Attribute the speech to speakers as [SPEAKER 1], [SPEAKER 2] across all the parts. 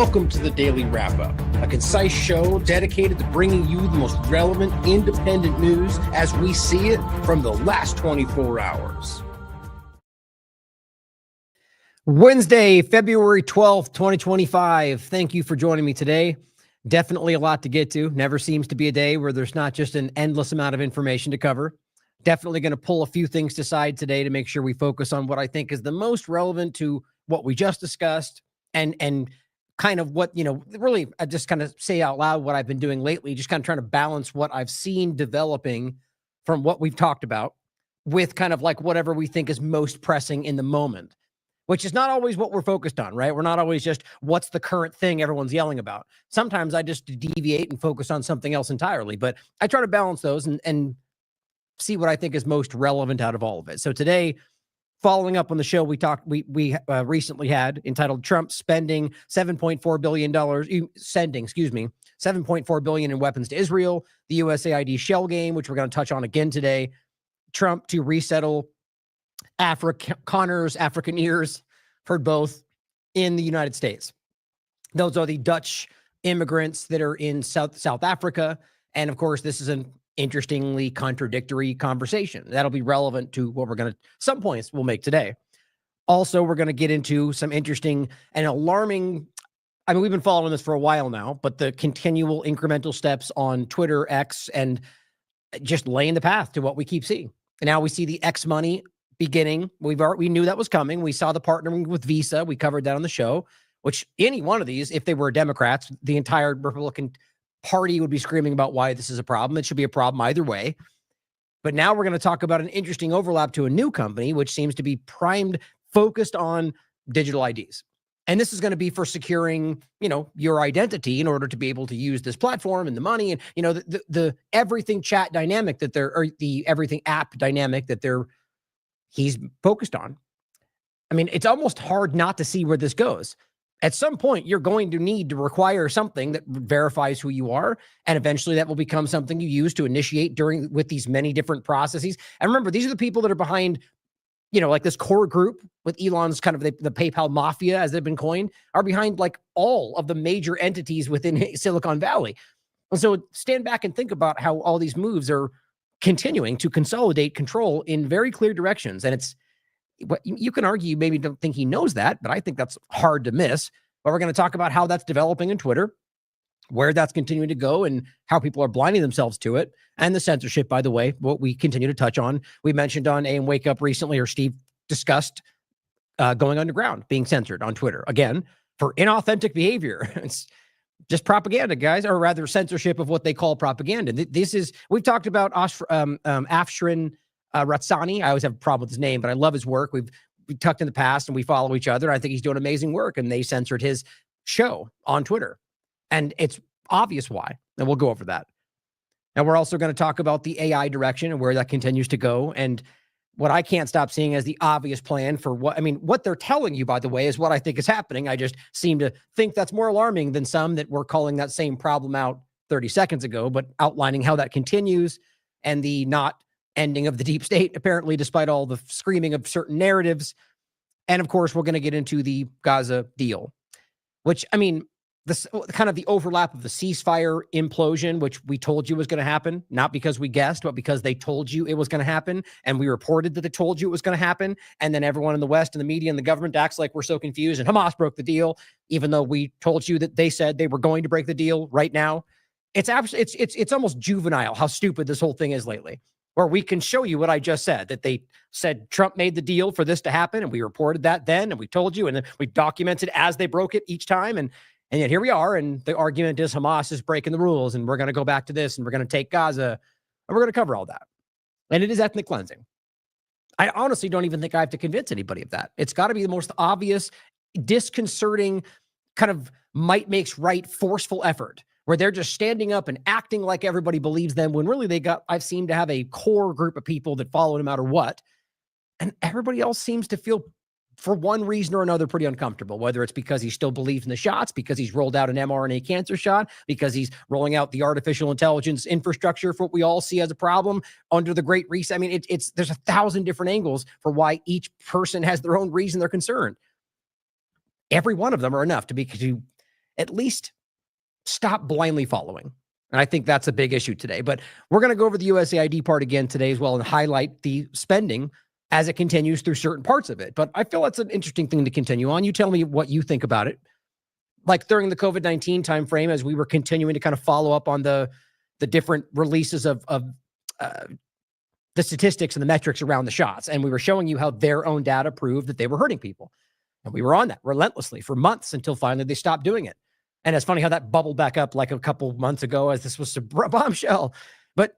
[SPEAKER 1] Welcome to the Daily Wrap-Up, a concise show dedicated to bringing you the most relevant independent news as we see it from the last 24 hours. Wednesday, February 12th, 2025. Thank you for joining me today. Definitely a lot to get to. Never seems to be a day where there's not just an endless amount of information to cover. Definitely going to pull a few things aside today to make sure we focus on what I think is the most relevant to what we just discussed and kind of what, really I just kind of say out loud what I've been doing lately, just kind of trying to balance what I've seen developing from what we've talked about with kind of like whatever we think is most pressing in the moment, which is not always what we're focused on, right? We're not always just what's the current thing everyone's yelling about. Sometimes I just deviate and focus on something else entirely, but I try to balance those and see what I think is most relevant out of all of it. So today, following up on the show we recently had entitled Trump spending $7.4 billion, $7.4 billion in weapons to Israel, the USAID shell game, which we're going to touch on again today, Trump to resettle Afrikaneers, heard both, in the United States. Those are the Dutch immigrants that are in South Africa. And of course, this is an interestingly contradictory conversation that'll be relevant to what some points we'll make today. Also, we're going to get into some interesting and alarming, we've been following this for a while now, but the continual incremental steps on Twitter, X, and just laying the path to what we keep seeing. And now we see the X money beginning. We knew that was coming. We saw the partnering with Visa. We covered that on the show, which any one of these, if they were Democrats, the entire Republican Party would be screaming about why this is a problem. It should be a problem either way. But now we're going to talk about an interesting overlap to a new company, which seems to be focused on digital IDs. And this is going to be for securing, your identity in order to be able to use this platform and the money and, the everything chat dynamic or the everything app dynamic he's focused on. It's almost hard not to see where this goes. At some point, you're going to need to require something that verifies who you are, and eventually that will become something you use to initiate with these many different processes. And remember, these are the people that are behind, like this core group with Elon's kind of the PayPal mafia, as they've been coined, are behind like all of the major entities within Silicon Valley. And so stand back and think about how all these moves are continuing to consolidate control in very clear directions. And you can argue you maybe don't think he knows that, but I think that's hard to miss. But we're going to talk about how that's developing in Twitter, where that's continuing to go, and how people are blinding themselves to it. And the censorship, by the way, what we continue to touch on. We mentioned on AM Wake Up recently, or Steve discussed going underground, being censored on Twitter, again, for inauthentic behavior. It's just propaganda, guys, or rather censorship of what they call propaganda. We've talked about Afshin Ratsani. I always have a problem with his name, but I love his work. We've talked in the past and we follow each other. I think he's doing amazing work, and they censored his show on Twitter. And it's obvious why. And we'll go over that. Now, we're also going to talk about the AI direction and where that continues to go. And what I can't stop seeing as the obvious plan for what they're telling you, by the way, is what I think is happening. I just seem to think that's more alarming than some that were calling that same problem out 30 seconds ago, but outlining how that continues and the not ending of the deep state, apparently, despite all the screaming of certain narratives. And of course, we're going to get into the Gaza deal, which, this kind of the overlap of the ceasefire implosion, which we told you was going to happen, not because we guessed, but because they told you it was going to happen. And we reported that they told you it was going to happen. And then everyone in the West and the media and the government acts like we're so confused, and Hamas broke the deal, even though we told you that they said they were going to break the deal right now. It's almost juvenile how stupid this whole thing is lately. Or we can show you what I just said, that they said Trump made the deal for this to happen, and we reported that then, and we told you, and then we documented as they broke it each time, and yet here we are, and the argument is Hamas is breaking the rules, and we're going to go back to this, and we're going to take Gaza, and we're going to cover all that. And it is ethnic cleansing. I honestly don't even think I have to convince anybody of that. It's got to be the most obvious, disconcerting, kind of might makes right, forceful effort, where they're just standing up and acting like everybody believes them, when really I've seemed to have a core group of people that follow no matter what. And everybody else seems to feel, for one reason or another, pretty uncomfortable, whether it's because he still believes in the shots, because he's rolled out an mRNA cancer shot, because he's rolling out the artificial intelligence infrastructure for what we all see as a problem under the Great Reset. There's 1,000 different angles for why each person has their own reason they're concerned. Every one of them are enough to at least stop blindly following. And I think that's a big issue today. But we're going to go over the USAID part again today as well and highlight the spending as it continues through certain parts of it. But I feel that's an interesting thing to continue on. You tell me what you think about it. Like during the COVID-19 timeframe, as we were continuing to kind of follow up on the different releases of the statistics and the metrics around the shots. And we were showing you how their own data proved that they were hurting people. And we were on that relentlessly for months until finally they stopped doing it. And it's funny how that bubbled back up like a couple months ago as this was a bombshell. But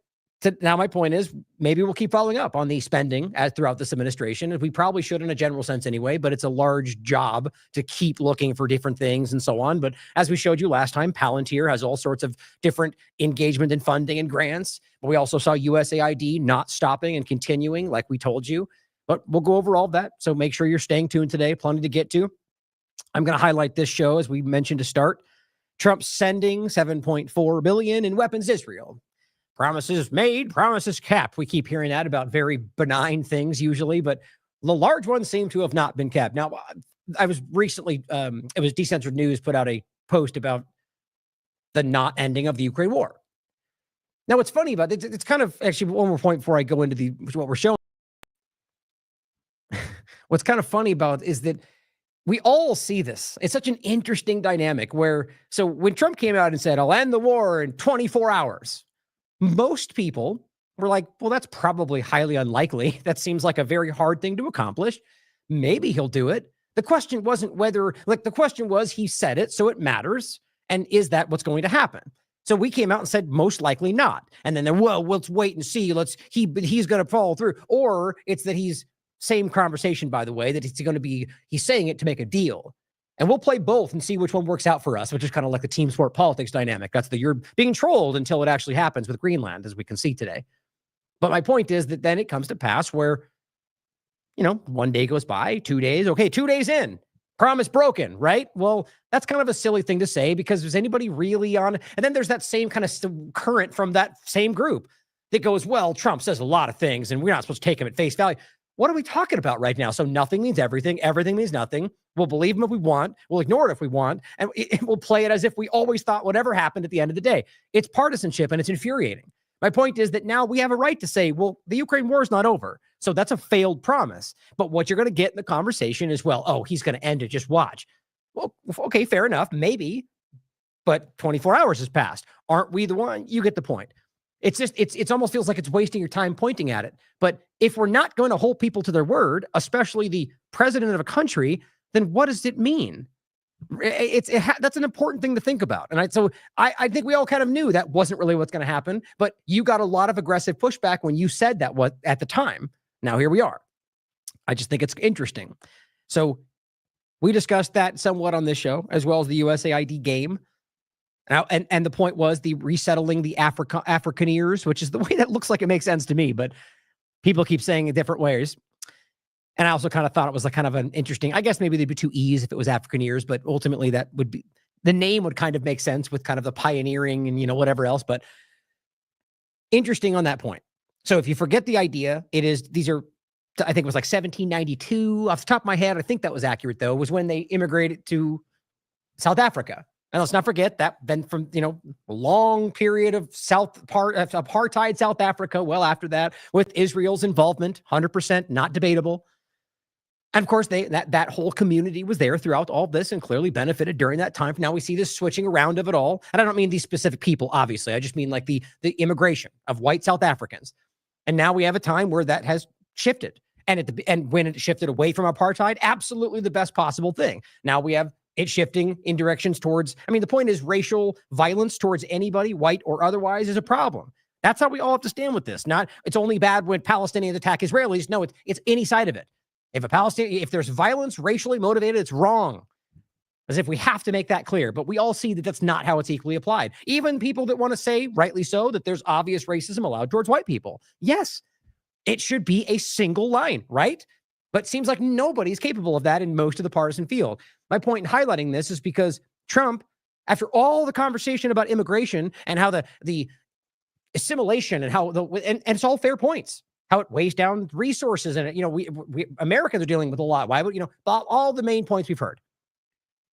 [SPEAKER 1] now my point is maybe we'll keep following up on the spending throughout this administration. We probably should in a general sense anyway, but it's a large job to keep looking for different things and so on. But as we showed you last time, Palantir has all sorts of different engagement and funding and grants. But we also saw USAID not stopping and continuing like we told you. But we'll go over all of that. So make sure you're staying tuned today. Plenty to get to. I'm going to highlight this show as we mentioned to start. Trump sending $7.4 billion in weapons to Israel. Promises made, promises kept. We keep hearing that about very benign things usually, but the large ones seem to have not been kept. Now, I was recently, it was Decensored News put out a post about the not ending of the Ukraine war. Now, what's funny about it, it's kind of actually one more point before I go into what we're showing. What's kind of funny about it is that we all see this. It's such an interesting dynamic where, so when Trump came out and said, I'll end the war in 24 hours, most people were like, well, that's probably highly unlikely. That seems like a very hard thing to accomplish. Maybe he'll do it. The question wasn't whether, like, the question was, he said it, so it matters. And is that what's going to happen? So we came out and said, most likely not. And then, well, let's wait and see. He's going to follow through. Or it's that same conversation, by the way, that he's saying it to make a deal. And we'll play both and see which one works out for us, which is kind of like the team sport politics dynamic. That's you're being trolled until it actually happens with Greenland, as we can see today. But my point is that then it comes to pass where, one day goes by, 2 days. Okay, 2 days in, promise broken, right? Well, that's kind of a silly thing to say because is anybody really on? And then there's that same kind of current from that same group that goes, well, Trump says a lot of things and we're not supposed to take him at face value. What are we talking about right now? So nothing means everything. Everything means nothing. We'll believe him if we want. We'll ignore it if we want. And we'll play it as if we always thought whatever happened at the end of the day. It's partisanship and it's infuriating. My point is that now we have a right to say, well, the Ukraine war is not over. So that's a failed promise. But what you're going to get in the conversation is, well, oh, he's going to end it. Just watch. Well, okay, fair enough. Maybe. But 24 hours has passed. Aren't we the one? You get the point. It's just, it's almost feels like it's wasting your time pointing at it. But if we're not going to hold people to their word, especially the president of a country, then what does it mean? That's an important thing to think about. And I think we all kind of knew that wasn't really what's going to happen, but you got a lot of aggressive pushback when you said that at the time. Now here we are. I just think it's interesting. So we discussed that somewhat on this show, as well as the USAID game. Now, and the point was the resettling the Afrikaneers, which is the way that looks like it makes sense to me, but people keep saying it different ways. And I also kind of thought it was like kind of an interesting, I guess maybe they'd be too easy if it was Afrikaneers, but ultimately that would be, the name would kind of make sense with kind of the pioneering and, whatever else, but interesting on that point. So if you forget the idea, these are, I think it was like 1792 off the top of my head. I think that was accurate though, was when they immigrated to South Africa. And let's not forget that then from, a long period of apartheid South Africa, well after that, with Israel's involvement, 100% not debatable. And of course, that whole community was there throughout all this and clearly benefited during that time. Now we see this switching around of it all. And I don't mean these specific people, obviously. I just mean like the immigration of white South Africans. And now we have a time where that has shifted. And when it shifted away from apartheid, absolutely the best possible thing. Now we have it shifting in directions towards, the point is racial violence towards anybody, white or otherwise, is a problem. That's how we all have to stand with this. Not, it's only bad when Palestinians attack Israelis. No, it's any side of it. If there's violence racially motivated, it's wrong. As if we have to make that clear. But we all see that that's not how it's equally applied. Even people that want to say, rightly so, that there's obvious racism allowed towards white people. Yes, it should be a single line, right? But it seems like nobody's capable of that in most of the partisan field. My point in highlighting this is because Trump, after all the conversation about immigration and how the assimilation and how and it's all fair points, how it weighs down resources and we Americans are dealing with a lot. Why would all the main points we've heard,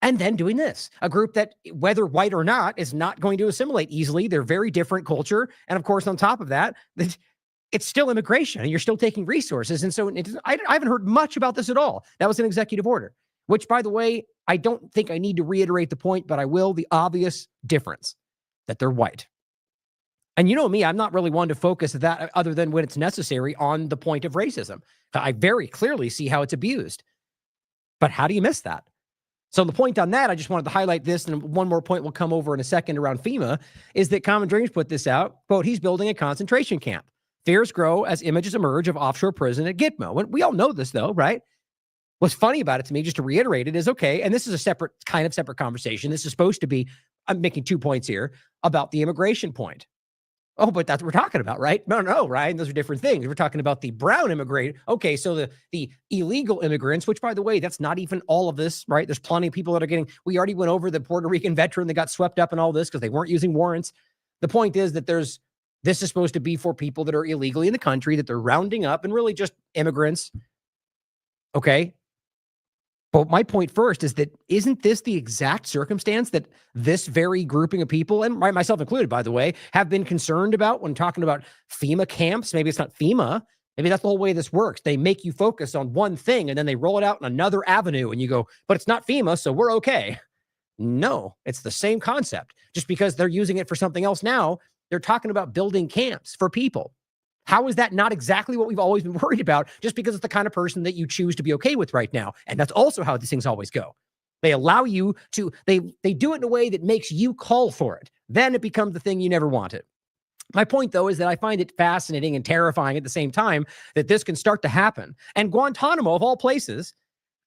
[SPEAKER 1] And then doing this, a group that, whether white or not, is not going to assimilate easily. They're very different culture. And of course, on top of that, it's still immigration and you're still taking resources. And so I haven't heard much about this at all. That was an executive order, which, by the way, I don't think I need to reiterate the point, but I will. The obvious difference that they're white. And you know me, I'm not really one to focus that other than when it's necessary on the point of racism. I very clearly see how it's abused. But how do you miss that? So the point on that, I just wanted to highlight this, and one more point will come over in a second around FEMA, is that Common Dreams put this out. Quote, he's building a concentration camp. Fears grow as images emerge of offshore prison at Gitmo. And we all know this, though, right? What's funny about it to me, just to reiterate it, is okay, and this is a separate conversation. This is supposed to be, I'm making 2 points here about the immigration point. Oh, but that's what we're talking about, right? No, Ryan, those are different things. We're talking about the brown immigrant. Okay, so the illegal immigrants, which, by the way, that's not even all of this, right? There's plenty of people that are getting, we already went over the Puerto Rican veteran that got swept up in all this because they weren't using warrants. The point is that this is supposed to be for people that are illegally in the country, that they're rounding up, and really just immigrants. Okay. But my point first is that isn't this the exact circumstance that this very grouping of people, and myself included, by the way, have been concerned about when talking about FEMA camps? Maybe it's not FEMA. Maybe that's the whole way this works. They make you focus on one thing and then they roll it out in another avenue and you go, but it's not FEMA, so we're okay. No, it's the same concept. Just because they're using it for something else now, they're talking about building camps for people. How is that not exactly what we've always been worried about, just because it's the kind of person that you choose to be okay with right now? And that's also how these things always go. They allow you to, they do it in a way that makes you call for it. Then it becomes the thing you never wanted. My point, though, is that I find it fascinating and terrifying at the same time that this can start to happen. And Guantanamo, of all places,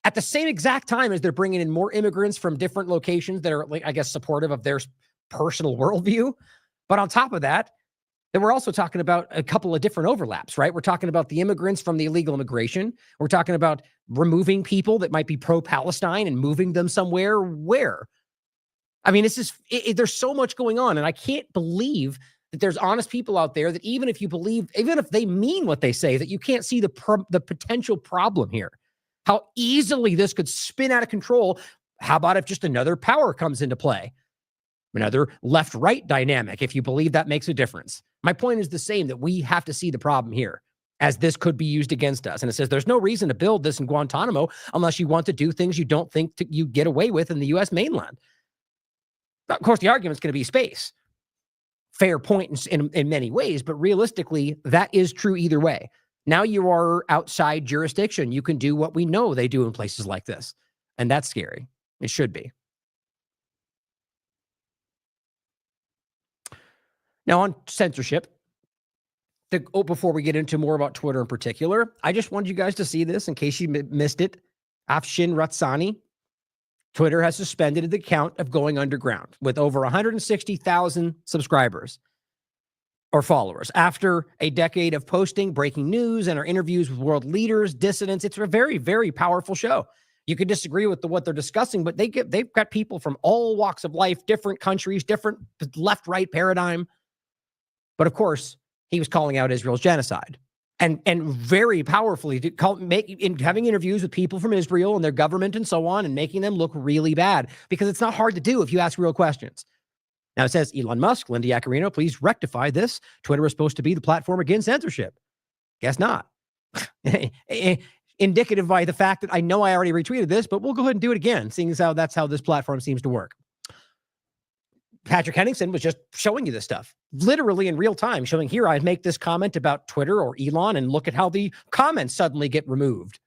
[SPEAKER 1] at the same exact time as they're bringing in more immigrants from different locations that are, like, I guess, supportive of their personal worldview. But on top of that, then we're also talking about a couple of different overlaps, right? We're talking about the immigrants from the illegal immigration. We're talking about removing people that might be pro-Palestine and moving them somewhere. Where? I mean, there's so much going on, and I can't believe that there's honest people out there that even if they mean what they say, that you can't see the potential problem here. How easily this could spin out of control. How about if just another power comes into play? Another left-right dynamic, if you believe that makes a difference. My point is the same, that we have to see the problem here, as this could be used against us. And it says there's no reason to build this in Guantanamo unless you want to do things you don't think you get away with in the U.S. mainland. Of course, the argument's going to be space. Fair point in many ways, but realistically, that is true either way. Now you are outside jurisdiction. You can do what we know they do in places like this. And that's scary. It should be. Now, on censorship, before we get into more about Twitter in particular, I just wanted you guys to see this in case you missed it. Afshin Ratsani, Twitter has suspended the account of Going Underground with over 160,000 subscribers or followers after a decade of posting breaking news and our interviews with world leaders, dissidents. It's a very, very powerful show. You could disagree with what they're discussing, but they've got people from all walks of life, different countries, different left-right paradigm. But of course, he was calling out Israel's genocide, and very powerfully having interviews with people from Israel and their government and so on, and making them look really bad, because it's not hard to do if you ask real questions. Now it says, Elon Musk, Linda Yaccarino, please rectify this. Twitter was supposed to be the platform against censorship. Guess not. Indicative by the fact that I know I already retweeted this, but we'll go ahead and do it again, seeing as how that's how this platform seems to work. Patrick Henningsen was just showing you this stuff, literally in real time, showing here, I make this comment about Twitter or Elon, and look at how the comments suddenly get removed.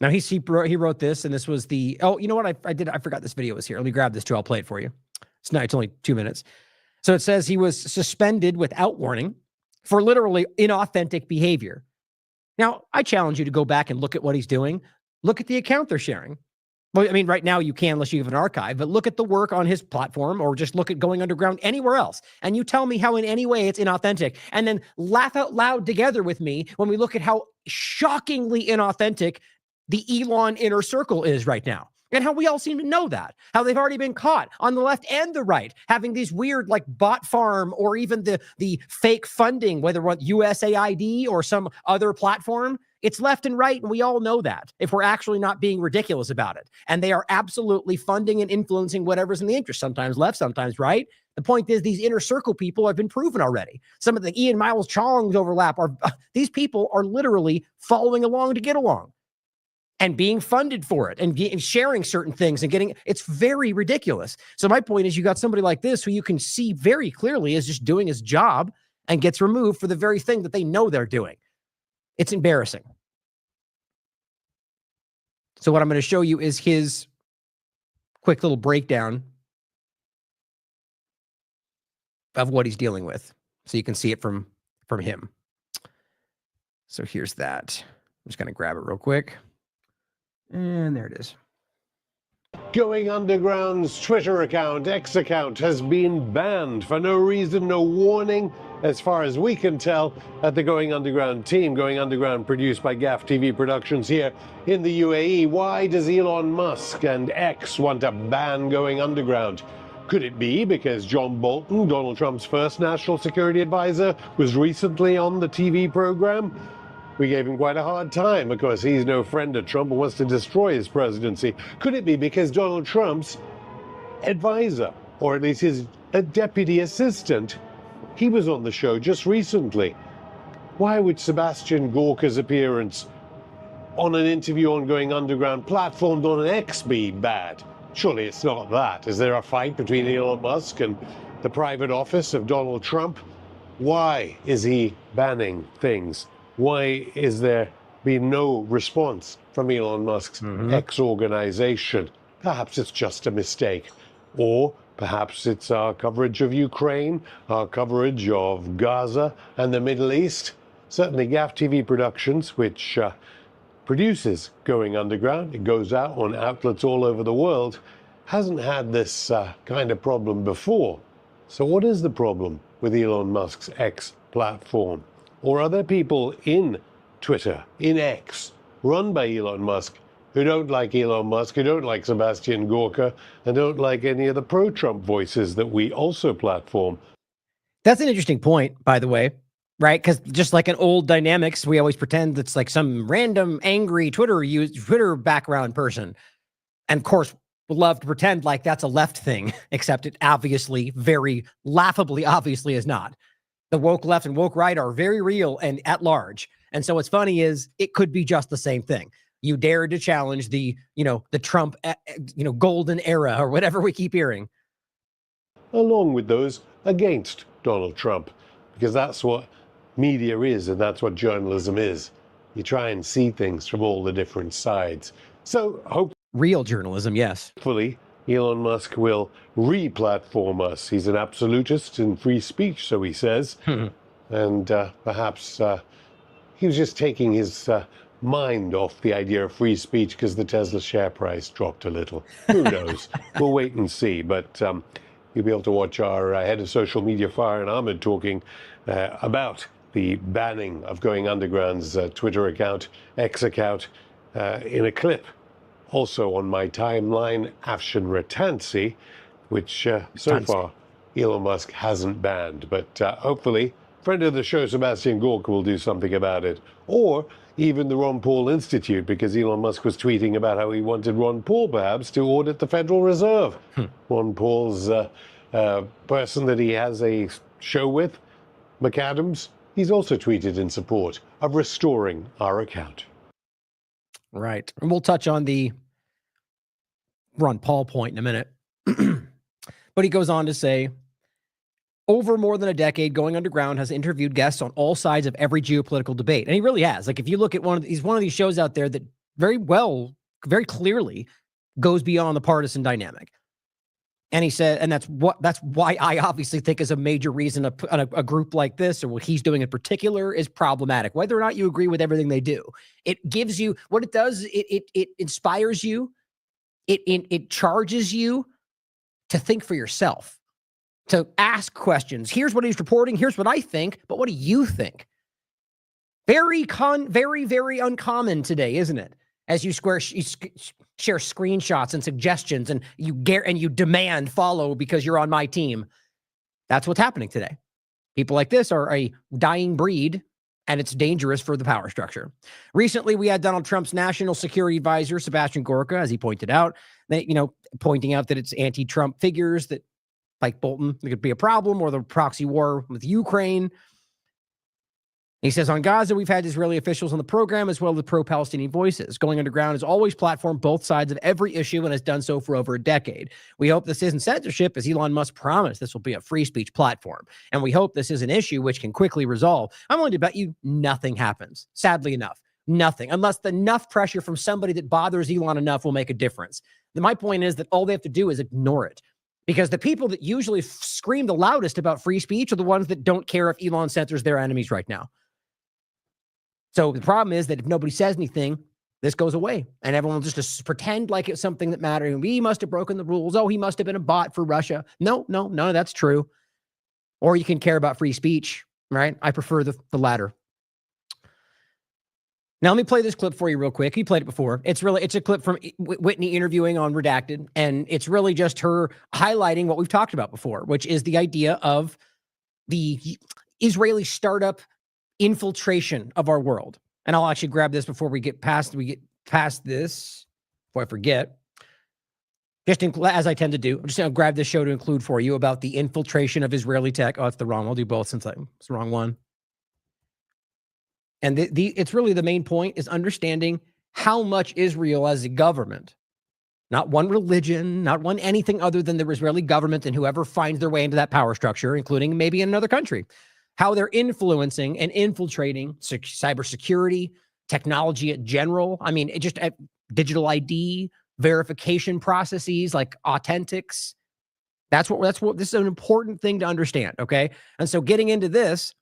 [SPEAKER 1] Now he wrote this, and this was the, oh, you know what? I forgot this video was here. Let me grab this too. I'll play it for you. It's only 2 minutes. So it says he was suspended without warning for literally inauthentic behavior. Now, I challenge you to go back and look at what he's doing. Look at the account they're sharing. Well, I mean, right now you can unless you have an archive, but look at the work on his platform, or just look at Going Underground anywhere else. And you tell me how in any way it's inauthentic, and then laugh out loud together with me when we look at how shockingly inauthentic the Elon inner circle is right now. And how we all seem to know that, how they've already been caught on the left and the right, having these weird, like, bot farm, or even the fake funding, whether what USAID or some other platform, It's left and right, and we all know that, if we're actually not being ridiculous about it. And they are absolutely funding and influencing whatever's in the interest, sometimes left, sometimes right. The point is, these inner circle people have been proven already. Some of the Ian Miles Chong's overlap are, these people are literally following along to get along and being funded for it and sharing certain things and getting, it's very ridiculous. So my point is, you got somebody like this who you can see very clearly is just doing his job and gets removed for the very thing that they know they're doing. It's embarrassing. So what I'm going to show you is his quick little breakdown of what he's dealing with, so you can see it from him. So here's that. I'm just going to grab it real quick. And there it is.
[SPEAKER 2] Going Underground's Twitter account, X account, has been banned for no reason, no warning, as far as we can tell, at the Going Underground team. Going Underground produced by GAF TV Productions here in the UAE. Why does Elon Musk and X want to ban Going Underground? Could it be because John Bolton, Donald Trump's first national security advisor, was recently on the TV program? We gave him quite a hard time because he's no friend of Trump and wants to destroy his presidency. Could it be because Donald Trump's advisor, or at least his deputy assistant, he was on the show just recently? Why would Sebastian Gorka's appearance on an interview on Going Underground platformed on an X be bad? Surely it's not that. Is there a fight between Elon Musk and the private office of Donald Trump? Why is he banning things? Why is there been no response from Elon Musk's X organization? Perhaps it's just a mistake. Or perhaps it's our coverage of Ukraine, our coverage of Gaza and the Middle East. Certainly GAF TV Productions, which produces Going Underground, it goes out on outlets all over the world, hasn't had this kind of problem before. So what is the problem with Elon Musk's X platform? Or are there people in Twitter, in X, run by Elon Musk, who don't like Elon Musk, who don't like Sebastian Gorka, and don't like any of the pro-Trump voices that we also platform?
[SPEAKER 1] That's an interesting point, by the way, right? Because just like in old dynamics, we always pretend it's like some random angry Twitter background person. And of course, we love to pretend like that's a left thing, except it obviously, very laughably obviously is not. The woke left and woke right are very real and at large. And so what's funny is it could be just the same thing. You dared to challenge the Trump, golden era or whatever we keep hearing.
[SPEAKER 2] Along with those against Donald Trump, because that's what media is and that's what journalism is. You try and see things from all the different sides. So
[SPEAKER 1] real journalism, yes.
[SPEAKER 2] Hopefully, Elon Musk will re-platform us. He's an absolutist in free speech, so he says. And perhaps he was just taking his mind off the idea of free speech because the Tesla share price dropped a little. Who knows? We'll wait and see. But you'll be able to watch our head of social media, Farhan Ahmed, talking about the banning of Going Underground's Twitter account, X account, in a clip. Also on my timeline, Afshin Rattansi, which so far Elon Musk hasn't banned. But hopefully, friend of the show, Sebastian Gorka, will do something about it. Or even the Ron Paul Institute, because Elon Musk was tweeting about how he wanted Ron Paul, perhaps, to audit the Federal Reserve. Ron Paul's person that he has a show with, McAdams, he's also tweeted in support of restoring our account.
[SPEAKER 1] Right. And we'll touch on the Ron Paul point in a minute. But he goes on to say, over more than a decade, Going Underground has interviewed guests on all sides of every geopolitical debate. And he really has. Like, if you look at he's one of these shows out there that very clearly goes beyond the partisan dynamic. And he said, and that's why I obviously think is a major reason a group like this, or what he's doing in particular, is problematic. Whether or not you agree with everything they do, it gives you what it does. It inspires you. It charges you to think for yourself, to ask questions. Here's what he's reporting. Here's what I think. But what do you think? Very uncommon today, isn't it? As you share screenshots and suggestions, and you demand follow because you're on my team. That's what's happening today. People like this are a dying breed and it's dangerous for the power structure. Recently, we had Donald Trump's national security advisor, Sebastian Gorka, as he pointed out, that, pointing out that it's anti-Trump figures that, like Bolton, there could be a problem, or the proxy war with Ukraine. He says, on Gaza, we've had Israeli officials on the program as well as pro-Palestinian voices. Going underground has always platformed both sides of every issue and has done so for over a decade. We hope this isn't censorship, as Elon Musk promised this will be a free speech platform. And we hope this is an issue which can quickly resolve. I'm willing to bet you nothing happens, sadly enough. Nothing, unless enough pressure from somebody that bothers Elon enough will make a difference. My point is that all they have to do is ignore it. Because the people that usually scream the loudest about free speech are the ones that don't care if Elon censors their enemies right now. So the problem is that if nobody says anything, this goes away. And everyone will just pretend like it's something that matters. We must have broken the rules. Oh, he must have been a bot for Russia. No, none of that's true. Or you can care about free speech, right? I prefer the latter. Now, let me play this clip for you real quick. You played it before. It's a clip from Whitney interviewing on Redacted. And it's really just her highlighting what we've talked about before, which is the idea of the Israeli startup infiltration of our world. And I'll actually grab this before we get past this, before I forget. Just as I tend to do, I'm just going to grab this show to include for you about the infiltration of Israeli tech. Oh, it's the wrong one. I'll do both since it's the wrong one. And it's really the main point is understanding how much Israel as a government, not one religion, not one anything other than the Israeli government and whoever finds their way into that power structure, including maybe in another country, how they're influencing and infiltrating cybersecurity, technology in general. I mean, just digital ID, verification processes like Authentics. That's what this is an important thing to understand. Okay. And so getting into this,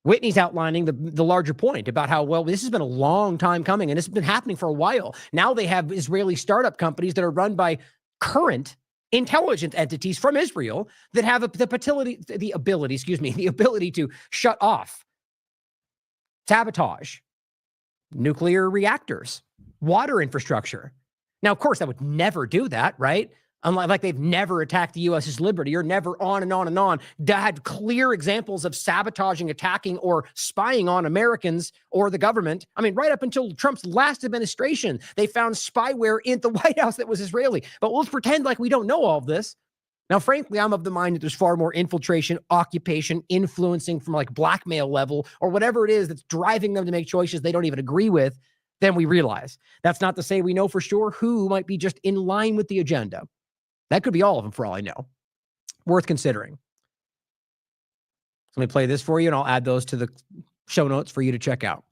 [SPEAKER 1] Whitney's outlining the larger point about how, well, this has been a long time coming and it's been happening for a while. Now they have Israeli startup companies that are run by current intelligence entities from Israel that have the ability to shut off, sabotage nuclear reactors, water infrastructure. Now, of course, I would never do that, right? Like they've never attacked the U.S.'s liberty, or never on and on and on. They had clear examples of sabotaging, attacking, or spying on Americans or the government. I mean, right up until Trump's last administration, they found spyware in the White House that was Israeli. But let's pretend like we don't know all of this. Now, frankly, I'm of the mind that there's far more infiltration, occupation, influencing from like blackmail level or whatever it is that's driving them to make choices they don't even agree with than we realize. That's not to say we know for sure who might be just in line with the agenda. That could be all of them for all I know. Worth considering. So let me play this for you, and I'll add those to the show notes for you to check out.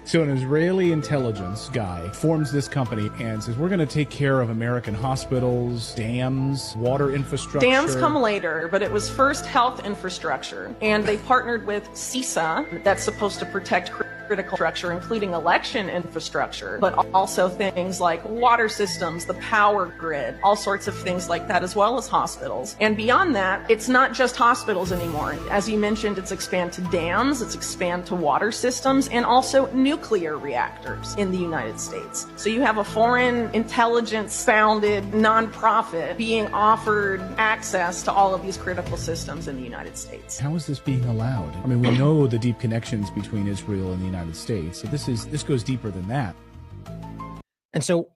[SPEAKER 3] So an Israeli intelligence guy forms this company and says, we're going to take care of American hospitals, dams, water infrastructure.
[SPEAKER 4] Dams come later, but it was first health infrastructure. And they partnered with CISA, that's supposed to protect critical infrastructure, including election infrastructure, but also things like water systems, the power grid, all sorts of things like that, as well as hospitals. And beyond that, it's not just hospitals anymore. As you mentioned, it's expand to dams, it's expand to water systems, and also nuclear reactors in the United States. So you have a foreign intelligence-founded nonprofit being offered access to all of these critical systems in the United States.
[SPEAKER 3] How is this being allowed? I mean, we know the deep connections between Israel and the United States. So this goes deeper than that.
[SPEAKER 1] And so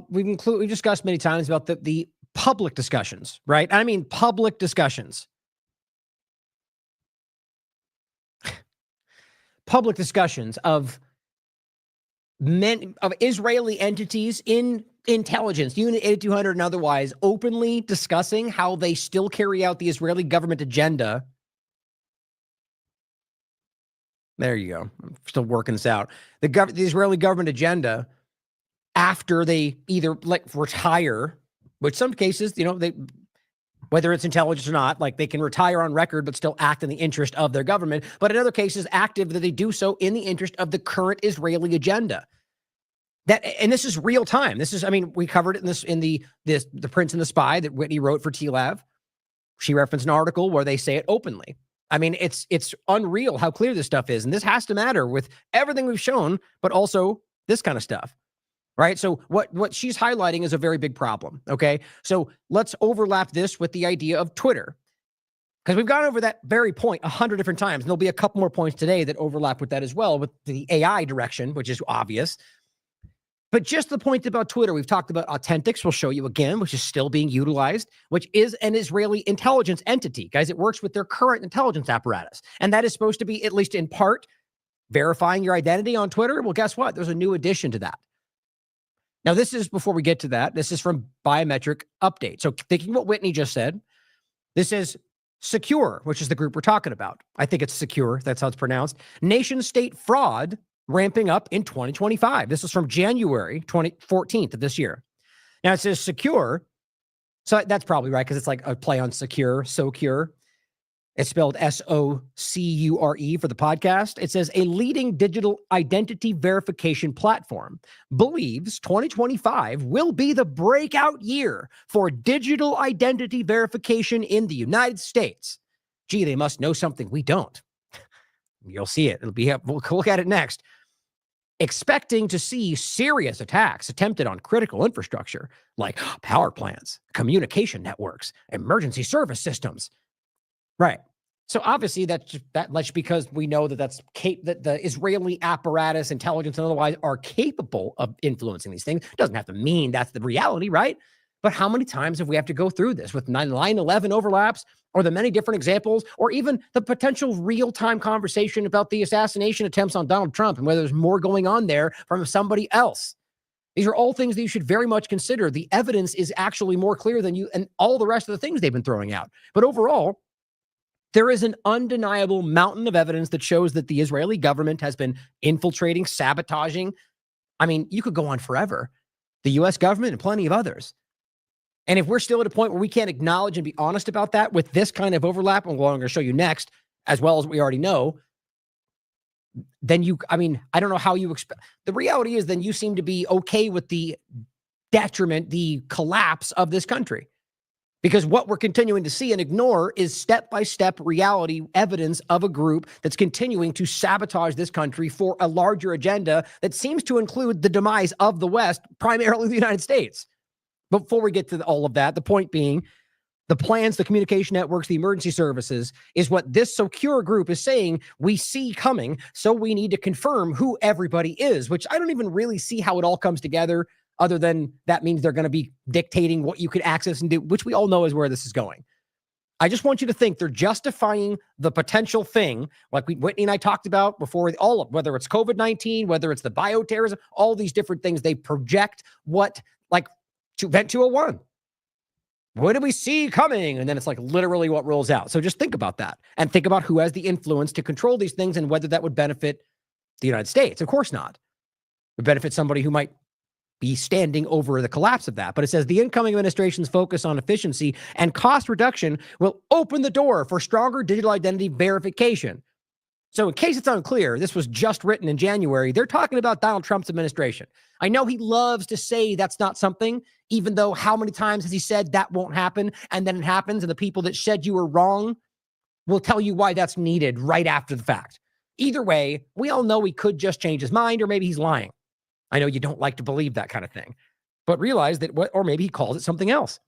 [SPEAKER 1] we've discussed many times about the public discussions, right? I mean, public discussions. Public discussions of Israeli entities in intelligence, Unit 8200 and otherwise, openly discussing how they still carry out the Israeli government agenda. There you go. I'm still working this out. The Israeli government agenda, after they either retire, which some cases, whether it's intelligence or not, like they can retire on record, but still act in the interest of their government. But in other cases, active that they do so in the interest of the current Israeli agenda. And this is real time. We covered it in the Prince and the Spy that Whitney wrote for TLAV. She referenced an article where they say it openly. I mean, it's unreal how clear this stuff is. And this has to matter with everything we've shown, but also this kind of stuff. Right. So what she's highlighting is a very big problem. OK, so let's overlap this with the idea of Twitter. Because we've gone over that very point 100 different times. And there'll be a couple more points today that overlap with that as well, with the AI direction, which is obvious. But just the point about Twitter, we've talked about Authentics, we'll show you again, which is still being utilized, which is an Israeli intelligence entity. Guys, it works with their current intelligence apparatus. And that is supposed to be, at least in part, verifying your identity on Twitter. Well, guess what? There's a new addition to that. Now, this is, before we get to that, this is from Biometric Update. So thinking what Whitney just said, this is Secure, which is the group we're talking about. I think it's Secure. That's how it's pronounced. Nation state fraud ramping up in 2025. This is from January 14th of this year. Now it says Secure. So that's probably right because it's like a play on secure, Socure. It's spelled S-O-C-U-R-E for the podcast. It says a leading digital identity verification platform believes 2025 will be the breakout year for digital identity verification in the United States. Gee, they must know something we don't. You'll see it. We'll look at it next. Expecting to see serious attacks attempted on critical infrastructure like power plants, communication networks, emergency service systems. Right. So obviously that's because we know that that the Israeli apparatus, intelligence, and otherwise are capable of influencing these things. Doesn't have to mean that's the reality, right? But how many times have we have to go through this with 9/11 overlaps, or the many different examples, or even the potential real-time conversation about the assassination attempts on Donald Trump and whether there's more going on there from somebody else? These are all things that you should very much consider. The evidence is actually more clear than you and all the rest of the things they've been throwing out. But overall, there is an undeniable mountain of evidence that shows that the Israeli government has been infiltrating, sabotaging. I mean, you could go on forever. The U.S. government and plenty of others. And if we're still at a point where we can't acknowledge and be honest about that with this kind of overlap, and what I'm going to show you next, as well as we already know, then I don't know how you expect. The reality is then you seem to be okay with the detriment, the collapse of this country. Because what we're continuing to see and ignore is step-by-step reality evidence of a group that's continuing to sabotage this country for a larger agenda that seems to include the demise of the West, primarily the United States. Before we get to all of that, the point being, the plans, the communication networks, the emergency services is what this Secure group is saying we see coming, so we need to confirm who everybody is, which I don't even really see how it all comes together, other than that means they're going to be dictating what you could access and do, which we all know is where this is going. I just want you to think they're justifying the potential thing, like Whitney and I talked about before, whether it's COVID-19, whether it's the bioterrorism, all these different things, they project to Event 201. What do we see coming? And then it's like literally what rolls out. So just think about that and think about who has the influence to control these things and whether that would benefit the United States. Of course not. It would benefit somebody who might be standing over the collapse of that. But it says the incoming administration's focus on efficiency and cost reduction will open the door for stronger digital identity verification. So in case it's unclear, this was just written in January. They're talking about Donald Trump's administration. I know he loves to say that's not something, even though how many times has he said that won't happen, and then it happens, and the people that said you were wrong will tell you why that's needed right after the fact. Either way, we all know he could just change his mind, or maybe he's lying. I know you don't like to believe that kind of thing, but realize that or maybe he calls it something else.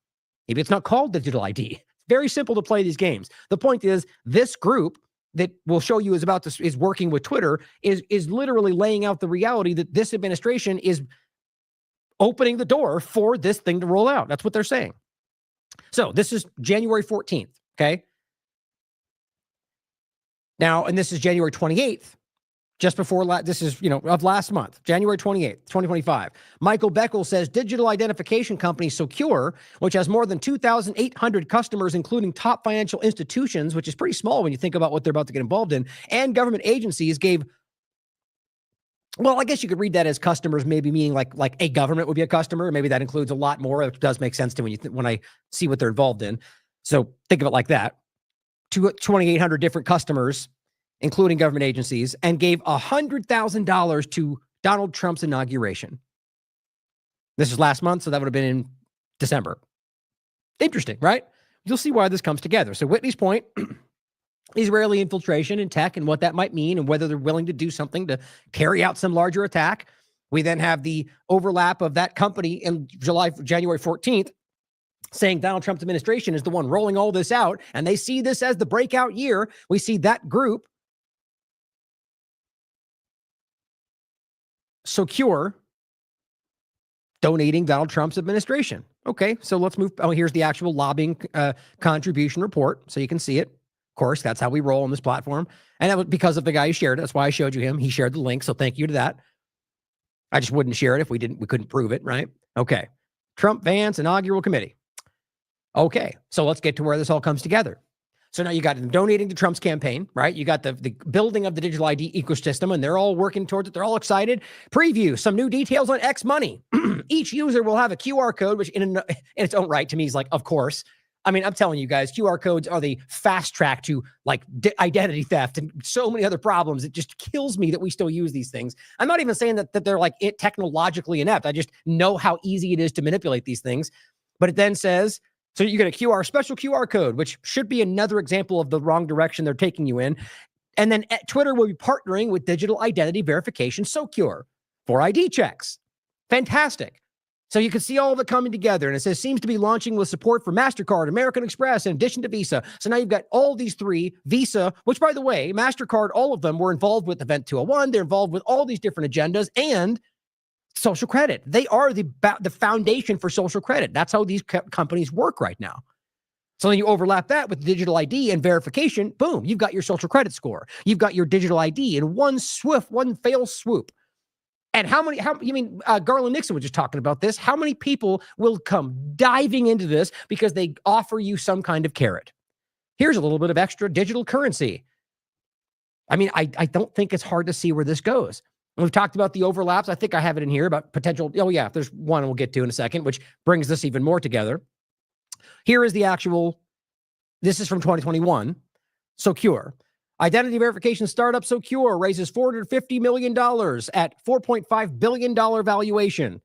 [SPEAKER 1] Maybe it's not called digital ID. It's very simple to play these games. The point is, this group that we'll show you is working with Twitter is literally laying out the reality that this administration is opening the door for this thing to roll out. That's what they're saying. So this is January 14th. Okay. Now, and this is January 28th, just before this is, of last month, January 28th, 2025. Michael Beckel says digital identification company Secure, which has more than 2,800 customers, including top financial institutions, which is pretty small when you think about what they're about to get involved in, and government agencies well, I guess you could read that as customers, maybe meaning like a government would be a customer. Maybe that includes a lot more. It does make sense to me when I see what they're involved in. So think of it like that. 2,800 different customers, including government agencies, and gave $100,000 to Donald Trump's inauguration. This is last month, so that would have been in December. Interesting, right? You'll see why this comes together. So Whitney's point, Israeli infiltration in tech and what that might mean and whether they're willing to do something to carry out some larger attack. We then have the overlap of that company in January 14th saying Donald Trump's administration is the one rolling all this out, and they see this as the breakout year. We see that group, Secure, donating Donald Trump's administration. Okay, so let's move. Oh, here's the actual lobbying contribution report, so you can see it. Of course, that's how we roll on this platform. And that was because of the guy who shared it. That's why I showed you him. He shared the link, so thank you to that. I just wouldn't share it if we couldn't prove it, right? Okay. Trump-Vance inaugural committee. Okay, so let's get to where this all comes together. So now you got them donating to Trump's campaign, right? You got the building of the digital ID ecosystem, and they're all working towards it. They're all excited. Preview, some new details on X money. Each user will have a QR code, which in its own right to me is like, of course. I mean, I'm telling you guys, QR codes are the fast track to like identity theft and so many other problems. It just kills me that we still use these things. I'm not even saying that they're like technologically inept. I just know how easy it is to manipulate these things. But it then says, so you get a special QR code, which should be another example of the wrong direction they're taking you in. And then Twitter will be partnering with digital identity verification, Secure, for ID checks. Fantastic. So you can see all of it coming together. And it says, seems to be launching with support for MasterCard, American Express, in addition to Visa. So now you've got all these three. Visa, which, by the way, MasterCard, all of them were involved with Event 201. They're involved with all these different agendas and social credit. They are the foundation for social credit. That's how these companies work right now. So then you overlap that with digital ID and verification. Boom, you've got your social credit score. You've got your digital ID in one fail swoop. And Garland Nixon was just talking about this. How many people will come diving into this because they offer you some kind of carrot? Here's a little bit of extra digital currency. I mean, I don't think it's hard to see where this goes. We've talked about the overlaps. I think I have it in here about potential. Oh, yeah, there's one we'll get to in a second, which brings this even more together. Here is the actual, this is from 2021, Secure. Identity verification startup Secure raises $450 million at $4.5 billion valuation.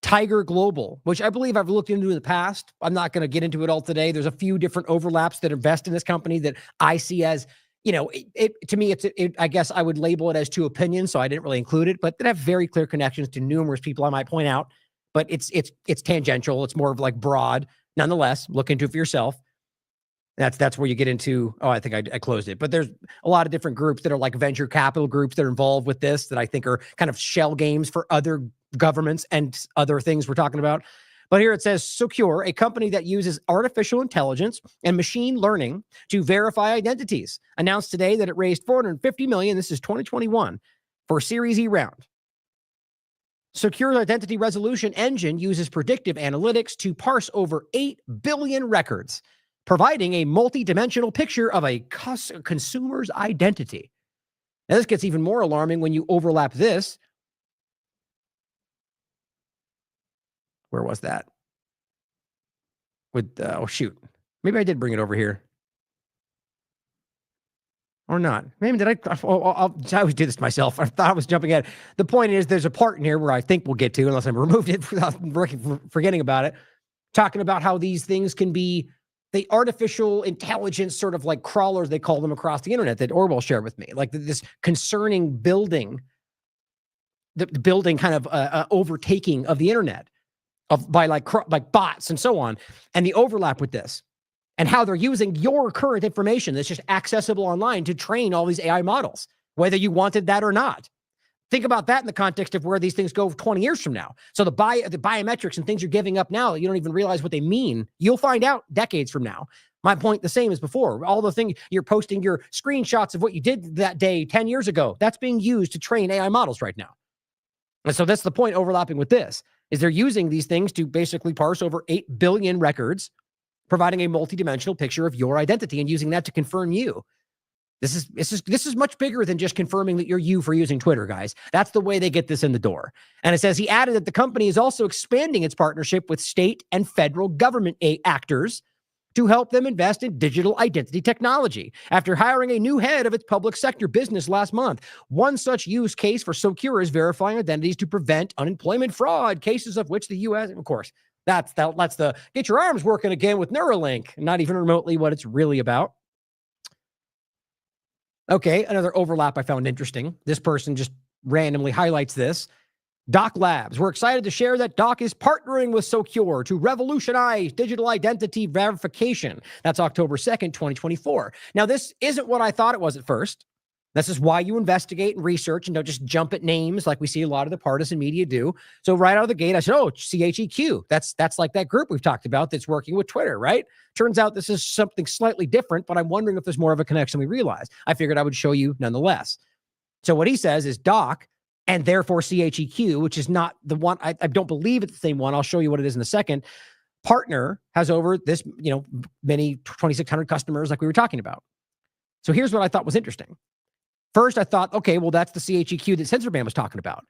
[SPEAKER 1] Tiger Global, which I believe I've looked into in the past. I'm not going to get into it all today. There's a few different overlaps that invest in this company that I see as, to me, I guess I would label it as two opinions, so I didn't really include it, but that have very clear connections to numerous people I might point out, but it's tangential. It's more of like broad. Nonetheless, look into it for yourself. That's where you get into, I think I closed it, but there's a lot of different groups that are like venture capital groups that are involved with this that I think are kind of shell games for other governments and other things we're talking about. But here it says Secure, a company that uses artificial intelligence and machine learning to verify identities, announced today that it raised $450 million. This is 2021 for a Series E round. Secure's identity resolution engine uses predictive analytics to parse over 8 billion records, providing a multi-dimensional picture of a consumer's identity. Now, this gets even more alarming when you overlap this. Where was that? With, shoot. Maybe I did bring it over here. Or not. Maybe did I? I always do this to myself. I thought I was jumping ahead. The point is there's a part in here where I think we'll get to, unless I removed it without forgetting about it, talking about how these things can be the artificial intelligence sort of like crawlers, they call them, across the internet that Orwell shared with me. Like this concerning building, the building kind of overtaking of the internet by like bots and so on, and the overlap with this and how they're using your current information that's just accessible online to train all these AI models, whether you wanted that or not. Think about that in the context of where these things go 20 years from now. So the biometrics and things you're giving up now, you don't even realize what they mean. You'll find out decades from now. My point, the same as before. All the things you're posting, your screenshots of what you did that day 10 years ago, that's being used to train AI models right now. And so that's the point overlapping with this, is they're using these things to basically parse over 8 billion records, providing a multidimensional picture of your identity and using that to confirm you. This is much bigger than just confirming that you're you for using Twitter, guys. That's the way they get this in the door. And it says he added that the company is also expanding its partnership with state and federal government actors to help them invest in digital identity technology after hiring a new head of its public sector business last month. One such use case for Secure is verifying identities to prevent unemployment fraud, cases of which the U.S., of course, that's the get your arms working again with Neuralink, not even remotely what it's really about. Okay, another overlap I found interesting. This person just randomly highlights this. Doc Labs. We're excited to share that Doc is partnering with Secure to revolutionize digital identity verification. That's October 2nd, 2024. Now, this isn't what I thought it was at first. This is why you investigate and research and don't just jump at names like we see a lot of the partisan media do. So right out of the gate, I said, oh, CHEQ. That's like that group we've talked about that's working with Twitter, right? Turns out this is something slightly different, but I'm wondering if there's more of a connection we realize. I figured I would show you nonetheless. So what he says is Doc and therefore CHEQ, which is not the one, I don't believe it's the same one. I'll show you what it is in a second. Partner has over this, many 2,600 customers like we were talking about. So here's what I thought was interesting. First, I thought, okay, well, that's the CHEQ that Censorship was talking about.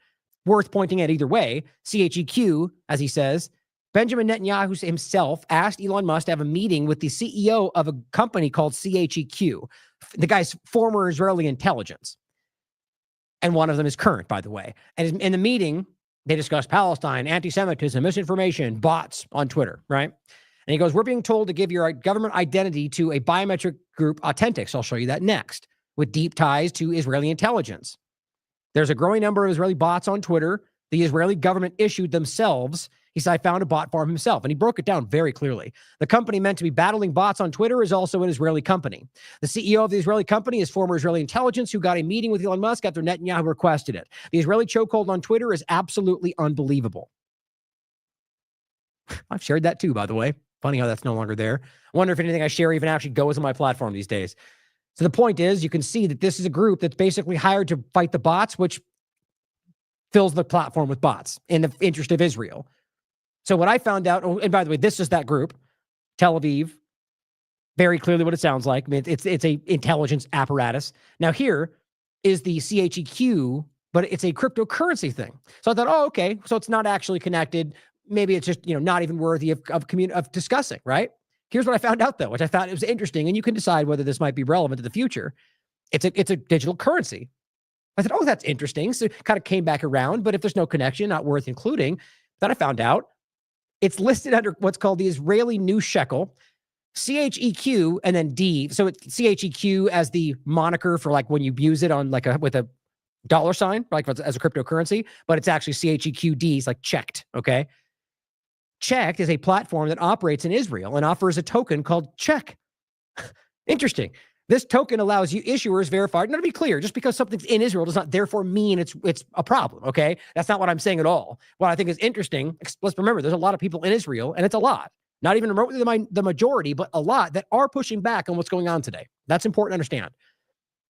[SPEAKER 1] Worth pointing at either way. CHEQ, as he says, Benjamin Netanyahu himself asked Elon Musk to have a meeting with the CEO of a company called CHEQ, the guy's former Israeli intelligence. And one of them is current, by the way. And in the meeting, they discussed Palestine, anti-Semitism, misinformation, bots on Twitter, right? And he goes, we're being told to give your government identity to a biometric group, Authentics. I'll show you that next, with deep ties to Israeli intelligence. There's a growing number of Israeli bots on Twitter. The Israeli government issued themselves. He said, I found a bot farm himself, and he broke it down very clearly. The company meant to be battling bots on Twitter is also an Israeli company. The CEO of the Israeli company is former Israeli intelligence who got a meeting with Elon Musk after Netanyahu requested it. The Israeli chokehold on Twitter is absolutely unbelievable. I've shared that too, by the way. Funny how that's no longer there. I wonder if anything I share even actually goes on my platform these days. So the point is, you can see that this is a group that's basically hired to fight the bots, which fills the platform with bots in the interest of Israel. So what I found out, and by the way, this is that group, Tel Aviv, very clearly what it sounds like. I mean, it's a intelligence apparatus. Now here is the CHEQ, but it's a cryptocurrency thing. So I thought, oh, okay, so it's not actually connected. Maybe it's just, not even worthy of discussing, right? Here's what I found out, though, which I thought it was interesting, and you can decide whether this might be relevant to the future. It's a digital currency. I said, oh, that's interesting. So it kind of came back around, but if there's no connection, not worth including. Then I found out it's listed under what's called the Israeli new shekel, CHEQ, and then D. So it's CHEQ as the moniker for like when you use it on like with a dollar sign, like as a cryptocurrency, but it's actually CHEQD. It's like checked, okay? Checked is a platform that operates in Israel and offers a token called Check. Interesting. This token allows you issuers verified. Now, to be clear, just because something's in Israel does not therefore mean it's a problem, okay? That's not what I'm saying at all. What I think is interesting, let's remember, there's a lot of people in Israel, and it's a lot. Not even remotely the majority, but a lot that are pushing back on what's going on today. That's important to understand.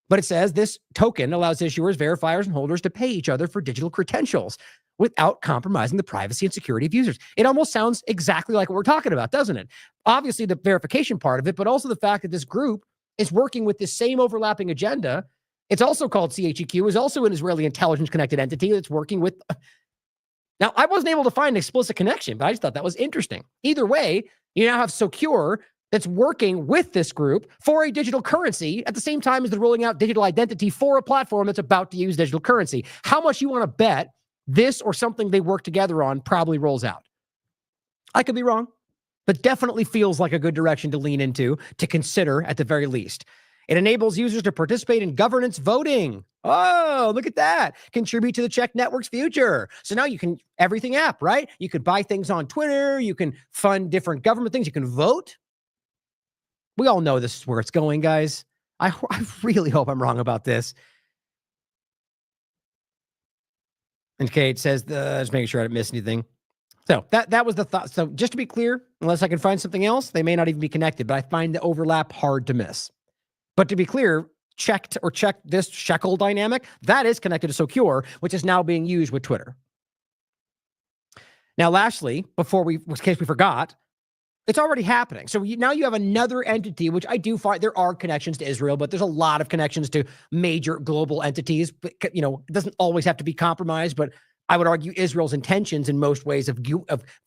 [SPEAKER 1] But it says this token allows issuers, verifiers, and holders to pay each other for digital credentials without compromising the privacy and security of users. It almost sounds exactly like what we're talking about, doesn't it? Obviously, the verification part of it, but also the fact that this group is working with the same overlapping agenda. It's also called CHEQ, is also an Israeli intelligence-connected entity that's working with... Now, I wasn't able to find an explicit connection, but I just thought that was interesting. Either way, you now have Secure that's working with this group for a digital currency at the same time as they're rolling out digital identity for a platform that's about to use digital currency. How much you want to bet this or something they work together on probably rolls out? I could be wrong, but definitely feels like a good direction to lean into, to consider at the very least. It enables users to participate in governance voting. Oh, look at that. Contribute to the Check Network's future. So now you can, everything app, right? You could buy things on Twitter. You can fund different government things. You can vote. We all know this is where it's going, guys. I really hope I'm wrong about this. Okay, it says, just making sure I didn't miss anything. So that was the thought. So just to be clear, unless I can find something else, they may not even be connected, but I find the overlap hard to miss. But to be clear, check this shekel dynamic, that is connected to Secure, which is now being used with Twitter. Now, lastly, in case we forgot, it's already happening. So now you have another entity, which I do find there are connections to Israel, but there's a lot of connections to major global entities. But, it doesn't always have to be compromised, but I would argue Israel's intentions in most ways of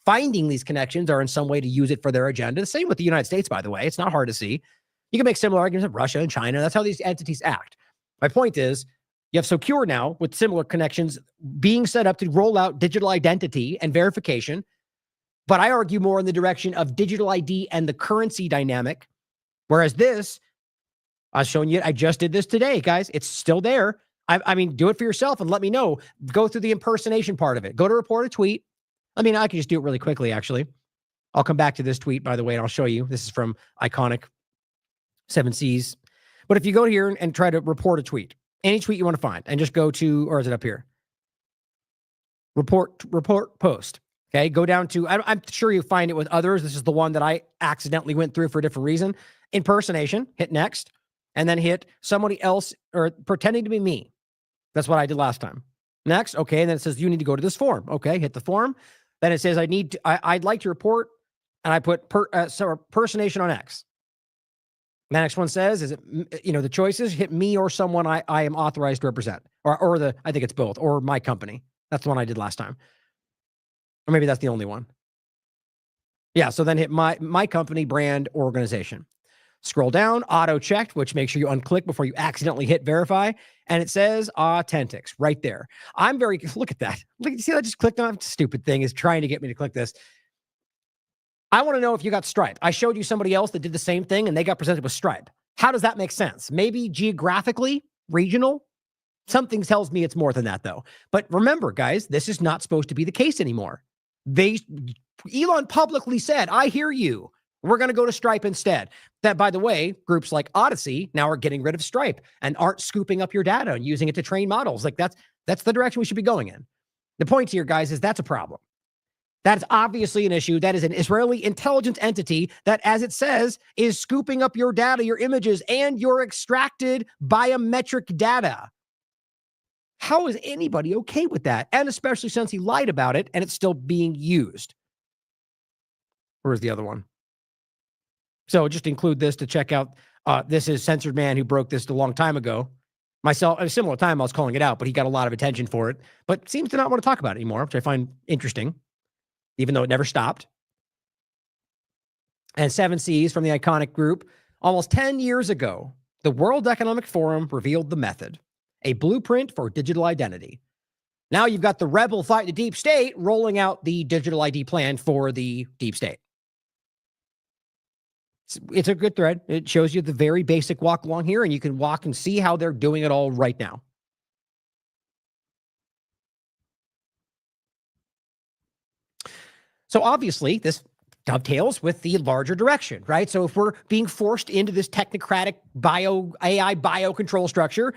[SPEAKER 1] finding these connections are in some way to use it for their agenda. The same with the United States, by the way. It's not hard to see. You can make similar arguments of Russia and China. That's how these entities act. My point is, you have Secure now with similar connections being set up to roll out digital identity and verification. But I argue more in the direction of digital ID and the currency dynamic. Whereas this, I was showing you, I just did this today, guys. It's still there. I mean, do it for yourself and let me know. Go through the impersonation part of it. Go to report a tweet. I mean, I can just do it really quickly, actually. I'll come back to this tweet, by the way, and I'll show you. This is from Iconic 7Cs. But if you go here and try to report a tweet, any tweet you want to find, and just go to, or is it up here? Report post. Okay, go down to, I'm sure you find it with others. This is the one that I accidentally went through for a different reason. Impersonation, hit next, and then hit somebody else or pretending to be me. That's what I did last time. Next, okay, and then it says you need to go to this form. Okay, hit the form. Then it says I'd like to report, and I put impersonation on X. The next one says, is it, the choices, hit me or someone I am authorized to represent, or I think it's both, or my company. That's the one I did last time. Or maybe that's the only one. Yeah, so then hit my company, brand, organization. Scroll down, auto checked, which makes sure you unclick before you accidentally hit verify. And it says Authentics right there. Look at that. See that I just clicked on? Stupid thing is trying to get me to click this. I want to know if you got Stripe. I showed you somebody else that did the same thing and they got presented with Stripe. How does that make sense? Maybe geographically, regional? Something tells me it's more than that, though. But remember, guys, this is not supposed to be the case anymore. Elon publicly said, I hear you. We're going to go to Stripe instead. That, by the way, groups like Odyssey now are getting rid of Stripe and aren't scooping up your data and using it to train models. Like that's the direction we should be going in. The point here, guys, is that's a problem. That is obviously an issue. That is an Israeli intelligence entity that, as it says, is scooping up your data, your images, and your extracted biometric data. How is anybody okay with that? And especially since he lied about it and it's still being used. Where's the other one? So just include this to check out. This is Censored Man who broke this a long time ago. Myself, at a similar time, I was calling it out, but he got a lot of attention for it, but seems to not want to talk about it anymore, which I find interesting, even though it never stopped. And 7Cs from the Iconic group. Almost 10 years ago, the World Economic Forum revealed the method, a blueprint for digital identity. Now you've got the rebel fight the deep state rolling out the digital ID plan for the deep state. It's a good thread. It shows you the very basic walk along here, and you can walk and see how they're doing it all right now. So obviously, this dovetails with the larger direction, right? So if we're being forced into this technocratic AI biocontrol structure,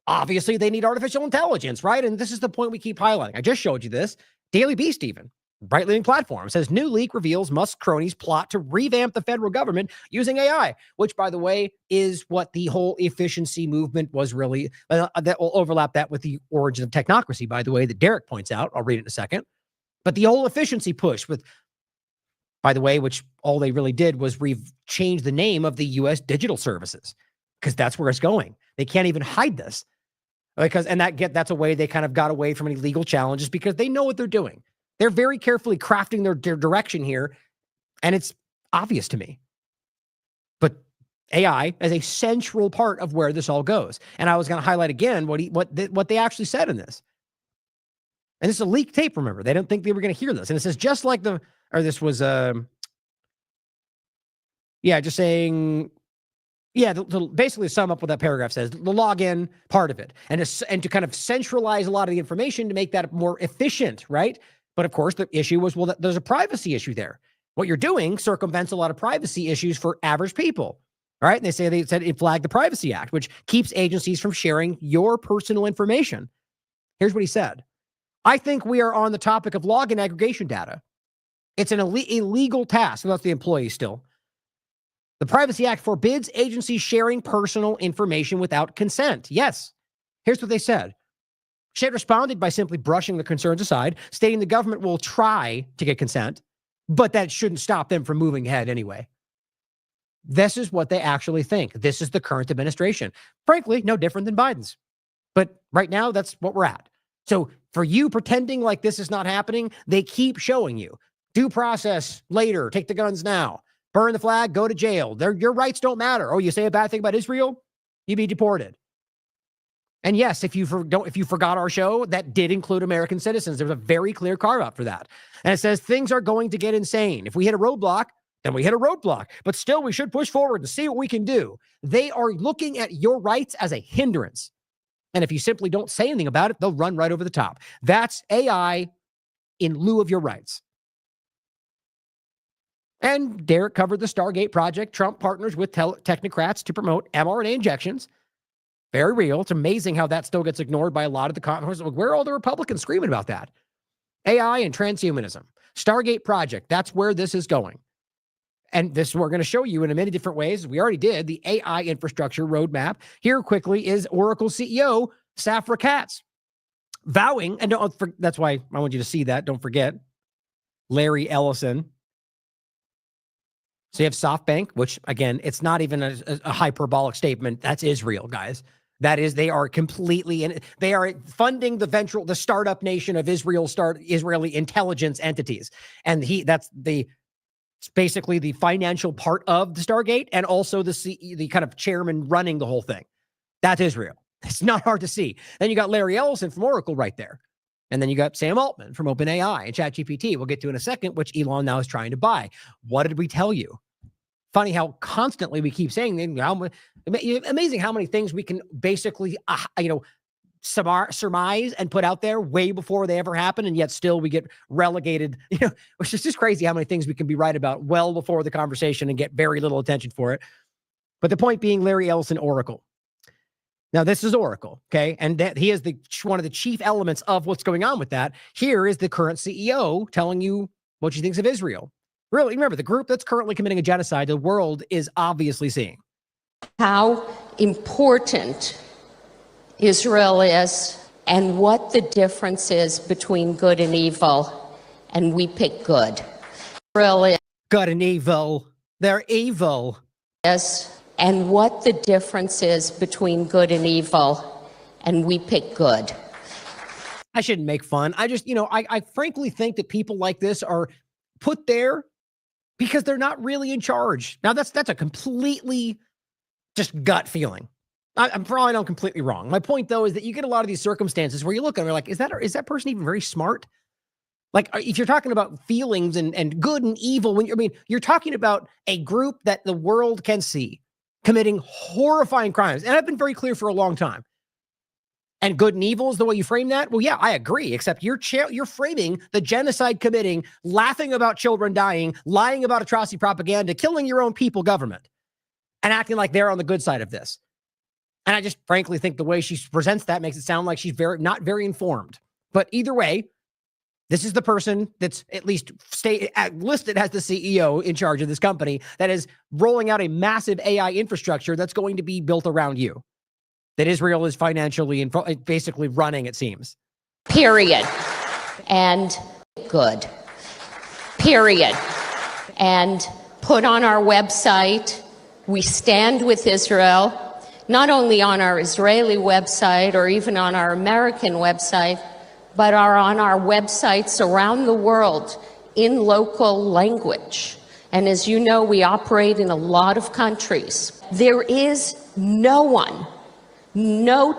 [SPEAKER 1] obviously they need artificial intelligence, right? And this is the point we keep highlighting. I just showed you this. Daily Beast even. Right-leaning platform says new leak reveals Musk cronies plot to revamp the federal government using AI, which, by the way, is what the whole efficiency movement was really. That will overlap that with the origin of technocracy, by the way, that Derek points out. I'll read it in a second. But the whole efficiency push with, by the way, which all they really did was change the name of the U.S. digital services, because that's where it's going. They can't even hide this, that's a way they kind of got away from any legal challenges because they know what they're doing. They're very carefully crafting their direction here, and it's obvious to me. But AI is a central part of where this all goes. And I was going to highlight again what they actually said in this. And this is a leaked tape, remember. They didn't think they were going to hear this. And it says just like just saying, basically sum up what that paragraph says, the login part of it, and to kind of centralize a lot of the information to make that more efficient, right? But of course, the issue was, well, there's a privacy issue there. What you're doing circumvents a lot of privacy issues for average people. All right. And they said it flagged the Privacy Act, which keeps agencies from sharing your personal information. Here's what he said. I think we are on the topic of login aggregation data. It's an illegal task. That's the employee still. The Privacy Act forbids agencies sharing personal information without consent. Yes. Here's what they said. Shea responded by simply brushing the concerns aside, stating the government will try to get consent, but that shouldn't stop them from moving ahead anyway. This is what they actually think. This is the current administration. Frankly, no different than Biden's. But right now, that's what we're at. So for you pretending like this is not happening, they keep showing you. Due process later, take the guns now. Burn the flag, go to jail. Your rights don't matter. Oh, you say a bad thing about Israel? You be deported. And yes, if you forgot our show, that did include American citizens. There was a very clear carve out for that. And it says things are going to get insane. If we hit a roadblock, then we hit a roadblock. But still, we should push forward and see what we can do. They are looking at your rights as a hindrance. And if you simply don't say anything about it, they'll run right over the top. That's AI in lieu of your rights. And Derek covered the Stargate project. Trump partners with technocrats to promote mRNA injections. Very real. It's amazing how that still gets ignored by a lot of the Congress. Where are all the Republicans screaming about that? AI and transhumanism. Stargate project. That's where this is going. And this we're going to show you in many different ways. We already did the AI infrastructure roadmap. Here quickly is Oracle CEO Safra Catz vowing, and that's why I want you to see that. Don't forget Larry Ellison. So you have SoftBank, which again, it's not even a hyperbolic statement. That's Israel, guys. That is, they are completely, they are funding the startup nation of Israeli intelligence entities. And that's basically the financial part of the Stargate and also the kind of chairman running the whole thing. That's Israel. It's not hard to see. Then you got Larry Ellison from Oracle right there. And then you got Sam Altman from OpenAI and ChatGPT. We'll get to in a second, which Elon now is trying to buy. What did we tell you? Funny how constantly we keep saying, amazing how many things we can basically, surmise and put out there way before they ever happen. And yet still we get relegated, which is just crazy how many things we can be right about well before the conversation and get very little attention for it. But the point being, Larry Ellison, Oracle. Now this is Oracle, okay? And that he is one of the chief elements of what's going on with that. Here is the current CEO telling you what she thinks of Israel. Really, remember, the group that's currently committing a genocide, the world is obviously seeing.
[SPEAKER 5] How important Israel is and what the difference is between good and evil, and we pick good. Israel is
[SPEAKER 1] good and evil. They're evil.
[SPEAKER 5] Yes, and what the difference is between good and evil, and we pick good.
[SPEAKER 1] I shouldn't make fun. I just, I frankly think that people like this are put there because they're not really in charge. Now, that's a completely just gut feeling. I'm probably not completely wrong. My point, though, is that you get a lot of these circumstances where you look and you're like, is that person even very smart? Like, if you're talking about feelings and good and evil, you're talking about a group that the world can see committing horrifying crimes. And I've been very clear for a long time. And good and evil is the way you frame that? Well, yeah, I agree, except you're framing the genocide committing, laughing about children dying, lying about atrocity propaganda, killing your own people government, and acting like they're on the good side of this. And I just frankly think the way she presents that makes it sound like she's not very informed. But either way, this is the person that's at least listed as the CEO in charge of this company that is rolling out a massive AI infrastructure that's going to be built around you, that Israel is financially and basically running, it seems.
[SPEAKER 5] Period. And good. Period. And put on our website, we stand with Israel, not only on our Israeli website or even on our American website, but are on our websites around the world in local language. And as you know, we operate in a lot of countries. There is no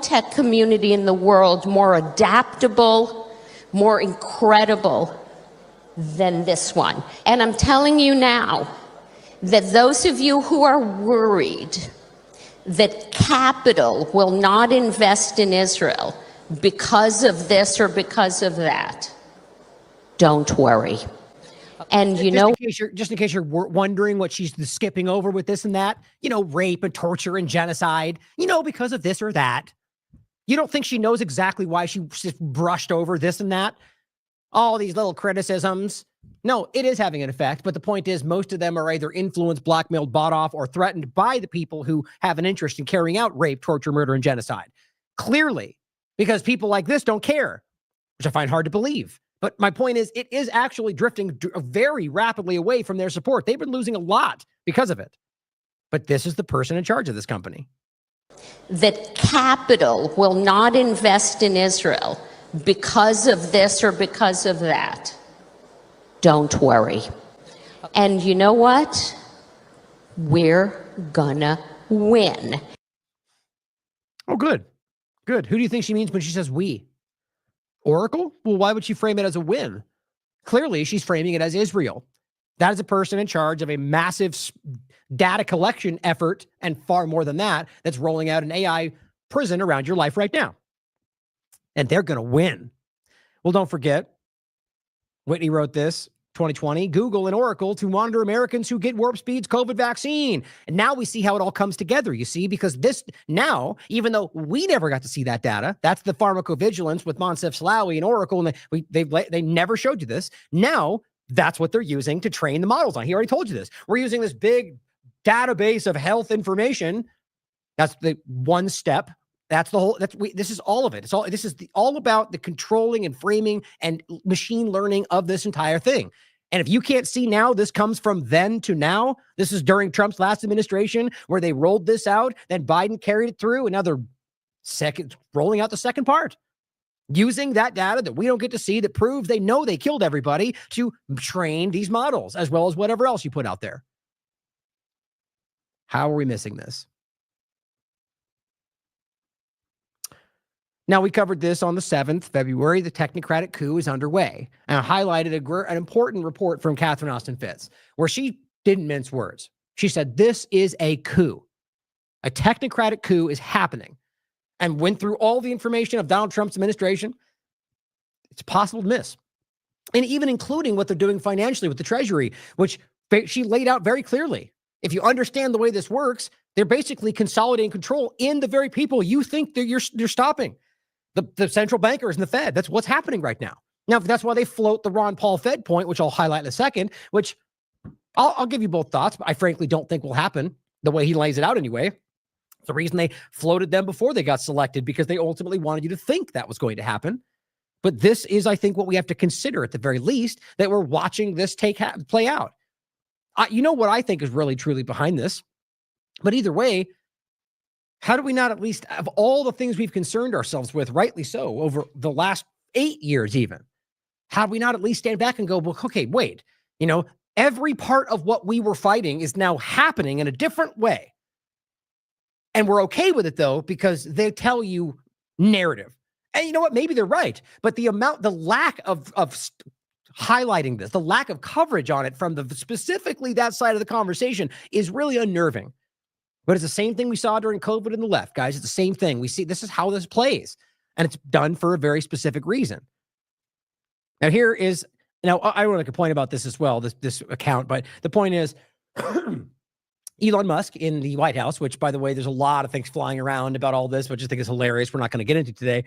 [SPEAKER 5] tech community in the world more adaptable, more incredible than this one. And I'm telling you now that those of you who are worried that capital will not invest in Israel because of this or because of that, don't worry. And
[SPEAKER 1] just in case you're wondering what she's skipping over with this and that, rape and torture and genocide, because of this or that. You don't think she knows exactly why she just brushed over this and that? All these little criticisms. No, it is having an effect. But the point is, most of them are either influenced, blackmailed, bought off, or threatened by the people who have an interest in carrying out rape, torture, murder, and genocide. Clearly, because people like this don't care, which I find hard to believe. But my point is, it is actually drifting very rapidly away from their support. They've been losing a lot because of it. But this is the person in charge of this company.
[SPEAKER 5] That capital will not invest in Israel because of this or because of that. Don't worry. And you know what? We're gonna win.
[SPEAKER 1] Oh, good. Good. Who do you think she means when she says we? Oracle? Well, why would she frame it as a win? Clearly, she's framing it as Israel. That is a person in charge of a massive data collection effort, and far more than that, that's rolling out an AI prison around your life right now. and they're going to win. Well, don't forget, Whitney wrote this, 2020, Google and Oracle to monitor Americans who get Warp Speed's COVID vaccine. And now we see how it all comes together, you see, because this now, even though we never got to see that data, that's the pharmacovigilance with Moncef Slaoui and Oracle, and they never showed you this. Now, that's what they're using to train the models on. He already told you this. We're using this big database of health information. That's the one step. That's the whole, this is all of it. This is all about the controlling and framing and machine learning of this entire thing. And if you can't see now, this comes from then to now. This is during Trump's last administration where they rolled this out. Then Biden carried it through. Another second, rolling out the second part, using that data that we don't get to see that proves they know they killed everybody to train these models as well as whatever else you put out there. How are we missing this? Now, we covered this on the 7th February. The technocratic coup is underway. And I highlighted an important report from Catherine Austin Fitts, where she didn't mince words. She said, this is a coup. A technocratic coup is happening. And went through all the information of Donald Trump's administration. It's possible to miss. And even including what they're doing financially with the Treasury, which she laid out very clearly. If you understand the way this works, they're basically consolidating control in the very people you think that you're stopping. The central bankers and the Fed. That's what's happening right now. Now, that's why they float the Ron Paul Fed point, which I'll highlight in a second, which I'll give you both thoughts, but I frankly don't think will happen the way he lays it out anyway. The reason they floated them before they got selected, because they ultimately wanted you to think that was going to happen. But this is, I think, what we have to consider at the very least, that we're watching this play out. You know what I think is really, truly behind this? But either way, how do we not, at least of all the things we've concerned ourselves with, rightly so, over the last 8 years even, how do we not at least stand back and go, well, okay, wait, every part of what we were fighting is now happening in a different way. And we're okay with it, though, because they tell you narrative. And you know what? Maybe they're right. But the lack of highlighting this, the lack of coverage on it from specifically that side of the conversation is really unnerving. But it's the same thing we saw during COVID in the left, guys. It's the same thing. We see this is how this plays. And it's done for a very specific reason. Now, I want to make a point about this as well, this account. But the point is, Elon Musk in the White House, which, by the way, there's a lot of things flying around about all this, which I think is hilarious. We're not going to get into today.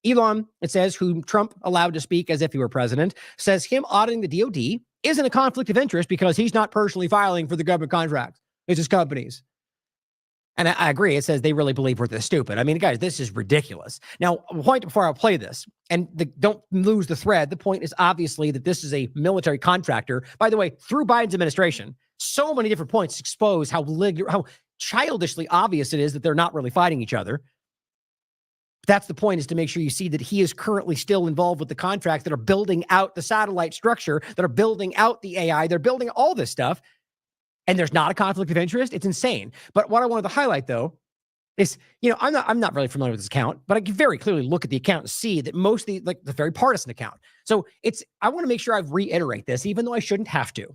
[SPEAKER 1] Elon, it says, whom Trump allowed to speak as if he were president, says him auditing the DOD isn't a conflict of interest because he's not personally filing for the government contracts. It's his companies. And I agree. It says they really believe we're this stupid. I mean, guys, this is ridiculous. Now, a point before I'll play this, and don't lose the thread. The point is obviously that this is a military contractor. By the way, through Biden's administration, so many different points expose how childishly obvious it is that they're not really fighting each other. That's the point, is to make sure you see that he is currently still involved with the contracts that are building out the satellite structure, that are building out the AI. They're building all this stuff. And there's not a conflict of interest. It's insane. But what I wanted to highlight, though, is, I'm not really familiar with this account, but I can very clearly look at the account and see that mostly like the very partisan account. So I want to make sure I reiterate this, even though I shouldn't have to,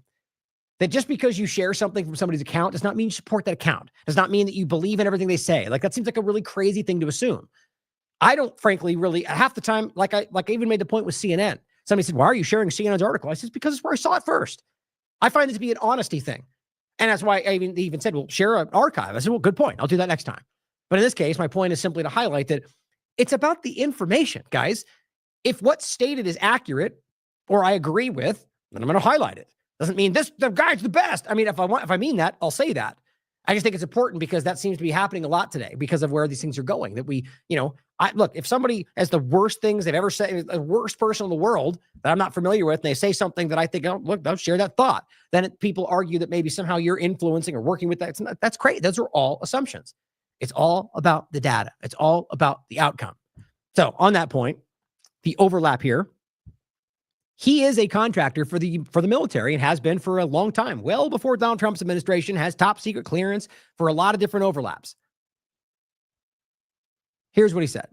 [SPEAKER 1] that just because you share something from somebody's account does not mean you support that account. Does not mean that you believe in everything they say. Like, that seems like a really crazy thing to assume. I don't, frankly, really, half the time, like I even made the point with CNN. Somebody said, why are you sharing CNN's article? I said, because it's where I saw it first. I find it to be an honesty thing. And that's why they even said, well, share an archive. I said, well, good point. I'll do that next time. But in this case, my point is simply to highlight that it's about the information, guys. If what's stated is accurate or I agree with, then I'm going to highlight it. Doesn't mean the guy's the best. I mean, if I mean that, I'll say that. I just think it's important because that seems to be happening a lot today because of where these things are going. That we, look, if somebody has the worst things they've ever said, the worst person in the world that I'm not familiar with, and they say something that I think, oh, look, don't share that thought. Then people argue that maybe somehow you're influencing or working with that. That's great. Those are all assumptions. It's all about the data. It's all about the outcome. So on that point, the overlap here, he is a contractor for the military and has been for a long time, well before Donald Trump's administration, has top secret clearance for a lot of different overlaps. Here's what he said.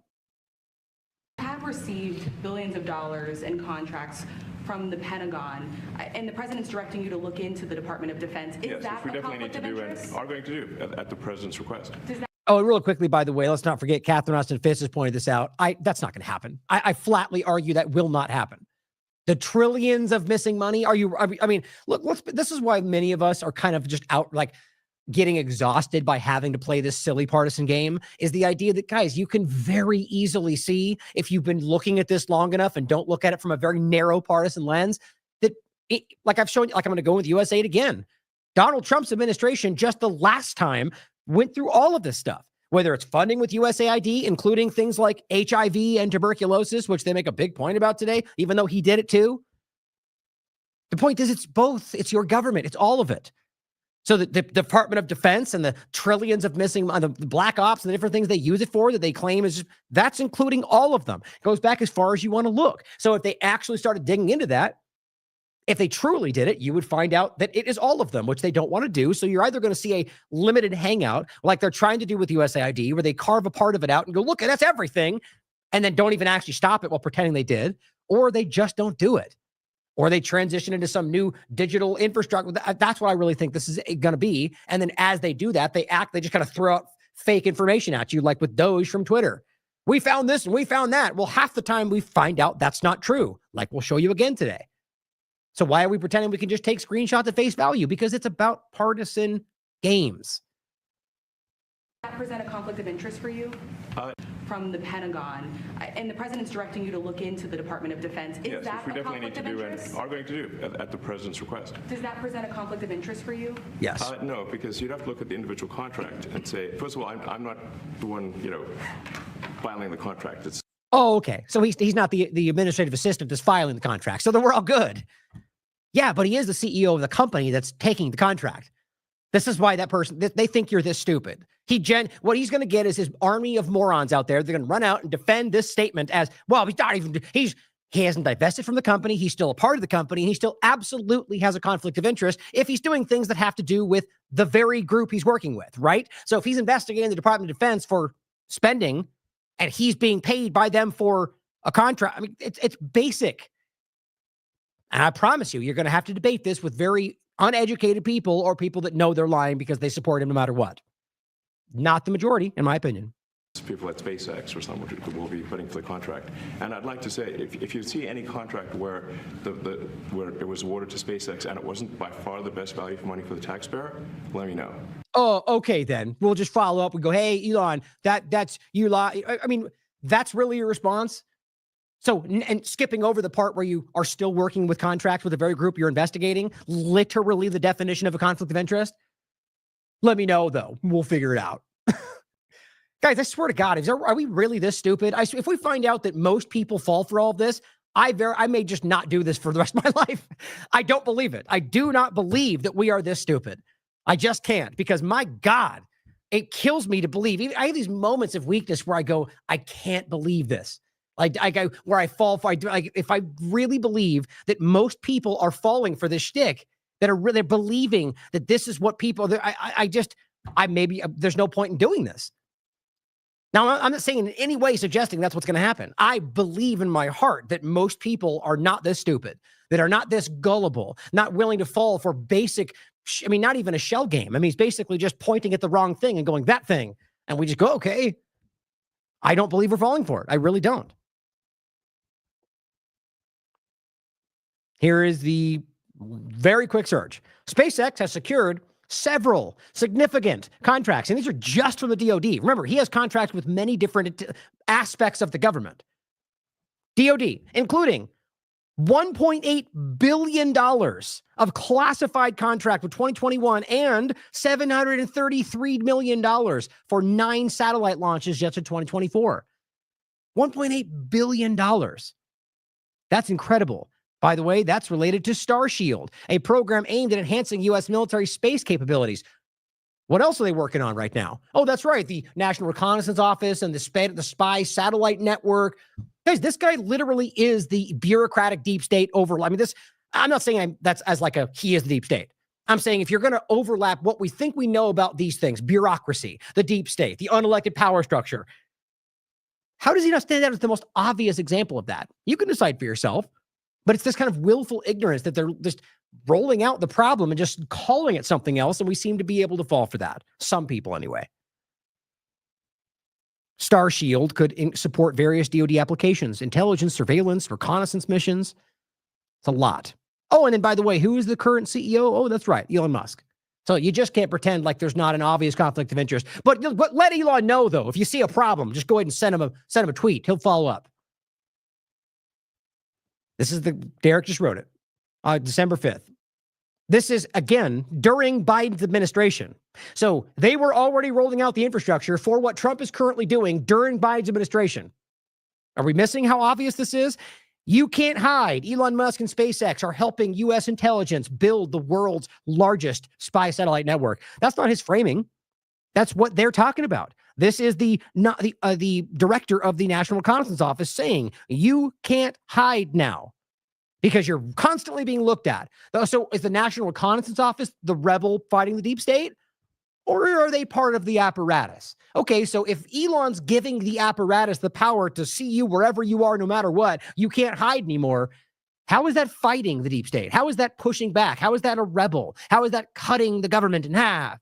[SPEAKER 6] Have received billions of dollars in contracts from the Pentagon, and the president's directing you to look into the Department of Defense. Is that
[SPEAKER 7] we
[SPEAKER 6] a
[SPEAKER 7] definitely need
[SPEAKER 6] conflict
[SPEAKER 7] to
[SPEAKER 6] of
[SPEAKER 7] do
[SPEAKER 6] interest?
[SPEAKER 7] and are going to do at the president's request.
[SPEAKER 1] Oh, and real quickly, by the way, let's not forget Catherine Austin Fitz has pointed this out. That's not going to happen. I flatly argue that will not happen. The trillions of missing money. I mean, look, this is why many of us are kind of just out, like, getting exhausted by having to play this silly partisan game, is the idea that, guys, you can very easily see, if you've been looking at this long enough and don't look at it from a very narrow partisan lens, that like I've shown you, like I'm going to go with USAID again. Donald Trump's administration just the last time went through all of this stuff, whether it's funding with USAID, including things like HIV and tuberculosis, which they make a big point about today, even though he did it too. The point is, it's both. It's your government. It's all of it. So the Department of Defense and the trillions of missing, the black ops and the different things they use it for that they claim is, that's including all of them. It goes back as far as you want to look. So if they actually started digging into that, if they truly did it, you would find out that it is all of them, which they don't want to do. So you're either going to see a limited hangout, like they're trying to do with USAID, where they carve a part of it out and go, look, that's everything, and then don't even actually stop it while pretending they did, or they just don't do it. Or they transition into some new digital infrastructure. That's what I really think this is going to be. And then as they do that, they just kind of throw out fake information at you, like with Doge from Twitter. We found this and we found that. Well, half the time we find out that's not true, like we'll show you again today. So why are we pretending we can just take screenshots at face value? Because it's about partisan games.
[SPEAKER 6] Does that present a conflict of interest for you? From the Pentagon, and the president's directing you to look into the Department of Defense. Is that
[SPEAKER 7] we
[SPEAKER 6] a
[SPEAKER 7] definitely need
[SPEAKER 6] conflict
[SPEAKER 7] to
[SPEAKER 6] of
[SPEAKER 7] do and
[SPEAKER 6] interest?
[SPEAKER 7] are going to do at the president's request.
[SPEAKER 6] Does that present a conflict of interest for you?
[SPEAKER 1] Yes.
[SPEAKER 7] No, because you'd have to look at the individual contract and say, first of all, I'm not the one, filing the contract. It's
[SPEAKER 1] Oh, okay. So he's not the administrative assistant that's filing the contract. So then we're all good. Yeah, but he is the CEO of the company that's taking the contract. This is why that person, they think you're this stupid. What he's going to get is his army of morons out there. They're going to run out and defend this statement as, well, he hasn't divested from the company. He's still a part of the company. And he still absolutely has a conflict of interest if he's doing things that have to do with the very group he's working with, right? So if he's investigating the Department of Defense for spending and he's being paid by them for a contract, I mean, it's basic. And I promise you, you're going to have to debate this with very uneducated people or people that know they're lying because they support him no matter what. Not the majority, in my opinion.
[SPEAKER 7] people at SpaceX or someone who will be putting for the contract. And I'd like to say, if you see any contract where where it was awarded to SpaceX and it wasn't by far the best value for money for the taxpayer, let me know.
[SPEAKER 1] Oh, okay, then we'll just follow up. We go, hey, Elon, that's you lie. I mean, that's really your response. So, and skipping over the part where you are still working with contracts with the very group you're investigating, literally the definition of a conflict of interest. Let me know, though. We'll figure it out. Guys, I swear to God, are we really this stupid? If we find out that most people fall for all of this, I may just not do this for the rest of my life. I don't believe it. I do not believe that we are this stupid. I just can't, because my God, it kills me to believe. I have these moments of weakness where I go, I can't believe this. I go where I fall for. If I really believe that most people are falling for this shtick, that are really believing that this is what people. There's no point in doing this. Now, I'm not saying in any way suggesting that's what's going to happen. I believe in my heart that most people are not this stupid, that are not this gullible, not willing to fall for basic. I mean, not even a shell game. I mean, it's basically just pointing at the wrong thing and going, that thing. And we just go, okay. I don't believe we're falling for it. I really don't. Here is the very quick search. SpaceX has secured several significant contracts, and these are just from the DoD. Remember, he has contracts with many different aspects of the government. DoD, including $1.8 billion of classified contract for 2021 and $733 million for 9 satellite launches just in 2024. $1.8 billion. That's incredible. By the way, that's related to Starshield, a program aimed at enhancing U.S. military space capabilities. What else are they working on right now? Oh, that's right. The National Reconnaissance Office and the Spy Satellite Network. Guys, this guy literally is the bureaucratic deep state overlap. I mean, I'm not saying he is the deep state. I'm saying if you're going to overlap what we think we know about these things, bureaucracy, the deep state, the unelected power structure, how does he not stand out as the most obvious example of that? You can decide for yourself. But it's this kind of willful ignorance that they're just rolling out the problem and just calling it something else. And we seem to be able to fall for that. Some people, anyway. Star Shield could support various DoD applications, intelligence, surveillance, reconnaissance missions. It's a lot. Oh, and then by the way, who is the current CEO? Oh, that's right, Elon Musk. So you just can't pretend like there's not an obvious conflict of interest. But let Elon know, though, if you see a problem, just go ahead and send him a tweet. He'll follow up. Derek just wrote it, December 5th. This is, again, during Biden's administration. So they were already rolling out the infrastructure for what Trump is currently doing during Biden's administration. Are we missing how obvious this is? You can't hide. Elon Musk and SpaceX are helping U.S. intelligence build the world's largest spy satellite network. That's not his framing. That's what they're talking about. This is the director of the National Reconnaissance Office saying, you can't hide now because you're constantly being looked at. So is the National Reconnaissance Office the rebel fighting the deep state? Or are they part of the apparatus? Okay, so if Elon's giving the apparatus the power to see you wherever you are, no matter what, you can't hide anymore. How is that fighting the deep state? How is that pushing back? How is that a rebel? How is that cutting the government in half?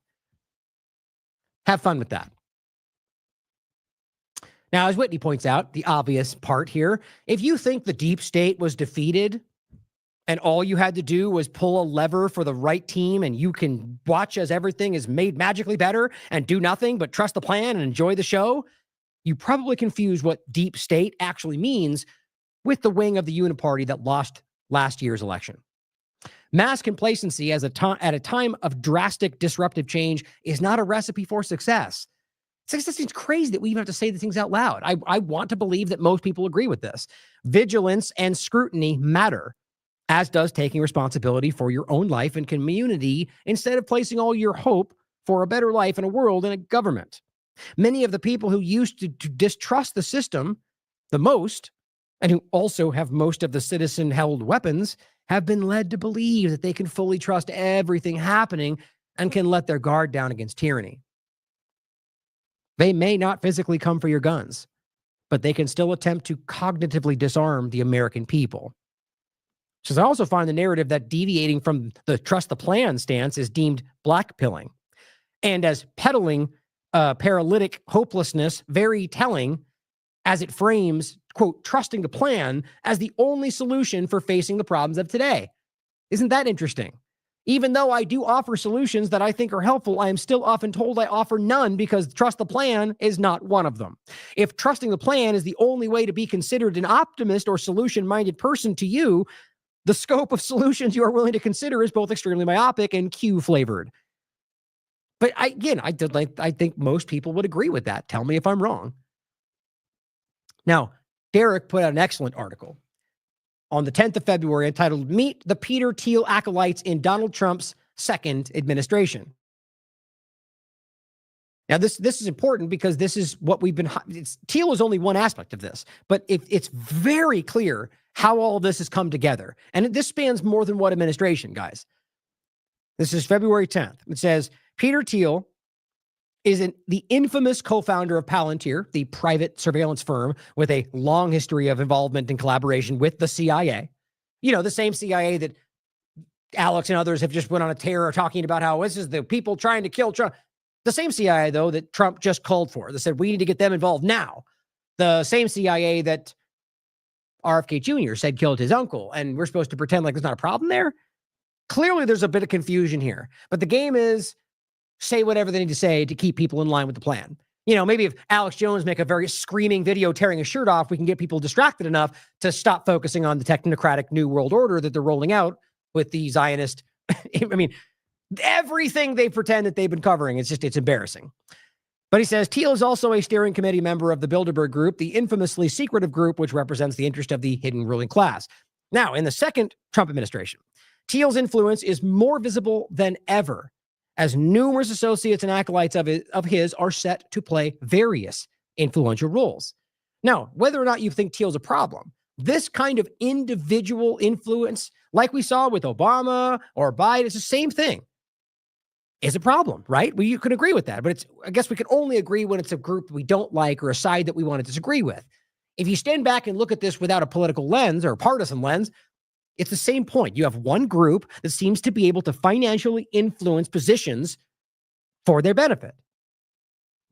[SPEAKER 1] Have fun with that. Now, as Whitney points out, the obvious part here, if you think the deep state was defeated and all you had to do was pull a lever for the right team and you can watch as everything is made magically better and do nothing but trust the plan and enjoy the show, you probably confuse what deep state actually means with the wing of the uniparty that lost last year's election. Mass complacency at a time of drastic disruptive change is not a recipe for success. It seems crazy that we even have to say the things out loud. I want to believe that most people agree with this. Vigilance and scrutiny matter, as does taking responsibility for your own life and community instead of placing all your hope for a better life in a world and a government. Many of the people who used to distrust the system the most, and who also have most of the citizen-held weapons, have been led to believe that they can fully trust everything happening and can let their guard down against tyranny. They may not physically come for your guns, but they can still attempt to cognitively disarm the American people. So I also find the narrative that deviating from the trust the plan stance is deemed blackpilling, and as peddling paralytic hopelessness very telling as it frames, quote, trusting the plan as the only solution for facing the problems of today. Isn't that interesting? Even though I do offer solutions that I think are helpful, I am still often told I offer none because trust the plan is not one of them. If trusting the plan is the only way to be considered an optimist or solution-minded person to you, the scope of solutions you are willing to consider is both extremely myopic and Q-flavored. But I think most people would agree with that. Tell me if I'm wrong. Now, Derek put out an excellent article on the 10th of February entitled, Meet the Peter Thiel Acolytes in Donald Trump's Second Administration. Now, this is important because this is what we've been... Thiel is only one aspect of this, but it's very clear how all of this has come together. And this spans more than one administration, guys. This is February 10th. It says, Peter Thiel is the infamous co-founder of Palantir, the private surveillance firm with a long history of involvement and collaboration with the CIA. You know, the same CIA that Alex and others have just went on a tear talking about how this is the people trying to kill Trump. The same CIA, though, that Trump just called for. They said, we need to get them involved now. The same CIA that RFK Jr. said killed his uncle, and we're supposed to pretend like there's not a problem there? Clearly, there's a bit of confusion here. But the game is say whatever they need to say to keep people in line with the plan. You know, maybe if Alex Jones make a very screaming video tearing his shirt off, we can get people distracted enough to stop focusing on the technocratic new world order that they're rolling out with the Zionist. I mean, everything they pretend that they've been covering, it's embarrassing. But he says, Thiel is also a steering committee member of the Bilderberg Group, the infamously secretive group which represents the interest of the hidden ruling class. Now, in the second Trump administration, Thiel's influence is more visible than ever, as numerous associates and acolytes of his are set to play various influential roles. Now, whether or not you think Thiel's a problem, this kind of individual influence, like we saw with Obama or Biden, it's the same thing, is a problem, right? You could agree with that, but I guess we can only agree when it's a group we don't like or a side that we want to disagree with. If you stand back and look at this without a political lens or a partisan lens, it's the same point. You have one group that seems to be able to financially influence positions for their benefit.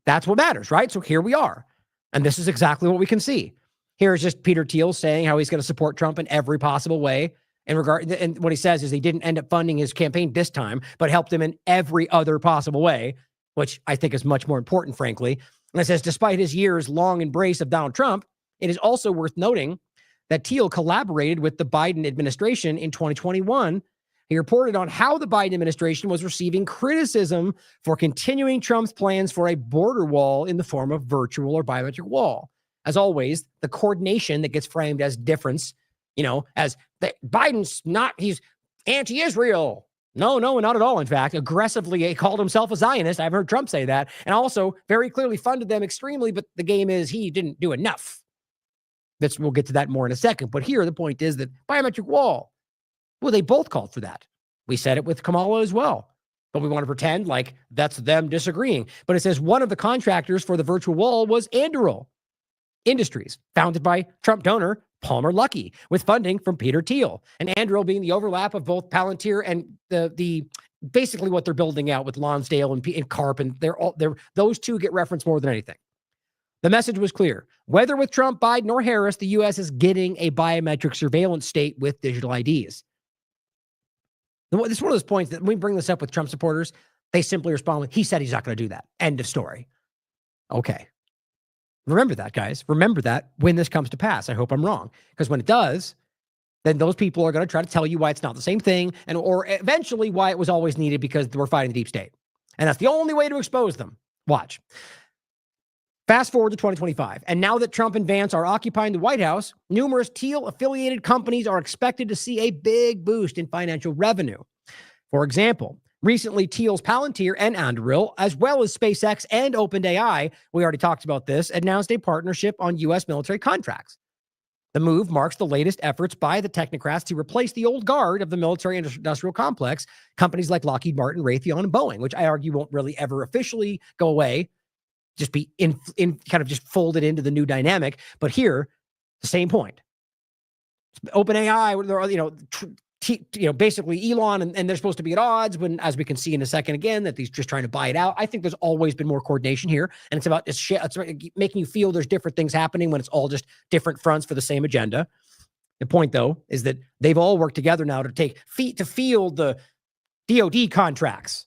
[SPEAKER 1] That's what matters, right? So here we are. And this is exactly what we can see. Here is just Peter Thiel saying how he's going to support Trump in every possible way. And what he says is he didn't end up funding his campaign this time, but helped him in every other possible way, which I think is much more important, frankly. And it says, despite his years-long embrace of Donald Trump, it is also worth noting that Thiel collaborated with the Biden administration in 2021. He reported on how the Biden administration was receiving criticism for continuing Trump's plans for a border wall in the form of virtual or biometric wall. As always, the coordination that gets framed as difference, as Biden's he's anti-Israel. No, not at all. In fact, aggressively he called himself a Zionist. I've heard Trump say that, and also very clearly funded them extremely, but the game is he didn't do enough. We'll get to that more in a second. But here, the point is that biometric wall, well, they both called for that. We said it with Kamala as well, but we want to pretend like that's them disagreeing. But it says one of the contractors for the virtual wall was Anduril Industries, founded by Trump donor Palmer Luckey, with funding from Peter Thiel, and Anduril being the overlap of both Palantir and the basically what they're building out with Lonsdale and Carp, and those two get referenced more than anything. The message was clear. Whether with Trump, Biden, or Harris, the U.S. is getting a biometric surveillance state with digital IDs. This is one of those points that when we bring this up with Trump supporters, they simply respond with, he said he's not going to do that. End of story. Okay. Remember that, guys. Remember that when this comes to pass. I hope I'm wrong. Because when it does, then those people are going to try to tell you why it's not the same thing, or eventually why it was always needed because we're fighting the deep state. And that's the only way to expose them. Watch. Fast forward to 2025. And now that Trump and Vance are occupying the White House, numerous Thiel-affiliated companies are expected to see a big boost in financial revenue. For example, recently, Thiel's Palantir and Anduril, as well as SpaceX and OpenAI, we already talked about this, announced a partnership on U.S. military contracts. The move marks the latest efforts by the technocrats to replace the old guard of the military industrial complex, companies like Lockheed Martin, Raytheon, and Boeing, which I argue won't really ever officially go away, just be in kind of just folded into the new dynamic. But here, the same point. OpenAI, basically Elon and they're supposed to be at odds when, as we can see in a second again, that he's just trying to buy it out. I think there's always been more coordination here, and it's about it's making you feel there's different things happening when it's all just different fronts for the same agenda. The point, though, is that they've all worked together now to take feet to field the DoD contracts.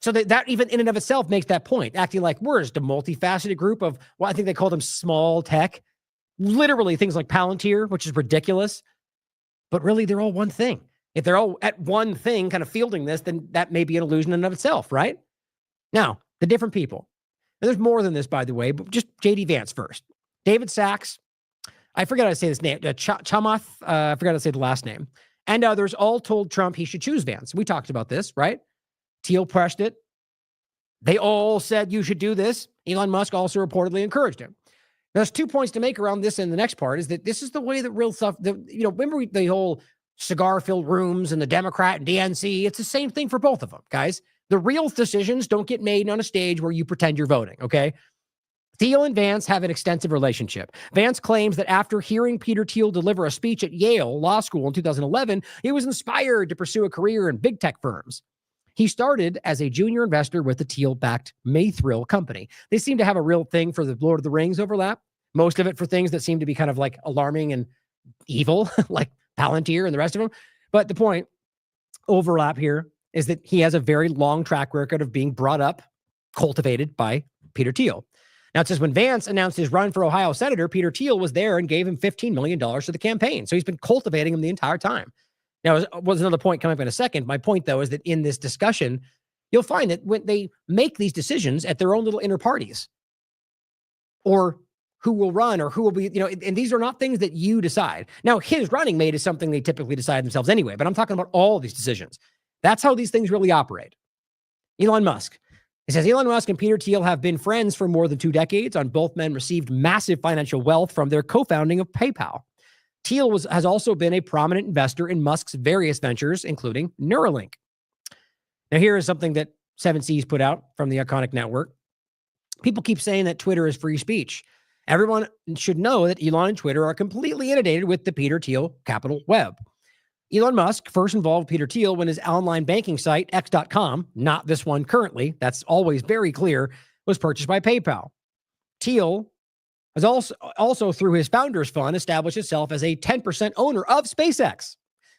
[SPEAKER 1] So that even in and of itself makes that point, acting like we're just a multifaceted group of, well, I think they call them small tech, literally things like Palantir, which is ridiculous. But really, they're all one thing. If they're all at one thing kind of fielding this, then that may be an illusion in and of itself, right? Now, the different people. And there's more than this, by the way, but just J.D. Vance first. David Sachs, I forgot how to say this name, Chamath, I forgot to say the last name, and others all told Trump he should choose Vance. We talked about this, right? Thiel pressed it. They all said you should do this. Elon Musk also reportedly encouraged him. There's 2 points to make around this, and the next part is that this is the way that real stuff, remember the whole cigar-filled rooms and the Democrat and DNC? It's the same thing for both of them, guys. The real decisions don't get made on a stage where you pretend you're voting, okay? Thiel and Vance have an extensive relationship. Vance claims that after hearing Peter Thiel deliver a speech at Yale Law School in 2011, he was inspired to pursue a career in big tech firms. He started as a junior investor with the Thiel-backed Maythrill company. They seem to have a real thing for the Lord of the Rings overlap. Most of it for things that seem to be kind of like alarming and evil, like Palantir and the rest of them. But the point, overlap here, is that he has a very long track record of being brought up, cultivated by Peter Thiel. Now, it says when Vance announced his run for Ohio senator, Peter Thiel was there and gave him $15 million to the campaign. So he's been cultivating him the entire time. Now, was another point coming up in a second. My point, though, is that in this discussion, you'll find that when they make these decisions at their own little inner parties, or who will run or who will be, and these are not things that you decide. Now, his running mate is something they typically decide themselves anyway, but I'm talking about all of these decisions. That's how these things really operate. Elon Musk. It says Elon Musk and Peter Thiel have been friends for more than 2 decades. Both men received massive financial wealth from their co-founding of PayPal. Thiel has also been a prominent investor in Musk's various ventures, including Neuralink. Now, here is something that 7C's put out from the iconic network. People keep saying that Twitter is free speech. Everyone should know that Elon and Twitter are completely inundated with the Peter Thiel capital web. Elon Musk first involved Peter Thiel when his online banking site, X.com, not this one currently, that's always very clear, was purchased by PayPal. Thiel has also through his founders fund established itself as a 10% owner of SpaceX,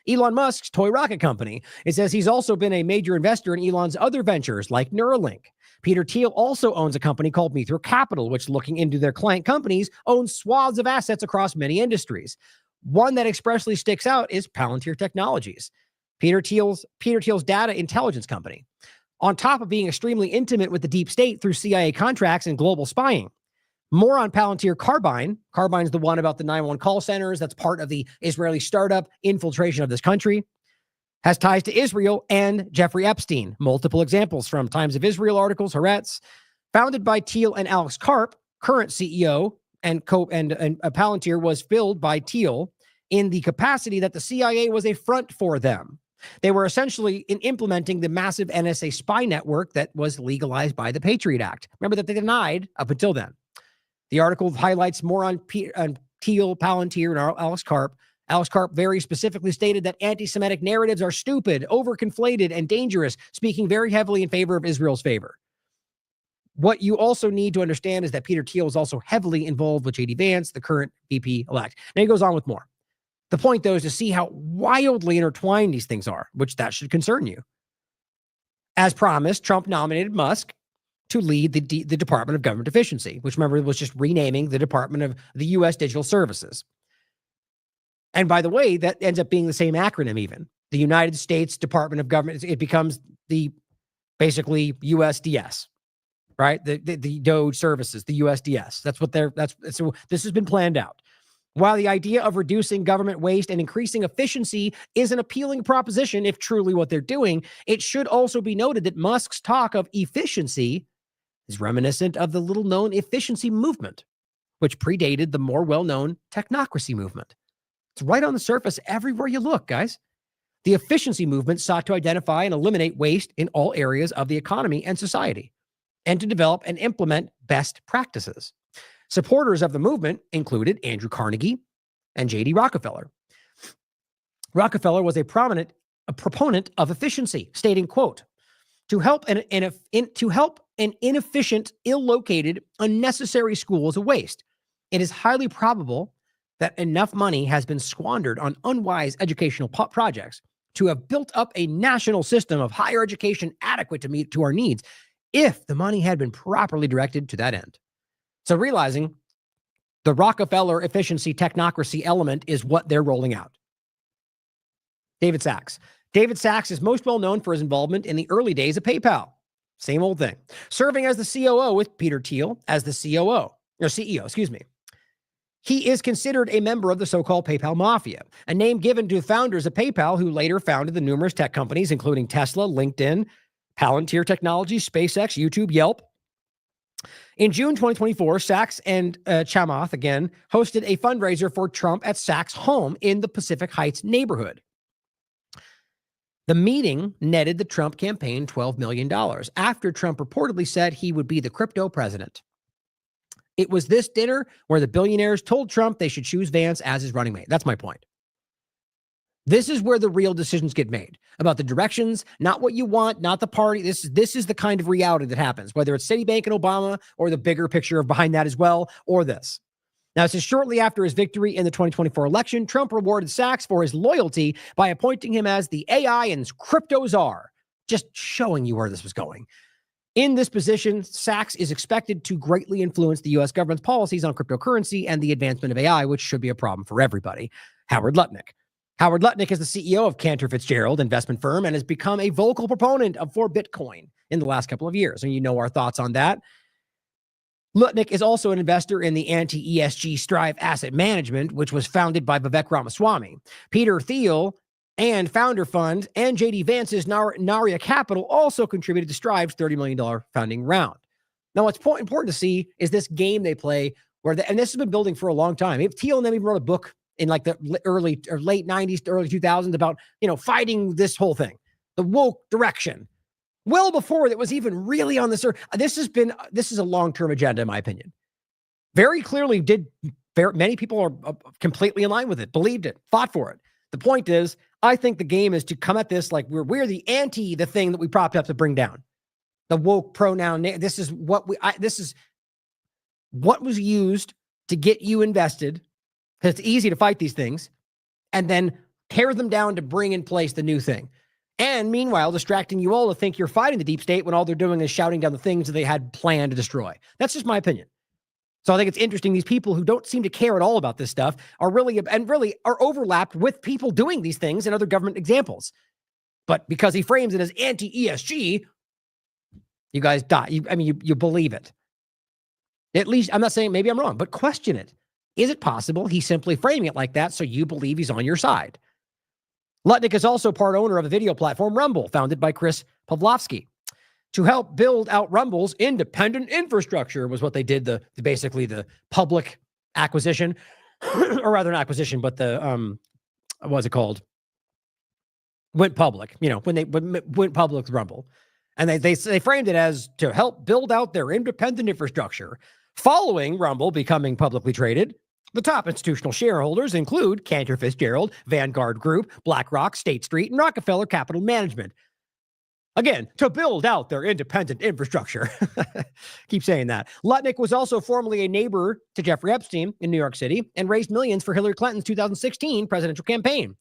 [SPEAKER 1] Elon Musk's toy rocket company. It says he's also been a major investor in Elon's other ventures like Neuralink. Peter Thiel also owns a company called Mithra Capital, which, looking into their client companies, owns swaths of assets across many industries. One that expressly sticks out is Palantir Technologies, Peter Thiel's data intelligence company. On top of being extremely intimate with the deep state through CIA contracts and global spying. More on Palantir Carbine. Carbine's the one about the 911 call centers. That's part of the Israeli startup infiltration of this country. Has ties to Israel and Jeffrey Epstein. Multiple examples from Times of Israel articles, Haaretz. Founded by Thiel and Alex Karp, current CEO, and Palantir was filled by Thiel in the capacity that the CIA was a front for them. They were essentially implementing the massive NSA spy network that was legalized by the Patriot Act. Remember that they denied up until then. The article highlights more on Thiel, Palantir, and Alex Karp. Alex Karp very specifically stated that anti-Semitic narratives are stupid, overconflated, and dangerous, speaking very heavily in favor of Israel's favor. What you also need to understand is that Peter Thiel is also heavily involved with J.D. Vance, the current VP-elect. And he goes on with more. The point, though, is to see how wildly intertwined these things are, which that should concern you. As promised, Trump nominated Musk to lead the Department of Government Efficiency, which, remember, was just renaming the Department of the U.S. Digital Services. And by the way, that ends up being the same acronym even. The United States Department of Government, it becomes the basically USDS, right? The DOJ services, the USDS. So this has been planned out. While the idea of reducing government waste and increasing efficiency is an appealing proposition, if truly what they're doing, it should also be noted that Musk's talk of efficiency is reminiscent of the little-known efficiency movement, which predated the more well-known technocracy movement. It's right on the surface everywhere you look, guys. The efficiency movement sought to identify and eliminate waste in all areas of the economy and society, and to develop and implement best practices. Supporters of the movement included Andrew Carnegie and J.D. Rockefeller. Rockefeller was a proponent of efficiency, stating, quote, to help an inefficient, ill-located, unnecessary school is a waste. It is highly probable that enough money has been squandered on unwise educational projects to have built up a national system of higher education adequate to meet to our needs if the money had been properly directed to that end. So realizing the Rockefeller efficiency technocracy element is what they're rolling out. David Sachs. David Sachs is most well known for his involvement in the early days of PayPal. Same old thing. Serving as the COO with Peter Thiel as the CEO. He is considered a member of the so-called PayPal Mafia, a name given to founders of PayPal who later founded the numerous tech companies, including Tesla, LinkedIn, Palantir Technologies, SpaceX, YouTube, Yelp. In June 2024, Sachs and Chamath, again, hosted a fundraiser for Trump at Sachs' home in the Pacific Heights neighborhood. The meeting netted the Trump campaign $12 million after Trump reportedly said he would be the crypto president. It was this dinner where the billionaires told Trump they should choose Vance as his running mate. That's my point. This is where the real decisions get made about the directions, not what you want, not the party. This is the kind of reality that happens, whether it's Citibank and Obama or the bigger picture behind that as well, or this. Now, it says shortly after his victory in the 2024 election, Trump rewarded Sachs for his loyalty by appointing him as the AI and crypto czar, just showing you where this was going. In this position, Sachs is expected to greatly influence the U.S. government's policies on cryptocurrency and the advancement of AI, which should be a problem for everybody. Howard Lutnick. Howard Lutnick is the CEO of Cantor Fitzgerald investment firm and has become a vocal proponent for Bitcoin in the last couple of years. And you know our thoughts on that. Lutnick is also an investor in the anti-ESG Strive Asset Management, which was founded by Vivek Ramaswamy. Peter Thiel and Founder Fund and J.D. Vance's Naria Capital also contributed to Strive's $30 million founding round. Now, what's important to see is this game they play, and this has been building for a long time. Thiel and them even wrote a book in like the early or late 90s to early 2000s about, fighting this whole thing, the woke direction. Well before it was even really on this earth. This is a long-term agenda, in my opinion. Very clearly many people are completely in line with it, believed it, fought for it. The point is, I think the game is to come at this like we're the thing that we propped up to bring down. The woke pronoun. This is what was used to get you invested, because it's easy to fight these things, and then tear them down to bring in place the new thing. And meanwhile, distracting you all to think you're fighting the deep state when all they're doing is shouting down the things that they had planned to destroy. That's just my opinion. So I think it's interesting. These people who don't seem to care at all about this stuff are really are overlapped with people doing these things in other government examples. But because he frames it as anti-ESG, you guys die. You believe it. At least, I'm not saying, maybe I'm wrong, but question it. Is it possible he's simply framing it like that so you believe he's on your side? Lutnick is also part owner of a video platform, Rumble, founded by Chris Pavlovsky. To help build out Rumble's independent infrastructure was what they did, basically the public acquisition, or rather not acquisition, but the, what was it called? Went public, when they went public with Rumble. And they framed it as to help build out their independent infrastructure. Following Rumble becoming publicly traded, the top institutional shareholders include Cantor Fitzgerald, Vanguard Group, BlackRock, State Street, and Rockefeller Capital Management. Again, to build out their independent infrastructure. Keep saying that. Lutnick was also formerly a neighbor to Jeffrey Epstein in New York City and raised millions for Hillary Clinton's 2016 presidential campaign.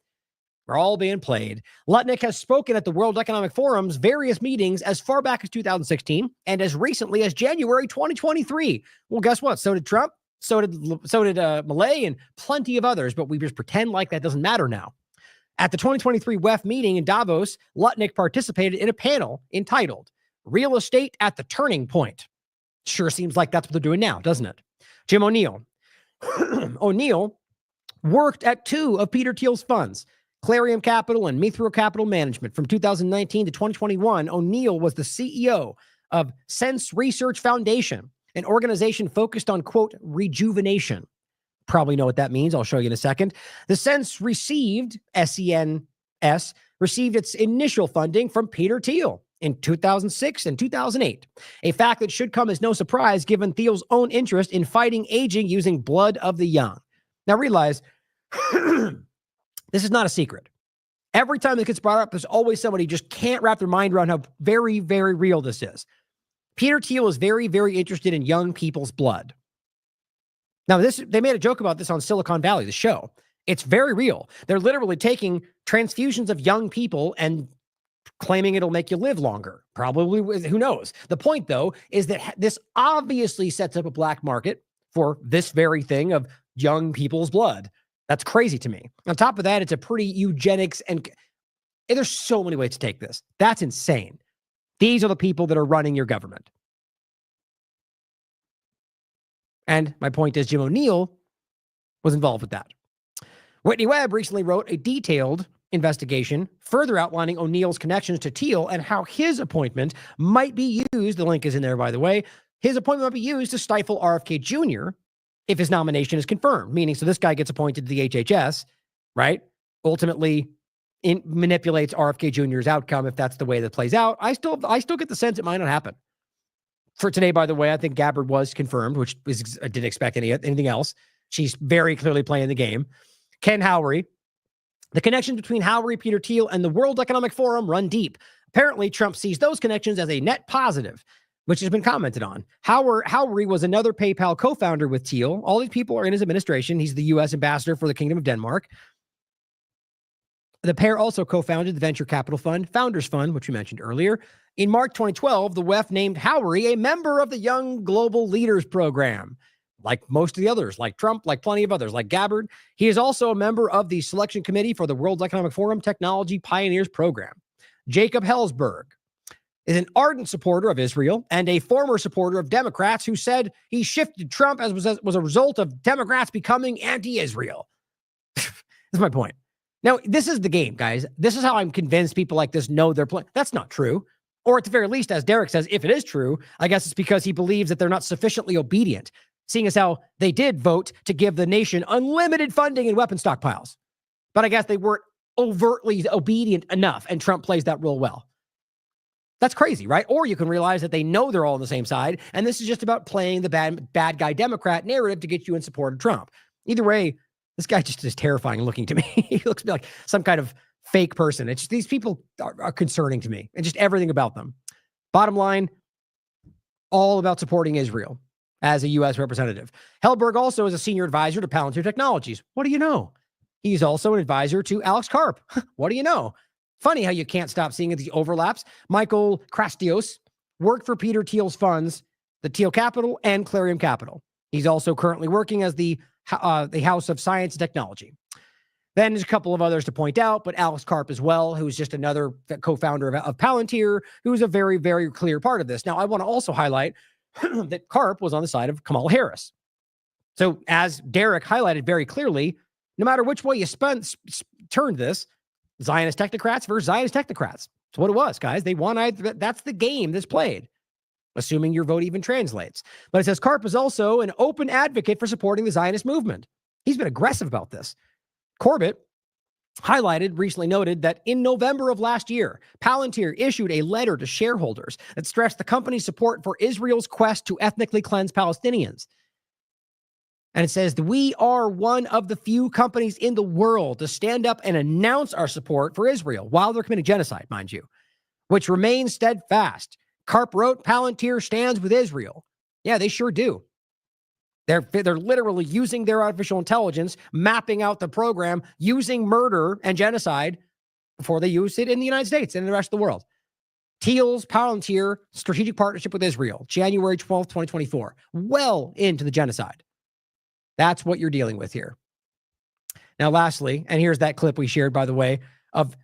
[SPEAKER 1] We're all being played. Lutnick has spoken at the World Economic Forum's various meetings as far back as 2016 and as recently as January 2023. Well, guess what? So did Trump. So did Milley and plenty of others, but we just pretend like that doesn't matter now. At the 2023 WEF meeting in Davos, Lutnick participated in a panel entitled Real Estate at the Turning Point. Sure seems like that's what they're doing now, doesn't it? Jim O'Neill. O'Neill worked at two of Peter Thiel's funds, Clarium Capital and Mithra Capital Management. From 2019 to 2021, O'Neill was the CEO of Sense Research Foundation, an organization focused on, quote, rejuvenation. Probably know what that means. I'll show you in a second. The Sense received, SENS, received its initial funding from Peter Thiel in 2006 and 2008, a fact that should come as no surprise given Thiel's own interest in fighting aging using blood of the young. Now realize, this is not a secret. Every time this gets brought up, there's always somebody who just can't wrap their mind around how very, very real this is. Peter Thiel is very, very interested in young people's blood. Now, they made a joke about this on Silicon Valley, the show. It's very real. They're literally taking transfusions of young people and claiming it'll make you live longer. Probably, who knows? The point, though, is that this obviously sets up a black market for this very thing of young people's blood. That's crazy to me. On top of that, it's a pretty eugenics, and there's so many ways to take this. That's insane. These are the people that are running your government. And my point is, Jim O'Neill was involved with that. Whitney Webb recently wrote a detailed investigation further outlining O'Neill's connections to Thiel and how his appointment might be used, the link is in there, by the way, his appointment might be used to stifle RFK Jr. if his nomination is confirmed, meaning so this guy gets appointed to the HHS, right? Ultimately, manipulates RFK Jr.'s outcome if that's the way that plays out. I still get the sense it might not happen. For today, by the way, I think Gabbard was confirmed, which I didn't expect anything else. She's very clearly playing the game. Ken Howery. The connections between Howery, Peter Thiel, and the World Economic Forum run deep. Apparently, Trump sees those connections as a net positive, which has been commented on. Howery was another PayPal co-founder with Thiel. All these people are in his administration. He's the U.S. ambassador for the Kingdom of Denmark. The pair also co-founded the venture capital fund, Founders Fund, which we mentioned earlier. In March 2012, the WEF named Howery a member of the Young Global Leaders Program. Like most of the others, like Trump, like plenty of others, like Gabbard. He is also a member of the selection committee for the World Economic Forum Technology Pioneers Program. Jacob Hellsberg is an ardent supporter of Israel and a former supporter of Democrats who said he shifted Trump as was a result of Democrats becoming anti-Israel. That's my point. Now, this is the game, guys. This is how I'm convinced people like this know they're playing. That's not true. Or at the very least, as Derek says, if it is true, I guess it's because he believes that they're not sufficiently obedient, seeing as how they did vote to give the nation unlimited funding and weapon stockpiles. But I guess they weren't overtly obedient enough, and Trump plays that role well. That's crazy, right? Or you can realize that they know they're all on the same side, and this is just about playing the bad guy Democrat narrative to get you in support of Trump. Either way, this guy just is terrifying looking to me. He looks like some kind of fake person. It's just, these people are concerning to me, and just everything about them. Bottom line, all about supporting Israel. as a U.S. representative. Hellberg also is a senior advisor to Palantir Technologies. What do you know? He's also an advisor to Alex Karp. What do you know? Funny how you can't stop seeing the overlaps. Michael Krastios worked for Peter Thiel's funds, the Thiel Capital and Clarium Capital. He's also currently working as the House of Science and Technology. Then there's a couple of others to point out, but Alex Karp as well, who's just another co-founder of Palantir, who's a very, very clear part of this. Now, I want to also highlight that Karp was on the side of Kamala Harris. So as Derek highlighted very clearly, no matter which way you turned this, Zionist technocrats versus Zionist technocrats. That's what it was, guys. They won. That's the game that's played, assuming your vote even translates. But it says Karp is also an open advocate for supporting the Zionist movement. He's been aggressive about this. Corbett recently noted that in November of last year, Palantir issued a letter to shareholders that stressed the company's support for Israel's quest to ethnically cleanse Palestinians. And it says, we are one of the few companies in the world to stand up and announce our support for Israel while they're committing genocide, mind you, which remains steadfast. Karp wrote, Palantir stands with Israel. Yeah, they sure do. They're literally using their artificial intelligence, mapping out the program, using murder and genocide before they use it in the United States and the rest of the world. Thiel's Palantir strategic partnership with Israel, January 12th, 2024, well into the genocide. That's what you're dealing with here. Now, lastly, and here's that clip we shared, by the way, of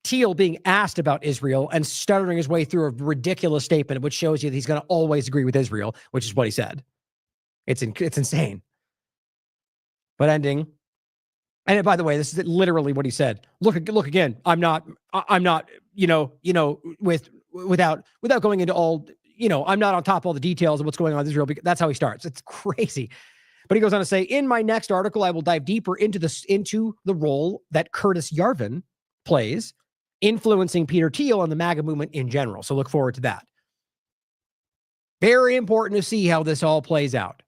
[SPEAKER 1] Thiel being asked about Israel and stuttering his way through a ridiculous statement, which shows you that he's going to always agree with Israel, which is what he said. It's insane. But ending, and by the way, this is literally what he said. Look again. I'm not, without going into all, I'm not on top of all the details of what's going on with Israel, because that's how he starts. It's crazy. But he goes on to say, in my next article, I will dive deeper into the role that Curtis Yarvin plays, influencing Peter Thiel and the MAGA movement in general. So look forward to that. Very important to see how this all plays out.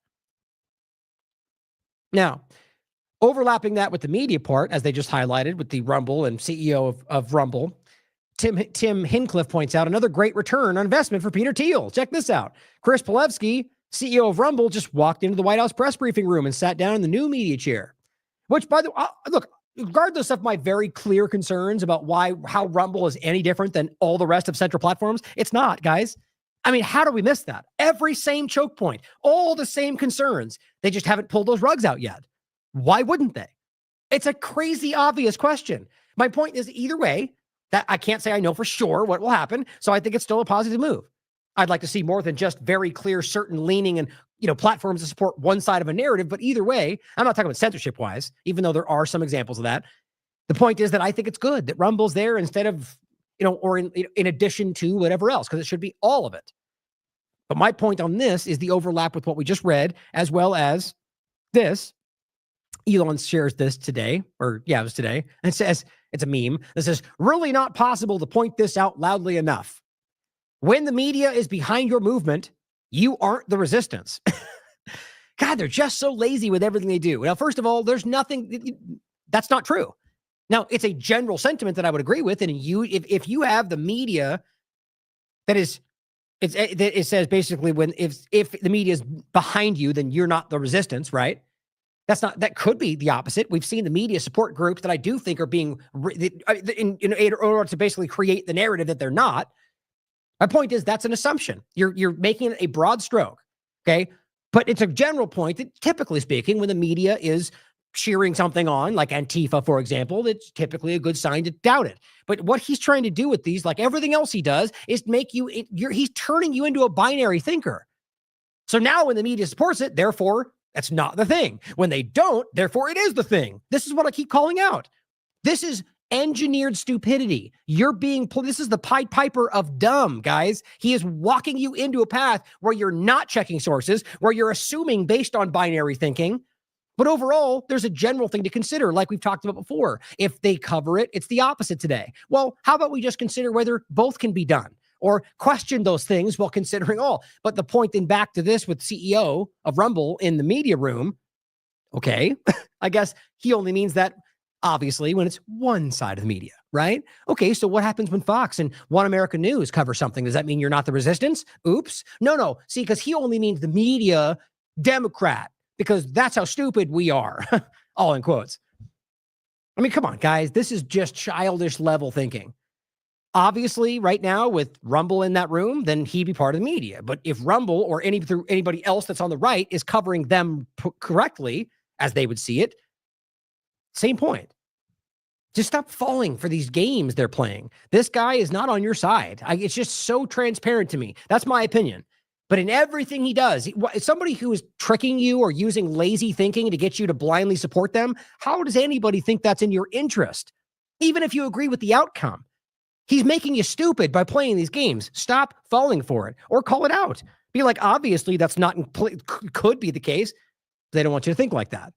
[SPEAKER 1] Now, overlapping that with the media part, as they just highlighted with the Rumble and CEO of Rumble, Tim Hincliffe points out another great return on investment for Peter Thiel. Check this out. Chris Palevsky, CEO of Rumble, just walked into the White House press briefing room and sat down in the new media chair, which, by the way, look, regardless of my very clear concerns about how Rumble is any different than all the rest of central platforms, it's not, guys. I mean, how do we miss that? Every same choke point, all the same concerns. They just haven't pulled those rugs out yet. Why wouldn't they? It's a crazy obvious question. My point is, either way, that I can't say I know for sure what will happen. So I think it's still a positive move. I'd like to see more than just very clear, certain leaning and, platforms to support one side of a narrative. But either way, I'm not talking about censorship wise, even though there are some examples of that. The point is that I think it's good that Rumble's there instead of, or in addition to whatever else, because it should be all of it. But my point on this is the overlap with what we just read, as well as this. Elon shares this today, it was today. And it says, it's a meme that says, really not possible to point this out loudly enough. When the media is behind your movement, you aren't the resistance. God, they're just so lazy with everything they do. Now, first of all, there's nothing, that's not true. Now, it's a general sentiment that I would agree with. And if you have the media that is, it says basically if the media is behind you, then you're not the resistance, right? That could be the opposite. We've seen the media support groups that I do think are being in order to basically create the narrative that they're not. My point is that's an assumption. You're making it a broad stroke, okay? But it's a general point that, typically speaking, when the media is cheering something on, like Antifa, for example, it's typically a good sign to doubt it. But what he's trying to do with these, like everything else he does, is he's turning you into a binary thinker. So now when the media supports it, therefore, that's not the thing. When they don't, therefore, it is the thing. This is what I keep calling out. This is engineered stupidity. This is the Pied Piper of dumb, guys. He is walking you into a path where you're not checking sources, where you're assuming based on binary thinking. But overall, there's a general thing to consider, like we've talked about before. If they cover it, it's the opposite today. Well, how about we just consider whether both can be done, or question those things while considering all? But the point then back to this with CEO of Rumble in the media room, okay, I guess he only means that obviously when it's one side of the media. right? Okay, so what happens when Fox and One America News cover something? Does that mean you're not the resistance? Oops. No. See, because he only means the media Democrat, because that's how stupid we are, all in quotes. I mean, come on, guys. This is just childish level thinking. Obviously, right now, with Rumble in that room, then he'd be part of the media. But if Rumble or anybody else that's on the right is covering them correctly, as they would see it, same point. Just stop falling for these games they're playing. This guy is not on your side. It's just so transparent to me. That's my opinion. But in everything he does, somebody who is tricking you or using lazy thinking to get you to blindly support them, how does anybody think that's in your interest? Even if you agree with the outcome. He's making you stupid by playing these games. Stop falling for it or call it out. Be like, obviously, that's not could be the case. They don't want you to think like that.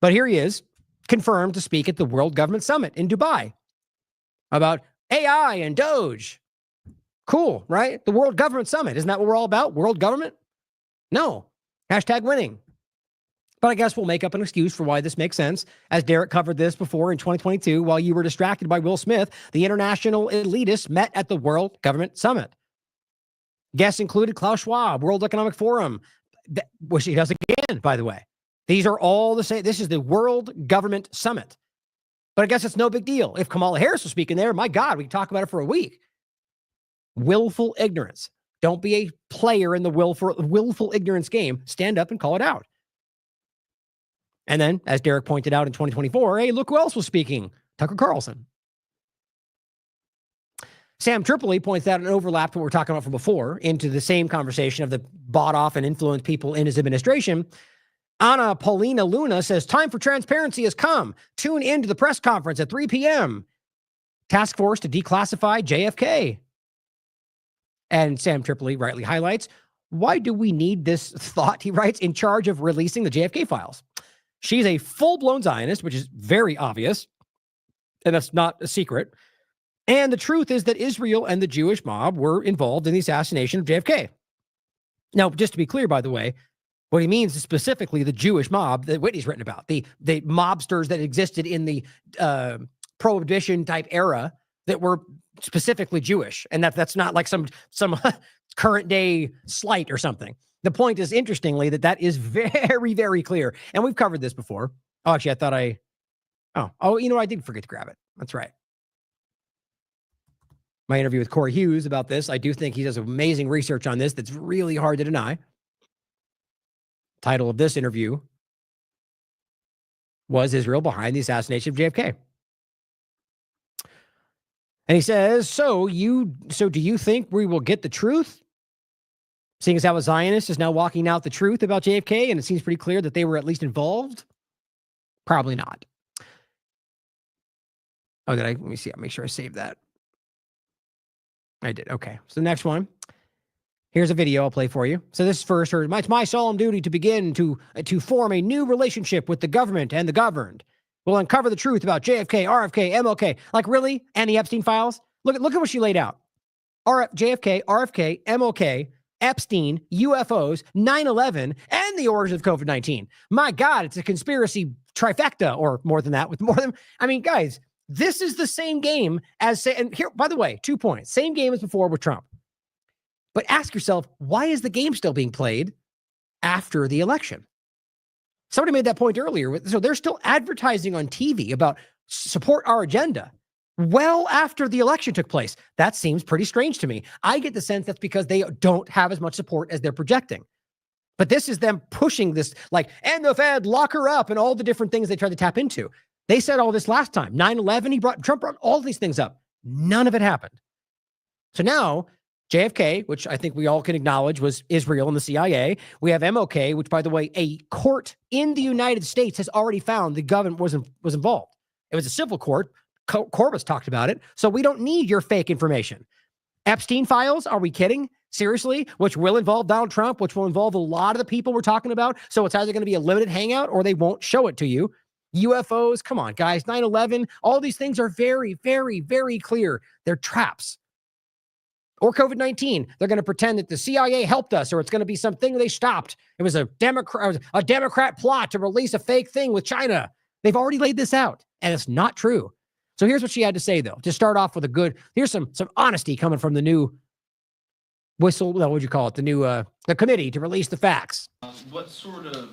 [SPEAKER 1] But here he is, confirmed to speak at the World Government Summit in Dubai about AI and Doge. Cool, right? The World Government Summit. Isn't that what we're all about? World government? No. #winning. But I guess we'll make up an excuse for why this makes sense. As Derek covered this before in 2022, while you were distracted by Will Smith, the international elitists met at the World Government Summit. Guests included Klaus Schwab, World Economic Forum, which he does again, by the way. These are all the same. This is the World Government Summit. But I guess it's no big deal. If Kamala Harris was speaking there, my God, we can talk about it for a week. Willful ignorance. Don't be a player in the willful ignorance game. Stand up and call it out. And then, as Derek pointed out in 2024, hey, look who else was speaking. Tucker Carlson. Sam Tripoli points out an overlap to what we're talking about from before into the same conversation of the bought off and influenced people in his administration. Ana Paulina Luna says, time for transparency has come. Tune into the press conference at 3 p.m. Task force to declassify JFK. And Sam Tripoli rightly highlights, why do we need this thought, he writes, in charge of releasing the JFK files? She's a full-blown Zionist, which is very obvious, and that's not a secret. And the truth is that Israel and the Jewish mob were involved in the assassination of JFK. Now, just to be clear, by the way, what he means is specifically the Jewish mob that Whitney's written about, the mobsters that existed in the Prohibition-type era that were specifically Jewish, and that's not like some current-day slight or something. The point is, interestingly, that is very, very clear. And we've covered this before. Oh, actually, I thought I did forget to grab it. That's right. My interview with Corey Hughes about this. I do think he does amazing research on this that's really hard to deny. Title of this interview was Israel Behind the Assassination of JFK. And he says, so do you think we will get the truth? Seeing as how a Zionist is now walking out the truth about JFK, and it seems pretty clear that they were at least involved? Probably not. Oh, let me see. I'll make sure I saved that. I did. Okay. So the next one. Here's a video I'll play for you. So this is first, it's my solemn duty to begin to form a new relationship with the government and the governed. We'll uncover the truth about JFK, RFK, MLK. Like, really? And the Epstein files? Look at what she laid out. JFK, RFK, MLK, Epstein, UFOs, 9/11, and the origins of COVID-19. My God, it's a conspiracy trifecta, or more than that, with more than, I mean, guys, this is the same game as, and here, by the way, 2 points. Same game as before with Trump. But ask yourself, why is the game still being played after the election? Somebody made that point earlier. So they're still advertising on TV about support our agenda well after the election took place. That seems pretty strange to me. I get the sense that's because they don't have as much support as they're projecting. But this is them pushing this, like, and the Fed, lock her up, and all the different things they tried to tap into. They said all this last time. 9/11, Trump brought all these things up. None of it happened. So now JFK, which I think we all can acknowledge was Israel and the CIA. We have MLK, which, by the way, a court in the United States has already found the government was involved. It was a civil court. Corbis talked about it. So we don't need your fake information. Epstein files, are we kidding? Seriously? Which will involve Donald Trump, which will involve a lot of the people we're talking about. So it's either going to be a limited hangout or they won't show it to you. UFOs, come on, guys. 9/11, all these things are very, very, very clear. They're traps. Or COVID-19, they're going to pretend that the CIA helped us, or it's going to be something they stopped. It was a Democrat plot to release a fake thing with China. They've already laid this out, and it's not true. So here's what she had to say, though. To start off with here's some honesty coming from the new what would you call it? The new the committee to release the facts.
[SPEAKER 8] What sort of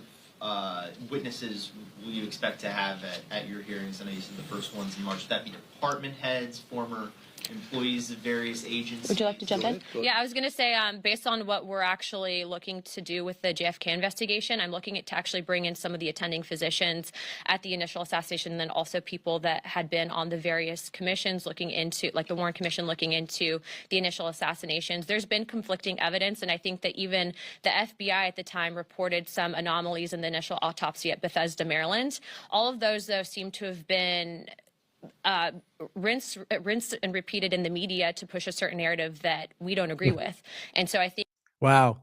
[SPEAKER 8] witnesses will you expect to have at your hearings? I know you said the first one's in March. Would that be department heads, former employees of various agencies?
[SPEAKER 9] Would you like to jump in?
[SPEAKER 10] Yeah, I was going to say, based on what we're actually looking to do with the JFK investigation, I'm looking to actually bring in some of the attending physicians at the initial assassination, and then also people that had been on the various commissions looking into, like the Warren Commission looking into the initial assassinations. There's been conflicting evidence, and I think that even the FBI at the time reported some anomalies in the initial autopsy at Bethesda, Maryland. All of those, though, seem to have been rinsed and repeated in the media to push a certain narrative that we don't agree with. And so I think.
[SPEAKER 1] Wow.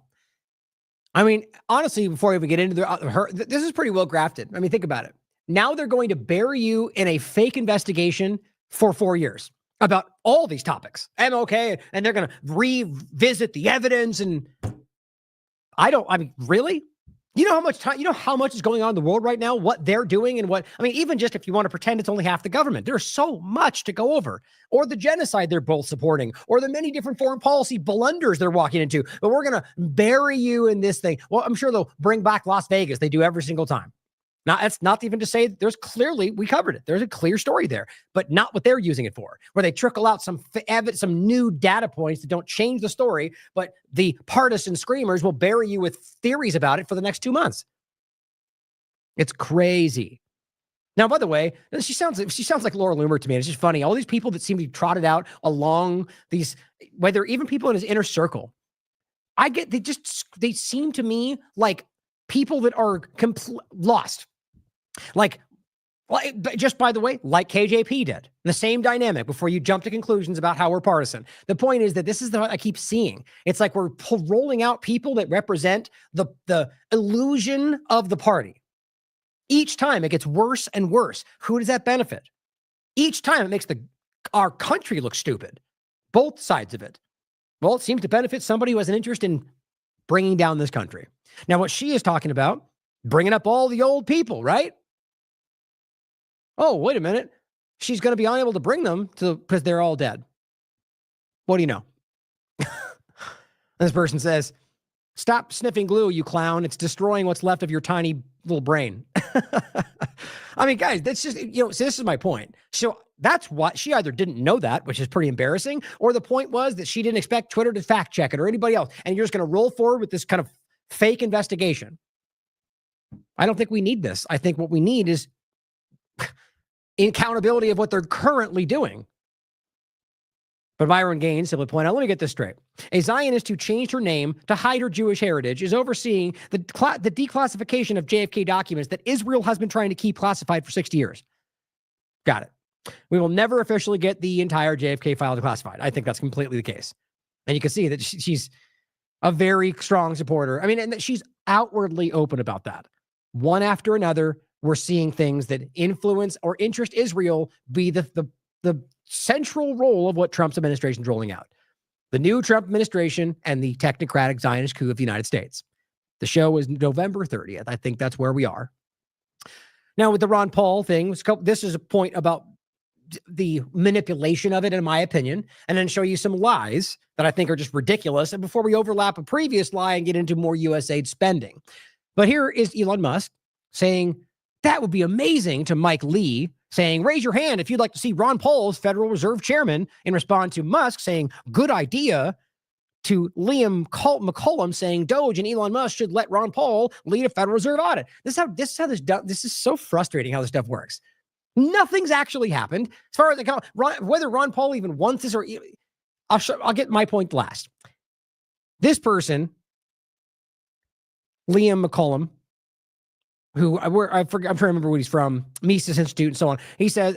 [SPEAKER 1] I mean, honestly, before we even get into this is pretty well grafted. I mean, think about it. Now they're going to bury you in a fake investigation for 4 years about all these topics. MLK, and they're going to revisit the evidence. And really? You know how much time, how much is going on in the world right now, what they're doing and even just if you want to pretend it's only half the government, there's so much to go over, or the genocide they're both supporting, or the many different foreign policy blunders they're walking into. But we're going to bury you in this thing. Well, I'm sure they'll bring back Las Vegas. They do every single time. Now, that's not even to say we covered it. There's a clear story there, but not what they're using it for, where they trickle out some new data points that don't change the story, but the partisan screamers will bury you with theories about it for the next 2 months. It's crazy. Now, by the way, she sounds like Laura Loomer to me. It's just funny. All these people that seem to be trotted out along these, whether even people in his inner circle, they seem to me like people that are lost. Like, just by the way, like KJP did, the same dynamic before you jump to conclusions about how we're partisan. The point is that this is what I keep seeing. It's like we're rolling out people that represent the illusion of the party. Each time it gets worse and worse. Who does that benefit? Each time it makes our country look stupid. Both sides of it. Well, it seems to benefit somebody who has an interest in bringing down this country. Now, what she is talking about, bringing up all the old people, right? Oh, wait a minute. She's going to be unable to bring them because they're all dead. What do you know? This person says, stop sniffing glue, you clown. It's destroying what's left of your tiny little brain. I mean, guys, that's just, so this is my point. So that's what she either didn't know that, which is pretty embarrassing, or the point was that she didn't expect Twitter to fact check it or anybody else. And you're just going to roll forward with this kind of fake investigation. I don't think we need this. I think what we need is accountability of what they're currently doing. But Byron Gaines simply pointed out, let me get this straight. A Zionist who changed her name to hide her Jewish heritage is overseeing the declassification of JFK documents that Israel has been trying to keep classified for 60 years. Got it. We will never officially get the entire JFK file declassified. I think that's completely the case. And you can see that she's a very strong supporter. I mean, and she's outwardly open about that. One after another, we're seeing things that influence or interest Israel be the central role of what Trump's administration is rolling out. The new Trump administration and the technocratic Zionist coup of the United States. The show is November 30th. I think that's where we are. Now, with the Ron Paul thing, this is a point about the manipulation of it, in my opinion, and then show you some lies that I think are just ridiculous. And before we overlap a previous lie and get into more USAID spending. But here is Elon Musk saying, that would be amazing, to Mike Lee, saying, raise your hand if you'd like to see Ron Paul as Federal Reserve Chairman, in response to Musk saying, good idea, to Liam McCollum saying Doge and Elon Musk should let Ron Paul lead a Federal Reserve audit. This is so frustrating how this stuff works. Nothing's actually happened. As far as whether Ron Paul even wants this, or I'll get my point last. This person, Liam McCollum, who I'm trying to remember what he's from, Mises Institute and so on. He says,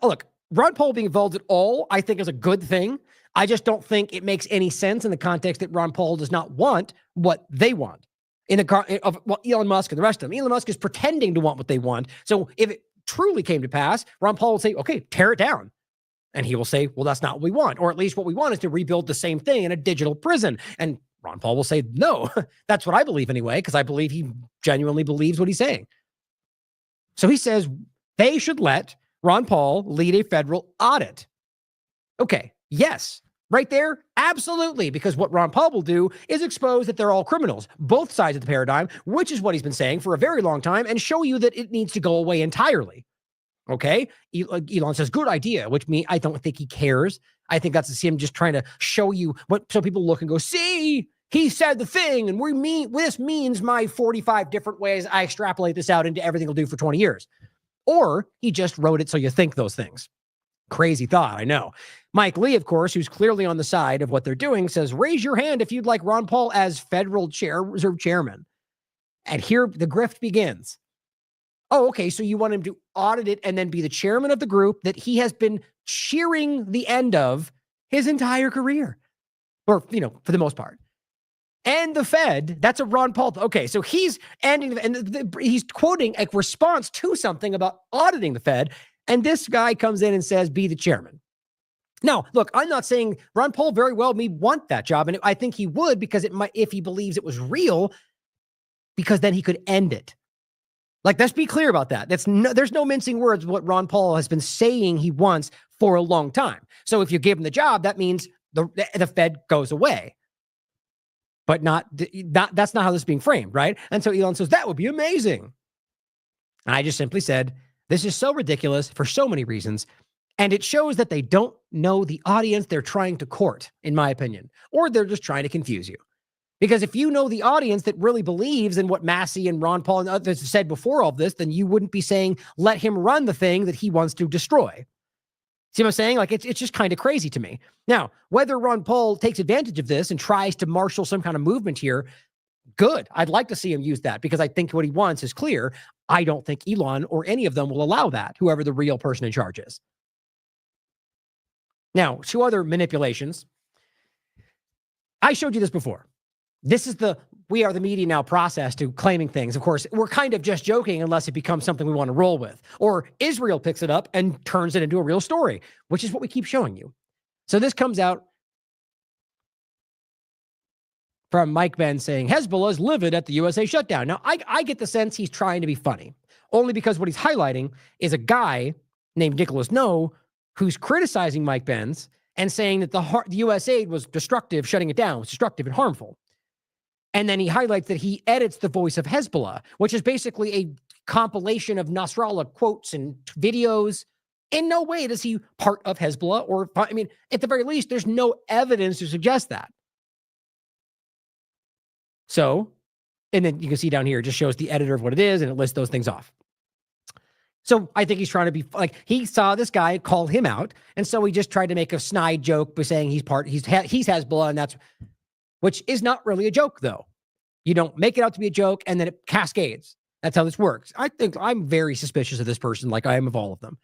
[SPEAKER 1] look, Ron Paul being involved at all, I think is a good thing. I just don't think it makes any sense in the context that Ron Paul does not want what they want Elon Musk and the rest of them. Elon Musk is pretending to want what they want. So if it truly came to pass, Ron Paul will say, okay, tear it down. And he will say, well, that's not what we want. Or at least what we want is to rebuild the same thing in a digital prison. And Ron Paul will say, no, that's what I believe anyway, because I believe he genuinely believes what he's saying. So he says they should let Ron Paul lead a federal audit. Okay, yes, right there, absolutely, because what Ron Paul will do is expose that they're all criminals, both sides of the paradigm, which is what he's been saying for a very long time, and show you that it needs to go away entirely. Okay, Elon says, good idea, which means I don't think he cares. I think that's him just trying to show you what, so people look and go, see, he said the thing, and this means my 45 different ways I extrapolate this out into everything he'll do for 20 years. Or he just wrote it so you think those things. Crazy thought, I know. Mike Lee, of course, who's clearly on the side of what they're doing, says, raise your hand if you'd like Ron Paul as federal reserve chairman. And here the grift begins. Oh, okay, so you want him to audit it and then be the chairman of the group that he has been cheering the end of his entire career. Or, for the most part. And the Fed, that's a Ron Paul. Okay, so he's ending, and he's quoting a response to something about auditing the Fed. And this guy comes in and says, be the chairman. Now, look, I'm not saying Ron Paul very well may want that job. And I think he would, because it might, if he believes it was real, because then he could end it. Like, let's be clear about that. There's no mincing words what Ron Paul has been saying he wants for a long time. So if you give him the job, that means the Fed goes away. But that's not how this is being framed, right? And so Elon says, that would be amazing. And I just simply said, this is so ridiculous for so many reasons. And it shows that they don't know the audience they're trying to court, in my opinion, or they're just trying to confuse you. Because if you know the audience that really believes in what Massey and Ron Paul and others have said before all this, then you wouldn't be saying, let him run the thing that he wants to destroy. See what I'm saying? Like, it's just kind of crazy to me. Now, whether Ron Paul takes advantage of this and tries to marshal some kind of movement here, good. I'd like to see him use that, because I think what he wants is clear. I don't think Elon or any of them will allow that, whoever the real person in charge is. Now, 2 other manipulations. I showed you this before. This is the we are the media now process to claiming things. Of course, we're kind of just joking unless it becomes something we want to roll with. Or Israel picks it up and turns it into a real story, which is what we keep showing you. So this comes out from Mike Ben saying, Hezbollah is livid at the USA shutdown. Now, I get the sense he's trying to be funny, only because what he's highlighting is a guy named Nicholas No who's criticizing Mike Benz and saying that the U.S. aid was destructive, shutting it down was destructive and harmful. And then he highlights that he edits the voice of Hezbollah, which is basically a compilation of Nasrallah quotes and videos. In no way is he part of Hezbollah, or, I mean, at the very least, there's no evidence to suggest that. So, and then you can see down here, it just shows the editor of what it is, and it lists those things off. So I think he's trying to be like, he saw this guy call him out, and so he just tried to make a snide joke by saying he's Hezbollah, and that's, which is not really a joke, though. You don't make it out to be a joke, and then it cascades. That's how this works. I think I'm very suspicious of this person, like I am of all of them.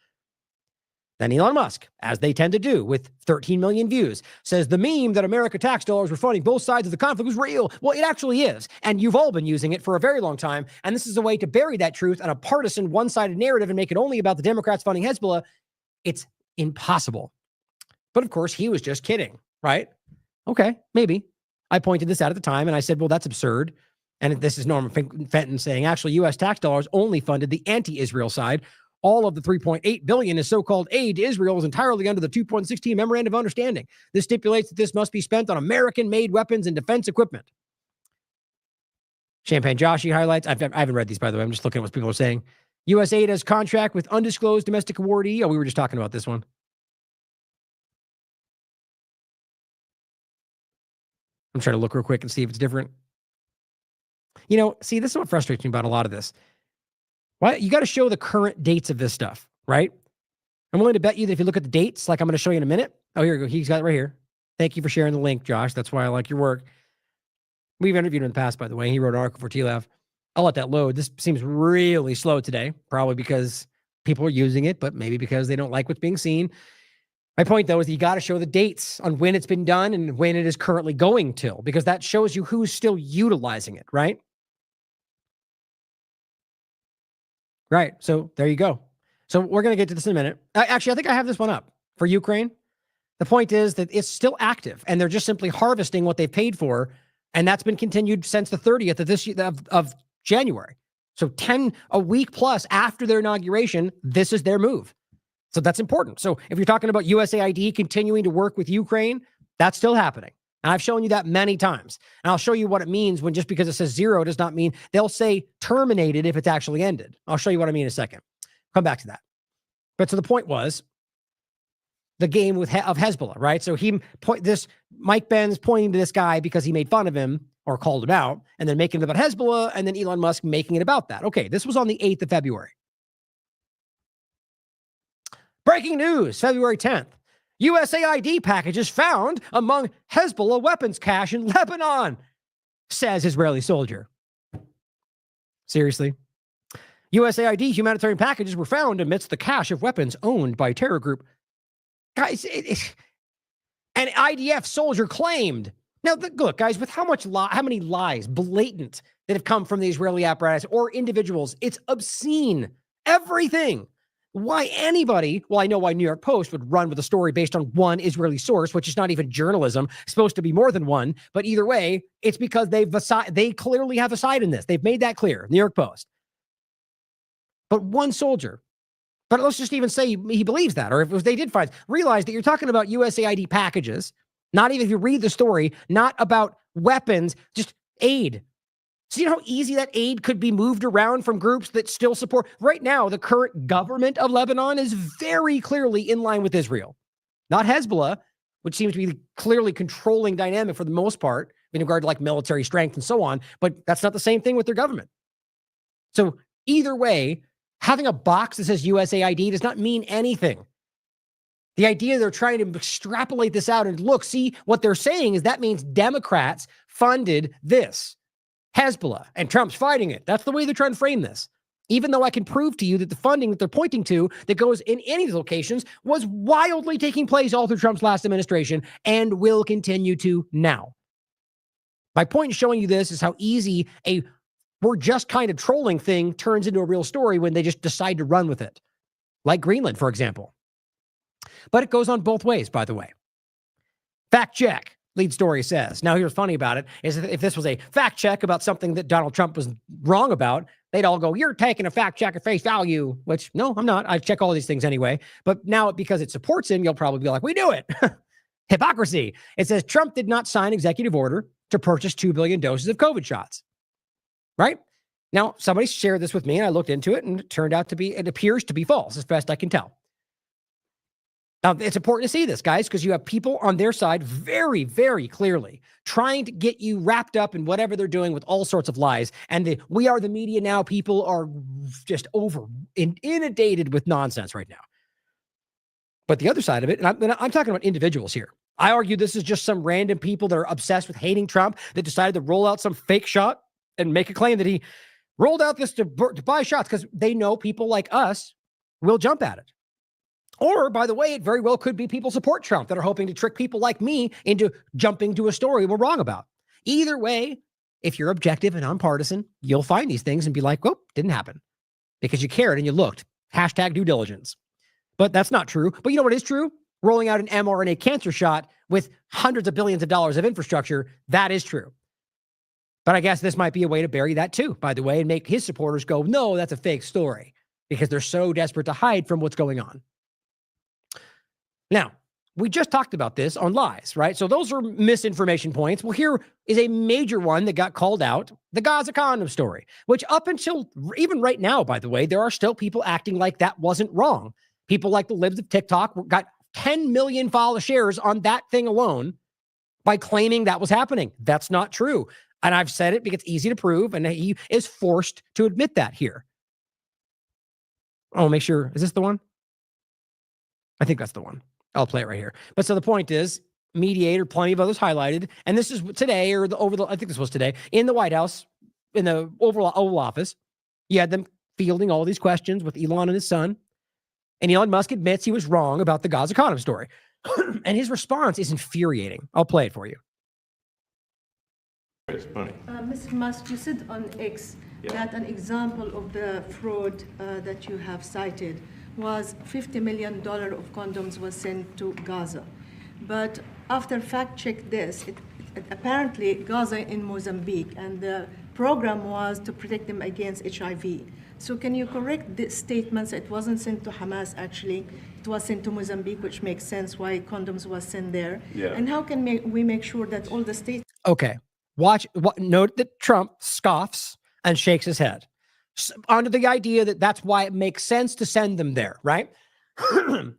[SPEAKER 1] Then Elon Musk, as they tend to do with 13 million views, says the meme that America tax dollars were funding both sides of the conflict was real. Well, it actually is. And you've all been using it for a very long time. And this is a way to bury that truth on a partisan, one-sided narrative and make it only about the Democrats funding Hezbollah. It's impossible. But of course, he was just kidding, right? Okay, maybe. I pointed this out at the time, and I said, well, that's absurd. And this is Norman Fenton saying, actually, U.S. tax dollars only funded the anti-Israel side. All of the $3.8 billion is so-called aid to Israel is entirely under the 2.16 Memorandum of Understanding. This stipulates that this must be spent on American-made weapons and defense equipment. Champagne Joshi highlights, I haven't read these, by the way. I'm just looking at what people are saying. U.S. aid has contract with undisclosed domestic awardee. Oh, we were just talking about this one. I'm trying to look real quick and see if it's different. You know, see, this is what frustrates me about a lot of this. Why you got to show the current dates of this stuff, right? I'm willing to bet you that if you look at the dates, like I'm going to show you in a minute. Oh, here we go. He's got it right here. Thank you for sharing the link, Josh. That's why I like your work. We've interviewed him in the past, by the way. He wrote an article for TLAV. I'll let that load. This seems really slow today, probably because people are using it, but maybe because they don't like what's being seen. My point, though, is that you got to show the dates on when it's been done and when it is currently going till, because that shows you who's still utilizing it, right? Right. So there you go. So we're going to get to this in a minute. Actually, I think I have this one up for Ukraine. The point is that it's still active, and they're just simply harvesting what they've paid for, and that's been continued since the 30th of this of January. So a week plus after their inauguration, this is their move. So that's important. So if you're talking about USAID continuing to work with Ukraine, that's still happening. And I've shown you that many times. And I'll show you what it means when just because it says zero does not mean they'll say terminated if it's actually ended. I'll show you what I mean in a second. Come back to that. But so the point was the game of Hezbollah, right? So Mike Benz pointing to this guy because he made fun of him or called him out, and then making it about Hezbollah, and then Elon Musk making it about that. Okay, this was on the 8th of February. Breaking news, February 10th. USAID packages found among Hezbollah weapons cache in Lebanon, says Israeli soldier. Seriously? USAID humanitarian packages were found amidst the cache of weapons owned by terror group. Guys, an IDF soldier claimed. Now, look, guys, with how many lies, blatant, that have come from the Israeli apparatus or individuals, it's obscene. Everything. Why anybody, well, I know why New York Post would run with a story based on one Israeli source, which is not even journalism, supposed to be more than one. But either way, it's because they clearly have a side in this. They've made that clear, New York Post. But one soldier, but let's just even say he believes that, or if they did realize that you're talking about USAID packages, not even if you read the story, not about weapons, just aid. So you know how easy that aid could be moved around from groups that still support? Right now, the current government of Lebanon is very clearly in line with Israel. Not Hezbollah, which seems to be the clearly controlling dynamic for the most part in regard to like military strength and so on, but that's not the same thing with their government. So either way, having a box that says USAID does not mean anything. The idea they're trying to extrapolate this out and look, see what they're saying is that means Democrats funded this. Hezbollah, and Trump's fighting it. That's the way they're trying to frame this. Even though I can prove to you that the funding that they're pointing to that goes in any of these locations was wildly taking place all through Trump's last administration and will continue to now. My point in showing you this is how easy we're just kind of trolling thing turns into a real story when they just decide to run with it. Like Greenland, for example. But it goes on both ways, by the way. Fact check. Lead story says. Now, here's funny about it is if this was a fact check about something that Donald Trump was wrong about, they'd all go, you're taking a fact check at face value, which no, I'm not. I check all these things anyway. But now because it supports him, you'll probably be like, we do it. Hypocrisy. It says Trump did not sign executive order to purchase 2 billion doses of COVID shots. Right? Now, somebody shared this with me and I looked into it and it appears to be false as best I can tell. Now, it's important to see this, guys, because you have people on their side very, very clearly trying to get you wrapped up in whatever they're doing with all sorts of lies. And we are the media now. People are just inundated with nonsense right now. But the other side of it, and I'm talking about individuals here. I argue this is just some random people that are obsessed with hating Trump that decided to roll out some fake shot and make a claim that he rolled out this to buy shots because they know people like us will jump at it. Or, by the way, it very well could be people support Trump that are hoping to trick people like me into jumping to a story we're wrong about. Either way, if you're objective and nonpartisan, you'll find these things and be like, well, didn't happen because you cared and you looked. Hashtag due diligence. But that's not true. But you know what is true? Rolling out an mRNA cancer shot with hundreds of billions of dollars of infrastructure, that is true. But I guess this might be a way to bury that too, by the way, and make his supporters go, no, that's a fake story because they're so desperate to hide from what's going on. Now, we just talked about this on lies, right? So those are misinformation points. Well, here is a major one that got called out, the Gaza condom story, which up until even right now, by the way, there are still people acting like that wasn't wrong. People like the libs of TikTok got 10 million shares on that thing alone by claiming that was happening. That's not true. And I've said it because it's easy to prove, and he is forced to admit that here. Oh, make sure. Is this the one? I think that's the one. I'll play it right here. But so the point is, Mediator, plenty of others highlighted, and this is today or I think this was today in the White House, in the Oval Office. You had them fielding all these questions with Elon and his son, and Elon Musk admits he was wrong about the Gaza condom story, and his response is infuriating. I'll play it for you.
[SPEAKER 9] Mr. Musk, you said on X that an example of the fraud that you have cited was $50 million of condoms was sent to Gaza. But after fact check this, apparently Gaza in Mozambique, and the program was to protect them against HIV. So can you correct the statements? It wasn't sent to Hamas, actually. It was sent to Mozambique, which makes sense why condoms was sent there.
[SPEAKER 7] Yeah.
[SPEAKER 9] And how can we make sure that all the states...
[SPEAKER 1] Okay. Note that Trump scoffs and shakes his head under the idea that that's why it makes sense to send them there, right?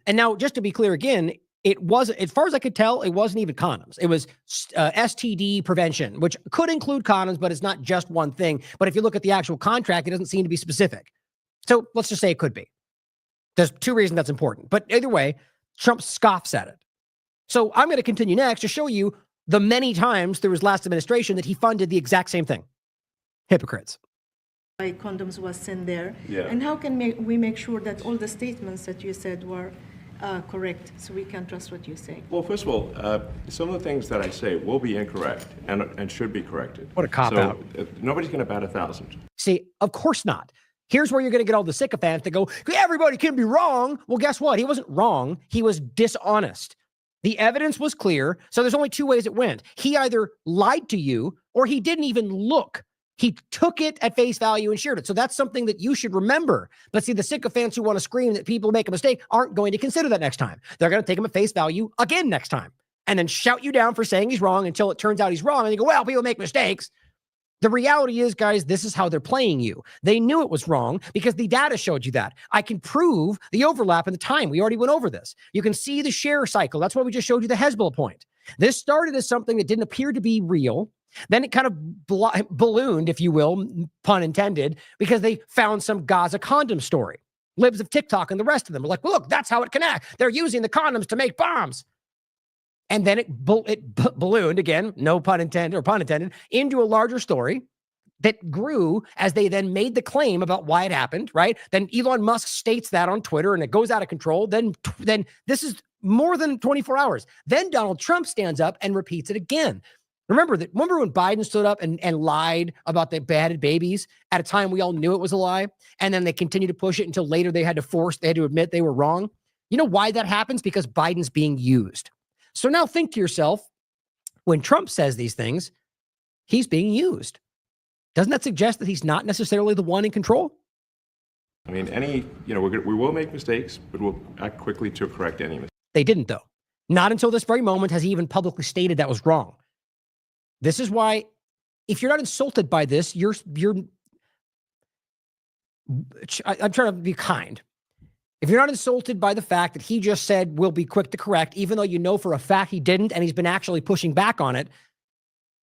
[SPEAKER 1] And now, just to be clear again, it wasn't, as far as I could tell, it wasn't even condoms. It was STD prevention, which could include condoms, but it's not just one thing. But if you look at the actual contract, it doesn't seem to be specific. So let's just say it could be. There's two reasons that's important. But either way, Trump scoffs at it. So I'm going to continue next to show you the many times through his last administration that he funded the exact same thing. Hypocrites.
[SPEAKER 9] Why condoms was sent there.
[SPEAKER 7] Yeah.
[SPEAKER 9] And how can we make sure that all the statements that you said were correct, so we can trust what you say?
[SPEAKER 7] Well, first of all, some of the things that I say will be incorrect and should be corrected.
[SPEAKER 1] What a cop-out.
[SPEAKER 7] Nobody's going to bat 1,000.
[SPEAKER 1] See, of course not. Here's where you're going to get all the sycophants that go, everybody can be wrong. Well, guess what? He wasn't wrong. He was dishonest. The evidence was clear. So there's only two ways it went. He either lied to you or he didn't even look. He took it at face value and shared it. So that's something that you should remember. But see, the sycophants who want to scream that people make a mistake aren't going to consider that next time. They're going to take him at face value again next time and then shout you down for saying he's wrong until it turns out he's wrong. And you go, well, people make mistakes. The reality is, guys, this is how they're playing you. They knew it was wrong because the data showed you that. I can prove the overlap in the time. We already went over this. You can see the share cycle. That's why we just showed you the Hezbollah point. This started as something that didn't appear to be real. Then it kind of ballooned, if you will, pun intended, because they found some Gaza condom story. Libs of TikTok and the rest of them were like, well, look, that's how it connects. They're using the condoms to make bombs. And then it ballooned, again, no pun intended or pun intended, into a larger story that grew as they then made the claim about why it happened, right? Then Elon Musk states that on Twitter and it goes out of control. Then this is more than 24 hours. Then Donald Trump stands up and repeats it again. Remember when Biden stood up and lied about the beheaded babies at a time we all knew it was a lie, and then they continued to push it until later they had to admit they were wrong? You know why that happens? Because Biden's being used. So now think to yourself, when Trump says these things, he's being used. Doesn't that suggest that he's not necessarily the one in control?
[SPEAKER 7] I mean, we will make mistakes, but we'll act quickly to correct any mistakes.
[SPEAKER 1] They didn't, though. Not until this very moment has he even publicly stated that was wrong. This is why, if you're not insulted by this, I'm trying to be kind. If you're not insulted by the fact that he just said, we'll be quick to correct, even though you know for a fact he didn't, and he's been actually pushing back on it,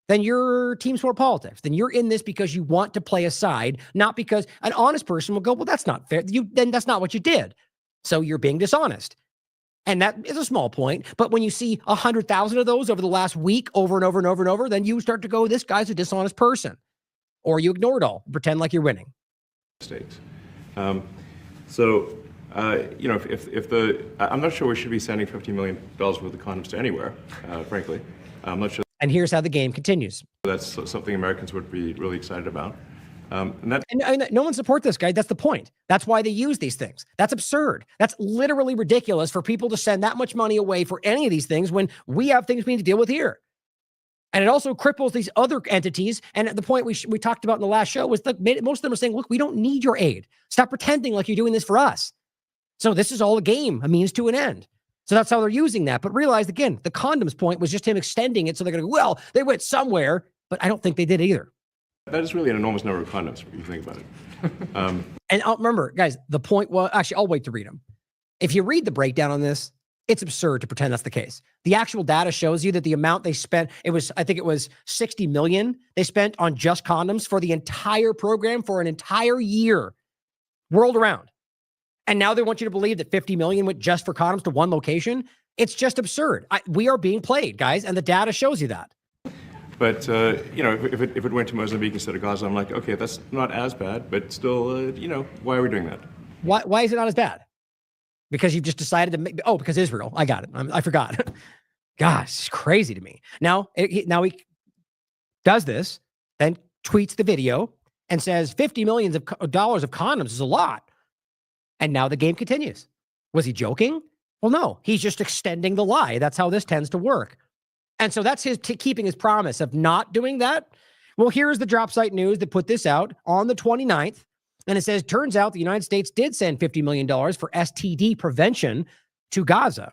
[SPEAKER 1] then your team sport politics. Then you're in this because you want to play a side, not because an honest person will go, well, that's not fair. Then that's not what you did. So you're being dishonest. And that is a small point. But when you see 100,000 of those over the last week, over and over and over and over, then you start to go, this guy's a dishonest person. Or you ignore it all, pretend like you're winning.
[SPEAKER 7] Mistakes. I'm not sure we should be sending $50 million worth of condoms to anywhere, frankly. I'm not sure.
[SPEAKER 1] And here's how the game continues.
[SPEAKER 7] That's something Americans would be really excited about. And
[SPEAKER 1] no one support this guy. That's the point. That's why they use these things. That's absurd. That's literally ridiculous for people to send that much money away for any of these things when we have things we need to deal with here. And it also cripples these other entities. And at the point we talked about in the last show was that most of them are saying, look, we don't need your aid. Stop pretending like you're doing this for us. So this is all a game, a means to an end. So that's how they're using that. But realize, again, the condoms point was just him extending it. So they're going to go, well, they went somewhere, but I don't think they did either.
[SPEAKER 7] that is really an enormous number of condoms if you think about it.
[SPEAKER 1] And I'll remember, guys, the point was, actually, I'll wait to read them. If you read the breakdown on this, it's absurd to pretend that's the case. The actual data shows you that the amount they spent, I think it was 60 million they spent on just condoms for the entire program for an entire year, world around. And now they want you to believe that 50 million went just for condoms to one location. It's just absurd. We are being played, guys, and the data shows you that.
[SPEAKER 7] But, if it went to Mozambique instead of Gaza, I'm like, okay, that's not as bad, but still, why are we doing that?
[SPEAKER 1] Why is it not as bad? Because you've just decided to make, because Israel. I got it. I forgot. Gosh, it's crazy to me. Now he does this, then tweets the video and says $50 million of condoms is a lot. And now the game continues. Was he joking? Well, no, he's just extending the lie. That's how this tends to work. And so that's his keeping his promise of not doing that. Well, here's the drop site news that put this out on the 29th. And it says, turns out the United States did send $50 million for STD prevention to Gaza.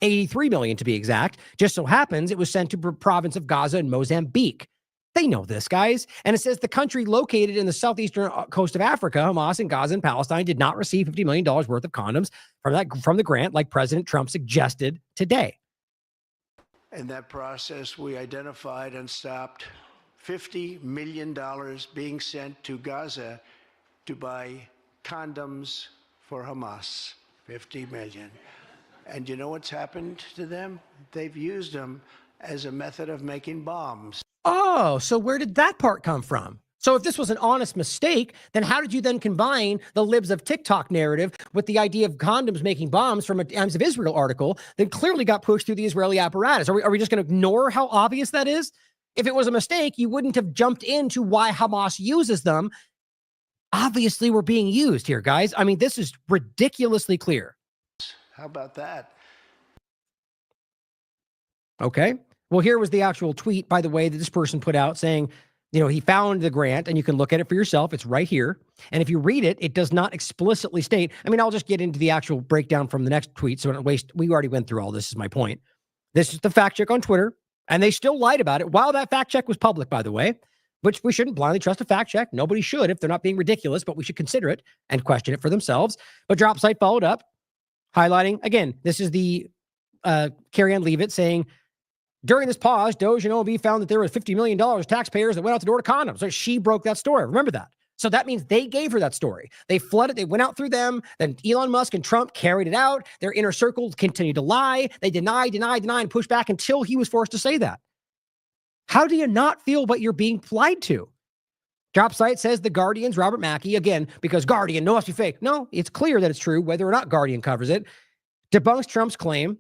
[SPEAKER 1] 83 million to be exact. Just so happens it was sent to the province of Gaza in Mozambique. They know this, guys. And it says the country located in the southeastern coast of Africa, Hamas and Gaza and Palestine, did not receive $50 million worth of condoms from the grant like President Trump suggested today.
[SPEAKER 11] In that process, we identified and stopped $50 million being sent to Gaza to buy condoms for Hamas. 50 million. And you know what's happened to them? They've used them as a method of making bombs.
[SPEAKER 1] Oh, so where did that part come from? So if this was an honest mistake, then how did you then combine the libs of TikTok narrative with the idea of condoms making bombs from a Times of Israel article that clearly got pushed through the Israeli apparatus? Are we just going to ignore how obvious that is? If it was a mistake, you wouldn't have jumped into why Hamas uses them. Obviously, we're being used here, guys. I mean, this is ridiculously clear.
[SPEAKER 11] How about that?
[SPEAKER 1] Okay. Well, here was the actual tweet, by the way, that this person put out saying, you know, he found the grant and you can look at it for yourself. It's right here. And if you read it, it does not explicitly state. I mean, I'll just get into the actual breakdown from the next tweet. So we already went through all this is my point. This is the fact check on Twitter. And they still lied about it while that fact check was public, by the way, which we shouldn't blindly trust a fact check. Nobody should if they're not being ridiculous, but we should consider it and question it for themselves. But DropSite followed up, highlighting, again, this is the Carry On Leave It saying, during this pause, Doge and OMB found that there was $50 million taxpayers that went out the door to condoms. So she broke that story. Remember that. So that means they gave her that story. They flooded. They went out through them. Then Elon Musk and Trump carried it out. Their inner circle continued to lie. They deny, and push back until he was forced to say that. How do you not feel what you're being lied to? DropSite says the Guardian's Robert Mackey, again, because Guardian, no, must be fake. No, it's clear that it's true, whether or not Guardian covers it, debunks Trump's claim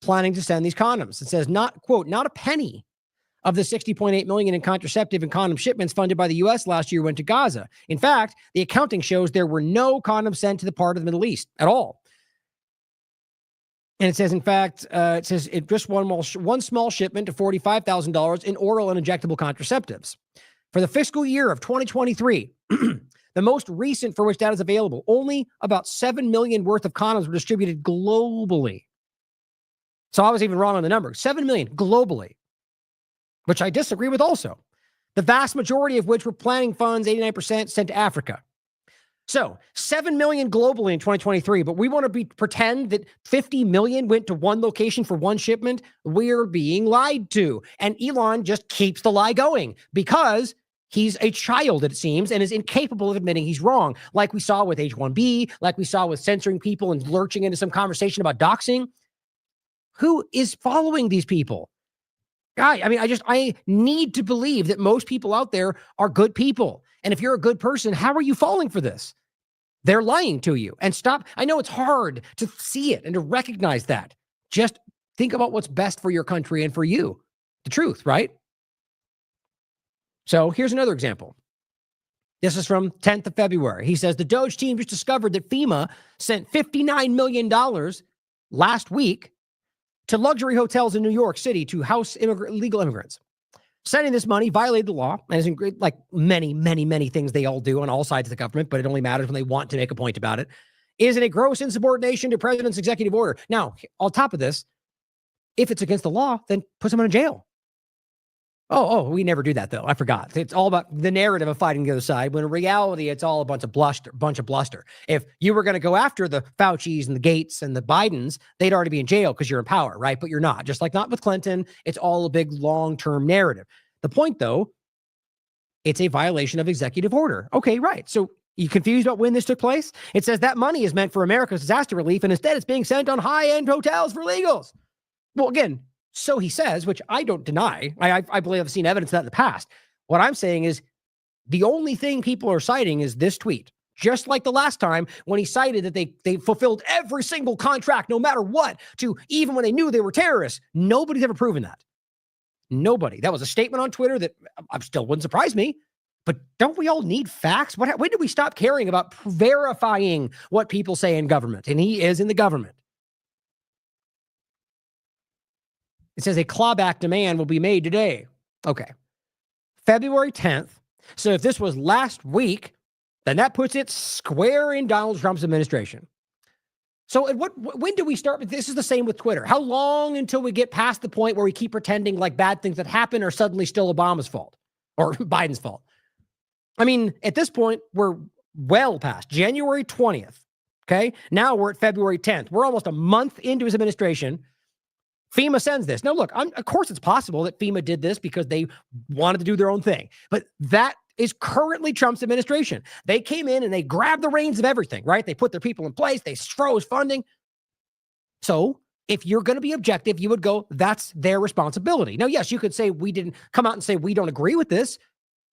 [SPEAKER 1] planning to send these condoms. It says not, quote, not a penny of the $60.8 million in contraceptive and condom shipments funded by the U.S. last year went to Gaza. In fact, the accounting shows there were no condoms sent to the part of the Middle East at all. And it says, in fact, it just one small shipment of $45,000 in oral and injectable contraceptives. For the fiscal year of 2023, the most recent for which data is available, only about 7 million worth of condoms were distributed globally. So I was even wrong on the number. 7 million globally, which I disagree with also. The vast majority of which were planning funds, 89% sent to Africa. So 7 million globally in 2023, but we want to pretend that 50 million went to one location for one shipment. We're being lied to. And Elon just keeps the lie going because he's a child, it seems, and is incapable of admitting he's wrong, like we saw with H-1B, like we saw with censoring people and lurching into some conversation about doxing. Who is following these people? I need to believe that most people out there are good people. And if you're a good person, how are you falling for this? They're lying to you. And stop. I know it's hard to see it and to recognize that. Just think about what's best for your country and for you. The truth, right? So here's another example. This is from 10th of February. He says the Doge team just discovered that FEMA sent $59 million last week to luxury hotels in New York City to house illegal immigrants. Sending this money violated the law, and is like many things they all do on all sides of the government, but it only matters when they want to make a point about it, is in a gross insubordination to president's executive order. Now, on top of this, if it's against the law, then put someone in jail. Oh, we never do that, though. I forgot. It's all about the narrative of fighting the other side, when in reality, it's all a bunch of bluster. If you were going to go after the Faucis and the Gates and the Bidens, they'd already be in jail because you're in power, right? But you're not. Just like not with Clinton, it's all a big long-term narrative. The point, though, it's a violation of executive order. Okay, right. So you confused about when this took place? It says that money is meant for America's disaster relief, and instead it's being sent on high-end hotels for illegals. Well, again, so he says, which I don't deny. I believe I've seen evidence of that in the past. What I'm saying is the only thing people are citing is this tweet. Just like the last time when he cited that they fulfilled every single contract, no matter what, to even when they knew they were terrorists. Nobody's ever proven that. Nobody. That was a statement on Twitter that still wouldn't surprise me. But don't we all need facts? When did we stop caring about verifying what people say in government? And he is in the government. It says a clawback demand will be made today. Okay. February 10th. So if this was last week, then that puts it square in Donald Trump's administration. So when do we start? This is the same with Twitter. How long until we get past the point where we keep pretending like bad things that happen are suddenly still Obama's fault or Biden's fault? I mean, at this point, we're well past January 20th. Okay. Now we're at February 10th. We're almost a month into his administration. FEMA sends this. Now, look, of course it's possible that FEMA did this because they wanted to do their own thing. But that is currently Trump's administration. They came in and they grabbed the reins of everything, right? They put their people in place. They froze funding. So if you're going to be objective, you would go, that's their responsibility. Now, yes, you could say we didn't come out and say we don't agree with this.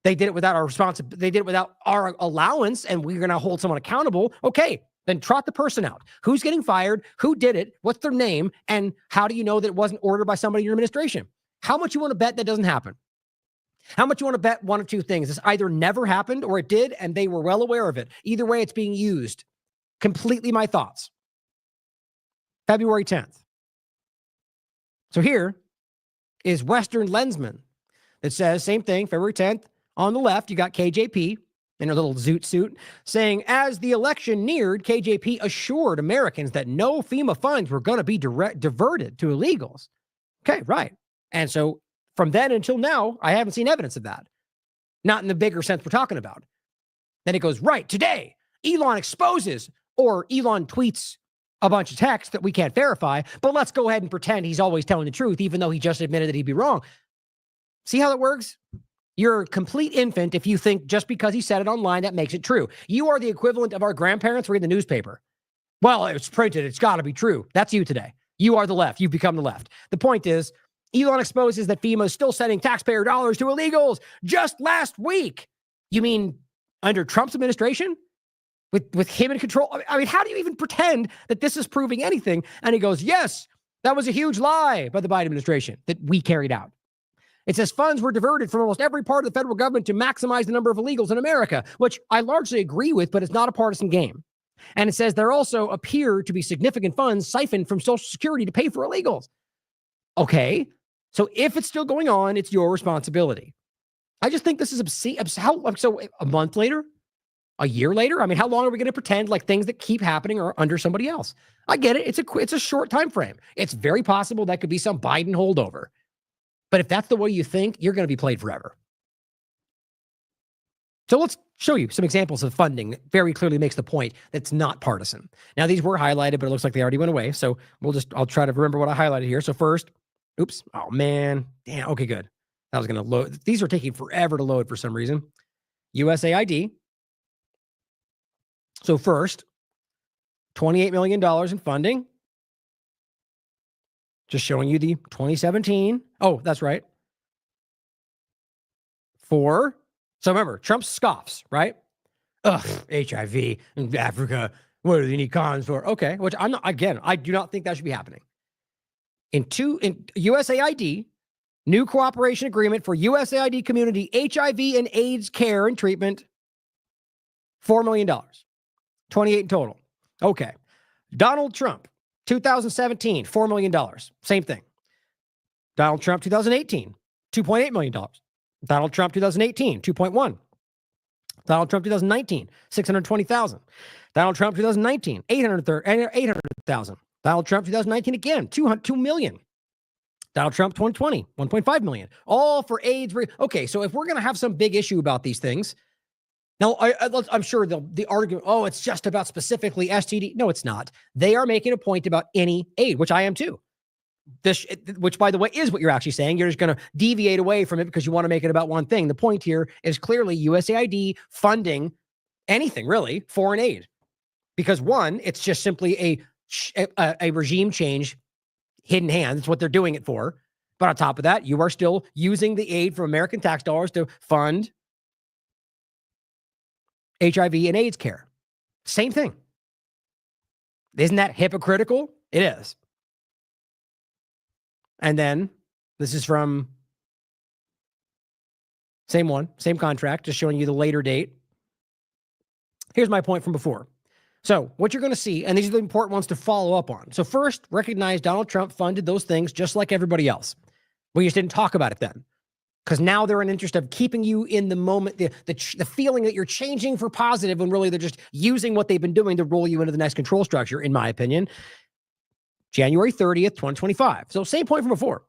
[SPEAKER 1] They did it without our responsibility. They did it without our allowance, and we're going to hold someone accountable. Okay, then trot the person out. Who's getting fired? Who did it? What's their name? And how do you know that it wasn't ordered by somebody in your administration? How much you want to bet that doesn't happen? How much you want to bet one of two things? This either never happened or it did, and they were well aware of it. Either way, it's being used. Completely my thoughts. February 10th. So here is Western Lensman that says, same thing, February 10th. On the left, you got KJP in a little zoot suit saying, as the election neared, KJP assured Americans that no FEMA funds were going to be diverted to illegals. Okay, right. And so from then until now, I haven't seen evidence of that. Not in the bigger sense we're talking about. Then it goes, right, today, Elon exposes, or Elon tweets a bunch of text that we can't verify, but let's go ahead and pretend he's always telling the truth, even though he just admitted that he'd be wrong. See how that works? You're a complete infant if you think just because he said it online, that makes it true. You are the equivalent of our grandparents reading the newspaper. Well, it's printed. It's got to be true. That's you today. You are the left. You've become the left. The point is, Elon exposes that FEMA is still sending taxpayer dollars to illegals just last week. You mean under Trump's administration? With him in control? I mean, how do you even pretend that this is proving anything? And he goes, yes, that was a huge lie by the Biden administration that we carried out. It says funds were diverted from almost every part of the federal government to maximize the number of illegals in America, which I largely agree with, but it's not a partisan game. And it says there also appear to be significant funds siphoned from Social Security to pay for illegals. Okay, so if it's still going on, it's your responsibility. I just think this is obscene. So a month later? A year later? I mean, how long are we going to pretend like things that keep happening are under somebody else? I get it. It's a short time frame. It's very possible that could be some Biden holdover. But if that's the way you think, you're going to be played forever. So let's show you some examples of funding that very clearly makes the point that's not partisan. Now, these were highlighted, but it looks like they already went away. So I'll try to remember what I highlighted here. So first, oops. Oh, man. Damn. Okay, good. That was going to load. These are taking forever to load for some reason. USAID. So first, $28 million in funding. Just showing you the 2017. Oh, that's right. So remember, Trump scoffs, right? Ugh, HIV in Africa. What do they need condoms for? Okay, which I do not think that should be happening. In USAID, new cooperation agreement for USAID community HIV and AIDS care and treatment, $4 million. 28 in total. Okay. Donald Trump, 2017, $4 million. Same thing. Donald Trump, 2018, $2.8 million. Donald Trump, 2018, 2.1. Donald Trump, 2019, 620,000. Donald Trump, 2019, 800,000. Donald Trump, 2019, again, 2 million. Donald Trump, 2020, 1.5 million. All for AIDS. Okay, so if we're going to have some big issue about these things, now, I'm sure the argument, oh, it's just about specifically STD. No, it's not. They are making a point about any aid, which I am too. Which, by the way, is what you're actually saying. You're just going to deviate away from it because you want to make it about one thing. The point here is clearly USAID funding anything, really, foreign aid. Because one, it's just simply a regime change, hidden hand. That's what they're doing it for. But on top of that, you are still using the aid from American tax dollars to fund HIV and AIDS care. Same thing. Isn't that hypocritical? It is. And then this is from same contract, just showing you the later date. Here's my point from before. So what you're going to see, and these are the important ones to follow up on. So first, recognize Donald Trump funded those things just like everybody else. We just didn't talk about it then. because now they're in interest of keeping you in the moment, the feeling that you're changing for positive when really they're just using what they've been doing to roll you into the next control structure, in my opinion. January 30th, 2025. So same point from before.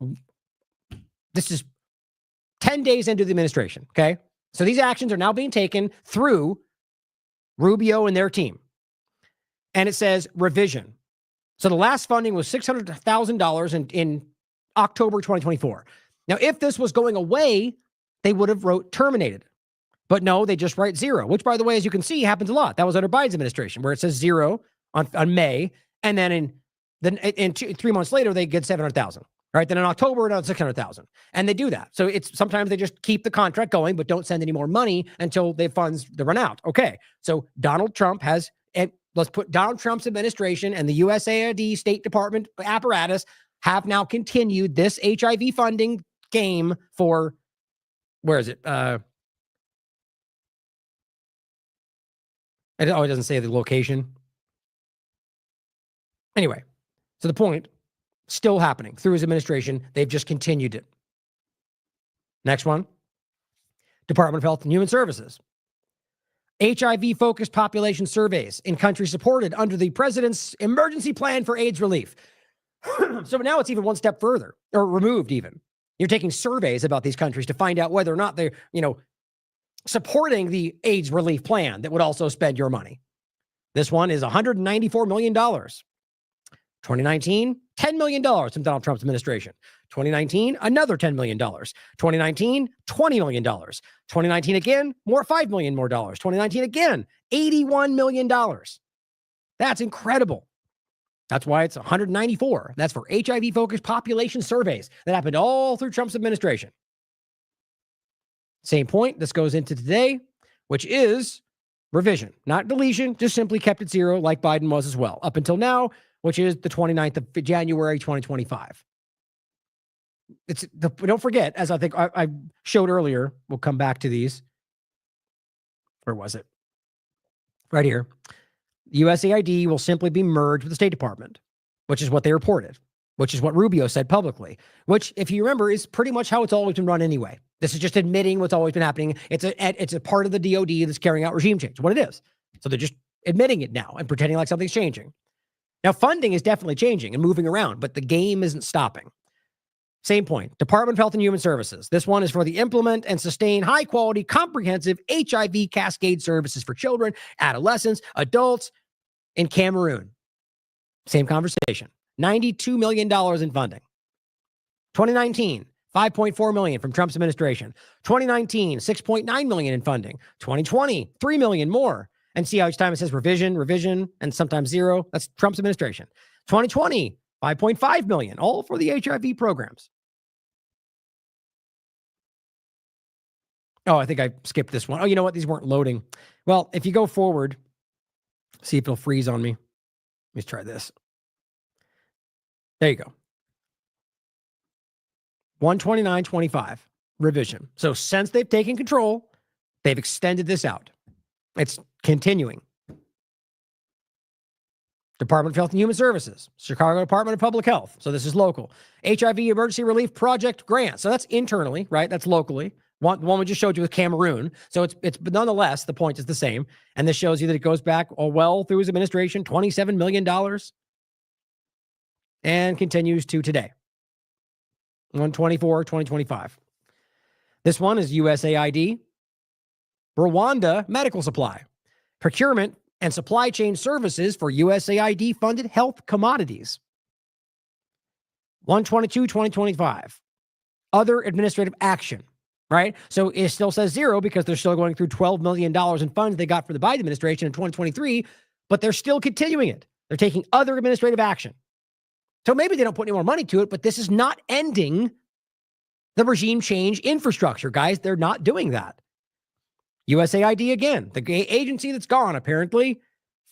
[SPEAKER 1] This is 10 days into the administration, okay? So these actions are now being taken through Rubio and their team. And it says revision. So the last funding was $600,000 in October 2024. Now, if this was going away, they would have wrote terminated. But no, they just write zero, which, by the way, as you can see, happens a lot. That was under Biden's administration, where it says zero on May, and then in 3 months later, they get 700,000. Right? Then in October, now it's 600,000. And they do that. So it's sometimes they just keep the contract going, but don't send any more money until they funds the run out. Okay. So Donald Trump has, and let's put Donald Trump's administration and the USAID State Department apparatus have now continued this HIV funding game for, where is it? It doesn't say the location. Anyway, so the point, still happening through his administration. They've just continued it. Next one, Department of Health and Human Services. HIV-focused population surveys in countries supported under the president's emergency plan for AIDS relief. So now it's even one step further, or removed even. You're taking surveys about these countries to find out whether or not they're, supporting the AIDS relief plan that would also spend your money. This one is $194 million. 2019, $10 million from Donald Trump's administration. 2019, another $10 million. 2019, $20 million. 2019 again, $5 million more dollars. 2019 again, $81 million. That's incredible. That's why it's 194. That's for HIV-focused population surveys that happened all through Trump's administration. Same point. This goes into today, which is revision, not deletion, just simply kept at zero like Biden was as well. Up until now, which is the 29th of January, 2025. Don't forget, as I think I showed earlier, we'll come back to these. Where was it? Right here. USAID will simply be merged with the State Department, which is what they reported, which is what Rubio said publicly, which, if you remember, is pretty much how it's always been run anyway. This is just admitting what's always been happening. It's a part of the DOD that's carrying out regime change, what it is. So they're just admitting it now and pretending like something's changing. Now, funding is definitely changing and moving around, but the game isn't stopping. Same point. Department of Health and Human Services. This one is for the implement and sustain high-quality, comprehensive HIV cascade services for children, adolescents, adults in Cameroon. Same conversation. $92 million in funding. 2019, $5.4 million from Trump's administration. 2019, $6.9 million in funding. 2020, $3 million more. And see how each time it says revision, and sometimes zero. That's Trump's administration. 2020, $5.5 million, all for the HIV programs. Oh, I think I skipped this one. Oh, you know what? These weren't loading. Well, if you go forward, see if it'll freeze on me. Let's try this. There you go. 129.25, revision. So since they've taken control, they've extended this out. It's continuing. Department of Health and Human Services, Chicago Department of Public Health. So this is local. HIV Emergency Relief Project grant. So that's internally, right? That's locally. The one we just showed you with Cameroon. So but nonetheless, the point is the same. And this shows you that it goes back well through his administration, $27 million, and continues to today. 124, 2025. This one is USAID. Rwanda medical supply, procurement and supply chain services for USAID funded health commodities. 122, 2025. Other administrative action, right? So it still says zero because they're still going through $12 million in funds they got for the Biden administration in 2023, but they're still continuing it. They're taking other administrative action. So maybe they don't put any more money to it, but this is not ending the regime change infrastructure, guys. They're not doing that. USAID again, the agency that's gone apparently,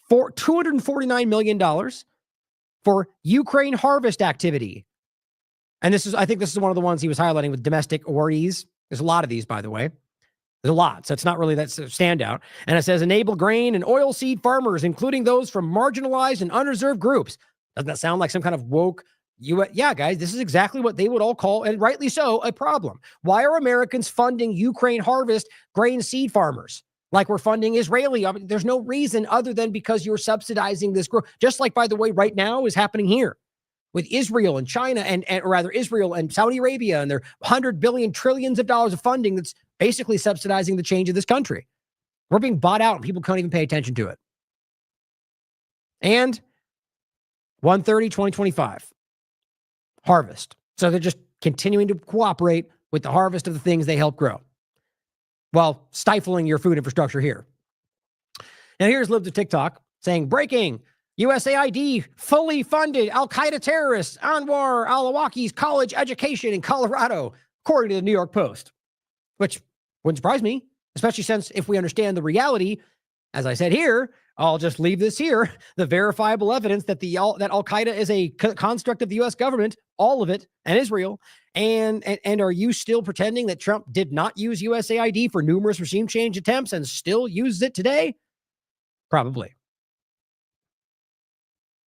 [SPEAKER 1] for $249 million for Ukraine harvest activity. And I think this is one of the ones he was highlighting with domestic worries. There's a lot of these, by the way. There's a lot. So it's not really that standout. And it says enable grain and oilseed farmers, including those from marginalized and unreserved groups. Doesn't that sound like some kind of woke Yeah, guys, this is exactly what they would all call, and rightly so, a problem. Why are Americans funding Ukraine harvest grain seed farmers like we're funding Israeli? I mean, there's no reason other than because you're subsidizing this growth. Just like, by the way, right now is happening here with Israel and China or rather Israel and Saudi Arabia and their 100 billion trillions of dollars of funding that's basically subsidizing the change of this country. We're being bought out and people can't even pay attention to it. And 1/30/2025 harvest. So they're just continuing to cooperate with the harvest of the things they help grow while stifling your food infrastructure here. Now here's Libs of TikTok saying, breaking, USAID fully funded al-Qaeda terrorists Anwar al-Awlaki's college education in Colorado, according to the New York Post, which wouldn't surprise me, especially since if we understand the reality, as I said here, I'll just leave this here, the verifiable evidence that that al-Qaeda is a construct of the U.S. government, all of it, and Israel. And are you still pretending that Trump did not use USAID for numerous regime change attempts and still uses it today? Probably.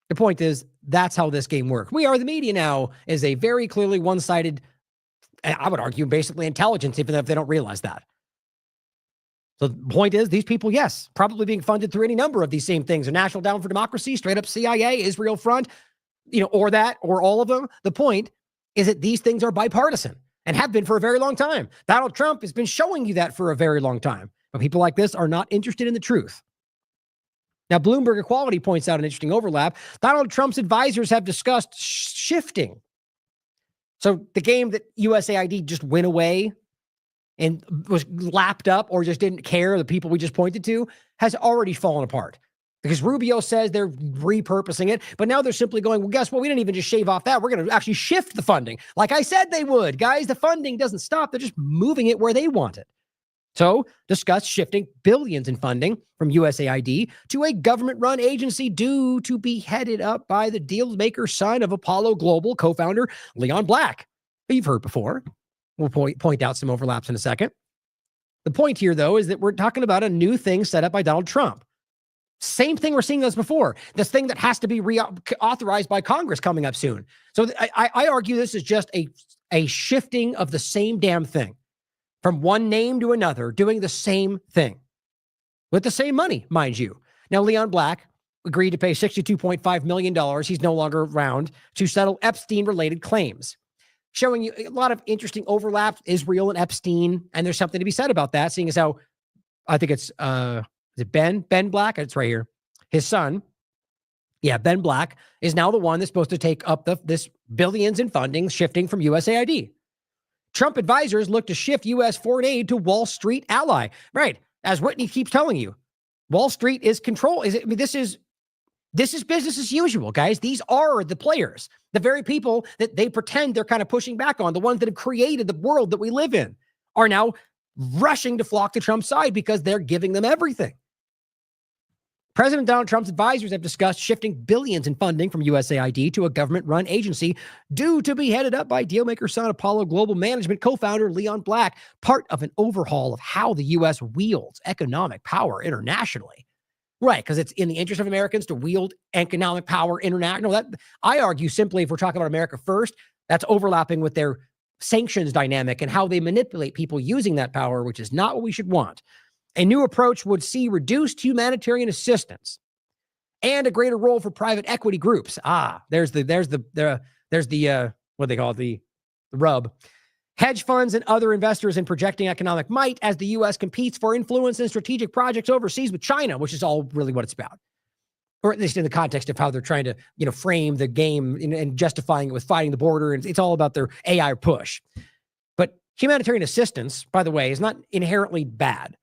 [SPEAKER 1] The point is, that's how this game works. We Are the Media now is a very clearly one-sided, I would argue, basically intelligence, even if they don't realize that. So the point is, these people, yes, probably being funded through any number of these same things. A National Endowment for Democracy, straight up CIA, Israel Front, or that, or all of them. The point is that these things are bipartisan and have been for a very long time. Donald Trump has been showing you that for a very long time. But people like this are not interested in the truth. Now, Bloomberg Equality points out an interesting overlap. Donald Trump's advisors have discussed shifting. So the game that USAID just went away and was lapped up or just didn't care, the people we just pointed to, has already fallen apart. Because Rubio says they're repurposing it, but now they're simply going, well, guess what? We didn't even just shave off that. We're going to actually shift the funding. Like I said they would. Guys, the funding doesn't stop. They're just moving it where they want it. So discuss shifting billions in funding from USAID to a government-run agency due to be headed up by the deal-maker son of Apollo Global co-founder Leon Black, who you've heard before. We'll point out some overlaps in a second. The point here, though, is that we're talking about a new thing set up by Donald Trump. Same thing we're seeing as before. This thing that has to be reauthorized by Congress coming up soon. So I argue this is just a shifting of the same damn thing from one name to another, doing the same thing with the same money, mind you. Now, Leon Black agreed to pay $62.5 million. He's no longer around to settle Epstein-related claims, showing you a lot of interesting overlaps, Israel and Epstein, and there's something to be said about that, seeing as how, I think it's, is it Ben Black? It's right here. His son, Ben Black, is now the one that's supposed to take up this billions in funding shifting from USAID. Trump advisors look to shift U.S. foreign aid to Wall Street ally. Right. As Whitney keeps telling you, Wall Street is control. This is business as usual, guys. These are the players, the very people that they pretend they're kind of pushing back on, the ones that have created the world that we live in, are now rushing to flock to Trump's side because they're giving them everything. President Donald Trump's advisors have discussed shifting billions in funding from USAID to a government-run agency due to be headed up by dealmaker son Apollo Global Management co-founder Leon Black, part of an overhaul of how the U.S. wields economic power internationally. Right, because it's in the interest of Americans to wield economic power internationally. That I argue simply, if we're talking about America first, that's overlapping with their sanctions dynamic and how they manipulate people using that power, which is not what we should want. A new approach would see reduced humanitarian assistance and a greater role for private equity groups. There's the what they call it, the rub. Hedge funds and other investors in projecting economic might as the U.S. competes for influence in strategic projects overseas with China, which is all really what it's about. Or at least in the context of how they're trying to, frame the game and justifying it with fighting the border. And it's all about their AI push. But humanitarian assistance, by the way, is not inherently bad.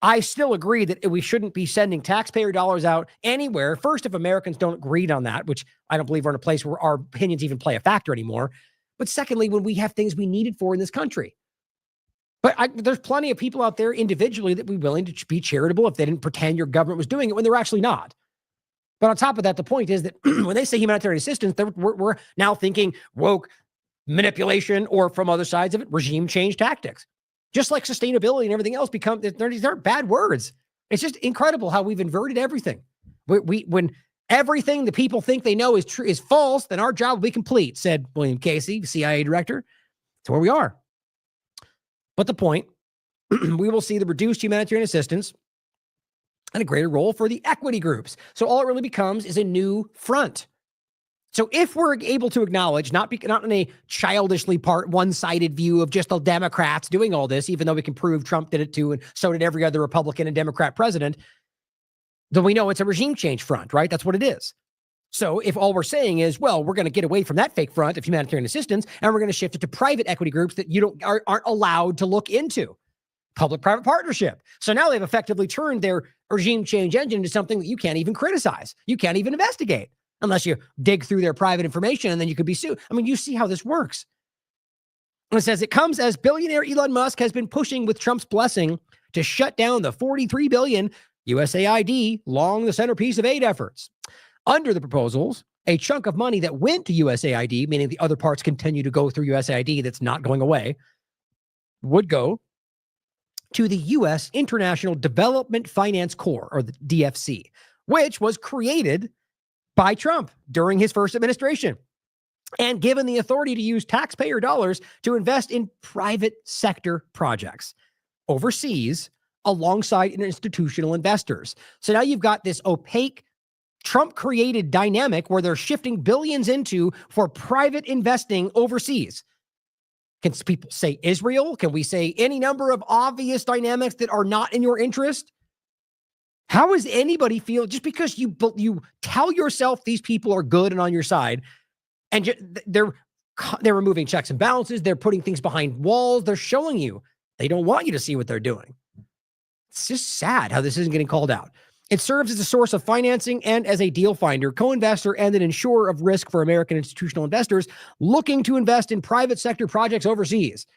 [SPEAKER 1] I still agree that we shouldn't be sending taxpayer dollars out anywhere. First, if Americans don't agree on that, which I don't believe we're in a place where our opinions even play a factor anymore. But secondly, when we have things we need it for in this country. But there's plenty of people out there individually that would be willing to be charitable if they didn't pretend your government was doing it when they're actually not. But on top of that, the point is that when they say humanitarian assistance, we're now thinking woke manipulation, or from other sides of it, regime change tactics. Just like sustainability and everything else these aren't bad words. It's just incredible how we've inverted everything. When everything the people think they know is true is false, then our job will be complete, said William Casey, CIA director. That's where we are. But the point, we will see the reduced humanitarian assistance and a greater role for the equity groups. So all it really becomes is a new front. So if we're able to acknowledge, not in a childishly one-sided view of just the Democrats doing all this, even though we can prove Trump did it too, and so did every other Republican and Democrat president, then we know it's a regime change front, right? That's what it is. So if all we're saying is, well, we're going to get away from that fake front of humanitarian assistance, and we're going to shift it to private equity groups that aren't allowed to look into. Public-private partnership. So now they've effectively turned their regime change engine into something that you can't even criticize. You can't even investigate unless you dig through their private information, and then you could be sued. I mean, you see how this works. And it says it comes as billionaire Elon Musk has been pushing with Trump's blessing to shut down the $43 billion USAID, long the centerpiece of aid efforts. Under the proposals, a chunk of money that went to USAID, meaning the other parts continue to go through USAID that's not going away, would go to the U.S. International Development Finance Corps, or the DFC, which was created by Trump during his first administration and given the authority to use taxpayer dollars to invest in private sector projects overseas alongside institutional investors. So now you've got this opaque Trump-created dynamic where they're shifting billions into for private investing overseas. Can people say Israel? Can we say any number of obvious dynamics that are not in your interest? How does anybody feel just because you tell yourself these people are good and on your side, and they're removing checks and balances, they're putting things behind walls, they're showing you they don't want you to see what they're doing. It's just sad how this isn't getting called out. It serves as a source of financing and as a deal finder, co-investor, and an insurer of risk for American institutional investors looking to invest in private sector projects overseas.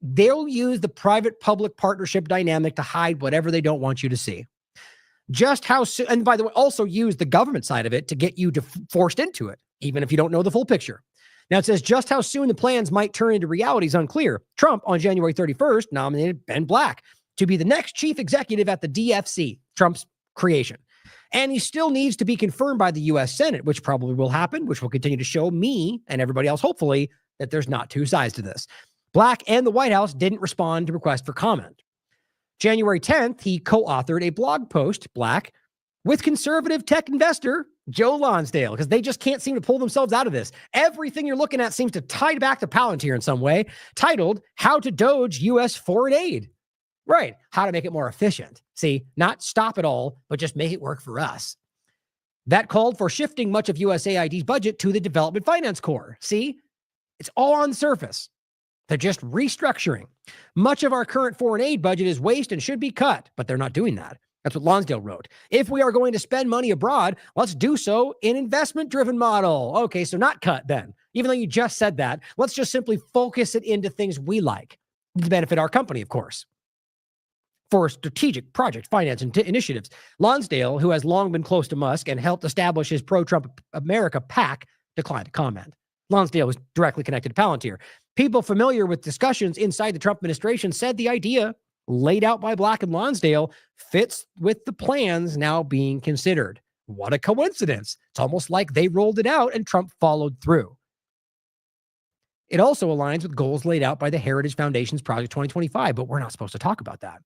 [SPEAKER 1] They'll use the private-public partnership dynamic to hide whatever they don't want you to see. Just how soon, and by the way, also use the government side of it to get you forced into it, even if you don't know the full picture. Now it says just how soon the plans might turn into reality is unclear. Trump on January 31st nominated Ben Black to be the next chief executive at the DFC, Trump's creation. And he still needs to be confirmed by the U.S. Senate, which probably will happen, which will continue to show me and everybody else, hopefully, that there's not two sides to this. Black and the White House didn't respond to requests for comment. January 10th, he co-authored a blog post, Black, with conservative tech investor Joe Lonsdale, because they just can't seem to pull themselves out of this. Everything you're looking at seems to tie back to Palantir in some way, titled, How to Doge U.S. Foreign Aid. Right. How to make it more efficient. See, not stop it all, but just make it work for us. That called for shifting much of USAID's budget to the Development Finance Corps. See, it's all on the surface. They're just restructuring. Much of our current foreign aid budget is waste and should be cut, but they're not doing that. That's what Lonsdale wrote. If we are going to spend money abroad, let's do so in investment-driven model. Okay, so not cut then. Even though you just said that, let's just simply focus it into things we like to benefit our company, of course. For strategic project finance initiatives, Lonsdale, who has long been close to Musk and helped establish his pro-Trump America PAC, declined to comment. Lonsdale was directly connected to Palantir. People familiar with discussions inside the Trump administration said the idea laid out by Black and Lonsdale fits with the plans now being considered. What a coincidence. It's almost like they rolled it out and Trump followed through. It also aligns with goals laid out by the Heritage Foundation's Project 2025, but we're not supposed to talk about that.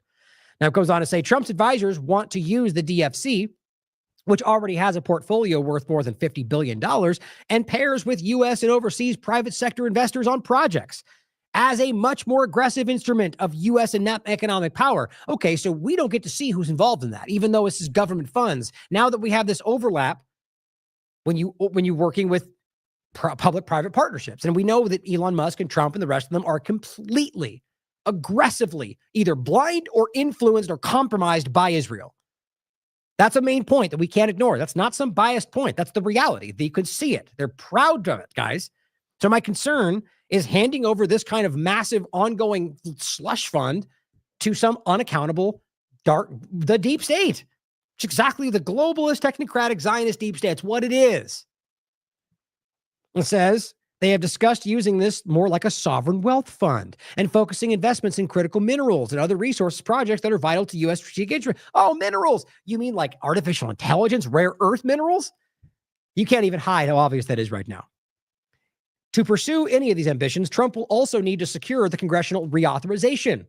[SPEAKER 1] Now, it goes on to say Trump's advisors want to use the DFC, which already has a portfolio worth more than $50 billion, and pairs with U.S. and overseas private sector investors on projects as a much more aggressive instrument of U.S. and economic power. Okay, so we don't get to see who's involved in that, even though this is government funds. Now that we have this overlap, when you're working with public-private partnerships, and we know that Elon Musk and Trump and the rest of them are completely aggressively either blind or influenced or compromised by Israel. That's a main point that we can't ignore. That's not some biased point. That's the reality. They could see it. They're proud of it, guys. So my concern is handing over this kind of massive ongoing slush fund to some unaccountable the deep state. It's exactly the globalist, technocratic, Zionist deep state. It's what it is. It says they have discussed using this more like a sovereign wealth fund and focusing investments in critical minerals and other resources projects that are vital to U.S. strategic interest. Oh, minerals. You mean like artificial intelligence, rare earth minerals? You can't even hide how obvious that is right now. To pursue any of these ambitions, Trump will also need to secure the congressional reauthorization.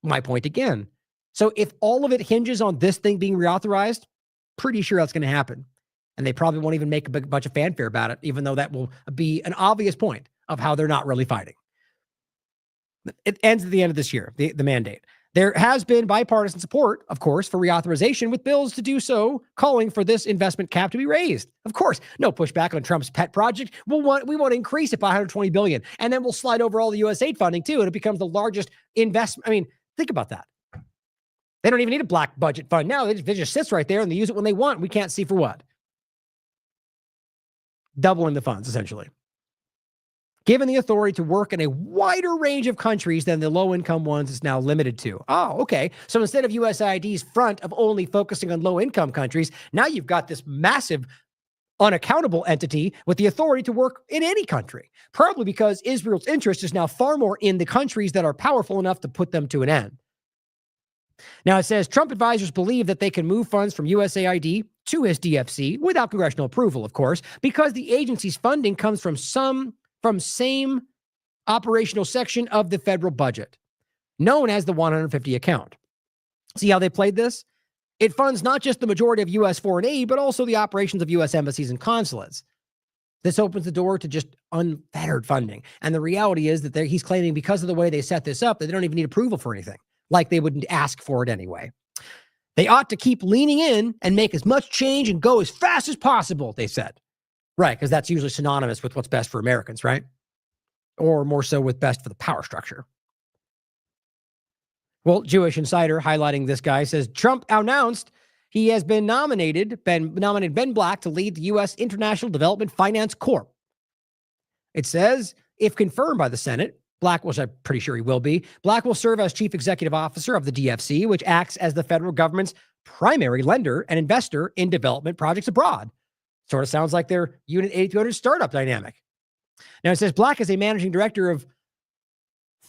[SPEAKER 1] My point again. So if all of it hinges on this thing being reauthorized, pretty sure that's going to happen. And they probably won't even make a big bunch of fanfare about it, even though that will be an obvious point of how they're not really fighting. It ends at the end of this year, the mandate. There has been bipartisan support, of course, for reauthorization, with bills to do so, calling for this investment cap to be raised. Of course, no pushback on Trump's pet project. We want to increase it by $120 billion, and then we'll slide over all the U.S. aid funding too, and it becomes the largest investment. I mean, think about that. They don't even need a black budget fund now. It just sits right there, and they use it when they want. We can't see for what. Doubling the funds, essentially. Given the authority to work in a wider range of countries than the low-income ones is now limited to. Oh, okay. So instead of USAID's front of only focusing on low-income countries, now you've got this massive unaccountable entity with the authority to work in any country, probably because Israel's interest is now far more in the countries that are powerful enough to put them to an end. Now it says Trump advisors believe that they can move funds from USAID to his DFC without congressional approval, of course, because the agency's funding comes from same operational section of the federal budget, known as the 150 account. See how they played this? It funds not just the majority of U.S. foreign aid, but also the operations of U.S. embassies and consulates. This opens the door to just unfettered funding. And the reality is that he's claiming because of the way they set this up, that they don't even need approval for anything, like they wouldn't ask for it anyway. They ought to keep leaning in and make as much change and go as fast as possible, they said. Right, because that's usually synonymous with what's best for Americans, right? Or more so with best for the power structure. Well, Jewish Insider, highlighting this guy, says Trump announced he has been nominated Ben Black to lead the U.S. International Development Finance Corp. It says, if confirmed by the Senate, Black, which I'm pretty sure he will be, Black will serve as chief executive officer of the DFC, which acts as the federal government's primary lender and investor in development projects abroad. Sort of sounds like their Unit 8200 startup dynamic. Now it says Black is a managing director of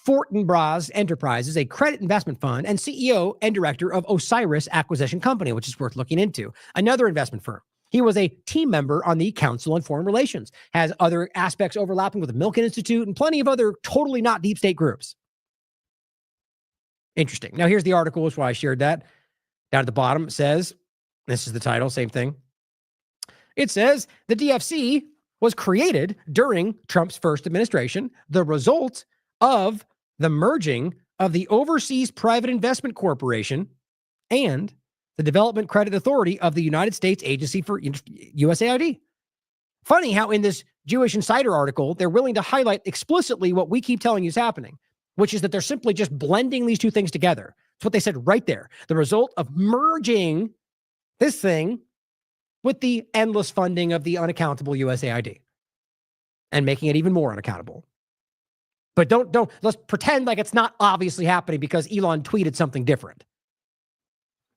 [SPEAKER 1] Fortinbras Enterprises, a credit investment fund, and CEO and director of Osiris Acquisition Company, which is worth looking into, another investment firm. He was a team member on the Council on Foreign Relations, has other aspects overlapping with the Milken Institute and plenty of other totally not deep state groups. Interesting. Now here's the article, which is why I shared that. Down at the bottom, it says, this is the title, same thing. It says the DFC was created during Trump's first administration, the result of the merging of the Overseas Private Investment Corporation and the Development Credit Authority of the United States Agency for USAID. Funny how in this Jewish Insider article, they're willing to highlight explicitly what we keep telling you is happening, which is that they're simply just blending these two things together. That's what they said right there. The result of merging this thing with the endless funding of the unaccountable USAID and making it even more unaccountable. But let's pretend like it's not obviously happening because Elon tweeted something different.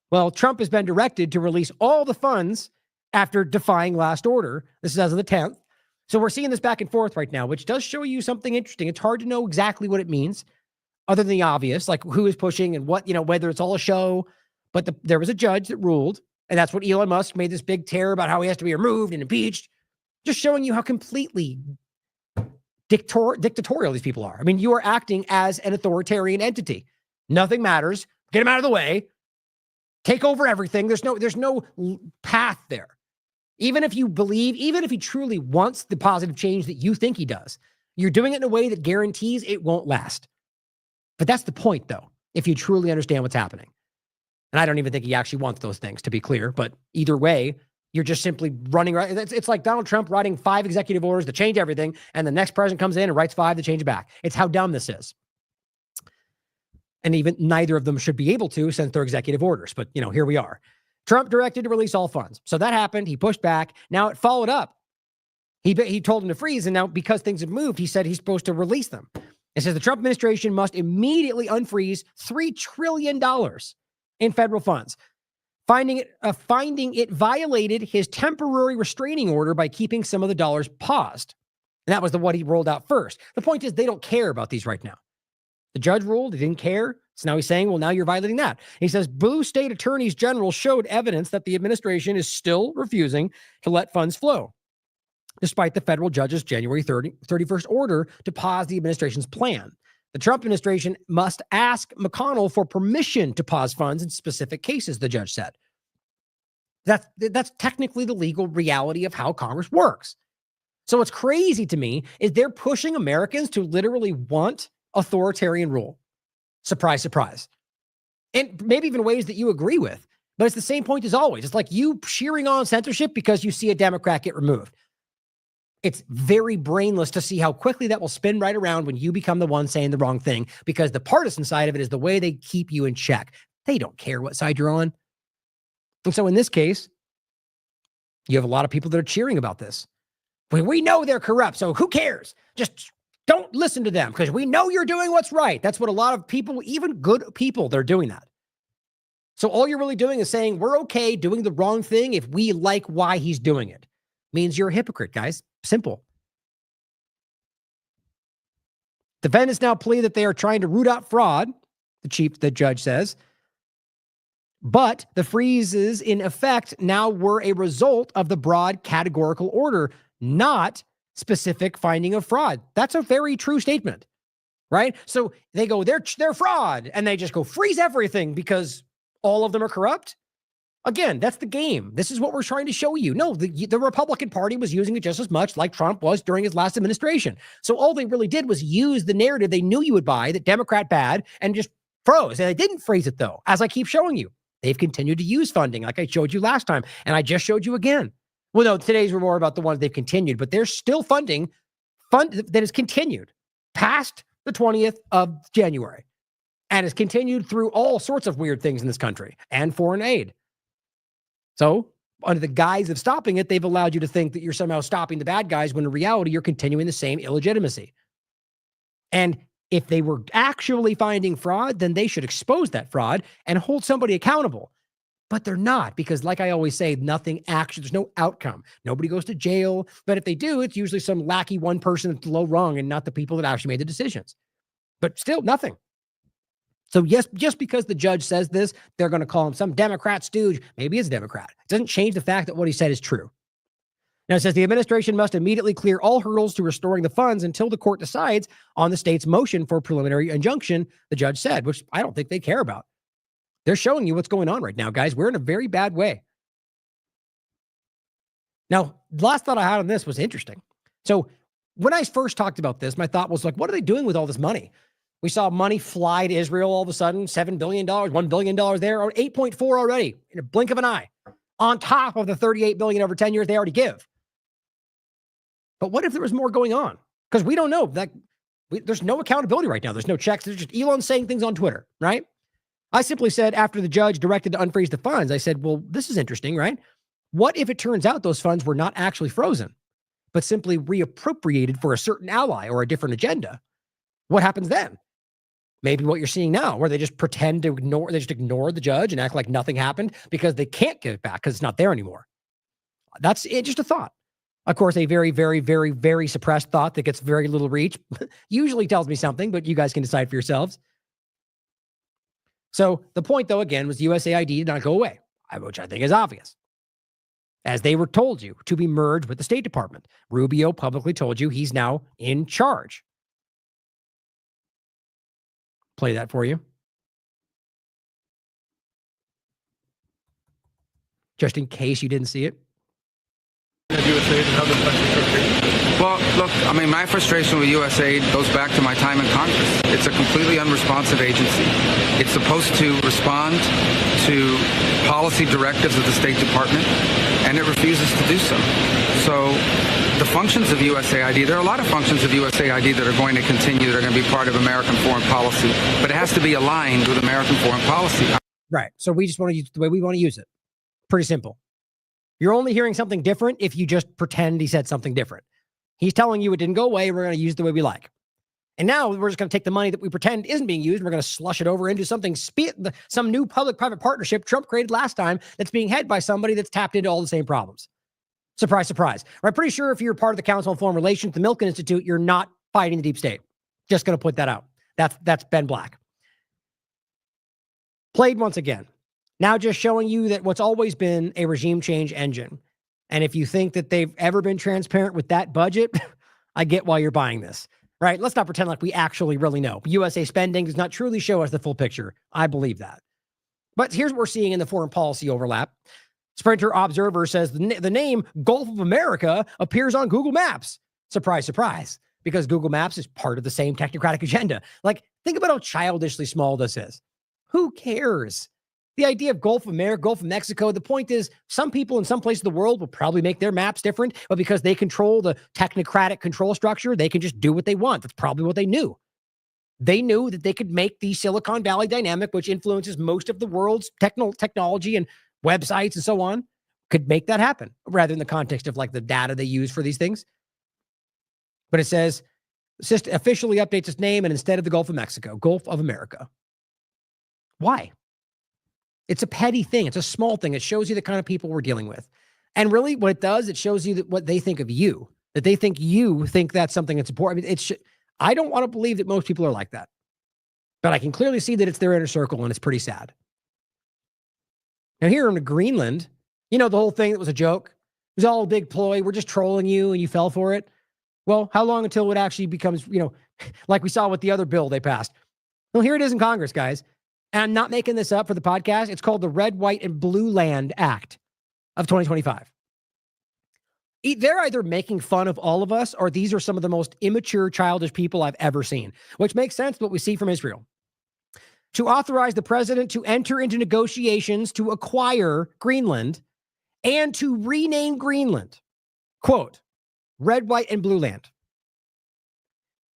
[SPEAKER 1] Well, Trump has been directed to release all the funds after defying last order. This is as of the 10th. So we're seeing this back and forth right now, which does show you something interesting. It's hard to know exactly what it means other than the obvious, like who is pushing and what, whether it's all a show. But there was a judge that ruled, and that's what Elon Musk made this big tear about how he has to be removed and impeached, just showing you how completely dictatorial these people are. I mean, you are acting as an authoritarian entity. Nothing matters. Get him out of the way. Take over everything. There's no path there. Even if you believe, even if he truly wants the positive change that you think he does, you're doing it in a way that guarantees it won't last. But that's the point, though, if you truly understand what's happening. And I don't even think he actually wants those things, to be clear. But either way, you're just simply running right. It's like Donald Trump writing 5 executive orders to change everything, and the next president comes in and writes 5 to change it back. It's how dumb this is. And even neither of them should be able to since they're executive orders. But, here we are. Trump directed to release all funds. So that happened. He pushed back. Now it followed up. He told him to freeze. And now because things have moved, he said he's supposed to release them. It says the Trump administration must immediately unfreeze $3 trillion in federal funds, finding it violated his temporary restraining order by keeping some of the dollars paused. And that was what he rolled out first. The point is they don't care about these right now. The judge ruled, he didn't care. So now he's saying, well, now you're violating that. He says blue state attorneys general showed evidence that the administration is still refusing to let funds flow. despite the federal judge's January 31st order to pause the administration's plan. The Trump administration must ask McConnell for permission to pause funds in specific cases, the judge said. That's technically the legal reality of how Congress works. So what's crazy to me is they're pushing Americans to literally want authoritarian rule. Surprise, surprise. And maybe even ways that you agree with. But it's the same point as always. It's like you cheering on censorship because you see a Democrat get removed. It's very brainless to see how quickly that will spin right around when you become the one saying the wrong thing, because the partisan side of it is the way they keep you in check. They don't care what side you're on. And so in this case, you have a lot of people that are cheering about this. We know they're corrupt, so who cares? Just don't listen to them because we know you're doing what's right. That's what a lot of people, even good people, they're doing that. So all you're really doing is saying we're okay doing the wrong thing if we like why he's doing it. Means you're a hypocrite, guys. Simple. Defendants now plead that they are trying to root out fraud, the judge says. But the freezes in effect now were a result of the broad categorical order, not specific finding of fraud. That's a very true statement, right? So they go, they're fraud, and they just go freeze everything because all of them are corrupt. Again, that's the game. This is what we're trying to show you. No, the Republican Party was using it just as much like Trump was during his last administration. So all they really did was use the narrative they knew you would buy, that Democrat bad, and just froze. And they didn't freeze it, though, as I keep showing you. They've continued to use funding like I showed you last time, and I just showed you again. Well, no, today's were more about the ones they've continued, but there's still fund that has continued past the 20th of January and has continued through all sorts of weird things in this country and foreign aid. So under the guise of stopping it, they've allowed you to think that you're somehow stopping the bad guys when in reality, you're continuing the same illegitimacy. And if they were actually finding fraud, then they should expose that fraud and hold somebody accountable. But they're not, because like I always say, there's no outcome. Nobody goes to jail. But if they do, it's usually some lackey one person that's low rung and not the people that actually made the decisions. But still nothing. So yes, just because the judge says this, they're going to call him some Democrat stooge. Maybe it's a Democrat. It doesn't change the fact that what he said is true. Now it says the administration must immediately clear all hurdles to restoring the funds until the court decides on the state's motion for preliminary injunction, the judge said, which I don't think they care about. They're showing you what's going on right now, guys. We're in a very bad way. Now, the last thought I had on this was interesting. So when I first talked about this, my thought was like, what are they doing with all this money? We saw money fly to Israel all of a sudden, $7 billion, $1 billion there, or 8.4 already in a blink of an eye, on top of the $38 billion over 10 years they already give. But what if there was more going on? Because we don't know. There's no accountability right now. There's no checks. There's just Elon saying things on Twitter, right? I simply said, after the judge directed to unfreeze the funds, I said, well, this is interesting, right? What if it turns out those funds were not actually frozen, but simply reappropriated for a certain ally or a different agenda? What happens then? Maybe what you're seeing now, where they just pretend to ignore the judge and act like nothing happened because they can't give it back because it's not there anymore. That's it, just a thought. Of course, a very, very, very, very suppressed thought that gets very little reach usually tells me something, but you guys can decide for yourselves. So the point, though, again, was USAID did not go away, which I think is obvious. As they were told you to be merged with the State Department. Rubio publicly told you he's now in charge. Play that for you. Just in case you didn't see it.
[SPEAKER 12] Well, look, I mean, my frustration with USAID goes back to my time in Congress. It's a completely unresponsive agency. It's supposed to respond to policy directives of the State Department, and it refuses to do so. So the functions of USAID, there are a lot of functions of USAID that are going to continue, that are going to be part of American foreign policy, but it has to be aligned with American foreign policy.
[SPEAKER 1] Right. So we just want to use it the way we want to use it. Pretty simple. You're only hearing something different if you just pretend he said something different. He's telling you it didn't go away. We're going to use it the way we like. And now we're just going to take the money that we pretend isn't being used. And we're going to slush it over into something, some new public-private partnership Trump created last time that's being headed by somebody that's tapped into all the same problems. Surprise, surprise. I'm pretty sure if you're part of the Council on Foreign Relations, the Milken Institute, you're not fighting the deep state. Just going to put that out. That's Ben Black. Played once again. Now just showing you that what's always been a regime change engine. And if you think that they've ever been transparent with that budget, I get why you're buying this, right? Let's not pretend like we actually really know. USA spending does not truly show us the full picture. I believe that. But here's what we're seeing in the foreign policy overlap. Sprinter Observer says the name Gulf of America appears on Google Maps. Surprise, surprise, because Google Maps is part of the same technocratic agenda. Like, think about how childishly small this is. Who cares? The idea of Gulf of America, Gulf of Mexico, the point is some people in some places of the world will probably make their maps different, but because they control the technocratic control structure, they can just do what they want. That's probably what they knew. They knew that they could make the Silicon Valley dynamic, which influences most of the world's technology and websites and so on, could make that happen, rather in the context of like the data they use for these things. But it says, officially updates its name, and instead of the Gulf of Mexico, Gulf of America. Why? It's a petty thing. It's a small thing. It shows you the kind of people we're dealing with. And really what it does, it shows you that what they think of you, that they think you think that's something that's important. I mean, I don't want to believe that most people are like that, but I can clearly see that it's their inner circle, and it's pretty sad. Now here in Greenland, you know, the whole thing that was a joke, it was all a big ploy. We're just trolling you and you fell for it. Well, how long until it actually becomes, you know, like we saw with the other bill they passed? Well, here it is in Congress, guys. And I'm not making this up for the podcast. It's called the Red, White, and Blue Land Act of 2025. They're either making fun of all of us, or these are some of the most immature, childish people I've ever seen, which makes sense what we see from Israel. To authorize the president to enter into negotiations to acquire Greenland and to rename Greenland, quote, Red, White, and Blue Land.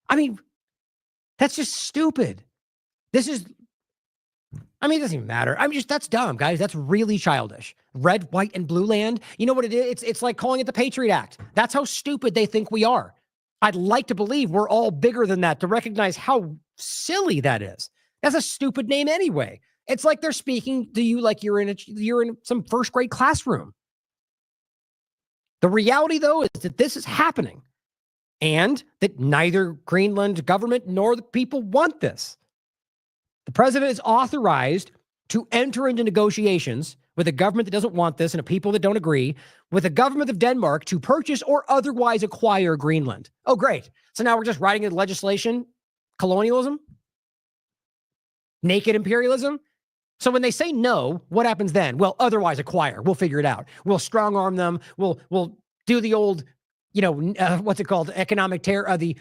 [SPEAKER 1] I mean, that's just stupid. It doesn't even matter. That's dumb, guys. That's really childish. Red, White, and Blue Land. You know what it is? It's like calling it the Patriot Act. That's how stupid they think we are. I'd like to believe we're all bigger than that to recognize how silly that is. That's a stupid name anyway. It's like they're speaking to you like you're in some first grade classroom. The reality, though, is that this is happening, and that neither Greenland government nor the people want this. The president is authorized to enter into negotiations with a government that doesn't want this and a people that don't agree, with the government of Denmark to purchase or otherwise acquire Greenland. Oh, great. So now we're just writing into legislation, colonialism, naked imperialism. So when they say no, what happens then? Well, otherwise acquire. We'll figure it out. We'll strong arm them. We'll do the old, what's it called? The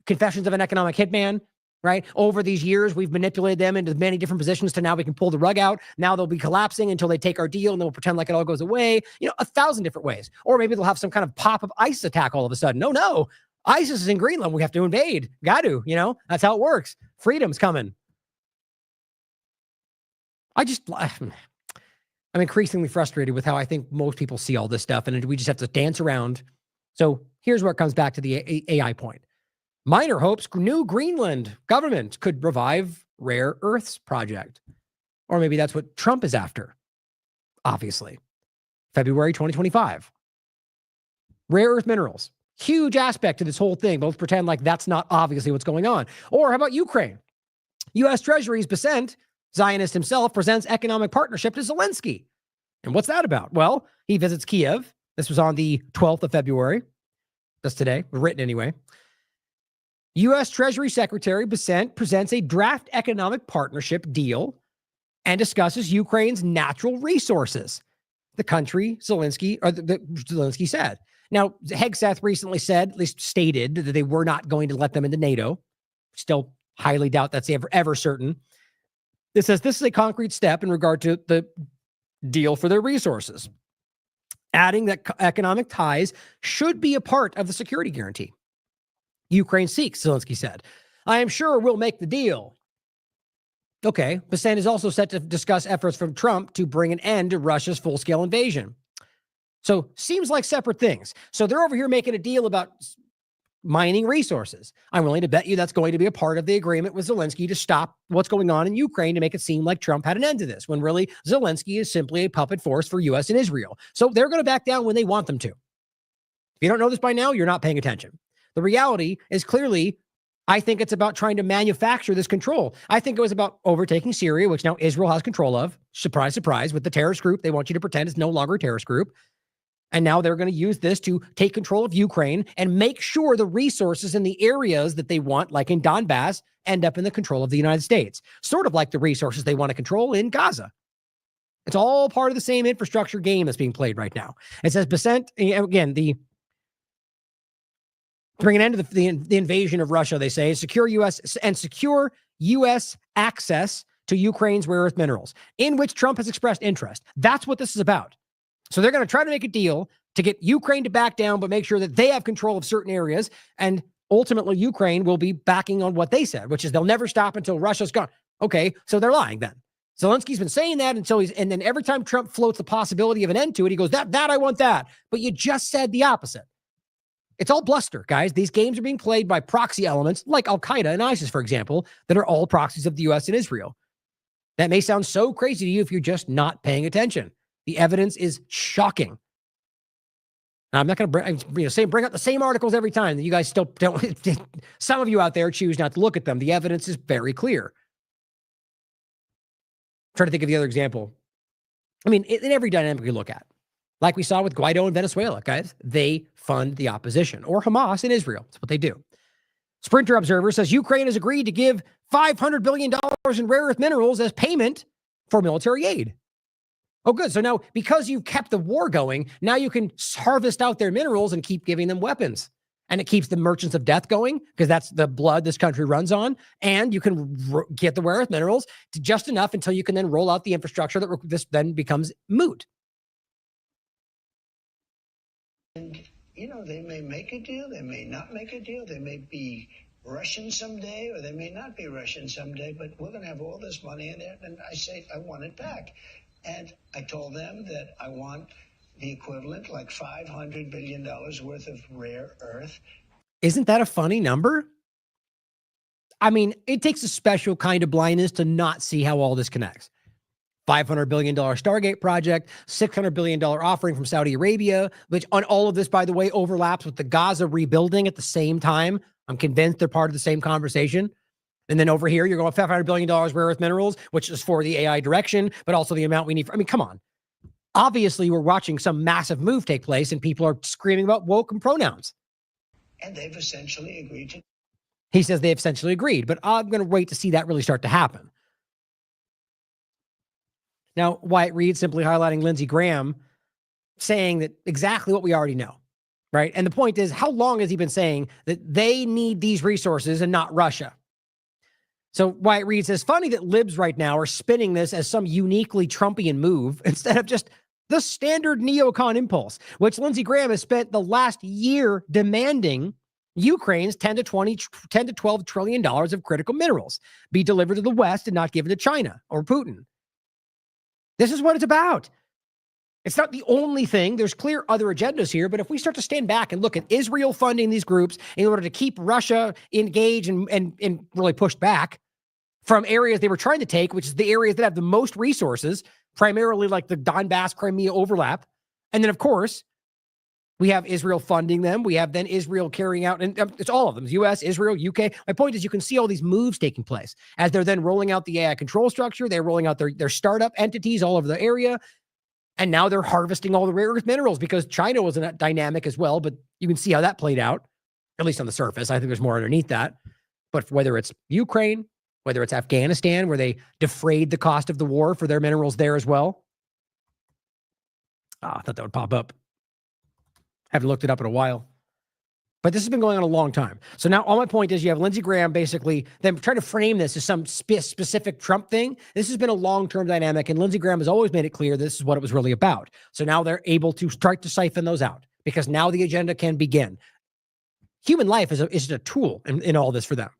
[SPEAKER 1] Confessions of an Economic Hitman. Right? Over these years, we've manipulated them into many different positions to now we can pull the rug out. Now they'll be collapsing until they take our deal, and then we'll pretend like it all goes away. 1,000 different ways. Or maybe they'll have some kind of pop-up ISIS attack all of a sudden. No. ISIS is in Greenland. We have to invade. Got to, that's how it works. Freedom's coming. I'm increasingly frustrated with how I think most people see all this stuff, and we just have to dance around. So here's where it comes back to the AI point. Minor hopes new Greenland government could revive rare earths project. Or maybe that's what Trump is after. Obviously. February 2025. Rare earth minerals. Huge aspect to this whole thing, but let's pretend like that's not obviously what's going on. Or how about Ukraine? U.S. Treasury's Besant, Zionist himself, presents economic partnership to Zelensky. And what's that about? Well, he visits Kiev. This was on the 12th of February. That's today, written anyway. U.S. Treasury Secretary Besant presents a draft economic partnership deal and discusses Ukraine's natural resources. The country, Zelensky said. Now, Hegseth recently said, at least stated, that they were not going to let them into NATO. Still highly doubt that's ever certain. It says this is a concrete step in regard to the deal for their resources, adding that economic ties should be a part of the security guarantee Ukraine seeks, Zelensky said. I am sure we'll make the deal. Okay, Besant is also set to discuss efforts from Trump to bring an end to Russia's full-scale invasion. So, seems like separate things. So they're over here making a deal about mining resources. I'm willing to bet you that's going to be a part of the agreement with Zelensky to stop what's going on in Ukraine, to make it seem like Trump had an end to this, when really Zelensky is simply a puppet force for U.S. and Israel. So they're going to back down when they want them to. If you don't know this by now, you're not paying attention. The reality is clearly, I think it's about trying to manufacture this control. I think it was about overtaking Syria, which now Israel has control of. Surprise, surprise, with the terrorist group. They want you to pretend it's no longer a terrorist group. And now they're going to use this to take control of Ukraine and make sure the resources in the areas that they want, like in Donbass, end up in the control of the United States. Sort of like the resources they want to control in Gaza. It's all part of the same infrastructure game that's being played right now. It says, again, to bring an end to the invasion of Russia, they say, secure U.S. access to Ukraine's rare earth minerals, in which Trump has expressed interest. That's what this is about. So they're going to try to make a deal to get Ukraine to back down, but make sure that they have control of certain areas. And ultimately, Ukraine will be backing on what they said, which is they'll never stop until Russia's gone. Okay, so they're lying then. Zelensky's been saying that and then every time Trump floats the possibility of an end to it, he goes, that I want that. But you just said the opposite. It's all bluster, guys. These games are being played by proxy elements like Al-Qaeda and ISIS, for example, that are all proxies of the U.S. and Israel. That may sound so crazy to you if you're just not paying attention. The evidence is shocking. Now, I'm not going to bring up the same articles every time that you guys still don't. Some of you out there choose not to look at them. The evidence is very clear. Try to think of the other example. I mean, in every dynamic we look at, like we saw with Guaido in Venezuela, guys, they fund the opposition, or Hamas in Israel. That's what they do. Sprinter Observer says Ukraine has agreed to give $500 billion in rare earth minerals as payment for military aid. Oh, good. So now, because you've kept the war going, now you can harvest out their minerals and keep giving them weapons. And it keeps the merchants of death going, because that's the blood this country runs on. And you can get the rare earth minerals to just enough until you can then roll out the infrastructure that this then becomes moot.
[SPEAKER 11] And, they may make a deal, they may not make a deal, they may be Russian someday, or they may not be Russian someday, but we're going to have all this money in there. And I say, I want it back. And I told them that I want the equivalent, like $500 billion worth of rare earth.
[SPEAKER 1] Isn't that a funny number? I mean, it takes a special kind of blindness to not see how all this connects. $500 billion Stargate project, $600 billion offering from Saudi Arabia, which on all of this, by the way, overlaps with the Gaza rebuilding at the same time. I'm convinced they're part of the same conversation. And then over here, you're going $500 billion rare earth minerals, which is for the AI direction, but also the amount we need. I mean, come on. Obviously, we're watching some massive move take place and people are screaming about woke and pronouns.
[SPEAKER 11] And they've essentially agreed to.
[SPEAKER 1] He says they've essentially agreed, but I'm going to wait to see that really start to happen. Now, Wyatt Reed simply highlighting Lindsey Graham saying that exactly what we already know, right? And the point is, how long has he been saying that they need these resources and not Russia? So Wyatt Reed says, funny that libs right now are spinning this as some uniquely Trumpian move instead of just the standard neocon impulse, which Lindsey Graham has spent the last year demanding Ukraine's 10 to 12 trillion dollars of critical minerals be delivered to the West and not given to China or Putin. This is what it's about. It's not the only thing. There's clear other agendas here, but if we start to stand back and look at Israel funding these groups in order to keep Russia engaged and really pushed back from areas they were trying to take, which is the areas that have the most resources, primarily like the Donbass, Crimea overlap. And then, of course, we have Israel funding them. We have then Israel carrying out, and it's all of them, U.S., Israel, UK. My point is you can see all these moves taking place as they're then rolling out the AI control structure. They're rolling out their startup entities all over the area. And now they're harvesting all the rare earth minerals because China was in that dynamic as well. But you can see how that played out, at least on the surface. I think there's more underneath that. But whether it's Ukraine, whether it's Afghanistan, where they defrayed the cost of the war for their minerals there as well. I thought that would pop up. Haven't looked it up in a while. But this has been going on a long time. So now all my point is you have Lindsey Graham basically then trying to frame this as some specific Trump thing. This has been a long-term dynamic, and Lindsey Graham has always made it clear this is what it was really about. So now they're able to start to siphon those out because now the agenda can begin. Human life is a tool in all this for them.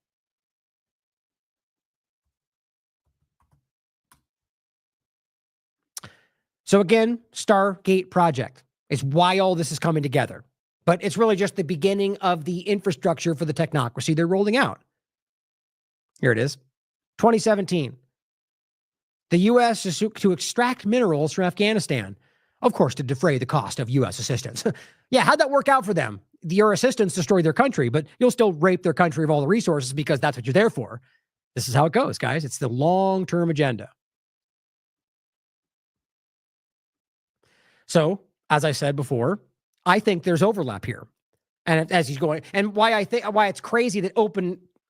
[SPEAKER 1] So again, Stargate project is why all this is coming together. But it's really just the beginning of the infrastructure for the technocracy they're rolling out. Here it is. 2017. The U.S. is to extract minerals from Afghanistan. Of course, to defray the cost of U.S. assistance. Yeah, how'd that work out for them? Your assistance destroyed their country, but you'll still rape their country of all the resources because that's what you're there for. This is how it goes, guys. It's the long-term agenda. So as I said before, I think there's overlap here. And as he's going, and why it's crazy that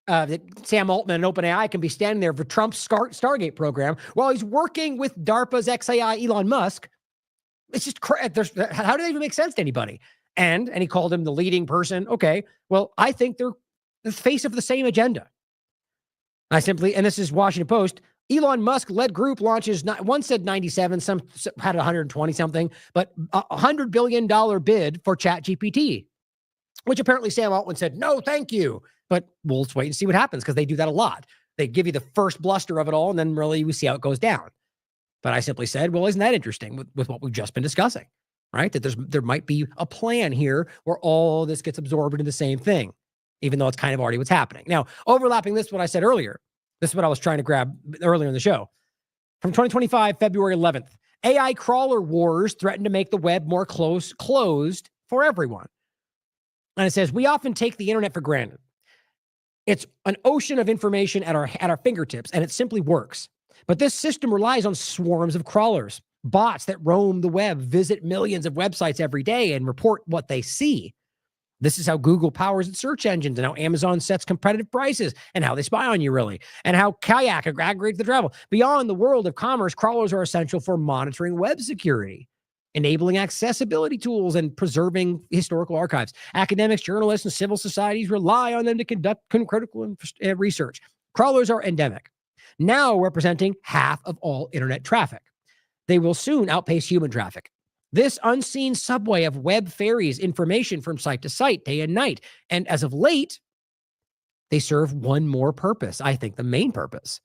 [SPEAKER 1] that Sam Altman and OpenAI can be standing there for Trump's Stargate program while he's working with DARPA's XAI Elon Musk. It's just how do they even make sense to anybody? And he called him the leading person. Okay, well, I think they're the face of the same agenda. And this is Washington Post. Elon Musk led group launches, one said 97, some had 120 something, but $100 billion bid for ChatGPT, which apparently Sam Altman said, no, thank you. But we'll just wait and see what happens, because they do that a lot. They give you the first bluster of it all, and then really we see how it goes down. But I simply said, well, isn't that interesting with what we've just been discussing, right? That there might be a plan here where all this gets absorbed into the same thing, even though it's kind of already what's happening. Now, overlapping this, what I said earlier, this is what I was trying to grab earlier in the show. From 2025, February 11th, AI crawler wars threaten to make the web more closed for everyone. And it says, we often take the internet for granted. It's an ocean of information at our fingertips, and it simply works. But this system relies on swarms of crawlers, bots that roam the web, visit millions of websites every day, and report what they see. This is how Google powers its search engines, and how Amazon sets competitive prices, and how they spy on you, really, and how Kayak aggregates the travel. Beyond the world of commerce, crawlers are essential for monitoring web security, enabling accessibility tools, and preserving historical archives. Academics, journalists, and civil societies rely on them to conduct critical research. Crawlers are endemic, now representing half of all internet traffic. They will soon outpace human traffic. This unseen subway of web ferries information from site to site, day and night. And as of late, they serve one more purpose. I think the main purpose.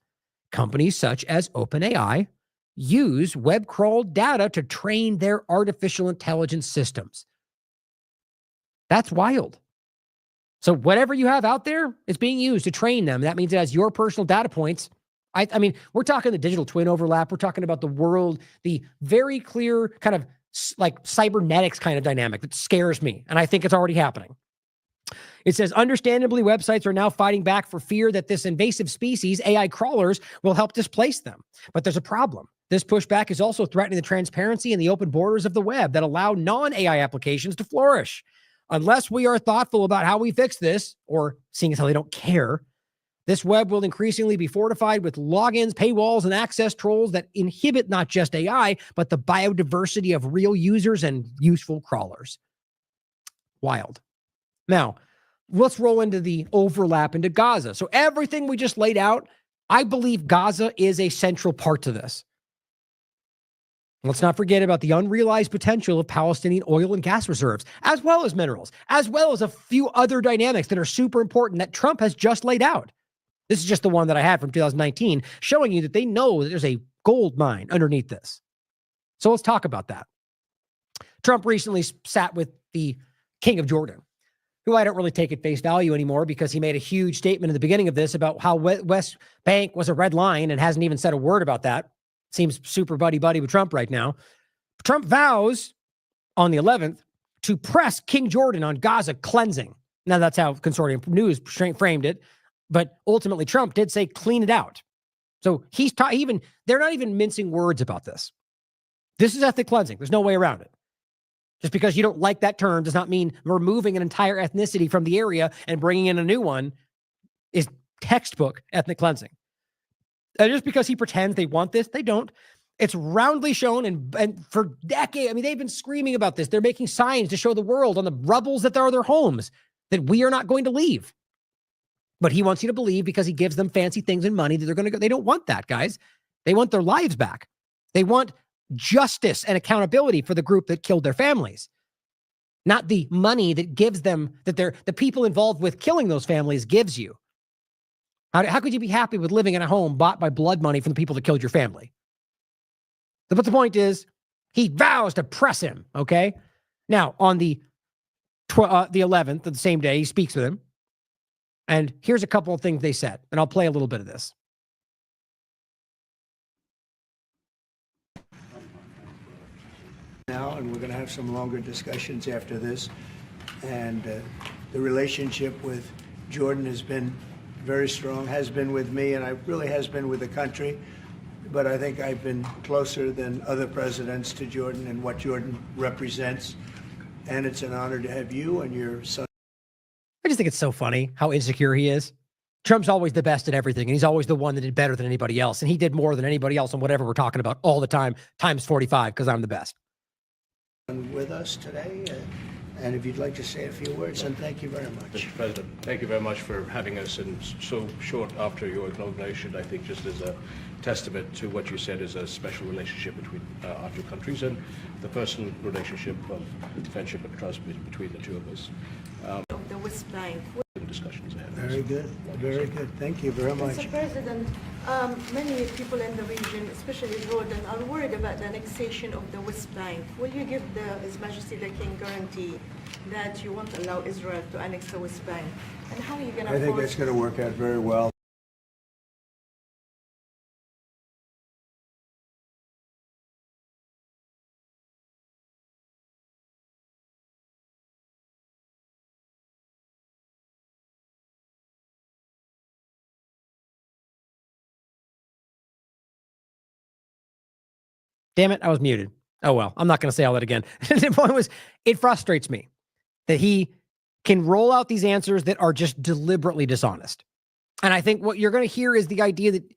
[SPEAKER 1] Companies such as OpenAI use web crawled data to train their artificial intelligence systems. That's wild. So whatever you have out there is being used to train them. That means it has your personal data points. I mean, we're talking the digital twin overlap. We're talking about the world, the very clear kind of like cybernetics kind of dynamic that scares me. And I think it's already happening. It says, understandably, websites are now fighting back for fear that this invasive species, AI crawlers, will help displace them. But there's a problem. This pushback is also threatening the transparency and the open borders of the web that allow non-AI applications to flourish. Unless we are thoughtful about how we fix this, or seeing as how they don't care, this web will increasingly be fortified with logins, paywalls, and access trolls that inhibit not just AI, but the biodiversity of real users and useful crawlers. Wild. Now, let's roll into the overlap into Gaza. So everything we just laid out, I believe Gaza is a central part to this. Let's not forget about the unrealized potential of Palestinian oil and gas reserves, as well as minerals, as well as a few other dynamics that are super important that Trump has just laid out. This is just the one that I had from 2019, showing you that they know that there's a gold mine underneath this. So let's talk about that. Trump recently sat with the King of Jordan, who I don't really take at face value anymore because he made a huge statement in the beginning of this about how West Bank was a red line and hasn't even said a word about that. Seems super buddy-buddy with Trump right now. Trump vows on the 11th to press King Jordan on Gaza cleansing. Now, that's how Consortium News framed it. But ultimately, Trump did say clean it out. So they're not even mincing words about this. This is ethnic cleansing. There's no way around it. Just because you don't like that term does not mean removing an entire ethnicity from the area and bringing in a new one is textbook ethnic cleansing. And just because he pretends they want this, they don't. It's roundly shown, and for decades, I mean, they've been screaming about this. They're making signs to show the world on the rubbles that are their homes that we are not going to leave. But he wants you to believe because he gives them fancy things and money that they're going to go. They don't want that, guys. They want their lives back. They want justice and accountability for the group that killed their families, not the money that gives them, that the people involved with killing those families gives you. How could you be happy with living in a home bought by blood money from the people that killed your family? But the point is, he vows to press him, okay? Now, on the 11th of the same day, he speaks with him. And here's a couple of things they said, and I'll play a little bit of this.
[SPEAKER 11] Now, and we're going to have some longer discussions after this. And the relationship with Jordan has been very strong, has been with me, and it really has been with the country. but I think I've been closer than other presidents to Jordan and what Jordan represents. And it's an honor to have you and your son.
[SPEAKER 1] I just think it's so funny how insecure he is. Trump's always the best at everything, and he's always the one that did better than anybody else. And he did more than anybody else on whatever we're talking about all the time, times 45, because I'm the best.
[SPEAKER 11] With us today, and if you'd like to say a few words, and thank you very much.
[SPEAKER 13] Mr. President, thank you very much for having us in so short after your inauguration. I think just as a testament to what you said is a special relationship between our two countries and the personal relationship of friendship and trust between the two of us.
[SPEAKER 9] The West Bank.
[SPEAKER 13] Discussions ahead.
[SPEAKER 11] Very good. Very good. Thank you very much.
[SPEAKER 9] Mr. President, many people in the region, especially Jordan, are worried about the annexation of the West Bank. Will you give His Majesty the King guarantee that you won't allow Israel to annex the West Bank? And how are you going to
[SPEAKER 11] I think that's going to work out very well.
[SPEAKER 1] Damn it, I was muted. Oh, well, I'm not going to say all that again. The point was, it frustrates me that he can roll out these answers that are just deliberately dishonest. And I think what you're going to hear is the idea that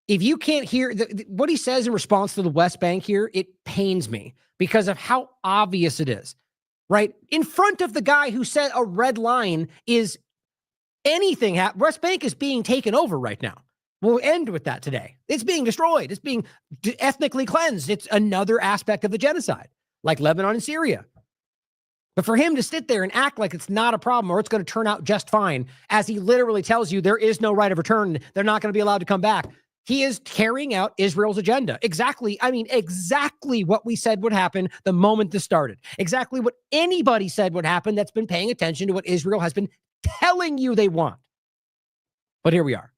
[SPEAKER 1] if you can't hear what he says in response to the West Bank here, it pains me because of how obvious it is, right? In front of the guy who said a red line is anything. West Bank is being taken over right now. We'll end with that today. It's being destroyed. It's being ethnically cleansed. It's another aspect of the genocide, like Lebanon and Syria. But for him to sit there and act like it's not a problem or it's going to turn out just fine, as he literally tells you there is no right of return, they're not going to be allowed to come back. He is carrying out Israel's agenda. Exactly what we said would happen the moment this started. Exactly what anybody said would happen that's been paying attention to what Israel has been telling you they want. But here we are.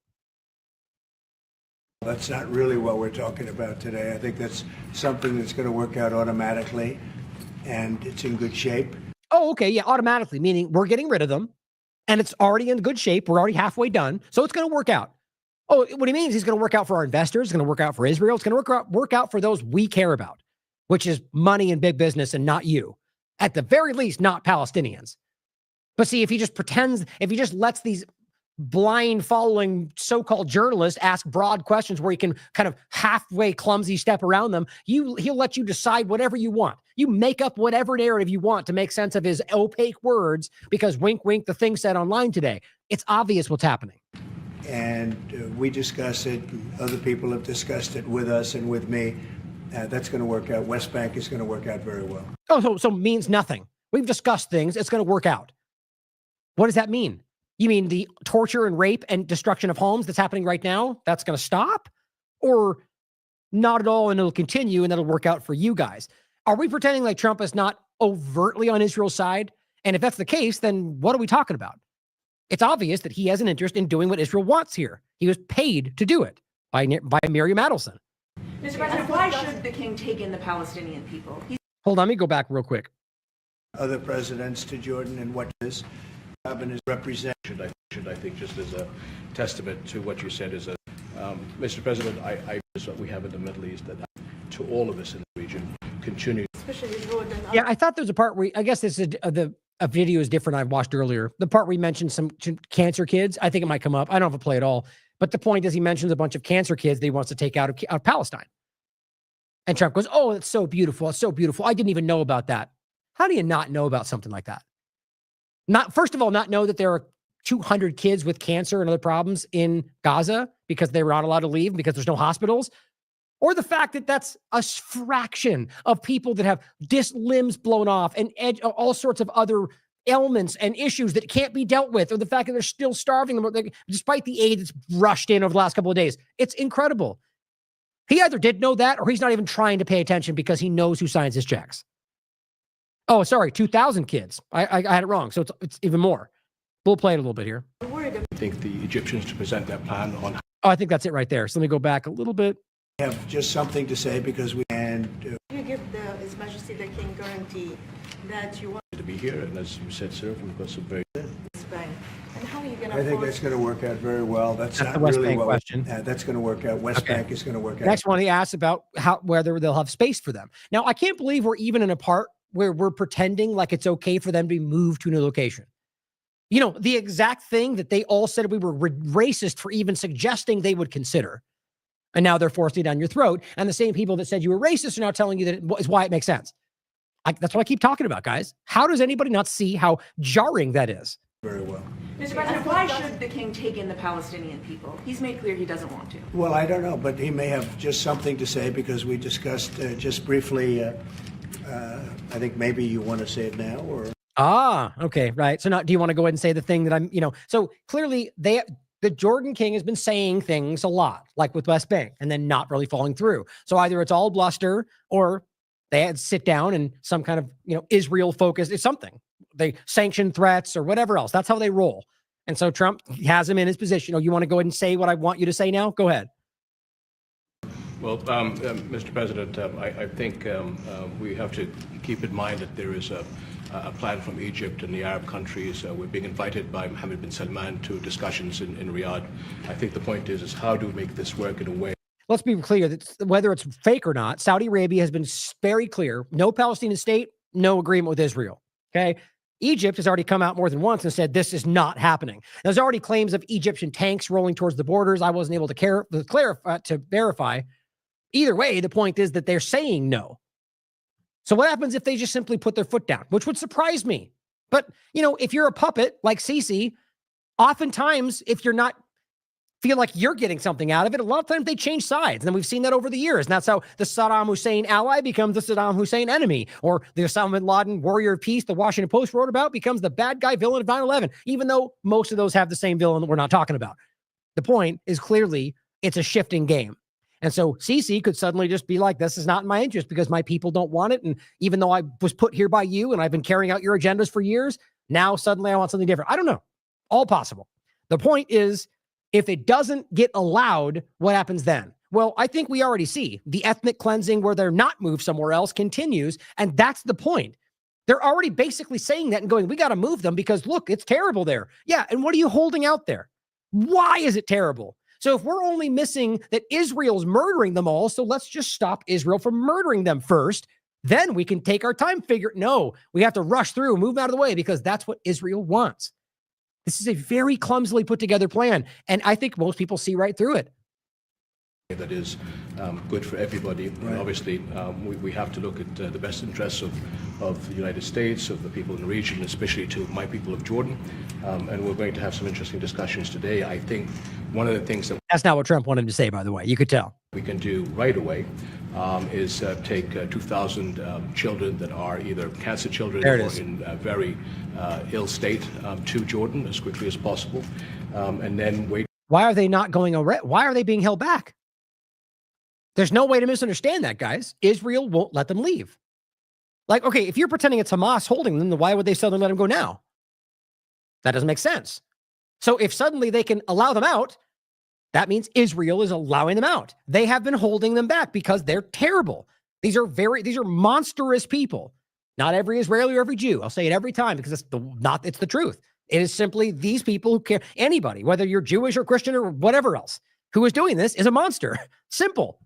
[SPEAKER 11] That's not really what we're talking about today. I think that's something that's going to work out automatically, and it's in good shape.
[SPEAKER 1] Oh, okay. Yeah, automatically, meaning we're getting rid of them, and it's already in good shape. We're already halfway done, so it's going to work out. Oh, what he means, he's going to work out for our investors. It's going to work out for Israel. It's going to work out for those we care about, which is money and big business and not you. At the very least, not Palestinians. But see, if he just pretends, if he just lets these blind following so-called journalists ask broad questions where he can kind of halfway clumsy step around them, he'll let you decide whatever you want. You make up whatever narrative you want to make sense of his opaque words because wink, wink, the thing said online today. It's obvious what's happening.
[SPEAKER 11] And we discuss it. Other people have discussed it with us and with me. That's going to work out. West Bank is going to work out very well.
[SPEAKER 1] Oh, so means nothing. We've discussed things. It's going to work out. What does that mean? You mean the torture and rape and destruction of homes that's happening right now, that's going to stop? Or not at all, and it'll continue, and that'll work out for you guys? Are we pretending like Trump is not overtly on Israel's side? And if that's the case, then what are we talking about? It's obvious that he has an interest in doing what Israel wants here. He was paid to do it by Miriam Adelson.
[SPEAKER 6] Mr. President, why should the king take in the Palestinian people?
[SPEAKER 1] Hold on, let me go back real quick.
[SPEAKER 11] Other presidents to Jordan and what is represent.
[SPEAKER 13] I think just as a testament to what you said is Mr. President, I what we have in the Middle East that to all of us in the region continue.
[SPEAKER 9] Especially Jordan.
[SPEAKER 1] Yeah, I thought there was a part where I guess this is a video is different. I watched earlier. The part where he mentioned some cancer kids. I think it might come up. I don't have a play at all. But the point is, he mentions a bunch of cancer kids that he wants to take out of Palestine. And Trump goes, "Oh, it's so beautiful. It's so beautiful. I didn't even know about that." How do you not know about something like that? First of all, not know that there are 200 kids with cancer and other problems in Gaza because they were not allowed to leave because there's no hospitals, or the fact that that's a fraction of people that have limbs blown off and all sorts of other ailments and issues that can't be dealt with, or the fact that they're still starving despite the aid that's rushed in over the last couple of days. It's incredible. He either did know that or he's not even trying to pay attention because he knows who signs his checks. Oh, sorry, 2,000 kids. I had it wrong. So it's even more. We'll play it a little bit here.
[SPEAKER 13] I think the Egyptians to present their plan on.
[SPEAKER 1] Oh, I think that's it right there. So let me go back a little bit.
[SPEAKER 11] I have just something to say because we
[SPEAKER 9] you give His Majesty the King guarantee that you want
[SPEAKER 13] to be here, and as you said, sir, we've got some very
[SPEAKER 9] Bank. And how are you going to
[SPEAKER 11] I think that's going to work out very well. That's not
[SPEAKER 1] the West
[SPEAKER 11] really
[SPEAKER 1] Bank
[SPEAKER 11] what
[SPEAKER 1] question.
[SPEAKER 11] That's going to work out. West Bank is going to work out.
[SPEAKER 1] Next one, he asks about whether they'll have space for them. Now, I can't believe we're even in a part where we're pretending like it's okay for them to be moved to a new location. You know, the exact thing that they all said we were racist for even suggesting they would consider. And now they're forcing it down your throat. And the same people that said you were racist are now telling you that it is why it makes sense. That's what I keep talking about, guys. How does anybody not see how jarring that is?
[SPEAKER 11] Very well.
[SPEAKER 6] Mr. President, why should the king take in the Palestinian people? He's made clear he doesn't want to.
[SPEAKER 11] Well, I don't know, but he may have just something to say because we discussed just briefly. I think maybe you want to say it now, or
[SPEAKER 1] Okay, right. So now, do you want to go ahead and say the thing that I'm? So clearly the Jordan king has been saying things a lot, like with West Bank, and then not really following through. So either it's all bluster, or they had to sit down and some kind of Israel focus. It's something. They sanction threats or whatever else. That's how they roll. And so Trump has him in his position. Oh, you want to go ahead and say what I want you to say now? Go ahead.
[SPEAKER 13] Well, Mr. President, I think we have to keep in mind that there is a plan from Egypt and the Arab countries. We're being invited by Mohammed bin Salman to discussions in Riyadh. I think the point is how do we make this work in a way?
[SPEAKER 1] Let's be clear that whether it's fake or not, Saudi Arabia has been very clear. No Palestinian state, no agreement with Israel. Okay. Egypt has already come out more than once and said this is not happening. There's already claims of Egyptian tanks rolling towards the borders. I wasn't able to verify. Either way, the point is that they're saying no. So what happens if they just simply put their foot down, which would surprise me? But, if you're a puppet like Sisi, oftentimes, if you're not feel like you're getting something out of it, a lot of times they change sides. And we've seen that over the years. And that's how the Saddam Hussein ally becomes the Saddam Hussein enemy, or the Osama bin Laden warrior of peace the Washington Post wrote about becomes the bad guy villain of 9/11, even though most of those have the same villain that we're not talking about. The point is clearly it's a shifting game. And so Sisi could suddenly just be like, this is not in my interest because my people don't want it. And even though I was put here by you and I've been carrying out your agendas for years, now suddenly I want something different. I don't know. All possible. The point is, if it doesn't get allowed, what happens then? Well, I think we already see the ethnic cleansing where they're not moved somewhere else continues. And that's the point. They're already basically saying that and going, we got to move them because look, it's terrible there. Yeah. And what are you holding out there? Why is it terrible? So if we're only missing that Israel's murdering them all, so let's just stop Israel from murdering them first. Then we can take our time, no, we have to rush through, move out of the way because that's what Israel wants. This is a very clumsily put together plan. And I think most people see right through it.
[SPEAKER 13] That is good for everybody.
[SPEAKER 11] Right.
[SPEAKER 13] And obviously, we have to look at the best interests of the United States, of the people in the region, especially to my people of Jordan. And we're going to have some interesting discussions today. I think one of the things
[SPEAKER 1] that's not what Trump wanted to say, by the way. You could tell.
[SPEAKER 13] We can do right away is take 2,000 children that are either cancer children or in a very ill state to Jordan as quickly as possible, and then wait.
[SPEAKER 1] Why are they not going? Why are they being held back? There's no way to misunderstand that, guys. Israel won't let them leave. Like, okay, if you're pretending it's Hamas holding them, then why would they suddenly let them go now? That doesn't make sense. So if suddenly they can allow them out, that means Israel is allowing them out. They have been holding them back because they're terrible. These are monstrous people. Not every Israeli or every Jew. I'll say it every time because it's the truth. It is simply these people who care. Anybody, whether you're Jewish or Christian or whatever else, who is doing this is a monster. Simple.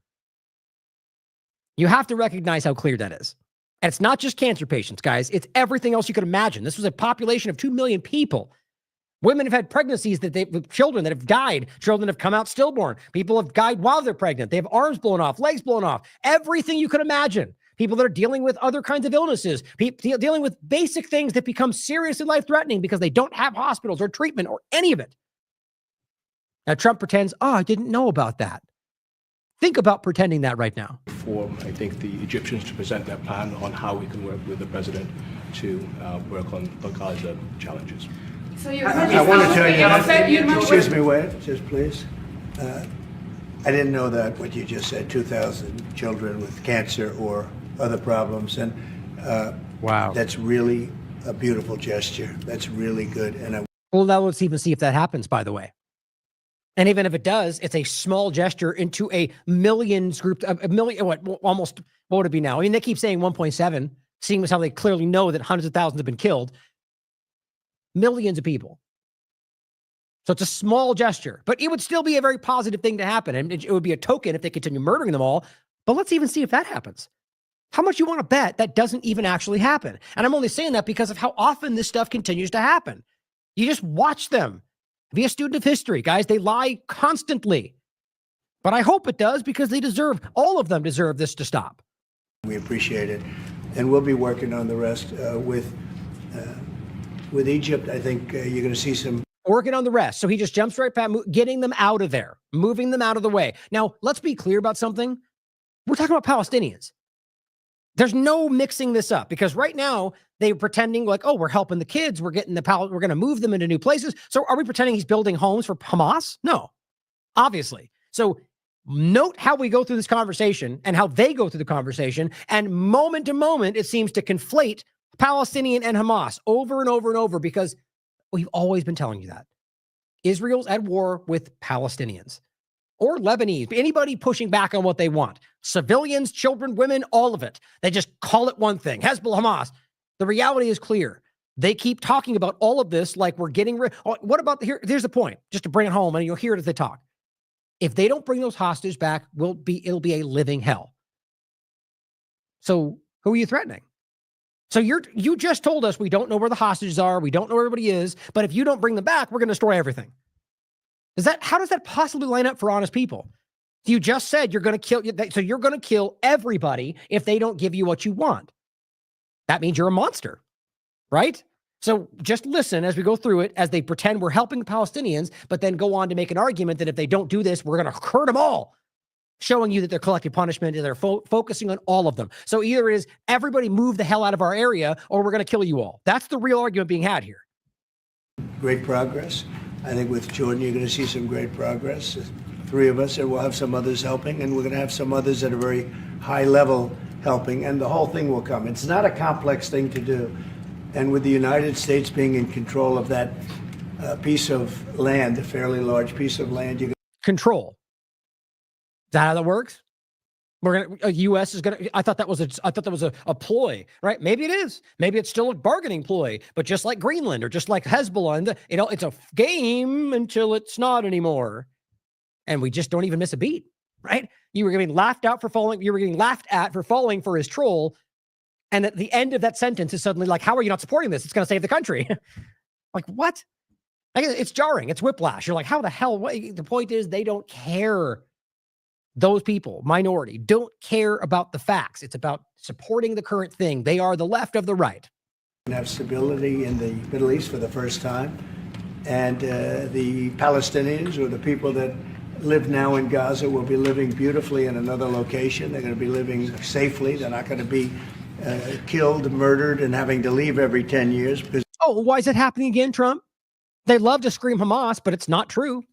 [SPEAKER 1] You have to recognize how clear that is. And it's not just cancer patients, guys. It's everything else you could imagine. This was a population of 2 million people. Women have had pregnancies with children that have died. Children have come out stillborn. People have died while they're pregnant. They have arms blown off, legs blown off, everything you could imagine. People that are dealing with other kinds of illnesses, people dealing with basic things that become seriously life-threatening because they don't have hospitals or treatment or any of it. Now, Trump pretends, I didn't know about that. Think about pretending that right now.
[SPEAKER 13] For, I think, the Egyptians to present their plan on how we can work with the president to work on the Gaza challenges.
[SPEAKER 6] So
[SPEAKER 11] I want to tell you, excuse me, wait, just please. I didn't know that, what you just said, 2,000 children with cancer or other problems. And
[SPEAKER 1] wow,
[SPEAKER 11] that's really a beautiful gesture. That's really good. And
[SPEAKER 1] well, now let's even see if that happens, by the way. And even if it does, it's a small gesture into a millions group, a million, what would it be now? I mean, they keep saying 1.7, seeing as how they clearly know that hundreds of thousands have been killed. Millions of people. So it's a small gesture, but it would still be a very positive thing to happen. And it would be a token if they continue murdering them all. But let's even see if that happens. How much you want to bet that doesn't even actually happen? And I'm only saying that because of how often this stuff continues to happen. You just watch them. Be a student of history, guys. They lie constantly. But I hope it does because they deserve, all of them deserve this to stop.
[SPEAKER 11] We appreciate it. And we'll be working on the rest with Egypt. I think you're going to see some
[SPEAKER 1] working on the rest. So he just jumps right past, getting them out of there, moving them out of the way. Now, let's be clear about something. We're talking about Palestinians. There's no mixing this up because right now they're pretending like, oh, we're helping the kids. We're getting we're going to move them into new places. So are we pretending he's building homes for Hamas? No, obviously. So note how we go through this conversation and how they go through the conversation. And moment to moment, it seems to conflate Palestinian and Hamas over and over and over because we've always been telling you that. Israel's at war with Palestinians or Lebanese, anybody pushing back on what they want. Civilians, children, women, all of it. They just call it one thing, Hezbollah, Hamas. The reality is clear. They keep talking about all of this like we're getting rid. What about, here's the point, just to bring it home, and you'll hear it as they talk. If they don't bring those hostages back, it'll be a living hell. So who are you threatening? So you just told us we don't know where the hostages are, we don't know where everybody is, but if you don't bring them back, we're going to destroy everything. How does that possibly line up for honest people? You just said you're going to kill, so you're going to kill everybody if they don't give you what you want. That means you're a monster, right? So just listen as we go through it, as they pretend we're helping the Palestinians, but then go on to make an argument that if they don't do this, we're going to hurt them all, showing you that they're collective punishment and they're focusing on all of them. So either it is everybody move the hell out of our area or we're going to kill you all. That's the real argument being had here.
[SPEAKER 11] Great progress. I think with Jordan, you're going to see some great progress. Three of us, and we'll have some others helping, and we're going to have some others at a very high level helping, and the whole thing will come. It's not a complex thing to do. And with the United States being in control of that piece of land, a fairly large piece of land,
[SPEAKER 1] control. Is that how that works? U.S. is gonna. I thought that was a ploy, right? Maybe it is. Maybe it's still a bargaining ploy. But just like Greenland or just like Hezbollah, and it's a game until it's not anymore. And we just don't even miss a beat, right? You were getting laughed at for falling for his troll. And at the end of that sentence is suddenly like, how are you not supporting this? It's going to save the country. Like, what? It's jarring. It's whiplash. You're like, how the hell? The point is they don't care. Those people, minority, don't care about the facts. It's about supporting the current thing. They are the left of the right.
[SPEAKER 11] We have stability in the Middle East for the first time. And the Palestinians, or the people that live now in Gaza, will be living beautifully in another location. They're going to be living safely. They're not going to be killed, murdered, and having to leave every 10 years. Because
[SPEAKER 1] why is it happening again, Trump? They love to scream Hamas, but it's not true.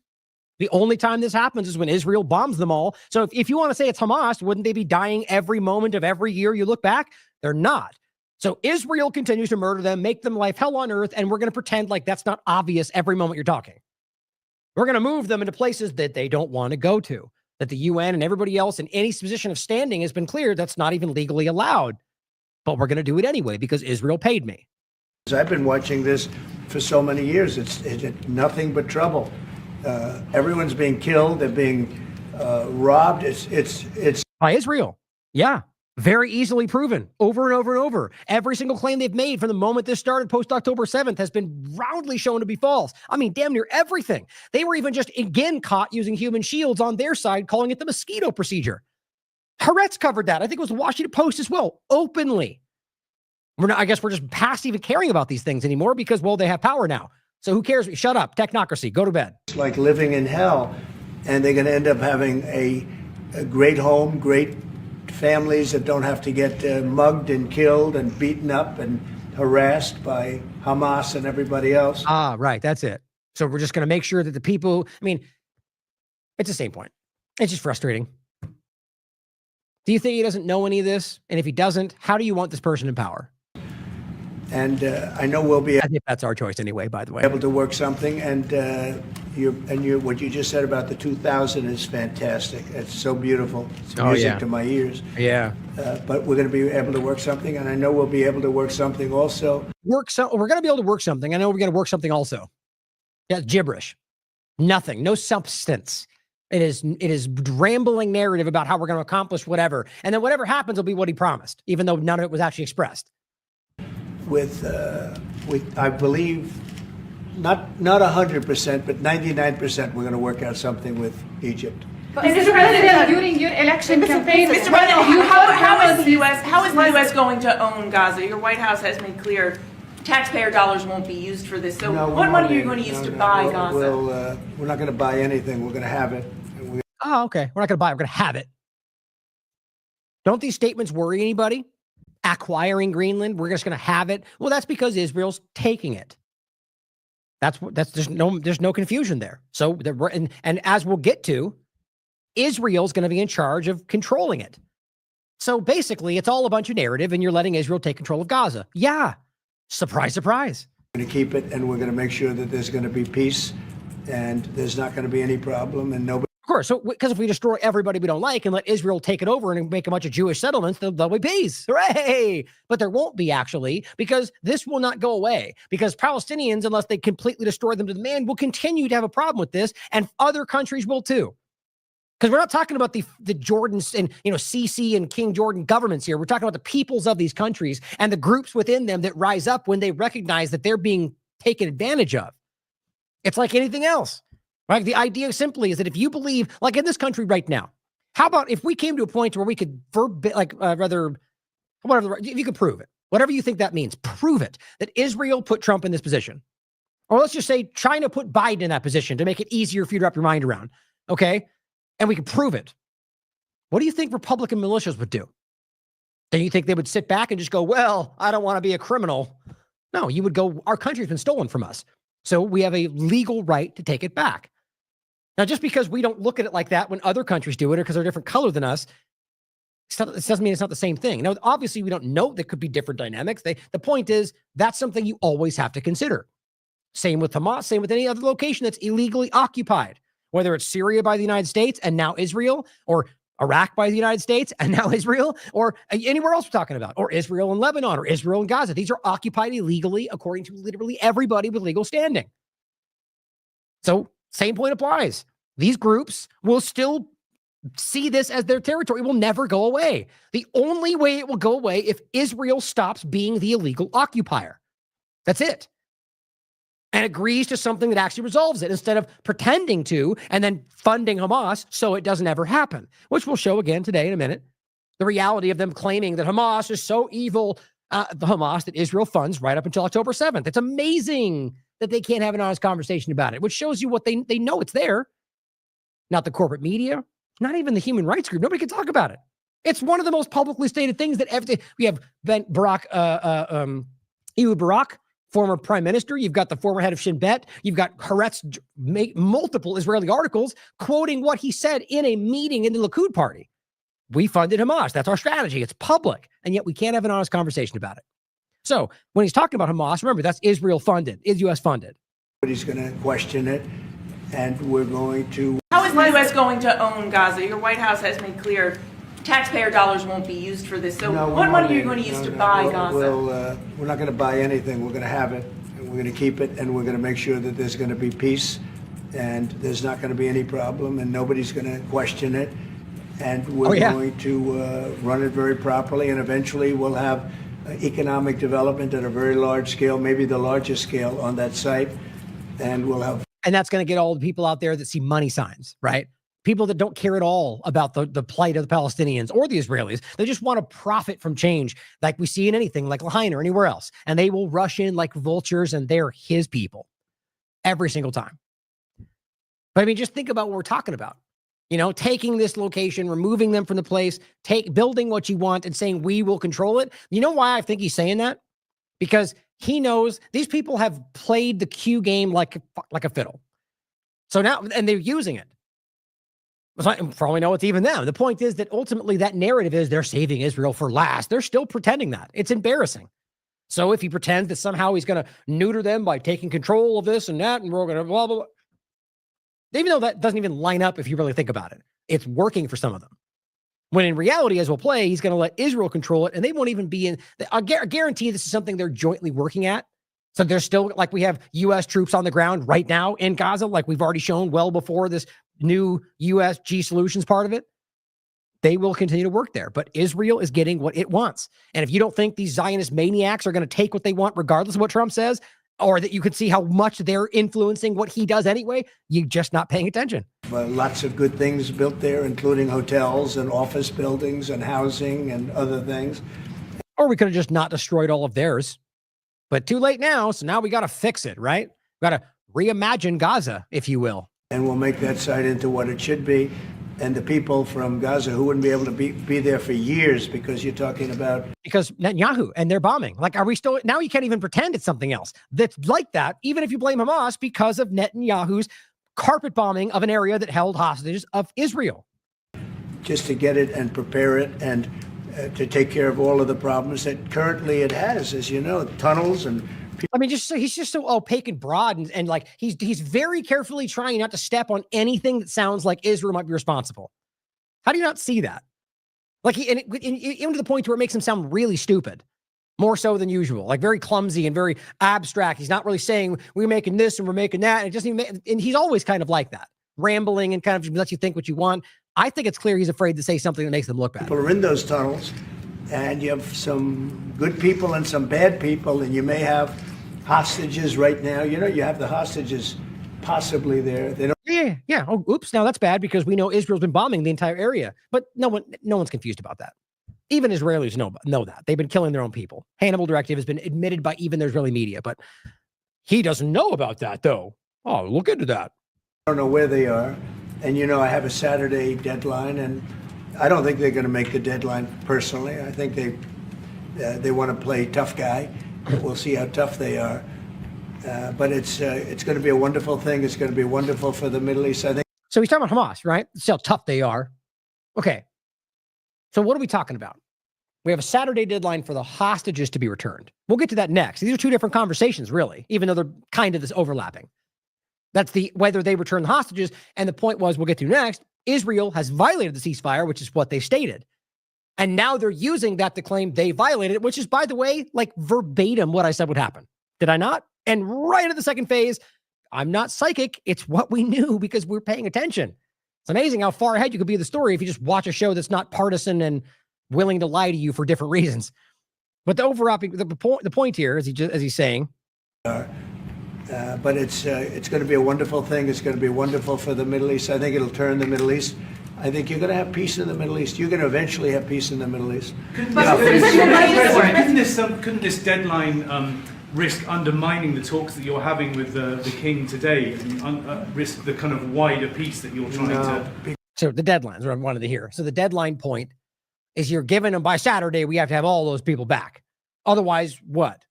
[SPEAKER 1] The only time this happens is when Israel bombs them all. So if you want to say it's Hamas, wouldn't they be dying every moment of every year you look back? They're not. So Israel continues to murder them, make them life hell on earth, and we're going to pretend like that's not obvious every moment you're talking. We're going to move them into places that they don't want to go to, that the UN and everybody else in any position of standing has been clear that's not even legally allowed. But we're going to do it anyway because Israel paid me.
[SPEAKER 11] I've been watching this for so many years. It's nothing but trouble. Everyone's being killed. They're being robbed. It's
[SPEAKER 1] by Israel. Yeah. Very easily proven over and over and over. Every single claim they've made from the moment this started post October 7th has been roundly shown to be false. I mean, damn near everything. They were even just again caught using human shields on their side, calling it the mosquito procedure. Haaretz covered that. I think it was the Washington Post as well, openly. I guess we're just past even caring about these things anymore because, well, they have power now. So who cares? Shut up. Technocracy. Go to bed.
[SPEAKER 11] It's like living in hell. And they're going to end up having a great home, great families that don't have to get mugged and killed and beaten up and harassed by Hamas and everybody else.
[SPEAKER 1] Ah, right. That's it. So we're just going to make sure that the people, it's the same point. It's just frustrating. Do you think he doesn't know any of this? And if he doesn't, how do you want this person in power?
[SPEAKER 11] And I know we'll be.
[SPEAKER 1] I think that's our choice anyway. By the way,
[SPEAKER 11] able to work something. And what you just said about the 2000 is fantastic. It's so beautiful. It's music to my ears.
[SPEAKER 1] Yeah.
[SPEAKER 11] But we're going to be able to work something, and I know we'll be able to work something also.
[SPEAKER 1] We're going to be able to work something. I know we're going to work something also. Yeah, gibberish. Nothing, no substance. It is rambling narrative about how we're going to accomplish whatever. And then whatever happens will be what he promised, even though none of it was actually expressed.
[SPEAKER 11] With I believe, not 100%, but 99%, we're going to work out something with Egypt.
[SPEAKER 14] Mr. President, during your election campaign,
[SPEAKER 4] Mr. President, how is the U.S. going to own Gaza? Your White House has made clear taxpayer dollars won't be used for this. So what money are you going to use to buy Gaza?
[SPEAKER 11] We're not going to buy anything. We're going to have it.
[SPEAKER 1] Oh, okay. We're not going to buy it. We're going to have it. Don't these statements worry anybody? Acquiring Greenland, we're just going to have it. Well, that's because Israel's taking it. There's no confusion there. So and as we'll get to, Israel's going to be in charge of controlling it. So basically, it's all a bunch of narrative, and you're letting Israel take control of Gaza. Yeah. Surprise, surprise.
[SPEAKER 11] We're going to keep it, and we're going to make sure that there's going to be peace, and there's not going to be any problem, and nobody.
[SPEAKER 1] Of course. So, because if we destroy everybody we don't like and let Israel take it over and make a bunch of Jewish settlements, there'll be peace. Hooray! But there won't be, actually, because this will not go away. Because Palestinians, unless they completely destroy them to the man, will continue to have a problem with this, and other countries will too. Because we're not talking about the Jordans and, Sisi and King Jordan governments here. We're talking about the peoples of these countries and the groups within them that rise up when they recognize that they're being taken advantage of. It's like anything else, right? The idea simply is that if you believe, like in this country right now, how about if we came to a point where we could if you could prove it, whatever you think that means, prove it, that Israel put Trump in this position. Or let's just say China put Biden in that position to make it easier for you to wrap your mind around. Okay? And we can prove it. What do you think Republican militias would do? Do you think they would sit back and just go, well, I don't want to be a criminal? No, you would go, our country's been stolen from us. So we have a legal right to take it back. Now, just because we don't look at it like that when other countries do it or because they're a different color than us, it doesn't mean it's not the same thing. Now, obviously, we don't know there could be different dynamics. The point is, that's something you always have to consider. Same with Hamas, same with any other location that's illegally occupied. Whether it's Syria by the United States and now Israel, or Iraq by the United States and now Israel, or anywhere else we're talking about, or Israel and Lebanon, or Israel and Gaza. These are occupied illegally according to literally everybody with legal standing. So same point applies. These groups will still see this as their territory. It will never go away. The only way it will go away if Israel stops being the illegal occupier. That's it. And agrees to something that actually resolves it instead of pretending to and then funding Hamas so it doesn't ever happen, which we'll show again today in a minute. The reality of them claiming that Hamas is so evil, the Hamas that Israel funds right up until October 7th. It's amazing that they can't have an honest conversation about it, which shows you what they know it's there. Not the corporate media, not even the human rights group. Nobody can talk about it. It's one of the most publicly stated things that we have Ehud Barak, former prime minister. You've got the former head of Shin Bet. You've got Haaretz make multiple Israeli articles quoting what he said in a meeting in the Likud party. We funded Hamas. That's our strategy. It's public. And yet we can't have an honest conversation about it. So when he's talking about Hamas, remember, that's Israel funded, is U.S. funded.
[SPEAKER 11] Nobody's going to question it. And we're going to...
[SPEAKER 4] How is the U.S. going to own Gaza? Your White House has made clear taxpayer dollars won't be used for this. So what money are you going to use to buy Gaza?
[SPEAKER 11] We're not going to buy anything. We're going to have it, and we're going to keep it, and we're going to make sure that there's going to be peace, and there's not going to be any problem, and nobody's going to question it. And we're going to run it very properly, and eventually we'll have economic development at a very large scale, maybe the largest scale on that site, and we'll have...
[SPEAKER 1] And that's going to get all the people out there that see money signs, right? People that don't care at all about the plight of the Palestinians or the Israelis. They just want to profit from change like we see in anything like Lahaina or anywhere else. And they will rush in like vultures, and they're his people every single time. But I mean, just think about what we're talking about. Taking this location, removing them from the place, building what you want and saying, we will control it. You know why I think he's saying that? Because he knows these people have played the Q game like a fiddle. So now, and they're using it. For all we know, it's even them. The point is that ultimately that narrative is they're saving Israel for last. They're still pretending that. It's embarrassing. So if he pretends that somehow he's going to neuter them by taking control of this and that, and we're going to blah, blah, blah. Even though that doesn't even line up if you really think about it. It's working for some of them. When in reality, as we'll play, he's going to let Israel control it, and they won't even be in... I guarantee this is something they're jointly working at. So there's still, like, we have U.S. troops on the ground right now in Gaza, like we've already shown well before this new USG Solutions part of it. They will continue to work there, but Israel is getting what it wants. And if you don't think these Zionist maniacs are going to take what they want, regardless of what Trump says, or that you can see how much they're influencing what he does anyway, you're just not paying attention.
[SPEAKER 11] Lots of good things built there, including hotels and office buildings and housing and other things.
[SPEAKER 1] Or we could have just not destroyed all of theirs. But too late now, so now we got to fix it, right? We got to reimagine Gaza, if you will.
[SPEAKER 11] And we'll make that site into what it should be. And the people from Gaza who wouldn't be able to be there for years, because you're talking about...
[SPEAKER 1] Because Netanyahu and their bombing. Like, are we still... Now you can't even pretend it's something else that's like that, even if you blame Hamas, because of Netanyahu's carpet bombing of an area that held hostages of Israel.
[SPEAKER 11] Just to get it and prepare it and to take care of all of the problems that currently it has, as you know, tunnels and...
[SPEAKER 1] I mean, he's just so opaque and broad, and like he's very carefully trying not to step on anything that sounds like Israel might be responsible. How do you not see that? Like, even to the point where it makes him sound really stupid, more so than usual, like very clumsy and very abstract. He's not really saying we're making this and we're making that, and it doesn't even. And he's always kind of like that, rambling and kind of lets you think what you want. I think it's clear he's afraid to say something that makes them look bad.
[SPEAKER 11] People are in those tunnels, and you have some good people and some bad people, and you may have hostages right now. You know, you have the hostages possibly there. They don't.
[SPEAKER 1] Yeah. Oh, oops. Now that's bad, because we know Israel's been bombing the entire area, but no one's confused about that. Even Israelis know that they've been killing their own people. Hannibal Directive has been admitted by even the Israeli media, but he doesn't know about that, though. Oh, look into that.
[SPEAKER 11] I don't know where they are, and you know, I have a Saturday deadline, and I don't think they're going to make the deadline. Personally, I think they want to play tough guy. We'll see how tough they are. But it's going to be a wonderful thing. It's going to be wonderful for the Middle East, I think.
[SPEAKER 1] So he's talking about Hamas, right? See how tough they are. Okay. So what are we talking about? We have a Saturday deadline for the hostages to be returned. We'll get to that next. These are two different conversations, really, even though they're kind of this overlapping. That's the whether they return the hostages. And the point was, we'll get to next, Israel has violated the ceasefire, which is what they stated. And now they're using that to claim they violated it, which is, by the way, like verbatim what I said would happen. Did I not? And right at the second phase, I'm not psychic. It's what we knew because we're paying attention. It's amazing how far ahead you could be of the story if you just watch a show that's not partisan and willing to lie to you for different reasons. But the overarching, the point here, as he's saying,
[SPEAKER 11] but it's going to be a wonderful thing. It's going to be wonderful for the Middle East. I think it'll turn the Middle East. I think you're going to have peace in the Middle East. You're going to eventually have peace in the Middle East.
[SPEAKER 15] Couldn't this deadline risk undermining the talks that you're having with the king today, and risk the kind of wider peace that you're trying to?
[SPEAKER 1] So the deadlines are what I wanted to hear. So the deadline point is you're giving them by Saturday. We have to have all those people back. Otherwise, what?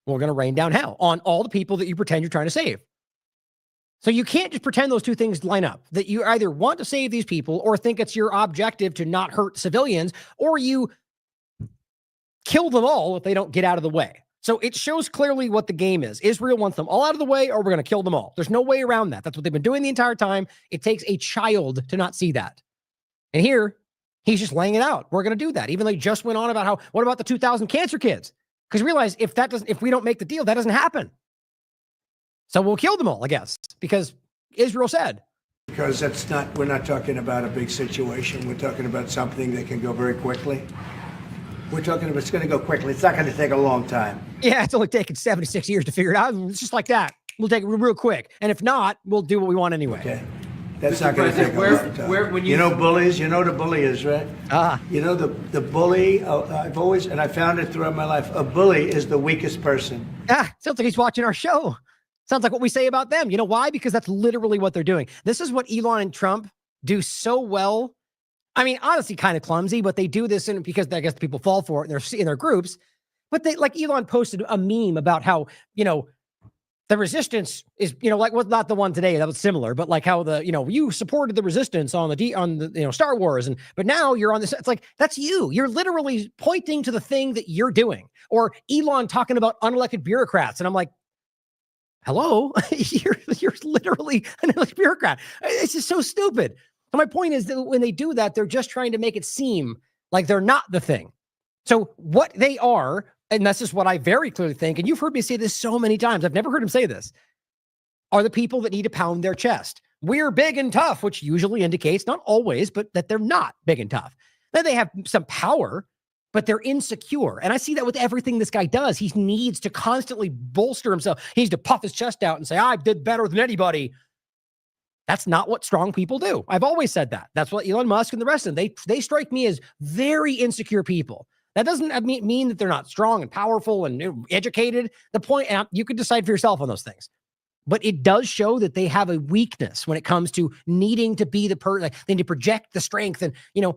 [SPEAKER 1] We're going to rain down hell on all the people that you pretend you're trying to save. So you can't just pretend those two things line up, that you either want to save these people or think it's your objective to not hurt civilians, or you kill them all if they don't get out of the way. So it shows clearly what the game is. Israel wants them all out of the way, or we're going to kill them all. There's no way around that. That's what they've been doing the entire time. It takes a child to not see that. And here, he's just laying it out. We're going to do that. Even though he just went on about how, what about the 2,000 cancer kids? Because realize if we don't make the deal, that doesn't happen. So we'll kill them all, I guess, because Israel said.
[SPEAKER 11] Because we're not talking about a big situation. We're talking about something that can go very quickly. We're talking about it's going to go quickly. It's not going to take a long time.
[SPEAKER 1] Yeah, it's only taken 76 years to figure it out. It's just like that. We'll take it real quick. And if not, we'll do what we want anyway.
[SPEAKER 11] Okay. That's not going to take a long time. You know bullies? You know what a bully is, right? You know the bully, I've always, and I found it throughout my life, a bully is the weakest person.
[SPEAKER 1] Sounds like he's watching our show. Sounds like what we say about them. You know why? Because that's literally what they're doing. This is what Elon and Trump do so well. I mean, honestly, kind of clumsy, but they do this because I guess people fall for it in their groups. But they, like Elon posted a meme about how, the resistance is, was not the one today that was similar, but like how you supported the resistance on the Star Wars, but now you're on this. It's like, that's you. You're literally pointing to the thing that you're doing. Or Elon talking about unelected bureaucrats, and I'm like, hello, you're literally an elected bureaucrat. It's just so stupid. And my point is that when they do that, they're just trying to make it seem like they're not the thing. So what they are, and this is what I very clearly think, and you've heard me say this so many times, I've never heard him say this, are the people that need to pound their chest. We're big and tough, which usually indicates, not always, but that they're not big and tough. Then they have some power, but they're insecure. And I see that with everything this guy does. He needs to constantly bolster himself. He needs to puff his chest out and say, I did better than anybody. That's not what strong people do. I've always said that. That's what Elon Musk and the rest of them, they strike me as very insecure people. That doesn't mean that they're not strong and powerful and educated. The point, and you can decide for yourself on those things. But it does show that they have a weakness when it comes to needing to be the person, like they need to project the strength. And,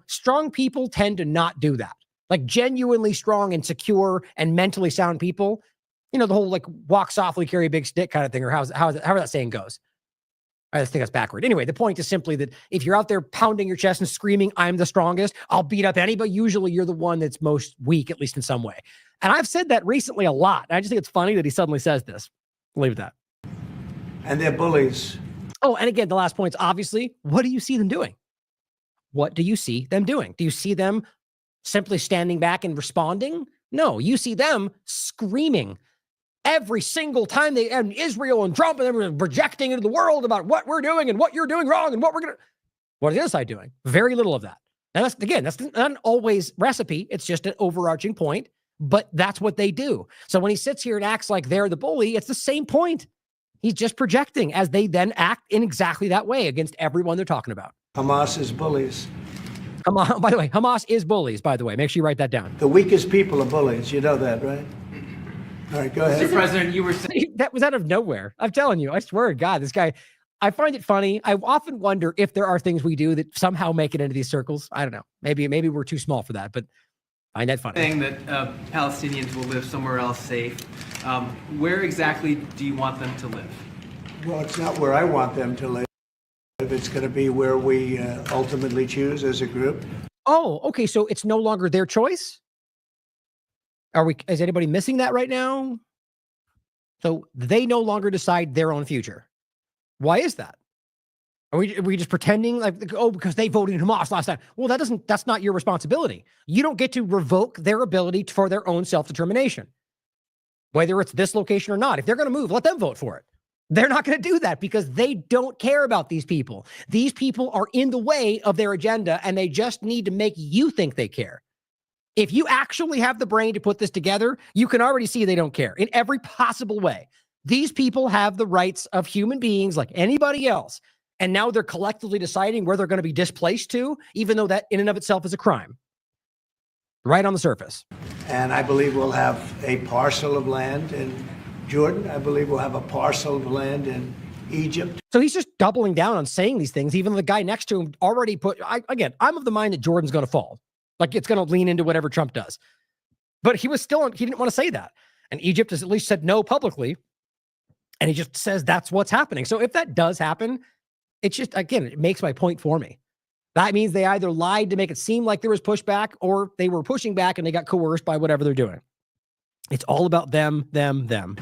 [SPEAKER 1] strong people tend to not do that. Like genuinely strong and secure and mentally sound people, the whole like walk softly, carry a big stick kind of thing, or however that saying goes. I think that's backward. Anyway, the point is simply that if you're out there pounding your chest and screaming, I'm the strongest, I'll beat up anybody. Usually you're the one that's most weak, at least in some way. And I've said that recently a lot. I just think it's funny that he suddenly says this. I'll leave it at that.
[SPEAKER 11] And they're bullies.
[SPEAKER 1] Oh, and again, the last point is obviously, what do you see them doing? What do you see them doing? Do you see them simply standing back and responding? No, you see them screaming. Every single time and Israel and Trump and them projecting into the world about what we're doing and what you're doing wrong and what is the other side doing? Very little of that. And that's not always recipe. It's just an overarching point, but that's what they do. So when he sits here and acts like they're the bully, it's the same point. He's just projecting as they then act in exactly that way against everyone they're talking about.
[SPEAKER 11] Hamas is bullies.
[SPEAKER 1] By the way, Hamas is bullies, by the way. Make sure you write that down.
[SPEAKER 11] The weakest people are bullies. You know that, right? All right, go ahead.
[SPEAKER 16] Mr. President, you were saying...
[SPEAKER 1] That was out of nowhere. I'm telling you, I swear to God, this guy, I find it funny. I often wonder if there are things we do that somehow make it into these circles. I don't know. Maybe we're too small for that, but I find that funny.
[SPEAKER 16] Saying that Palestinians will live somewhere else safe. Where exactly do you want them to live?
[SPEAKER 11] Well, it's not where I want them to live. It's going to be where we ultimately choose as a group.
[SPEAKER 1] Oh, okay. So it's no longer their choice? Is anybody missing that right now? So they no longer decide their own future. Why is that? Are we just pretending like, because they voted in Hamas last time? Well, that's not your responsibility. You don't get to revoke their ability for their own self-determination, whether it's this location or not. If they're going to move, let them vote for it. They're not going to do that because they don't care about these people. These people are in the way of their agenda, and they just need to make you think they care. If you actually have the brain to put this together, you can already see they don't care in every possible way. These people have the rights of human beings like anybody else. And now they're collectively deciding where they're going to be displaced to, even though that in and of itself is a crime. Right on the surface.
[SPEAKER 11] And I believe we'll have a parcel of land in Jordan. I believe we'll have a parcel of land in Egypt.
[SPEAKER 1] So he's just doubling down on saying these things, even though the guy next to him already I'm of the mind that Jordan's going to fall. Like it's going to lean into whatever Trump does. But he didn't want to say that. And Egypt has at least said no publicly. And he just says that's what's happening. So if that does happen, it's just, again, it makes my point for me. That means they either lied to make it seem like there was pushback, or they were pushing back and they got coerced by whatever they're doing. It's all about them.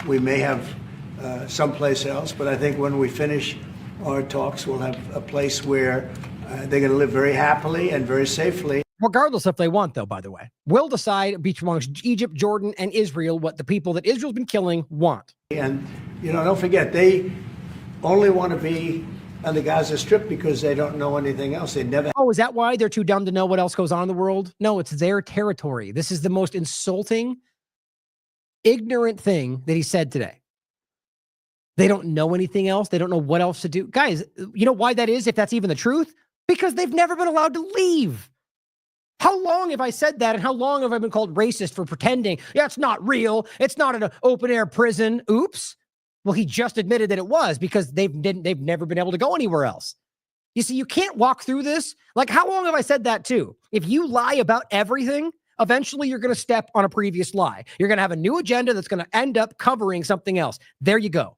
[SPEAKER 11] We may have someplace else, but I think when we finish our talks, we'll have a place where they're going to live very happily and very safely.
[SPEAKER 1] Regardless if they want, though, by the way. We'll decide amongst Egypt, Jordan, and Israel what the people that Israel's been killing want.
[SPEAKER 11] And, don't forget, they only want to be on the Gaza Strip because they don't know anything else. They never.
[SPEAKER 1] Oh, is that why they're too dumb to know what else goes on in the world? No, it's their territory. This is the most insulting, ignorant thing that he said today. They don't know anything else. They don't know what else to do. Guys, you know why that is, if that's even the truth? Because they've never been allowed to leave. How long have I said that, and how long have I been called racist for pretending, it's not real, it's not an open-air prison? Oops. Well, he just admitted that it was, because they've never been able to go anywhere else. You see, you can't walk through this. Like, how long have I said that too? If you lie about everything, eventually you're going to step on a previous lie. You're going to have a new agenda that's going to end up covering something else. There you go.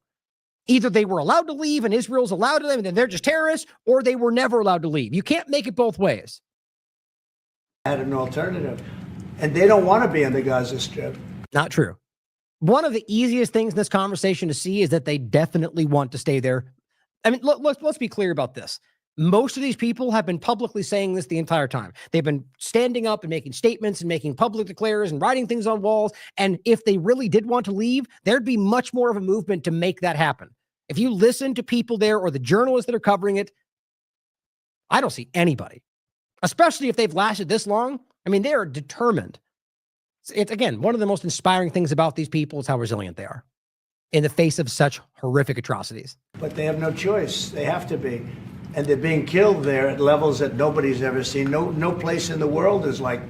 [SPEAKER 1] Either they were allowed to leave and Israel's allowed to them and then they're just terrorists, or they were never allowed to leave. You can't make it both ways.
[SPEAKER 11] Had an alternative, and they don't want to be on the Gaza Strip.
[SPEAKER 1] Not true. One of the easiest things in this conversation to see is that they definitely want to stay there. I mean, let's be clear about this. Most of these people have been publicly saying this the entire time. They've been standing up and making statements and making public declares and writing things on walls. And if they really did want to leave, there'd be much more of a movement to make that happen. If you listen to people there or the journalists that are covering it, I don't see anybody, especially if they've lasted this long. I mean, they are determined. It's again, one of the most inspiring things about these people is how resilient they are in the face of such horrific atrocities.
[SPEAKER 11] But they have no choice. They have to be. And they're being killed there at levels that nobody's ever seen. No place in the world is like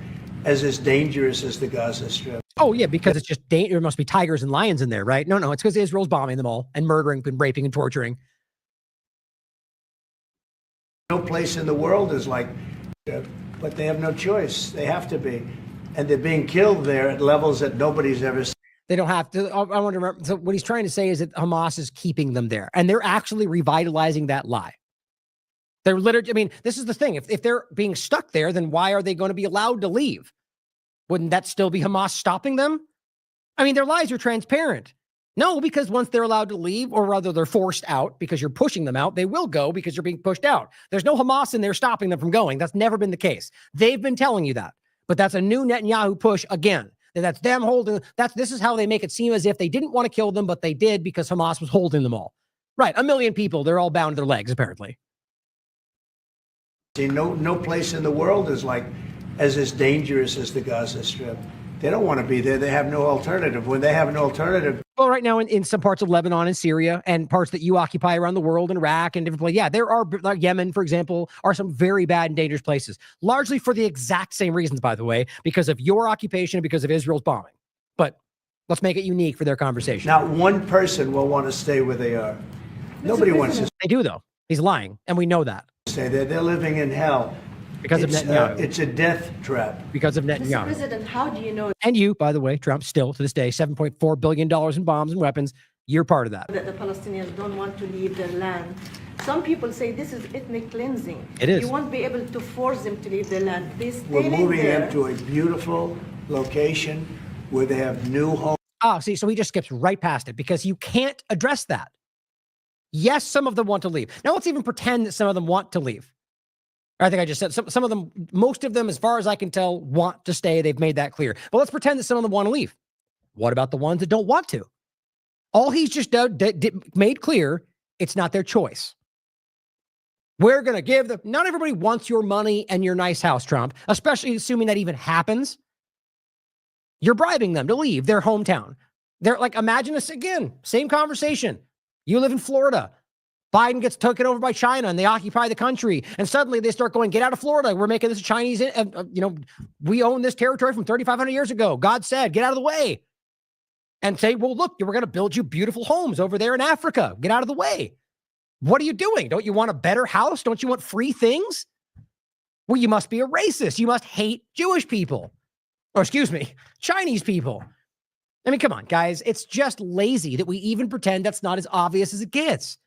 [SPEAKER 11] as dangerous as the Gaza Strip.
[SPEAKER 1] Oh, yeah, because it's just there must be tigers and lions in there, right? No, it's because Israel's bombing them all and murdering and raping and torturing.
[SPEAKER 11] No place in the world is like, but they have no choice. They have to be. And they're being killed there at levels that nobody's ever seen.
[SPEAKER 1] They don't have to. I want to remember. So what he's trying to say is that Hamas is keeping them there, and they're actually revitalizing that lie. They're literally, I mean, this is the thing. If they're being stuck there, then why are they going to be allowed to leave? Wouldn't that still be Hamas stopping them? I mean, their lies are transparent. No, because once they're allowed to leave, or rather they're forced out because you're pushing them out, they will go because you're being pushed out. There's no Hamas in there stopping them from going. That's never been the case. They've been telling you that. But that's a new Netanyahu push again. That's them holding, this is how they make it seem as if they didn't want to kill them, but they did because Hamas was holding them all. Right, 1 million people, they're all bound to their legs, apparently.
[SPEAKER 11] See, no place in the world is like as dangerous as the Gaza Strip. They don't want to be there. They have no alternative. When they have no alternative.
[SPEAKER 1] Well, right now in some parts of Lebanon and Syria and parts that you occupy around the world, in Iraq and different places, yeah, there are, like Yemen, for example, are some very bad and dangerous places, largely for the exact same reasons, by the way, because of your occupation and because of Israel's bombing. But let's make it unique for their conversation.
[SPEAKER 11] Not one person will want to stay where they are. Nobody wants to.
[SPEAKER 1] They do, though. He's lying, and we know that.
[SPEAKER 11] Stay there. They're living in hell.
[SPEAKER 1] Because of Netanyahu.
[SPEAKER 11] It's a death trap.
[SPEAKER 1] Because of Netanyahu.
[SPEAKER 9] Mr. President, how do you know?
[SPEAKER 1] And you, by the way, Trump, still to this day, $7.4 billion in bombs and weapons. You're part of that.
[SPEAKER 9] That the Palestinians don't want to leave their land. Some people say this is ethnic cleansing.
[SPEAKER 1] It is.
[SPEAKER 9] You won't be able to force them to leave their land.
[SPEAKER 11] We're moving them to a beautiful location where they have new homes.
[SPEAKER 1] Oh, see, so he just skips right past it because you can't address that. Yes, some of them want to leave. Now let's even pretend that some of them want to leave. I think I just said some of them, most of them, as far as I can tell, want to stay. They've made that clear. But let's pretend that some of them want to leave. What about the ones that don't want to? All he's just made clear, it's not their choice. We're going to give them, not everybody wants your money and your nice house, Trump, especially assuming that even happens. You're bribing them to leave their hometown. They're like, imagine this again, same conversation. You live in Florida. Biden gets taken over by China and they occupy the country. And suddenly they start going, get out of Florida. We're making this a Chinese, we own this territory from 3,500 years ago. God said, get out of the way. And say, well, look, we're going to build you beautiful homes over there in Africa. Get out of the way. What are you doing? Don't you want a better house? Don't you want free things? Well, you must be a racist. You must hate Jewish people. Or excuse me, Chinese people. I mean, come on, guys. It's just lazy that we even pretend that's not as obvious as it gets.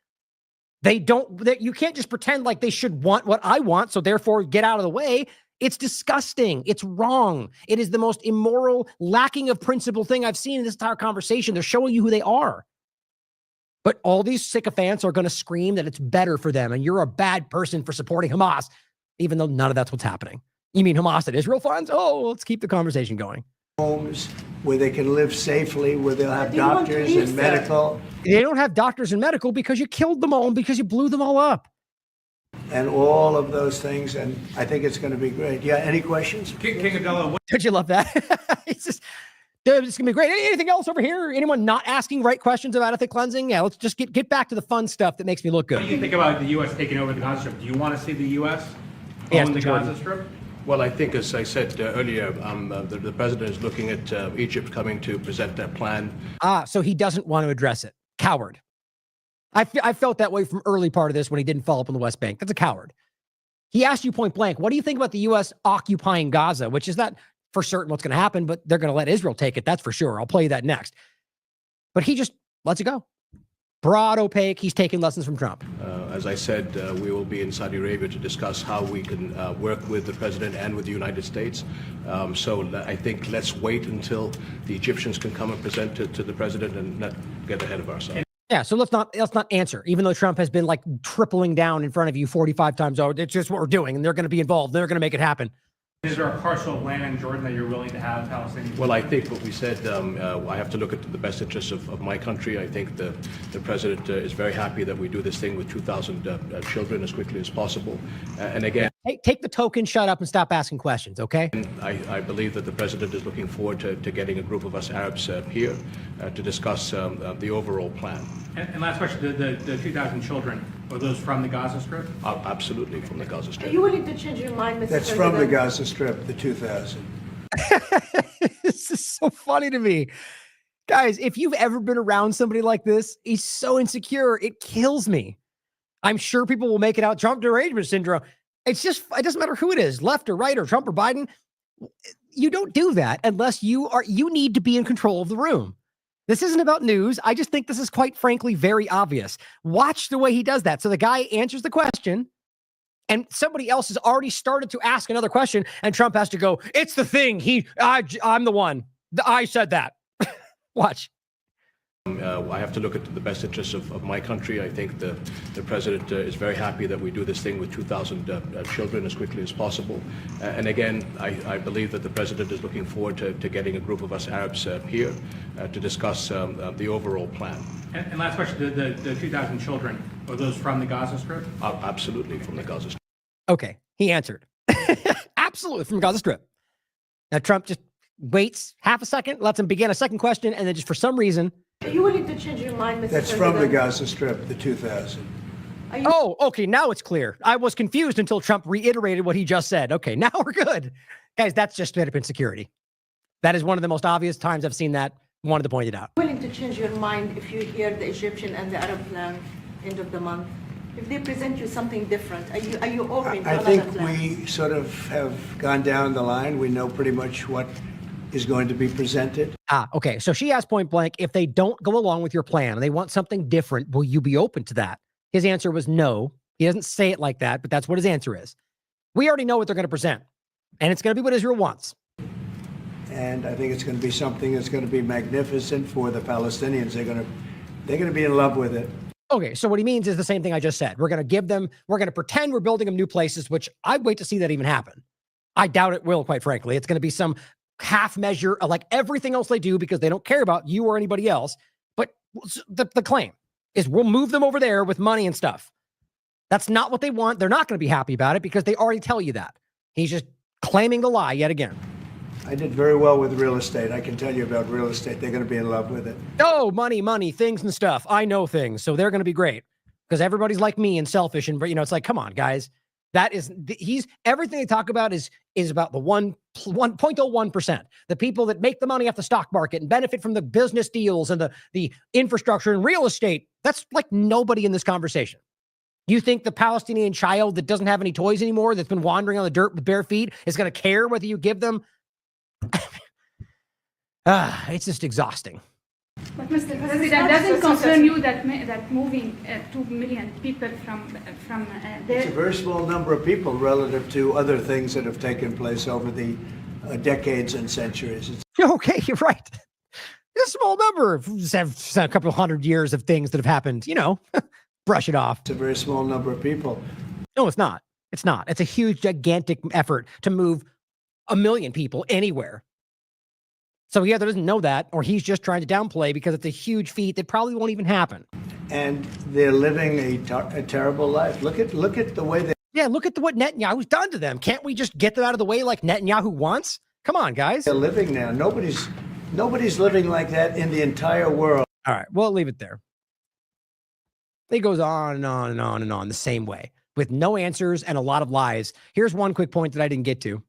[SPEAKER 1] You can't just pretend like they should want what I want, so therefore get out of the way. It's disgusting. It's wrong. It is the most immoral, lacking of principle thing I've seen in this entire conversation. They're showing you who they are. But all these sycophants are going to scream that it's better for them and you're a bad person for supporting Hamas, even though none of that's what's happening. You mean Hamas that Israel funds? Oh, let's keep the conversation going.
[SPEAKER 11] Homes where they can live safely, where they'll have doctors and medical.
[SPEAKER 1] They don't have doctors and medical because you killed them all and because you blew them all up.
[SPEAKER 11] And all of those things, and I think it's going to be great. Yeah, any questions?
[SPEAKER 15] King Abdullah,
[SPEAKER 1] Don't you love that? It's going to be great. Anything else over here? Anyone not asking right questions about ethnic cleansing? Yeah, let's just get back to the fun stuff that makes me look good.
[SPEAKER 17] What do you think about the U.S. taking over the Gaza Strip? Do you want to see the U.S. own the Gaza Strip?
[SPEAKER 13] Well, I think, as I said earlier, the president is looking at Egypt coming to present their plan.
[SPEAKER 1] So he doesn't want to address it. Coward. I felt that way from early part of this when he didn't follow up on the West Bank. That's a coward. He asked you point blank, what do you think about the U.S. occupying Gaza? Which is not for certain what's going to happen, but they're going to let Israel take it. That's for sure. I'll play you that next. But he just lets it go. Broad, opaque. He's taking lessons from Trump.
[SPEAKER 13] As I said, we will be in Saudi Arabia to discuss how we can work with the president and with the United States. So I think let's wait until the Egyptians can come and present it to the president and not get ahead of ourselves.
[SPEAKER 1] Yeah, so let's not answer, even though Trump has been like tripling down in front of you 45 times over. It's just what we're doing, and they're going to be involved. They're going to make it happen.
[SPEAKER 17] Is there a parcel of land in Jordan that you're willing to have Palestinians?
[SPEAKER 13] Well, I think what we said, I have to look at the best interests of my country. I think the president is very happy that we do this thing with 2,000 children as quickly as possible. And again,
[SPEAKER 1] take the token, shut up, and stop asking questions, okay?
[SPEAKER 13] I believe that the president is looking forward to getting a group of us Arabs here to discuss the overall plan.
[SPEAKER 17] And last question, the 2,000 children, are those from the Gaza Strip?
[SPEAKER 13] Absolutely, from the Gaza Strip.
[SPEAKER 9] Are you willing to change your mind, Mr.
[SPEAKER 11] That's
[SPEAKER 9] President?
[SPEAKER 11] from the Gaza Strip, the 2,000.
[SPEAKER 1] This is so funny to me. Guys, if you've ever been around somebody like this, he's so insecure, it kills me. I'm sure people will make it out Trump derangement syndrome. It's just, it doesn't matter who it is, left or right or Trump or Biden. You don't do that unless you need to be in control of the room. This isn't about news. I just think this is quite frankly very obvious. Watch the way he does that. So the guy answers the question and somebody else has already started to ask another question and Trump has to go, it's the thing. I'm the one. I said that. Watch.
[SPEAKER 13] I have to look at the best interests of my country. I think the president is very happy that we do this thing with 2,000 children as quickly as possible. And again, I believe that the president is looking forward to getting a group of us Arabs here to discuss the overall plan.
[SPEAKER 17] And last question, the 2,000 children, are those from the Gaza Strip?
[SPEAKER 13] Absolutely, from the Gaza Strip.
[SPEAKER 1] Okay, he answered. Absolutely, from Gaza Strip. Now, Trump just waits half a second, lets him begin a second question, and then just for some reason...
[SPEAKER 9] Are you willing to change your mind, Mr.
[SPEAKER 11] That's
[SPEAKER 9] President?
[SPEAKER 11] from the Gaza Strip, the 2,000.
[SPEAKER 1] Oh, okay, now it's clear. I was confused until Trump reiterated what he just said. Okay, now we're good. Guys, that's just straight up insecurity. That is one of the most obvious times I've seen that. Wanted to point it out.
[SPEAKER 9] Willing to change your mind if you hear the Egyptian and the Arab plan end of the month? If they present you something different, are you open to
[SPEAKER 11] I
[SPEAKER 9] another
[SPEAKER 11] think
[SPEAKER 9] plan?
[SPEAKER 11] we sort of have gone down the line. We know pretty much what is going to be presented.
[SPEAKER 1] Okay. So she asked point blank, if they don't go along with your plan and they want something different, will you be open to that? His answer was no. He doesn't say it like that, but that's what his answer is. We already know what they're going to present, and it's going to be what Israel wants.
[SPEAKER 11] And I think it's going to be something that's going to be magnificent for the Palestinians. They're going to be in love with it.
[SPEAKER 1] Okay, so what he means is the same thing I just said. We're going to pretend we're building them new places, which I'd wait to see that even happen. I doubt it will, quite frankly. It's going to be some half measure of like everything else they do because they don't care about you or anybody else. But the claim is we'll move them over there with money and stuff. That's not what they want. They're not going to be happy about it because they already tell you that. He's just claiming the lie yet again.
[SPEAKER 11] I did very well with real estate. I can tell you about real estate. They're going to be in love with it.
[SPEAKER 1] Oh, money, things and stuff. I know things. So they're going to be great because everybody's like me and selfish. And, it's like, come on, guys. That is, everything they talk about is about the 1.01%. The people that make the money off the stock market and benefit from the business deals and the infrastructure and real estate. That's like nobody in this conversation. You think the Palestinian child that doesn't have any toys anymore, that's been wandering on the dirt with bare feet, is going to care whether you give them? It's just exhausting.
[SPEAKER 14] But Mr. President, doesn't concern you that moving 2 million people from there?
[SPEAKER 11] It's a very small number of people relative to other things that have taken place over the decades and centuries.
[SPEAKER 1] Okay, you're right. It's a small number. A couple of 100 years of things that have happened, brush it off.
[SPEAKER 11] It's a very small number of people.
[SPEAKER 1] No, it's not. It's not. It's a huge, gigantic effort to move 1 million people anywhere. So he either doesn't know that, or he's just trying to downplay because it's a huge feat that probably won't even happen.
[SPEAKER 11] And they're living a terrible life. Look at the way they...
[SPEAKER 1] Yeah, look at what Netanyahu's done to them. Can't we just get them out of the way like Netanyahu wants? Come on, guys.
[SPEAKER 11] They're living now. Nobody's living like that in the entire world.
[SPEAKER 1] All right, we'll leave it there. It goes on and on and on and on the same way with no answers and a lot of lies. Here's one quick point that I didn't get to.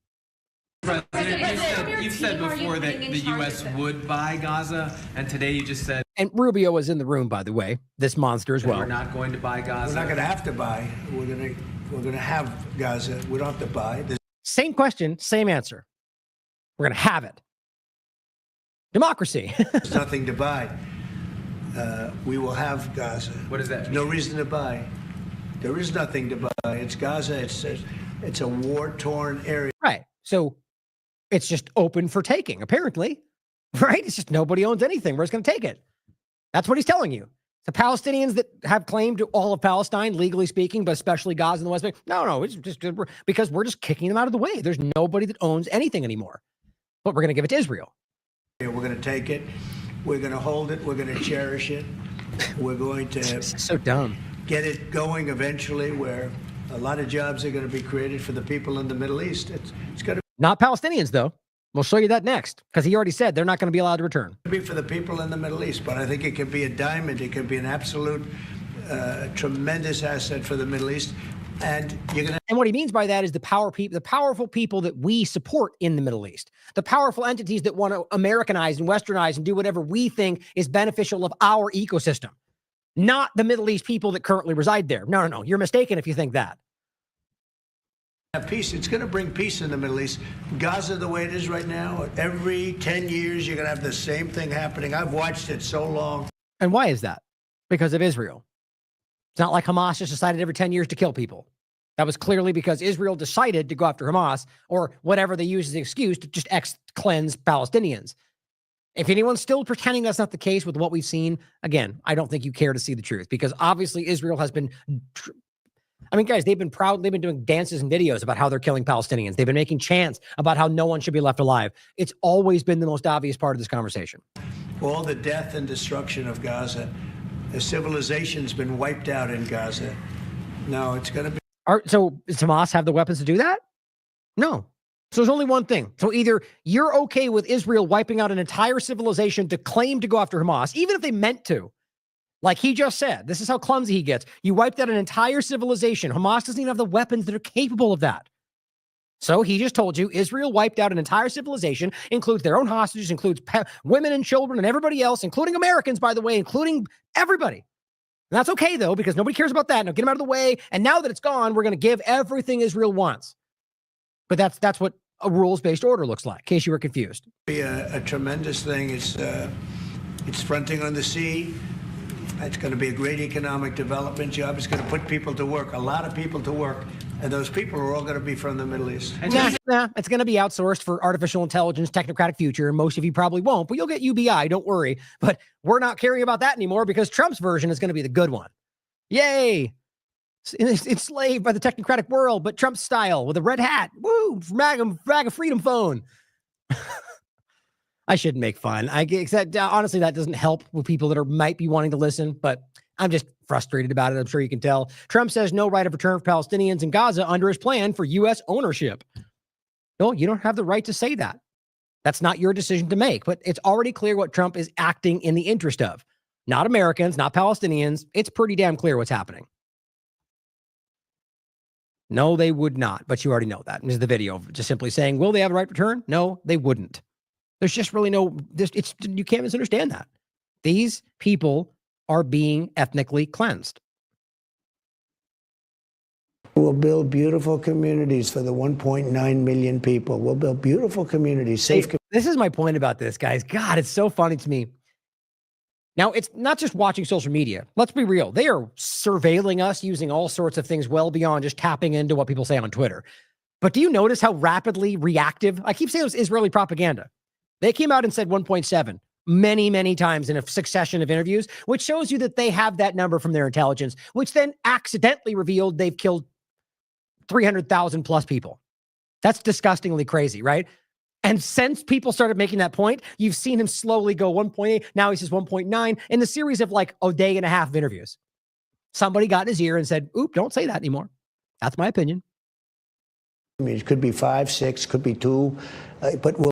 [SPEAKER 16] President, you've said before that the U.S. would buy Gaza, and today you just said...
[SPEAKER 1] And Rubio was in the room, by the way, this monster as well.
[SPEAKER 16] We're not going to buy Gaza.
[SPEAKER 11] We're not going to have to buy. We're going to have Gaza. We don't have to buy.
[SPEAKER 1] Same question, same answer. We're going to have it. Democracy.
[SPEAKER 11] There's nothing to buy. We will have Gaza.
[SPEAKER 16] What does that mean?
[SPEAKER 11] No reason to buy. There is nothing to buy. It's Gaza. It's a war-torn area.
[SPEAKER 1] Right. So it's just open for taking, apparently. Right? It's just nobody owns anything. We're just going to take it. That's what he's telling you. The Palestinians that have claim to all of Palestine, legally speaking, but especially Gaza and the West Bank, no, it's just because we're just kicking them out of the way. There's nobody that owns anything anymore. But we're going to give it to Israel.
[SPEAKER 11] We're going to take it. We're going to hold it. We're going to cherish it. We're going to
[SPEAKER 1] so dumb.
[SPEAKER 11] Get it going eventually, where a lot of jobs are going to be created for the people in the Middle East. It's going to
[SPEAKER 1] not Palestinians, though. We'll show you that next, because he already said they're not going to be allowed to return.
[SPEAKER 11] be for the people in the Middle East, but I think it can be a diamond. It can be an absolute tremendous asset for the Middle East. And you're going to.
[SPEAKER 1] And what he means by that is the powerful people that we support in the Middle East, the powerful entities that want to Americanize and Westernize and do whatever we think is beneficial of our ecosystem, not the Middle East people that currently reside there. No. You're mistaken if you think that.
[SPEAKER 11] Peace. It's going to bring peace in the Middle East. Gaza, the way it is right now, every 10 years, you're going to have the same thing happening. I've watched it so long.
[SPEAKER 1] And why is that? Because of Israel. It's not like Hamas just decided every 10 years to kill people. That was clearly because Israel decided to go after Hamas or whatever they use as an excuse to just cleanse Palestinians. If anyone's still pretending that's not the case with what we've seen, again, I don't think you care to see the truth, because obviously Israel has been... I mean, guys, they've been doing dances and videos about how they're killing Palestinians. They've been making chants about how no one should be left alive. It's always been the most obvious part of this conversation.
[SPEAKER 11] All the death and destruction of Gaza, the civilization's been wiped out in Gaza. No, it's going to be.
[SPEAKER 1] So does Hamas have the weapons to do that? No. So there's only one thing. So either you're okay with Israel wiping out an entire civilization to claim to go after Hamas, even if they meant to. Like he just said, this is how clumsy he gets. You wiped out an entire civilization. Hamas doesn't even have the weapons that are capable of that. So he just told you Israel wiped out an entire civilization, includes their own hostages, includes women and children and everybody else, including Americans, by the way, including everybody. And that's okay, though, because nobody cares about that. Now get them out of the way. And now that it's gone, we're going to give everything Israel wants. But that's what a rules-based order looks like, in case you were confused.
[SPEAKER 11] Be a tremendous thing. It's fronting on the sea. It's going to be a great economic development job. It's going to put people to work, a lot of people to work. And those people are all going to be from the Middle East.
[SPEAKER 1] Nah, it's going to be outsourced for artificial intelligence, technocratic future. And most of you probably won't, but you'll get UBI, don't worry. But we're not caring about that anymore because Trump's version is going to be the good one. Yay! It's enslaved by the technocratic world, but Trump's style with a red hat. Woo! MAGA freedom phone. I shouldn't make fun. Honestly, that doesn't help with people that might be wanting to listen, but I'm just frustrated about it. I'm sure you can tell. Trump says no right of return for Palestinians in Gaza under his plan for U.S. ownership. No, you don't have the right to say that. That's not your decision to make, but it's already clear what Trump is acting in the interest of. Not Americans, not Palestinians. It's pretty damn clear what's happening. No, they would not, but you already know that. This is the video just simply saying, will they have a right to return? No, they wouldn't. There's just really you can't misunderstand that. These people are being ethnically cleansed.
[SPEAKER 11] We'll build beautiful communities for the 1.9 million people. We'll build beautiful communities, safe communities.
[SPEAKER 1] This is my point about this, guys. God, it's so funny to me. Now, it's not just watching social media. Let's be real. They are surveilling us using all sorts of things well beyond just tapping into what people say on Twitter. But do you notice how rapidly reactive? I keep saying it was Israeli propaganda. They came out and said 1.7 many, many times in a succession of interviews, which shows you that they have that number from their intelligence, which then accidentally revealed they've killed 300,000 plus people. That's disgustingly crazy, right? And since people started making that point, you've seen him slowly go 1.8. Now he says 1.9 in the series of like a day and a half of interviews. Somebody got in his ear and said, oop, don't say that anymore. That's my opinion.
[SPEAKER 11] I mean, it could be 5, 6, could be 2, but we'll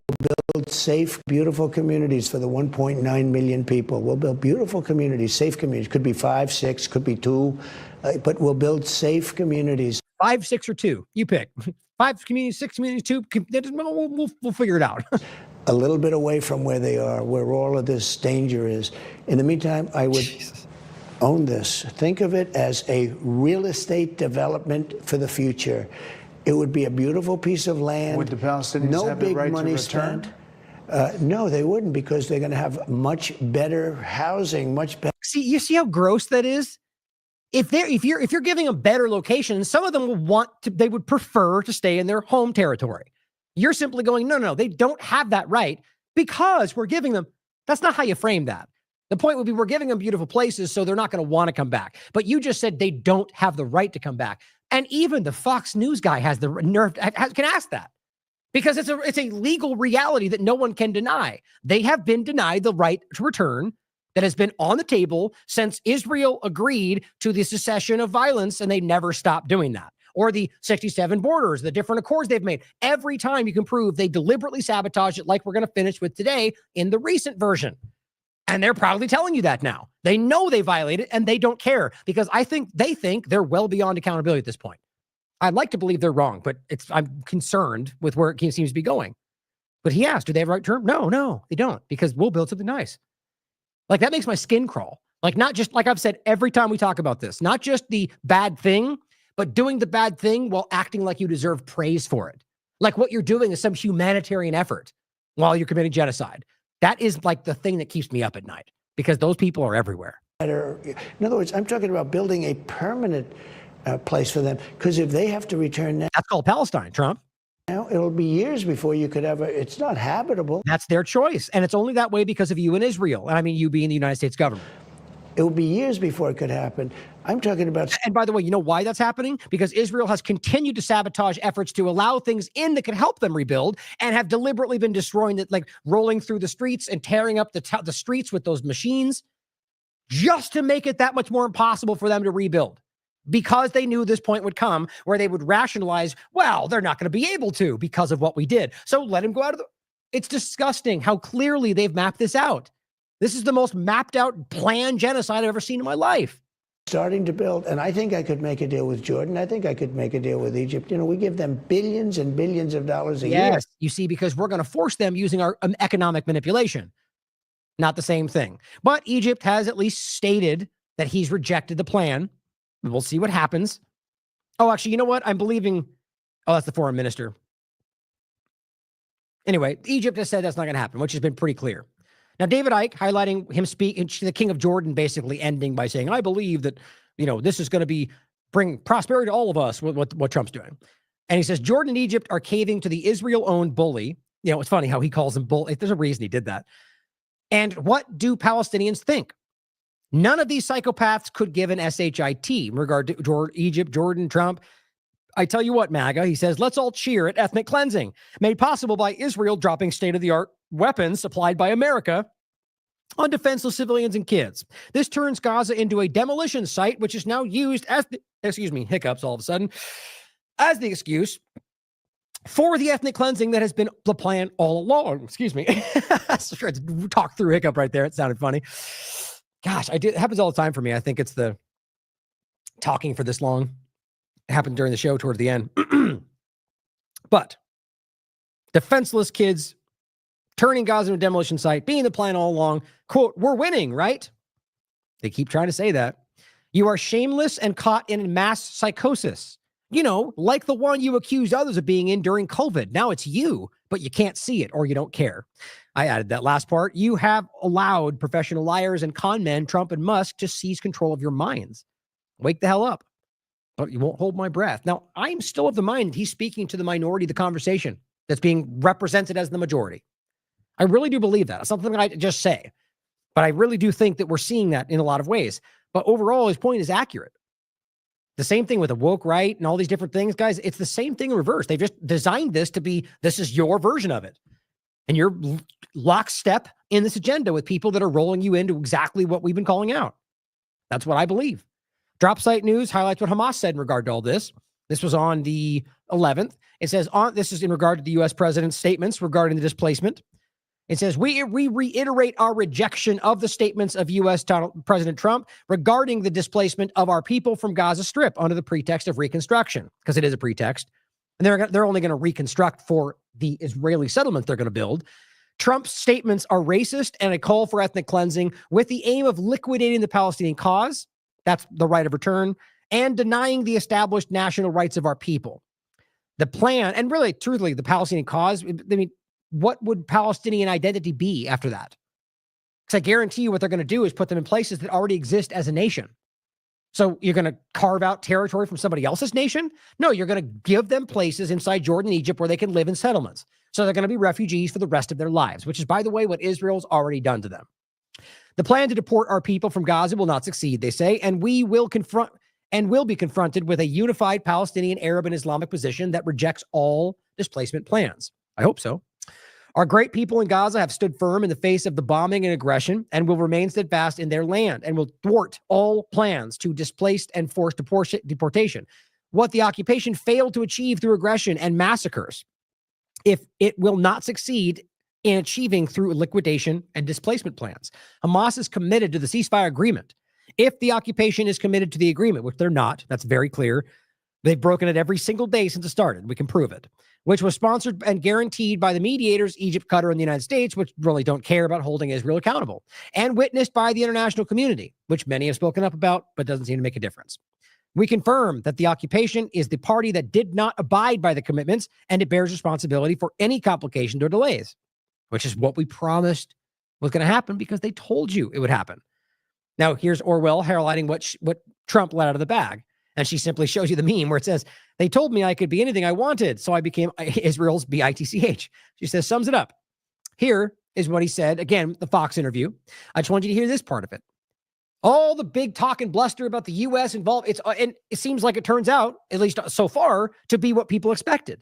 [SPEAKER 11] build safe, beautiful communities for the 1.9 million people. We'll build beautiful communities, safe communities. Could be 5, 6, could be 2, but we'll build safe communities.
[SPEAKER 1] 5, 6, or 2. You pick. 5 communities, 6 communities, 2. We'll figure it out.
[SPEAKER 11] A little bit away from where they are, where all of this danger is. In the meantime, I would own this. Think of it as a real estate development for the future. It would be a beautiful piece of land.
[SPEAKER 18] Would the Palestinians have the right to return?
[SPEAKER 11] Spent. No, they wouldn't, because they're going to have much better housing, much better.
[SPEAKER 1] See, you see how gross that is? If you're giving them better locations, some of them will they would prefer to stay in their home territory. You're simply going, no, they don't have that right because we're giving them. That's not how you frame that. The point would be we're giving them beautiful places, so they're not going to want to come back. But you just said they don't have the right to come back. And even the Fox News guy has the nerve, can ask that. Because it's a legal reality that no one can deny. They have been denied the right to return that has been on the table since Israel agreed to the cessation of violence, and they never stopped doing that. Or the 67 borders, the different accords they've made. Every time you can prove they deliberately sabotage it, like we're going to finish with today in the recent version. And they're proudly telling you that now. They know they violated and they don't care because they think they're well beyond accountability at this point. I'd like to believe they're wrong, but I'm concerned with where it seems to be going. But he asked, do they have a right term? No, they don't, because we'll build something nice. Like, that makes my skin crawl. Like, not just, like I've said every time we talk about this, not just the bad thing, but doing the bad thing while acting like you deserve praise for it. Like what you're doing is some humanitarian effort while you're committing genocide. That is like the thing that keeps me up at night, because those people are everywhere.
[SPEAKER 18] In other words, I'm talking about building a permanent place for them, because if they have to return now,
[SPEAKER 1] that's called Palestine, Trump.
[SPEAKER 18] Now it'll be years before you could ever. It's not habitable.
[SPEAKER 1] That's their choice, and it's only that way because of you and Israel. And I mean, you being the United States government.
[SPEAKER 18] It will be years before it could happen. I'm talking about.
[SPEAKER 1] And by the way, you know why that's happening? Because Israel has continued to sabotage efforts to allow things in that can help them rebuild, and have deliberately been destroying it, like rolling through the streets and tearing up the streets with those machines, just to make it that much more impossible for them to rebuild. Because they knew this point would come where they would rationalize, well, they're not going to be able to because of what we did. So let him go out of the. It's disgusting how clearly they've mapped this out. This is the most mapped out planned genocide I've ever seen in my life.
[SPEAKER 18] Starting to build, and I think I could make a deal with Jordan. I think I could make a deal with Egypt. You know, we give them billions and billions of dollars a year.
[SPEAKER 1] Yes, you see, because we're going to force them using our economic manipulation. Not the same thing. But Egypt has at least stated that he's rejected the plan. We'll see what happens. Oh, actually, you know what? I'm believing. Oh, that's the foreign minister. Anyway, Egypt has said that's not going to happen, which has been pretty clear. Now, David Icke highlighting him speaking, the king of Jordan basically ending by saying, I believe that, this is going to bring prosperity to all of us, what Trump's doing. And he says, Jordan and Egypt are caving to the Israel-owned bully. It's funny how he calls him bully. There's a reason he did that. And what do Palestinians think? None of these psychopaths could give an SHIT in regard to Egypt, Jordan, Trump. I tell you what, MAGA, he says, let's all cheer at ethnic cleansing, made possible by Israel dropping state-of-the-art weapons supplied by America on defenseless civilians and kids. This turns Gaza into a demolition site, which is now used as hiccups all of a sudden, as the excuse for the ethnic cleansing that has been the plan all along. Excuse me. I tried to talk through hiccup right there. It sounded funny. Gosh, it happens all the time for me. I think it's the talking for this long. It happened during the show toward the end. But defenseless kids turning Gaza into a demolition site, being the plan all along, quote, we're winning, right? They keep trying to say that. You are shameless and caught in mass psychosis. Like the one you accused others of being in during COVID. Now it's you, but you can't see it or you don't care. I added that last part. You have allowed professional liars and con men, Trump and Musk, to seize control of your minds. Wake the hell up. But you won't hold my breath. Now, I'm still of the mind he's speaking to the minority of the conversation that's being represented as the majority. I really do believe that. It's something I just say. But I really do think that we're seeing that in a lot of ways. But overall, his point is accurate. The same thing with the woke right and all these different things, guys. It's the same thing in reverse. They've just designed this to be, this is your version of it. And you're lockstep in this agenda with people that are rolling you into exactly what we've been calling out. That's what I believe. Drop Site News highlights what Hamas said in regard to all this. This was on the 11th. It says, this is in regard to the U.S. president's statements regarding the displacement. It says, we reiterate our rejection of the statements of U.S. President Trump regarding the displacement of our people from Gaza Strip under the pretext of reconstruction, because it is a pretext. And they're only going to reconstruct for the Israeli settlement they're going to build. Trump's statements are racist and a call for ethnic cleansing with the aim of liquidating the Palestinian cause. That's the right of return, and denying the established national rights of our people. The plan, and really, truthfully, the Palestinian cause, I mean, what would Palestinian identity be after that? Because I guarantee you what they're going to do is put them in places that already exist as a nation. So you're going to carve out territory from somebody else's nation? No, you're going to give them places inside Jordan and Egypt where they can live in settlements. So they're going to be refugees for the rest of their lives, which is, by the way, what Israel's already done to them. The plan to deport our people from Gaza will not succeed, they say, and we will be confronted with a unified Palestinian, Arab, and Islamic position that rejects all displacement plans. I hope so. Our great people in Gaza have stood firm in the face of the bombing and aggression and will remain steadfast in their land and will thwart all plans to displace and force deportation. What the occupation failed to achieve through aggression and massacres, if it will not succeed in achieving through liquidation and displacement plans. Hamas is committed to the ceasefire agreement. If the occupation is committed to the agreement, which they're not, that's very clear. They've broken it every single day since it started. We can prove it. Which was sponsored and guaranteed by the mediators, Egypt, Qatar, and the United States, which really don't care about holding Israel accountable, and witnessed by the international community, which many have spoken up about, but doesn't seem to make a difference. We confirm that the occupation is the party that did not abide by the commitments, and it bears responsibility for any complications or delays, which is what we promised was going to happen because they told you it would happen. Now, here's Orwell highlighting what Trump let out of the bag. And she simply shows you the meme where it says, they told me I could be anything I wanted, so I became Israel's BITCH. She says, sums it up. Here is what he said. Again, the Fox interview. I just want you to hear this part of it. All the big talk and bluster about the U.S. involved, and it seems like it turns out, at least so far, to be what people expected.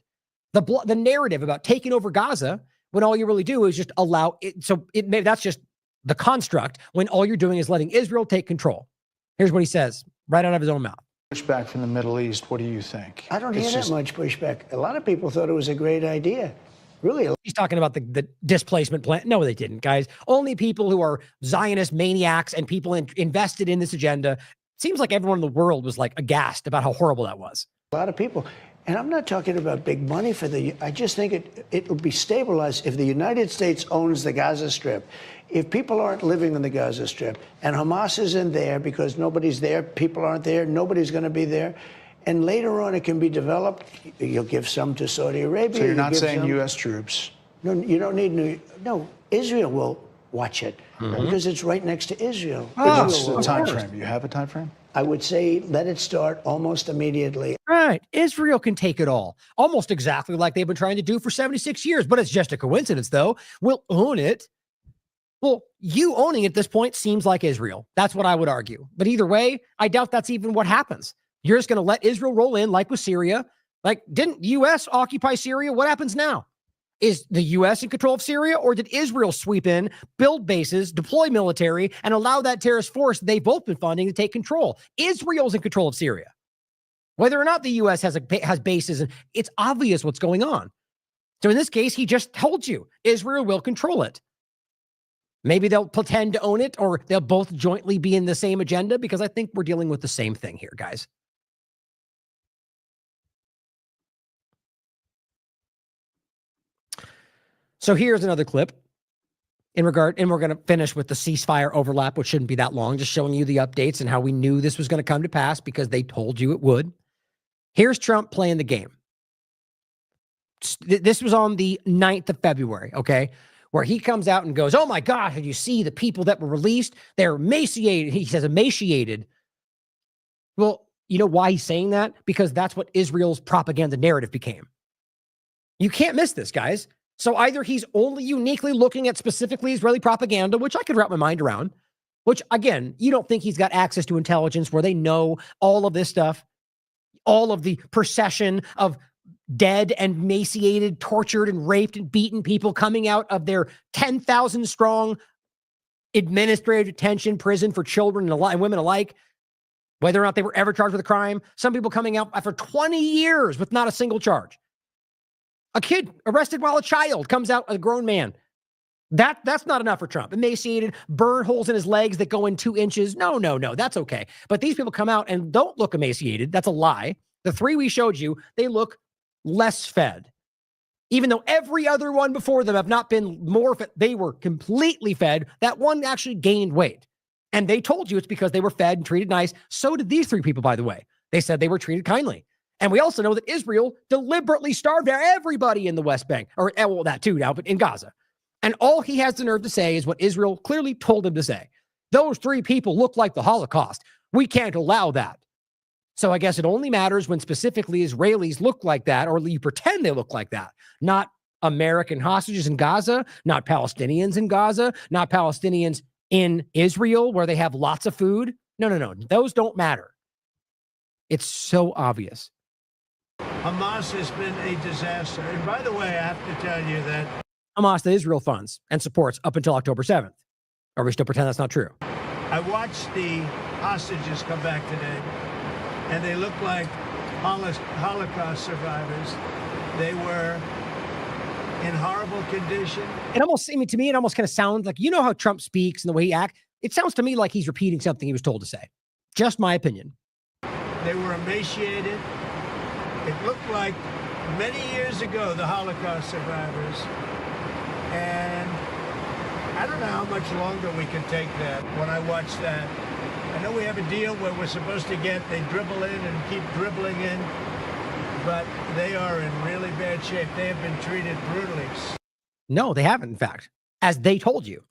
[SPEAKER 1] The narrative about taking over Gaza, when all you really do is just allow it. So that's just the construct when all you're doing is letting Israel take control. Here's what he says right out of his own mouth.
[SPEAKER 19] Pushback from the Middle East, what do you think?
[SPEAKER 18] I don't hear that much pushback. A lot of people thought it was a great idea. Really?
[SPEAKER 1] He's talking about the displacement plan. No, they didn't, guys. Only people who are Zionist maniacs and people invested in this agenda. Seems like everyone in the world was like aghast about how horrible that was.
[SPEAKER 18] A lot of people. And I'm not talking about big money for I just think it will be stabilized if the United States owns the Gaza Strip. If people aren't living in the Gaza Strip and Hamas isn't there because nobody's there, people aren't there, nobody's going to be there. And later on it can be developed. You'll give some to Saudi Arabia.
[SPEAKER 19] So you're not saying U.S. troops?
[SPEAKER 18] No, you don't need no, Israel will watch it because it's right next to Israel.
[SPEAKER 19] What's the time frame? You have a time frame?
[SPEAKER 18] I would say let it start almost immediately.
[SPEAKER 1] Right. Israel can take it all. Almost exactly like they've been trying to do for 76 years. But it's just a coincidence, though. We'll own it. Well, you owning it at this point seems like Israel. That's what I would argue. But either way, I doubt that's even what happens. You're just going to let Israel roll in like with Syria. Like, didn't U.S. occupy Syria? What happens now? Is the U.S. in control of Syria, or did Israel sweep in, build bases, deploy military, and allow that terrorist force they've both been funding to take control? Israel's in control of Syria. Whether or not the U.S. has bases, it's obvious what's going on. So in this case, he just told you Israel will control it. Maybe they'll pretend to own it, or they'll both jointly be in the same agenda, because I think we're dealing with the same thing here, guys. So here's another clip and we're going to finish with the ceasefire overlap, which shouldn't be that long, just showing you the updates and how we knew this was going to come to pass because they told you it would. Here's Trump playing the game. This was on the 9th of February, okay, where he comes out and goes, oh my God, did you see the people that were released? They're emaciated. He says emaciated. Well, you know why he's saying that? Because that's what Israel's propaganda narrative became. You can't miss this, guys. So either he's only uniquely looking at specifically Israeli propaganda, which I could wrap my mind around, which, again, you don't think he's got access to intelligence where they know all of this stuff, all of the procession of dead and emaciated, tortured and raped and beaten people coming out of their 10,000 strong administrative detention prison for children and women alike, whether or not they were ever charged with a crime. Some people coming out after 20 years with not a single charge. A kid arrested while a child comes out a grown man. That's not enough for Trump. Emaciated, burn holes in his legs that go in 2 inches. No, that's okay. But these people come out and don't look emaciated. That's a lie. The 3 we showed you, they look less fed. Even though every other one before them have not been more fed, they were completely fed. That one actually gained weight. And they told you it's because they were fed and treated nice. So did these 3 people, by the way. They said they were treated kindly. And we also know that Israel deliberately starved everybody in the West Bank, or well, that too now, but in Gaza. And all he has the nerve to say is what Israel clearly told him to say. Those 3 people look like the Holocaust. We can't allow that. So I guess it only matters when specifically Israelis look like that, or you pretend they look like that. Not American hostages in Gaza, not Palestinians in Gaza, not Palestinians in Israel where they have lots of food. No. Those don't matter. It's so obvious.
[SPEAKER 11] Hamas has been a disaster. And by the way, I have to tell you that
[SPEAKER 1] Hamas, the Israel funds and supports up until October 7th. Or we still pretend that's not true.
[SPEAKER 11] I watched the hostages come back today, and they look like Holocaust survivors. They were in horrible condition.
[SPEAKER 1] It almost, to me, it almost kind of sounds like, you know how Trump speaks and the way he acts? It sounds to me like he's repeating something he was told to say. Just my opinion.
[SPEAKER 11] They were emaciated. It looked like many years ago, the Holocaust survivors. And I don't know how much longer we can take that when I watch that. I know we have a deal where we're supposed to they dribble in and keep dribbling in, but they are in really bad shape. They have been treated brutally.
[SPEAKER 1] No, they haven't, in fact, as they told you.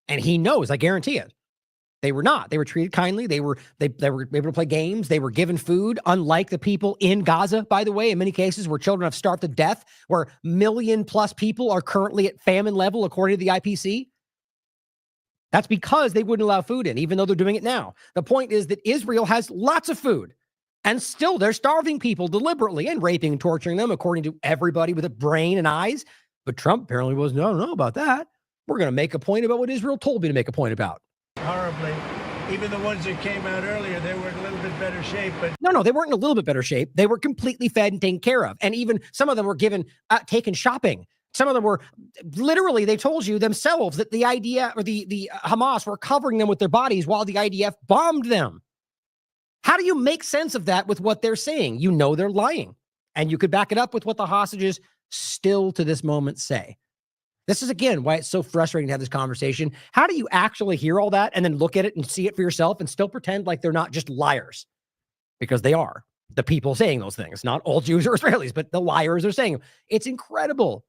[SPEAKER 1] And he knows, I guarantee it. They were not. They were treated kindly. They were able to play games. They were given food, unlike the people in Gaza, by the way, in many cases where children have starved to death, where 1 million+ people are currently at famine level, according to the IPC. That's because they wouldn't allow food in, even though they're doing it now. The point is that Israel has lots of food, and still they're starving people deliberately and raping and torturing them, according to everybody with a brain and eyes. But Trump apparently was, no, I don't know about that. We're going to make a point about what Israel told me to make a point about.
[SPEAKER 11] Horribly. Even the ones that came out earlier, they were in a little bit better shape. But
[SPEAKER 1] No, they weren't in a little bit better shape. They were completely fed and taken care of. And even some of them were taken shopping. Some of them were literally, they told you themselves that the idea or the Hamas were covering them with their bodies while the IDF bombed them. How do you make sense of that with what they're saying? You know they're lying. And you could back it up with what the hostages still to this moment say. This is, again, why it's so frustrating to have this conversation. How do you actually hear all that and then look at it and see it for yourself and still pretend like they're not just liars? Because they are. The people saying those things, not all Jews or Israelis, but the liars are saying them. It's incredible.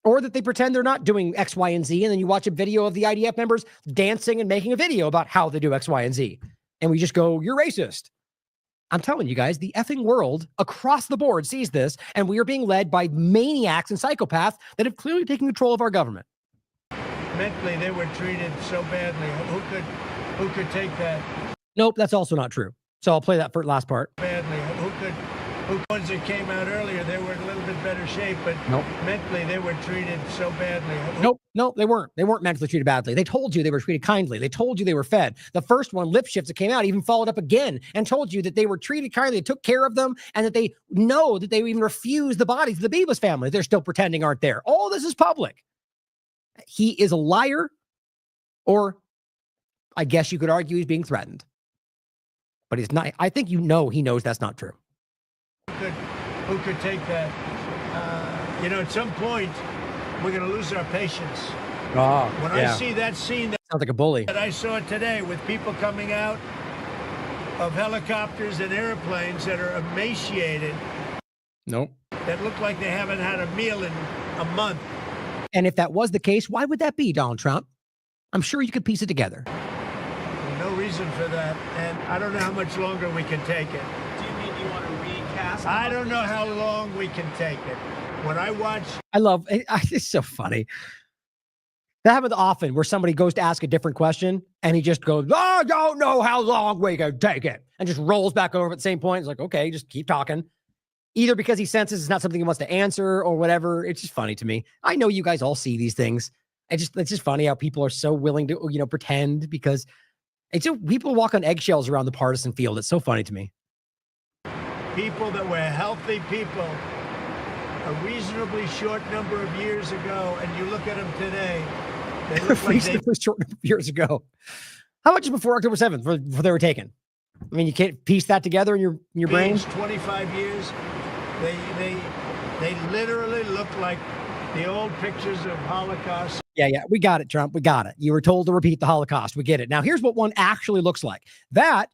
[SPEAKER 1] Or that they pretend they're not doing X, Y, and Z, and then you watch a video of the IDF members dancing and making a video about how they do X, Y, and Z. And we just go, you're racist. I'm telling you guys, the effing world across the board sees this, and we are being led by maniacs and psychopaths that have clearly taken control of our government.
[SPEAKER 11] mentally, they were treated so badly. Who could take that?
[SPEAKER 1] Nope, that's also not true. So I'll play that for last part.
[SPEAKER 11] Badly. Who ones that came out earlier, they were in a little bit better shape, but
[SPEAKER 1] Nope.
[SPEAKER 11] mentally they were treated so badly.
[SPEAKER 1] Nope, they weren't. They weren't mentally treated badly. They told you they were treated kindly. They told you they were fed. The first one, Lip Shifts, that came out, even followed up again and told you that they were treated kindly, they took care of them, and that they know that they even refused the bodies of the Bibas family. They're still pretending aren't there. All this is public. He is a liar, or I guess you could argue he's being threatened. But he's not. I think he knows that's not true.
[SPEAKER 11] Who could take that? At some point, we're going to lose our patience. When I see that scene,
[SPEAKER 1] sounds like a bully.
[SPEAKER 11] That I saw today with people coming out of helicopters and airplanes that are emaciated.
[SPEAKER 1] Nope.
[SPEAKER 11] That look like they haven't had a meal in a month.
[SPEAKER 1] And if that was the case, why would that be, Donald Trump? I'm sure you could piece it together.
[SPEAKER 11] No reason for that, and I don't know how much longer we can take it.
[SPEAKER 16] Do you mean you want to recast?
[SPEAKER 11] I don't know how long we can take it. When I watch...
[SPEAKER 1] It's so funny. That happens often where somebody goes to ask a different question and he just goes, I don't know how long we can take it, and just rolls back over at the same point. It's like, okay, just keep talking. Either because he senses it's not something he wants to answer or whatever. It's just funny to me. I know you guys all see these things. It's just funny how people are so willing to, pretend, because it's just, people walk on eggshells around the partisan field. It's so funny to me.
[SPEAKER 11] People that were healthy people a reasonably short number of years ago, and you look at them today, they look like they...
[SPEAKER 1] short number of years ago. How much before October 7th before they were taken? I mean, you can't piece that together in your brain?
[SPEAKER 11] 25 years. They literally look like the old pictures of Holocaust.
[SPEAKER 1] Yeah, we got it, Trump. We got it. You were told to repeat the Holocaust. We get it. Now, here's what one actually looks like. That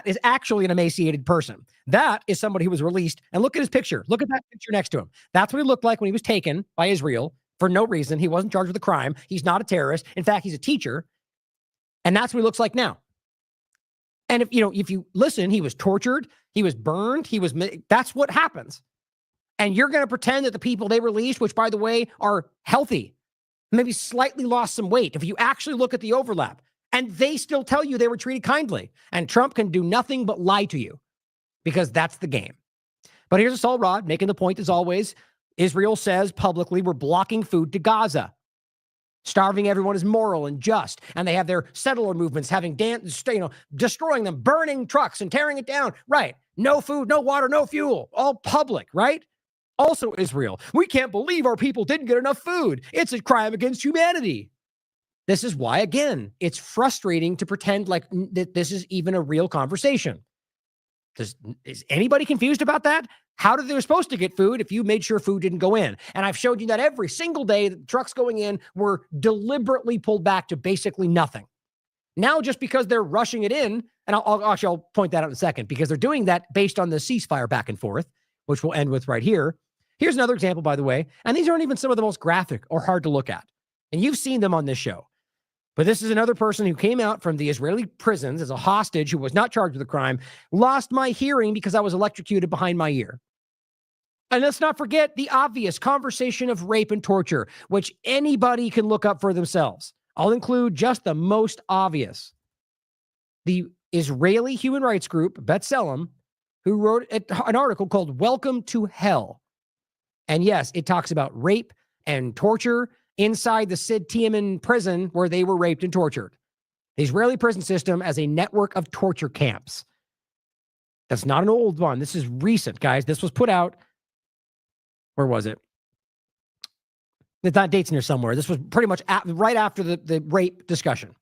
[SPEAKER 1] is actually an emaciated person. That is somebody who was released. And look at his picture. Look at that picture next to him. That's what he looked like when he was taken by Israel for no reason. He wasn't charged with a crime. He's not a terrorist. In fact, he's a teacher. And that's what he looks like now. And if you listen, he was tortured, he was burned, that's what happens. And you're going to pretend that the people they released, which by the way are healthy, maybe slightly lost some weight. If you actually look at the overlap, and they still tell you they were treated kindly, and Trump can do nothing but lie to you because that's the game. But here's Assault Rod making the point, as always. Israel says publicly we're blocking food to Gaza. Starving everyone is moral and just. And they have their settler movements having destroying them, burning trucks and tearing it down. Right. No food, no water, no fuel. All public, right? Also Israel. We can't believe our people didn't get enough food. It's a crime against humanity. This is why, again, it's frustrating to pretend like that this is even a real conversation. Is anybody confused about that? How did they were supposed to get food if you made sure food didn't go in? And I've showed you that every single day that trucks going in were deliberately pulled back to basically nothing. Now, just because they're rushing it in, and I'll point that out in a second, because they're doing that based on the ceasefire back and forth, which we'll end with right here. Here's another example, by the way, and these aren't even some of the most graphic or hard to look at. And you've seen them on this show. But this is another person who came out from the Israeli prisons as a hostage who was not charged with a crime, lost my hearing because I was electrocuted behind my ear. And let's not forget the obvious conversation of rape and torture, which anybody can look up for themselves. I'll include just the most obvious. The Israeli human rights group, B'Tselem, who wrote an article called Welcome to Hell. And yes, it talks about rape and torture inside the Sid Tiemann prison where they were raped and tortured. The Israeli prison system as a network of torture camps. That's not an old one. This is recent, guys. This was put out. Where was it? It's not dates in here somewhere. This was pretty much right after the rape discussion.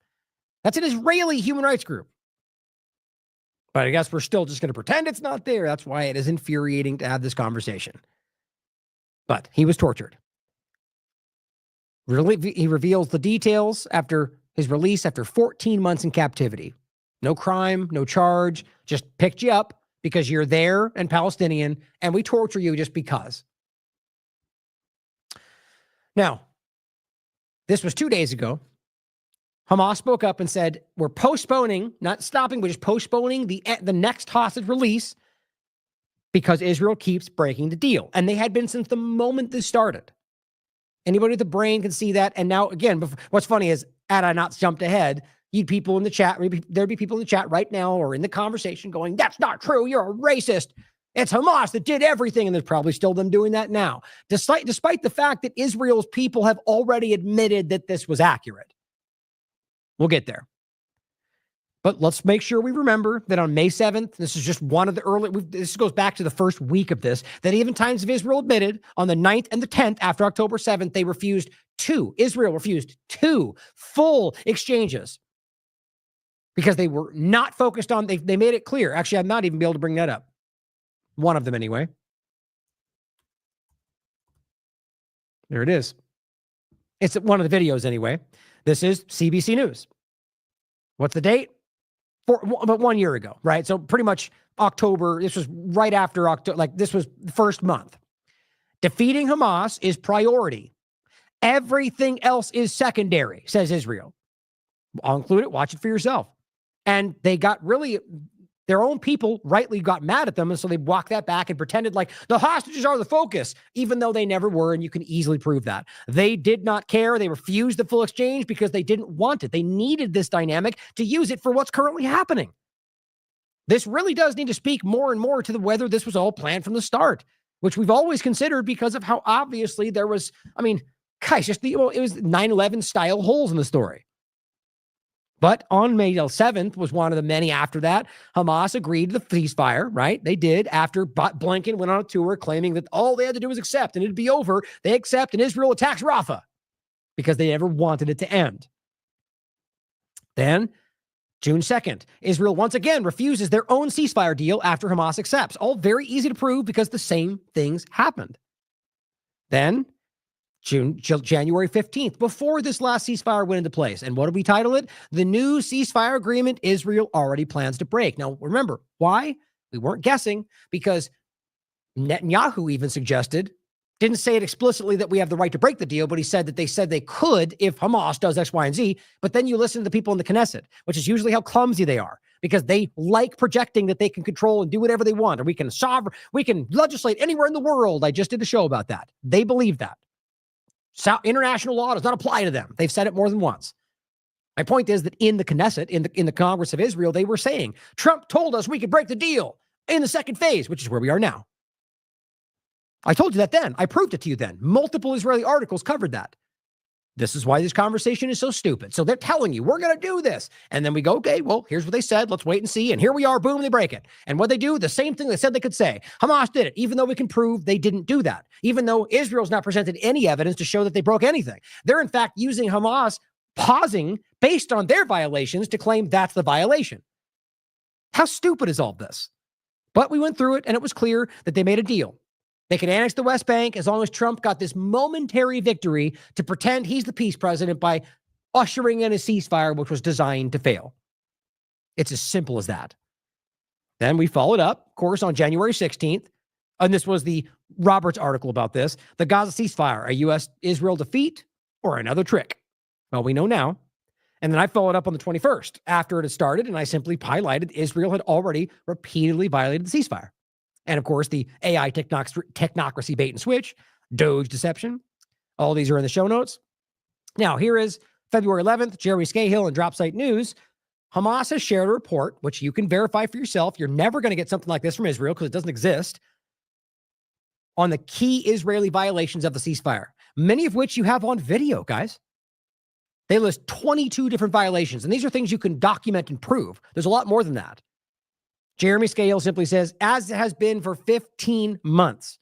[SPEAKER 1] That's an Israeli human rights group. But I guess we're still just going to pretend it's not there. That's why it is infuriating to have this conversation. But he was tortured. He reveals the details after his release after 14 months in captivity. No crime, no charge, just picked you up because you're there and Palestinian, and we torture you just because. Now, this was 2 days ago. Hamas spoke up and said, we're postponing, not stopping, but just postponing the next hostage release because Israel keeps breaking the deal. And they had been since the moment this started. Anybody with the brain can see that. And now, again, what's funny is, had I not jumped ahead, you'd people in the chat, there'd be people in the chat right now or in the conversation going, that's not true, you're a racist. It's Hamas that did everything. And there's probably still them doing that now, despite the fact that Israel's people have already admitted that this was accurate. We'll get there. But let's make sure we remember that on May 7th, this is just one of the this goes back to the first week of this, that even Times of Israel admitted on the 9th and the 10th after October 7th, Israel refused two full exchanges because they were not focused on, they made it clear. Actually, I'm not even be able to bring that up. One of them anyway. There it is. It's one of the videos anyway. This is CBC News. What's the date? About 1 year ago, right? So pretty much October. This was right after October. Like this was the first month. Defeating Hamas is priority. Everything else is secondary, says Israel. I'll include it. Watch it for yourself. And they got really, their own people rightly got mad at them. And so they walked that back and pretended like the hostages are the focus, even though they never were. And you can easily prove that. They did not care. They refused the full exchange because they didn't want it. They needed this dynamic to use it for what's currently happening. This really does need to speak more and more to whether this was all planned from the start, which we've always considered because of how obviously there was, guys, it was 9/11 style holes in the story. But on May 7th was one of the many after that. Hamas agreed to the ceasefire, right? They did after Blinken went on a tour claiming that all they had to do was accept and it'd be over. They accept and Israel attacks Rafah because they never wanted it to end. Then June 2nd, Israel once again refuses their own ceasefire deal after Hamas accepts. All very easy to prove because the same things happened. Then January 15th, before this last ceasefire went into place. And what did we title it? The new ceasefire agreement Israel already plans to break. Now, remember, why? We weren't guessing because Netanyahu even suggested, didn't say it explicitly that we have the right to break the deal, but he said that they could if Hamas does X, Y, and Z. But then you listen to the people in the Knesset, which is usually how clumsy they are because they like projecting that they can control and do whatever they want, or we can legislate anywhere in the world. I just did a show about that. They believe that. International law does not apply to them. They've said it more than once. My point is that in the Knesset, in the Congress of Israel, they were saying, Trump told us we could break the deal in the second phase, which is where we are now. I told you that then. I proved it to you then. Multiple Israeli articles covered that. This is why this conversation is so stupid. So they're telling you, we're going to do this. And then we go, okay, well, here's what they said. Let's wait and see. And here we are. Boom, they break it. And what they do, the same thing they said they could say. Hamas did it, even though we can prove they didn't do that. Even though Israel's not presented any evidence to show that they broke anything. They're, in fact, using Hamas pausing based on their violations to claim that's the violation. How stupid is all this? But we went through it, and it was clear that they made a deal. They could annex the West Bank as long as Trump got this momentary victory to pretend he's the peace president by ushering in a ceasefire, which was designed to fail. It's as simple as that. Then we followed up, of course, on January 16th, and this was the Roberts article about this, the Gaza ceasefire, a U.S.-Israel defeat or another trick? Well, we know now. And then I followed up on the 21st after it had started, and I simply highlighted Israel had already repeatedly violated the ceasefire. And of course, the AI technocracy bait and switch, Doge deception. All these are in the show notes. Now, here is February 11th, Jeremy Scahill and Dropsite News. Hamas has shared a report, which you can verify for yourself. You're never going to get something like this from Israel because it doesn't exist, on the key Israeli violations of the ceasefire, many of which you have on video, guys. They list 22 different violations, and these are things you can document and prove. There's a lot more than that. Jeremy Scahill simply says, as it has been for 15 months,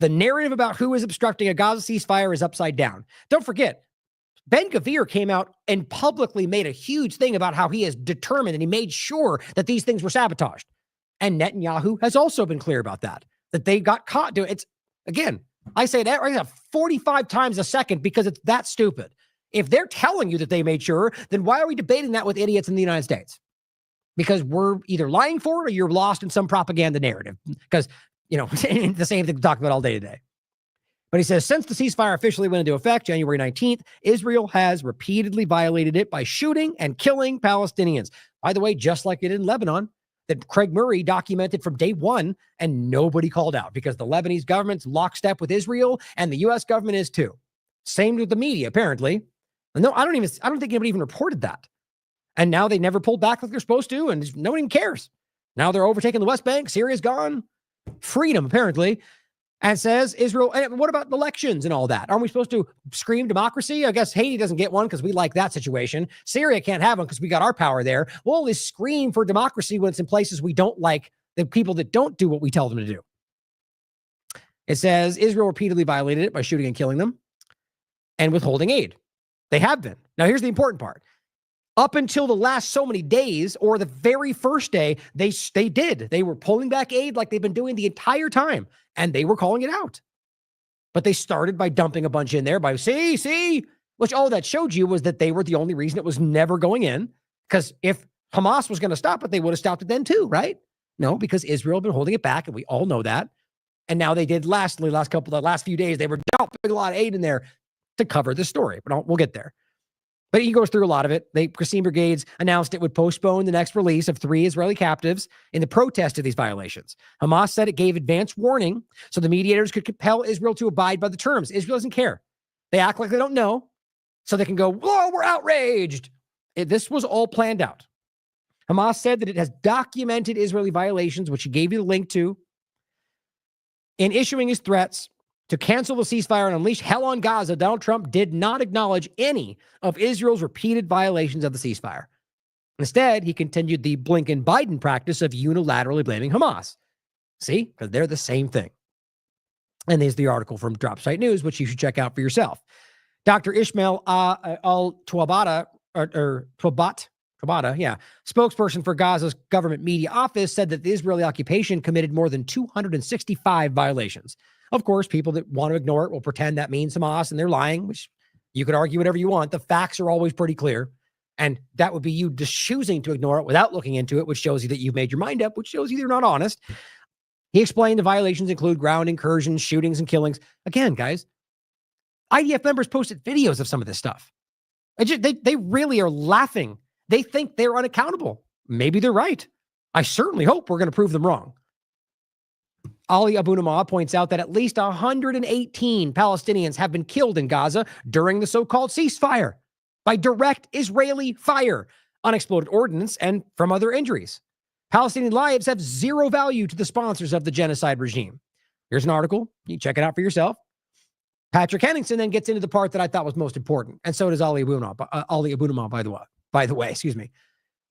[SPEAKER 1] the narrative about who is obstructing a Gaza ceasefire is upside down. Don't forget, Ben-Gvir came out and publicly made a huge thing about how he is determined and he made sure that these things were sabotaged. And Netanyahu has also been clear about that they got caught doing it. It's, again, I say that right now 45 times a second because it's that stupid. If they're telling you that they made sure, then why are we debating that with idiots in the United States? Because we're either lying for it or you're lost in some propaganda narrative. Because, the same thing we talk about all day today. But he says, since the ceasefire officially went into effect January 19th, Israel has repeatedly violated it by shooting and killing Palestinians. By the way, just like it did in Lebanon, that Craig Murray documented from day one, and nobody called out because the Lebanese government's lockstep with Israel and the U.S. government is too. Same with the media, apparently. No, I don't think anybody even reported that. And now they never pulled back like they're supposed to, and no one even cares. Now they're overtaking the West Bank. Syria's gone. Freedom, apparently. And says Israel, and what about elections and all that? Aren't we supposed to scream democracy? I guess Haiti doesn't get one because we like that situation. Syria can't have one because we got our power there. We'll only scream for democracy when it's in places we don't like, the people that don't do what we tell them to do. It says Israel repeatedly violated it by shooting and killing them and withholding aid. They have been. Now, here's the important part. Up until the last so many days, or the very first day, they did. They were pulling back aid like they've been doing the entire time, and they were calling it out. But they started by dumping a bunch in there by see, which all that showed you was that they were the only reason it was never going in. Because if Hamas was going to stop it, they would have stopped it then too, right? No, because Israel had been holding it back, and we all know that. And now they did last few days, they were dumping a lot of aid in there to cover the story. But we'll get there. But he goes through a lot of it. Qassam Brigades announced it would postpone the next release of 3 Israeli captives in the protest of these violations. Hamas said it gave advance warning so the mediators could compel Israel to abide by the terms. Israel doesn't care. They act like they don't know, so they can go, whoa, we're outraged. This was all planned out. Hamas said that it has documented Israeli violations, which he gave you the link to, in issuing his threats to cancel the ceasefire and unleash hell on Gaza. Donald Trump did not acknowledge any of Israel's repeated violations of the ceasefire. Instead, he continued the Blinken-Biden practice of unilaterally blaming Hamas. See? Because they're the same thing. And there's the article from Dropsite News, which you should check out for yourself. Dr. Ishmael al-Twabata, spokesperson for Gaza's government media office, said that the Israeli occupation committed more than 265 violations. Of course, people that want to ignore it will pretend that means Hamas, and they're lying, which you could argue whatever you want. The facts are always pretty clear. And that would be you just choosing to ignore it without looking into it, which shows you that you've made your mind up, which shows you they're not honest. He explained the violations include ground incursions, shootings, and killings. Again, guys, IDF members posted videos of some of this stuff. They really are laughing. They think they're unaccountable. Maybe they're right. I certainly hope we're going to prove them wrong. Ali Abunimah points out that at least 118 Palestinians have been killed in Gaza during the so-called ceasefire by direct Israeli fire, unexploded ordnance, and from other injuries. Palestinian lives have zero value to the sponsors of the genocide regime. Here's an article. You check it out for yourself. Patrick Henningsen then gets into the part that I thought was most important, and so does Ali Abunimah, by the way,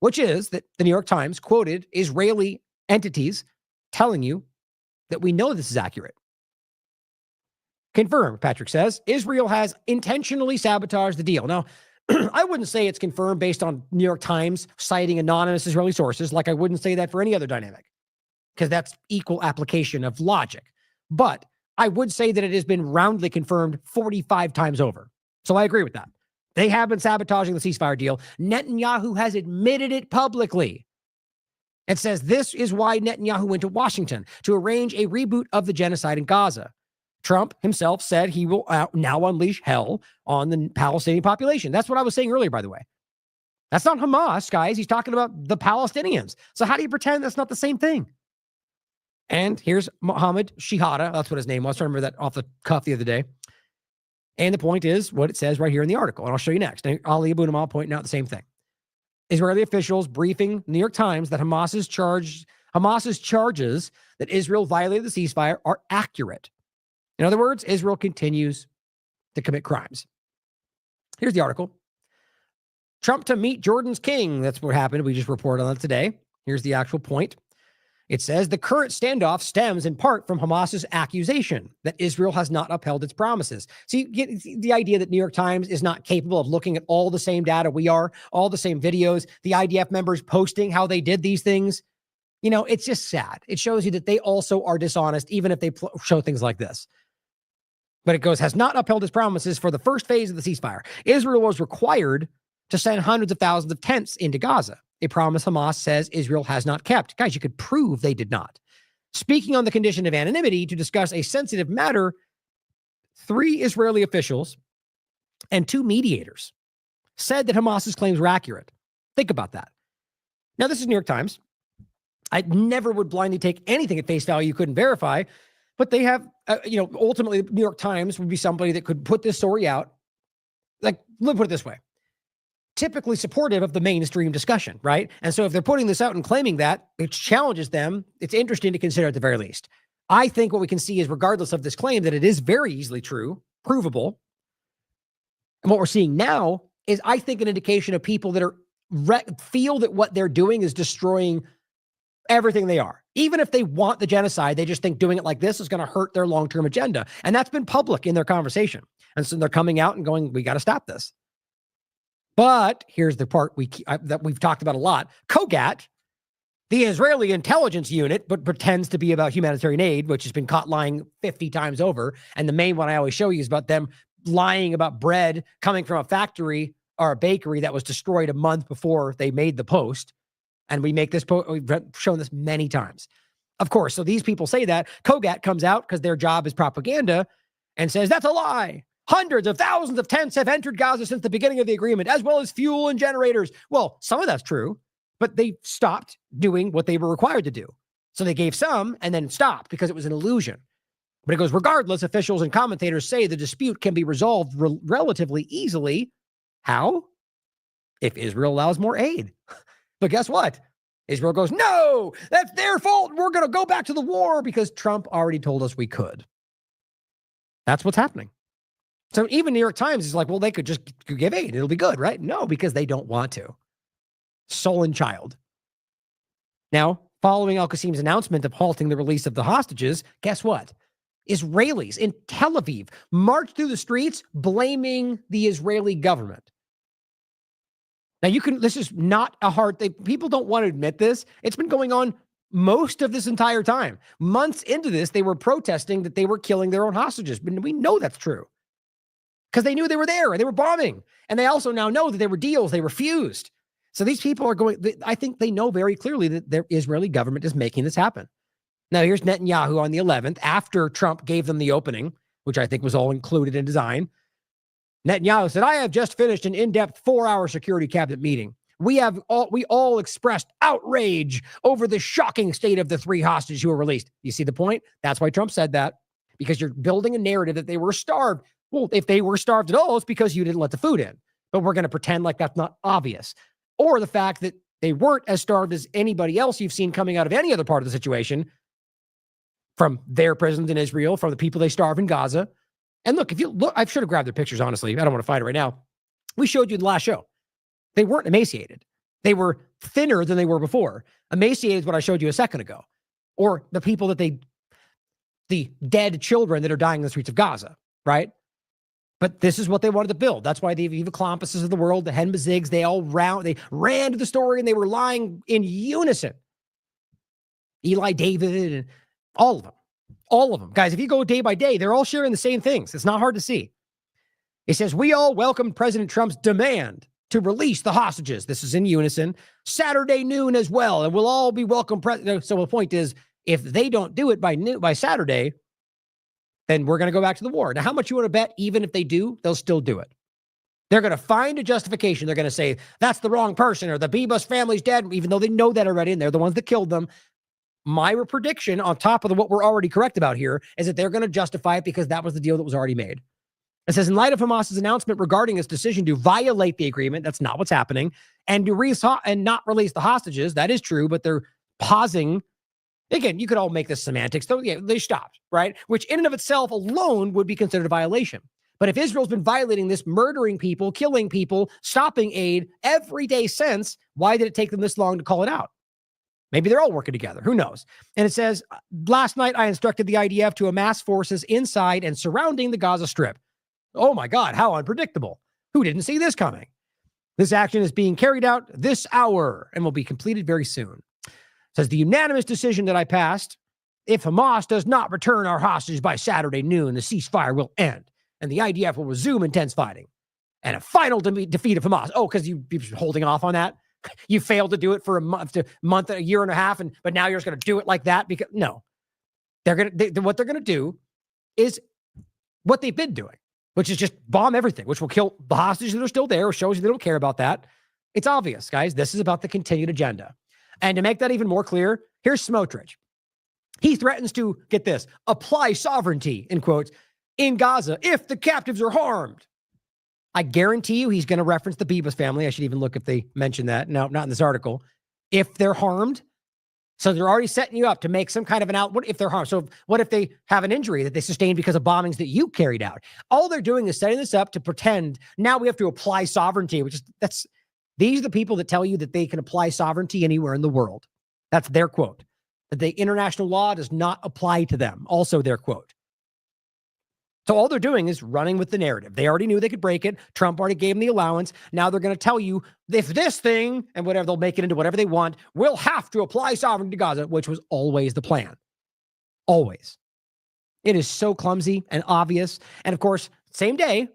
[SPEAKER 1] which is that the New York Times quoted Israeli entities telling you that we know this is accurate. Confirmed, Patrick says, Israel has intentionally sabotaged the deal. Now, I wouldn't say it's confirmed based on New York Times citing anonymous Israeli sources, like I wouldn't say that for any other dynamic, because that's equal application of logic. But I would say that it has been roundly confirmed 45 times over. So I agree with that. They have been sabotaging the ceasefire deal. Netanyahu has admitted it publicly. It says this is why Netanyahu went to Washington to arrange a reboot of the genocide in Gaza. Trump himself said he will now unleash hell on the Palestinian population. That's what I was saying earlier, by the way. That's not Hamas, guys. He's talking about the Palestinians. So how do you pretend that's not the same thing? And here's Mohammed Shihada. That's what his name was. I remember that off the cuff the other day. And the point is what it says right here in the article. And I'll show you next. Ali Abunimah pointing out the same thing. Israeli officials briefing New York Times that Hamas's charges that Israel violated the ceasefire are accurate. In other words, Israel continues to commit crimes. Here's the article. Trump to meet Jordan's king. That's what happened. We just reported on it today. Here's the actual point. It says the current standoff stems in part from Hamas's accusation that Israel has not upheld its promises. So you get the idea that New York Times is not capable of looking at all the same data we are, all the same videos, the IDF members posting how they did these things. You know, it's just sad. It shows you that they also are dishonest, even if they show things like this. But it goes, has not upheld its promises for the first phase of the ceasefire. Israel was required to send hundreds of thousands of tents into Gaza, a promise Hamas says Israel has not kept. Guys, you could prove they did not. Speaking on the condition of anonymity to discuss a sensitive matter, 3 Israeli officials and 2 mediators said that Hamas's claims were accurate. Think about that. Now, this is New York Times. I never would blindly take anything at face value you couldn't verify, but they have, ultimately, New York Times would be somebody that could put this story out. Like, let me put it this way. Typically supportive of the mainstream discussion, right? And so if they're putting this out and claiming that, it challenges them. It's interesting to consider at the very least. I think what we can see is, regardless of this claim, that it is very easily true, provable. And what we're seeing now is, I think, an indication of people that are feel that what they're doing is destroying everything they are. Even if they want the genocide, they just think doing it like this is going to hurt their long-term agenda. And that's been public in their conversation. And so they're coming out and going, we got to stop this. But here's the part that we've talked about a lot. COGAT, the Israeli intelligence unit, but pretends to be about humanitarian aid, which has been caught lying 50 times over. And the main one I always show you is about them lying about bread coming from a factory or a bakery that was destroyed a month before they made the post. And we make this we've shown this many times. Of course, so these people say that. COGAT comes out because their job is propaganda and says, that's a lie. Hundreds of thousands of tents have entered Gaza since the beginning of the agreement, as well as fuel and generators. Well, some of that's true, but they stopped doing what they were required to do. So they gave some and then stopped because it was an illusion. But it goes, regardless, officials and commentators say the dispute can be resolved relatively easily. How? If Israel allows more aid. But guess what? Israel goes, no, that's their fault. We're going to go back to the war because Trump already told us we could. That's what's happening. So even New York Times is like, well, they could just give aid. It'll be good, right? No, because they don't want to. Soul and child. Now, following Al-Qasim's announcement of halting the release of the hostages, guess what? Israelis in Tel Aviv marched through the streets blaming the Israeli government. Now, this is not a hard thing. People don't want to admit this. It's been going on most of this entire time. Months into this, they were protesting that they were killing their own hostages. But we know that's true because they knew they were there and they were bombing. And they also now know that there were deals. They refused. So these people are going, I think they know very clearly that the Israeli government is making this happen. Now, here's Netanyahu on the 11th, after Trump gave them the opening, which I think was all included in design. Netanyahu said, I have just finished an in-depth 4-hour security cabinet meeting We all expressed outrage over the shocking state of the 3 hostages who were released. You see the point? That's why Trump said that, because you're building a narrative that they were starved. Well, if they were starved at all, it's because you didn't let the food in. But we're going to pretend like that's not obvious. Or the fact that they weren't as starved as anybody else you've seen coming out of any other part of the situation, from their prisons in Israel, from the people they starve in Gaza. And look, if you look, I should have grabbed their pictures, honestly. I don't want to fight it right now. We showed you the last show. They weren't emaciated. They were thinner than they were before. Emaciated is what I showed you a second ago. Or the people that the dead children that are dying in the streets of Gaza, right? But this is what they wanted to build. That's why the Eva Klompuses of the world, the Hen Bazigs, they ran to the story and they were lying in unison. Eli David and all of them. All of them. Guys, if you go day by day, they're all sharing the same things. It's not hard to see. It says, we all welcome President Trump's demand to release the hostages. This is in unison. Saturday noon as well. And we'll all be welcome. So the point is, if they don't do it by Saturday, then we're going to go back to the war. Now, how much you want to bet, even if they do, they'll still do it. They're going to find a justification. They're going to say, that's the wrong person, or the Bebus family's dead, even though they know that already, and they're the ones that killed them. My prediction, on top of what we're already correct about here, is that they're going to justify it because that was the deal that was already made. It says, in light of Hamas's announcement regarding its decision to violate the agreement, that's not what's happening, and not release the hostages, that is true, but they're pausing. Again, you could all make this semantics, though. Yeah, they stopped, right? Which in and of itself alone would be considered a violation. But if Israel's been violating this, murdering people, killing people, stopping aid every day since, why did it take them this long to call it out? Maybe they're all working together. Who knows? And it says, last night I instructed the IDF to amass forces inside and surrounding the Gaza Strip. Oh my God, how unpredictable. Who didn't see this coming? This action is being carried out this hour and will be completed very soon. It says, the unanimous decision that I passed, if Hamas does not return our hostages by Saturday noon, the ceasefire will end and the IDF will resume intense fighting and a final defeat of Hamas. Oh, because you've been holding off on that? You failed to do it for a year and a half, but now you're just going to do it like that? Because no, what they're going to do is what they've been doing, which is just bomb everything, which will kill the hostages that are still there, which shows you they don't care about that. It's obvious, guys. This is about the continued agenda. And to make that even more clear, here's Smotrich. He threatens to, get this, apply sovereignty, in quotes, in Gaza if the captives are harmed. I guarantee you he's going to reference the Bebus family. I should even look if they mention that. No, not in this article. If they're harmed. So they're already setting you up to make some kind of what if they're harmed? So what if they have an injury that they sustained because of bombings that you carried out? All they're doing is setting this up to pretend now we have to apply sovereignty, these are the people that tell you that they can apply sovereignty anywhere in the world. That's their quote. That the international law does not apply to them. Also their quote. So all they're doing is running with the narrative. They already knew they could break it. Trump already gave them the allowance. Now they're going to tell you if this thing and whatever, they'll make it into whatever they want, we'll have to apply sovereignty to Gaza, which was always the plan. Always. It is so clumsy and obvious. And of course, same day,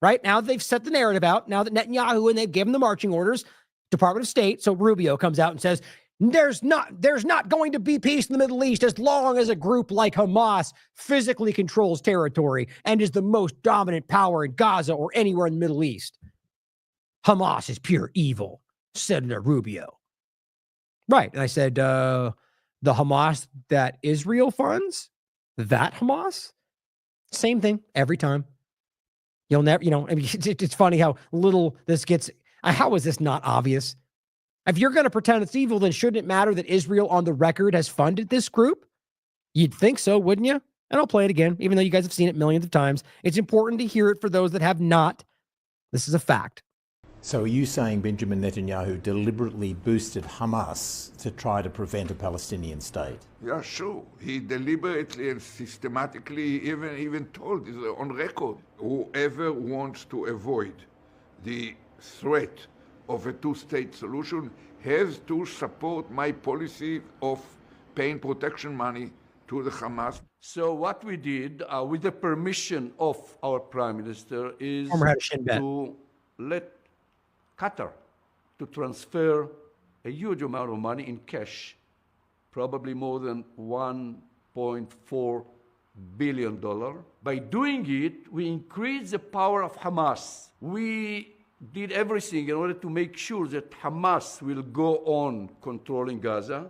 [SPEAKER 1] right now that they've set the narrative out, now that Netanyahu and they've given the marching orders, Department of State, so Rubio comes out and says, there's not going to be peace in the Middle East as long as a group like Hamas physically controls territory and is the most dominant power in Gaza or anywhere in the Middle East. Hamas is pure evil, Senator Rubio. Right. And I said, the Hamas that Israel funds, that Hamas, same thing every time. You'll never, I mean, it's funny how little this gets. How is this not obvious? If you're going to pretend it's evil, then shouldn't it matter that Israel on the record has funded this group? You'd think so, wouldn't you? And I'll play it again, even though you guys have seen it millions of times. It's important to hear it for those that have not. This is a fact.
[SPEAKER 20] So are you saying Benjamin Netanyahu deliberately boosted Hamas to try to prevent a Palestinian state?
[SPEAKER 21] Yeah, sure. He deliberately and systematically even told on record, whoever wants to avoid the threat of a two-state solution has to support my policy of paying protection money to the Hamas.
[SPEAKER 22] So what we did, with the permission of our Prime Minister, is to let Qatar to transfer a huge amount of money in cash, probably more than $1.4 billion. By doing it, we increase the power of Hamas. We did everything in order to make sure that Hamas will go on controlling Gaza,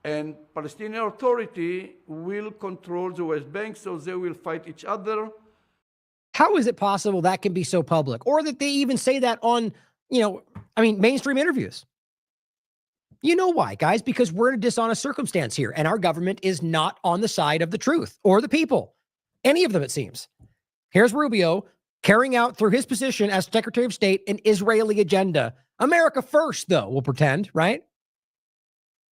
[SPEAKER 22] and Palestinian Authority will control the West Bank, so they will fight each other.
[SPEAKER 1] How is it possible that can be so public, or that they even say that on, mainstream interviews? You know why, guys? Because we're in a dishonest circumstance here, and our government is not on the side of the truth or the people. Any of them, it seems. Here's Rubio carrying out through his position as Secretary of State an Israeli agenda. America first, though, we'll pretend, right?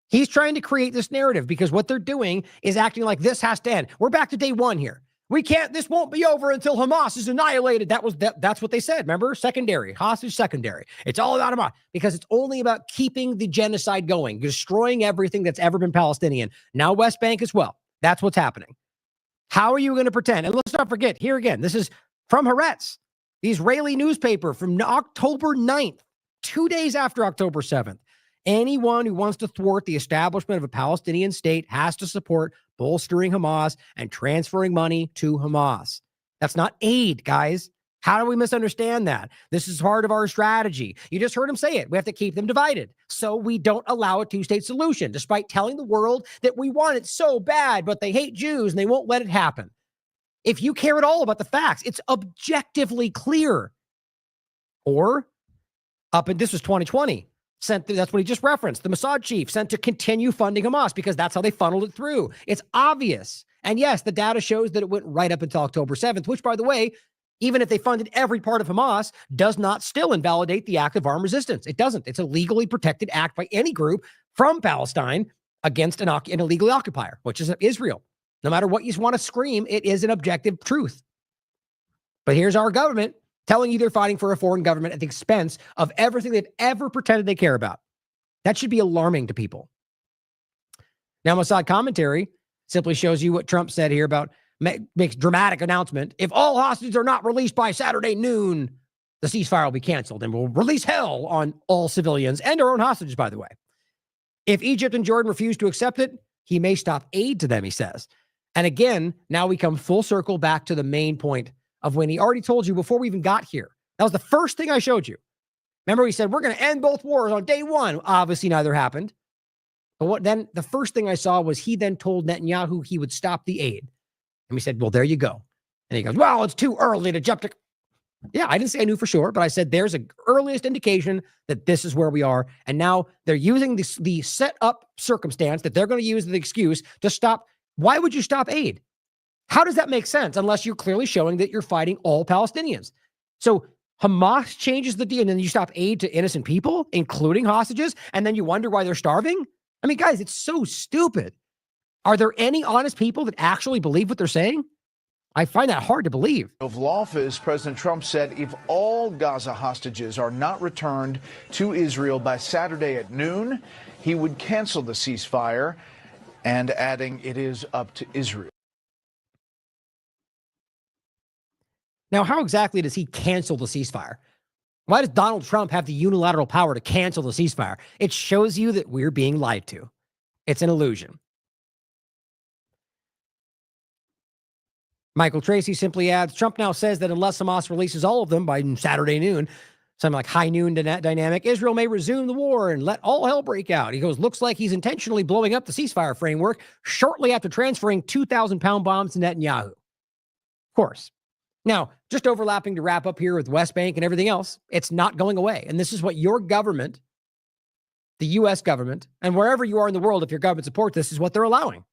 [SPEAKER 1] He's trying to create this narrative because what they're doing is acting like this has to end. We're back to day one here. This won't be over until Hamas is annihilated. That's what they said. Remember? Secondary, hostage secondary. It's all about Hamas because it's only about keeping the genocide going, destroying everything that's ever been Palestinian. Now West Bank as well. That's what's happening. How are you going to pretend? And let's not forget, here again, this is from Haaretz, the Israeli newspaper from October 9th, 2 days after October 7th. Anyone who wants to thwart the establishment of a Palestinian state has to support bolstering Hamas and transferring money to Hamas. That's not aid, guys. How do we misunderstand that? This is part of our strategy. You just heard him say it. We have to keep them divided so we don't allow a two-state solution, despite telling the world that we want it so bad, but they hate Jews and they won't let it happen. If you care at all about the facts, it's objectively clear. Or, this was 2020. That's what he just referenced. The Mossad chief sent to continue funding Hamas because that's how they funneled it through. It's obvious. And yes, the data shows that it went right up until October 7th, which, by the way, even if they funded every part of Hamas, does not still invalidate the act of armed resistance. It doesn't. It's a legally protected act by any group from Palestine against an illegal occupier, which is Israel. No matter what you want to scream, it is an objective truth. But here's our government telling you they're fighting for a foreign government at the expense of everything they've ever pretended they care about. That should be alarming to people. Now, Mossad commentary simply shows you what Trump said here about makes dramatic announcement. If all hostages are not released by Saturday noon, the ceasefire will be canceled and we'll release hell on all civilians and our own hostages, by the way. If Egypt and Jordan refuse to accept it, he may stop aid to them, he says. And again, now we come full circle back to the main point of when he already told you before we even got here. That was the first thing I showed you. Remember, he said, we're going to end both wars on day one. Obviously, neither happened. But then the first thing I saw was he then told Netanyahu he would stop the aid. And we said, well, there you go. And he goes, well, it's too early to jump to. Yeah, I didn't say I knew for sure, but I said there's an earliest indication that this is where we are. And now they're using the set up circumstance that they're going to use as the excuse to stop. Why would you stop aid? How does that make sense unless you're clearly showing that you're fighting all Palestinians? So Hamas changes the deal and then you stop aid to innocent people, including hostages, and then you wonder why they're starving? I mean, guys, it's so stupid. Are there any honest people that actually believe what they're saying? I find that hard to believe.
[SPEAKER 19] Oval Office, President Trump said if all Gaza hostages are not returned to Israel by Saturday at noon, he would cancel the ceasefire, and adding it is up to Israel.
[SPEAKER 1] Now, how exactly does he cancel the ceasefire? Why does Donald Trump have the unilateral power to cancel the ceasefire? It shows you that we're being lied to. It's an illusion. Michael Tracy simply adds, Trump now says that unless Hamas releases all of them by Saturday noon, something like high noon dynamic, Israel may resume the war and let all hell break out. He goes, looks like he's intentionally blowing up the ceasefire framework shortly after transferring 2,000-pound bombs to Netanyahu. Of course. Now, just overlapping to wrap up here with West Bank and everything else, it's not going away. And this is what your government, the U.S. government, and wherever you are in the world, if your government supports this, is what they're allowing.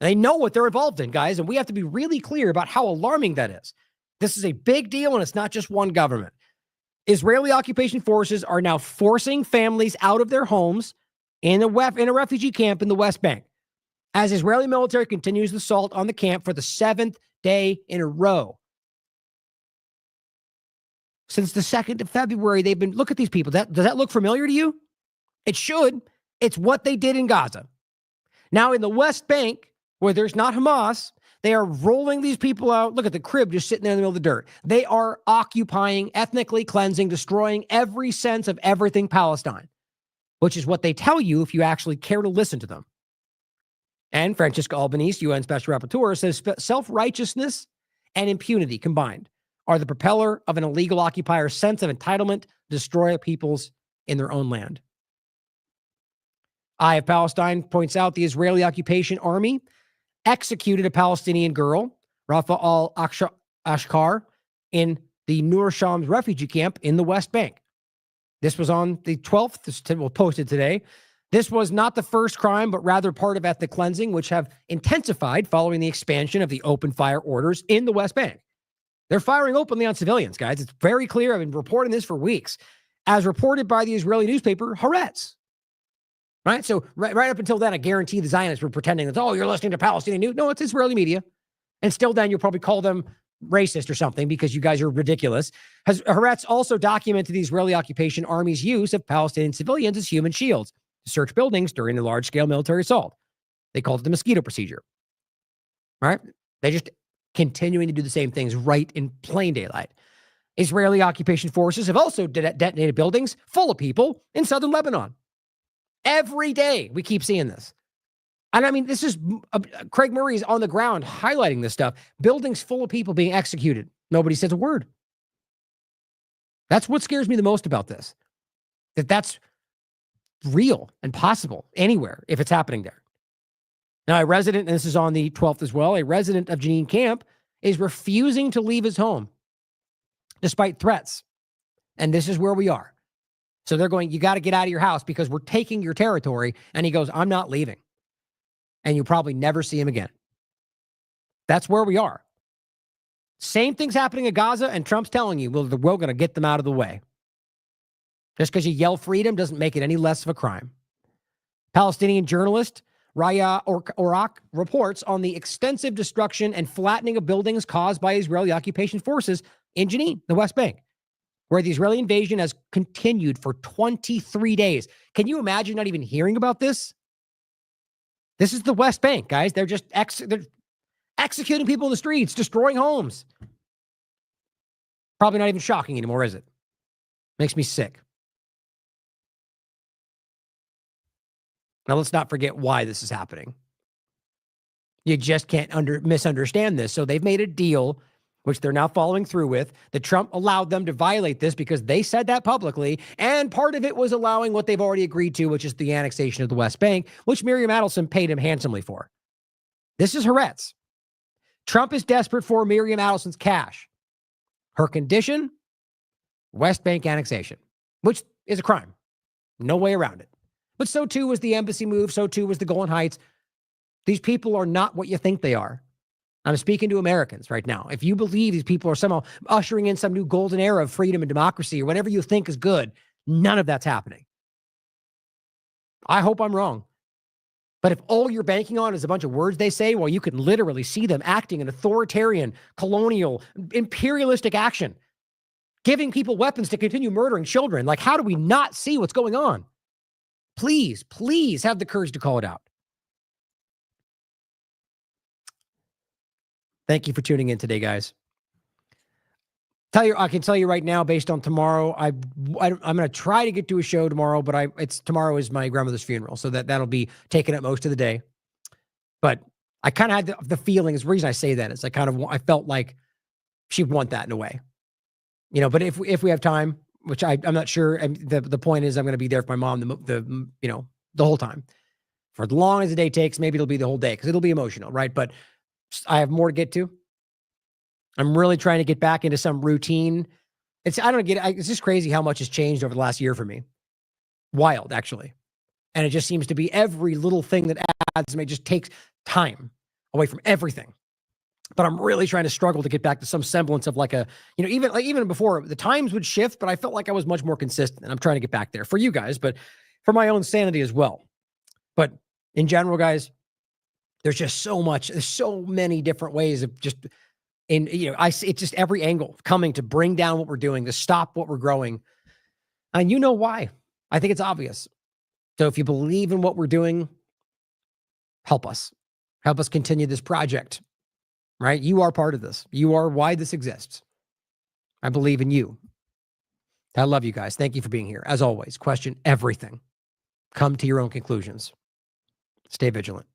[SPEAKER 1] And they know what they're involved in, guys, and we have to be really clear about how alarming that is. This is a big deal, and it's not just one government. Israeli occupation forces are now forcing families out of their homes in a refugee camp in the West Bank, as Israeli military continues the assault on the camp for the 7th day in a row. Since the 2nd of February, they've been, look at these people. Does that look familiar to you? It should. It's what they did in Gaza. Now in the West Bank, where there's not Hamas, they are rolling these people out. Look at the crib just sitting there in the middle of the dirt. They are occupying, ethnically cleansing, destroying every sense of everything Palestine, which is what they tell you if you actually care to listen to them. And Francesca Albanese, UN Special Rapporteur, says self-righteousness and impunity combined are the propeller of an illegal occupier's sense of entitlement to destroy peoples in their own land. Eye of Palestine points out the Israeli occupation army executed a Palestinian girl, Rafa al-Ashkar, in the Nur Shams refugee camp in the West Bank. This was on the 12th, this was posted today. This was not the first crime, but rather part of ethnic cleansing, which have intensified following the expansion of the open fire orders in the West Bank. They're firing openly on civilians, guys. It's very clear. I've been reporting this for weeks, as reported by the Israeli newspaper Haaretz. Right? So right up until then, I guarantee the Zionists were pretending that, oh, you're listening to Palestinian news. No, it's Israeli media. And still then, you'll probably call them racist or something because you guys are ridiculous. Haaretz also documented the Israeli occupation army's use of Palestinian civilians as human shields to search buildings during the large-scale military assault. They called it the mosquito procedure. Right? They just continuing to do the same things right in plain daylight. Israeli occupation forces have also detonated buildings full of people in southern Lebanon. Every day we keep seeing this. And I mean, this is Craig Murray is on the ground highlighting this stuff. Buildings full of people being executed. Nobody says a word. That's what scares me the most about this. That's real and possible anywhere if it's happening there. Now, a resident, and this is on the 12th as well, a resident of Jenin Camp is refusing to leave his home despite threats. And this is where we are. So they're going, you got to get out of your house because we're taking your territory. And he goes, I'm not leaving. And you'll probably never see him again. That's where we are. Same thing's happening in Gaza, and Trump's telling you, well, we're going to get them out of the way. Just because you yell freedom doesn't make it any less of a crime. Palestinian journalist Raya Orak reports on the extensive destruction and flattening of buildings caused by Israeli occupation forces in Jenin, the West Bank, where the Israeli invasion has continued for 23 days. Can you imagine not even hearing about this? This is the West Bank, guys. They're just they're executing people in the streets, destroying homes. Probably not even shocking anymore, is it? Makes me sick. Now, let's not forget why this is happening. You just can't misunderstand this. So they've made a deal, which they're now following through with, that Trump allowed them to violate this because they said that publicly. And part of it was allowing what they've already agreed to, which is the annexation of the West Bank, which Miriam Adelson paid him handsomely for. This is Haaretz. Trump is desperate for Miriam Adelson's cash. Her condition, West Bank annexation, which is a crime. No way around it. But so too was the embassy move. So too was the Golan Heights. These people are not what you think they are. I'm speaking to Americans right now. If you believe these people are somehow ushering in some new golden era of freedom and democracy or whatever you think is good, none of that's happening. I hope I'm wrong. But if all you're banking on is a bunch of words they say, well, you can literally see them acting in authoritarian, colonial, imperialistic action, giving people weapons to continue murdering children. Like, how do we not see what's going on? Please, please have the courage to call it out. Thank you for tuning in today, guys. I can tell you right now, based on tomorrow, I'm going to try to get to a show tomorrow, but tomorrow is my grandmother's funeral, so that'll be taking up most of the day. But I kind of had the feeling, the reason I say that is I felt like she'd want that in a way, But if we have time, which I'm not sure, and the point is I'm going to be there for my mom the whole time, for as long as the day takes. Maybe it'll be the whole day because it'll be emotional, right? But I have more to get to. I'm really trying to get back into some routine. It's just crazy how much has changed over the last year for me. Wild, actually. And it just seems to be every little thing that adds, it just takes time away from everything. But I'm really trying to struggle to get back to some semblance of even before the times would shift, but I felt like I was much more consistent. And I'm trying to get back there for you guys, but for my own sanity as well. But in general, guys, there's just so much, there's so many different ways of just, it's just every angle coming to bring down what we're doing, to stop what we're growing. And you know why? I think it's obvious. So if you believe in what we're doing, help us continue this project, right? You are part of this. You are why this exists. I believe in you. I love you guys. Thank you for being here. As always, question everything. Come to your own conclusions. Stay vigilant.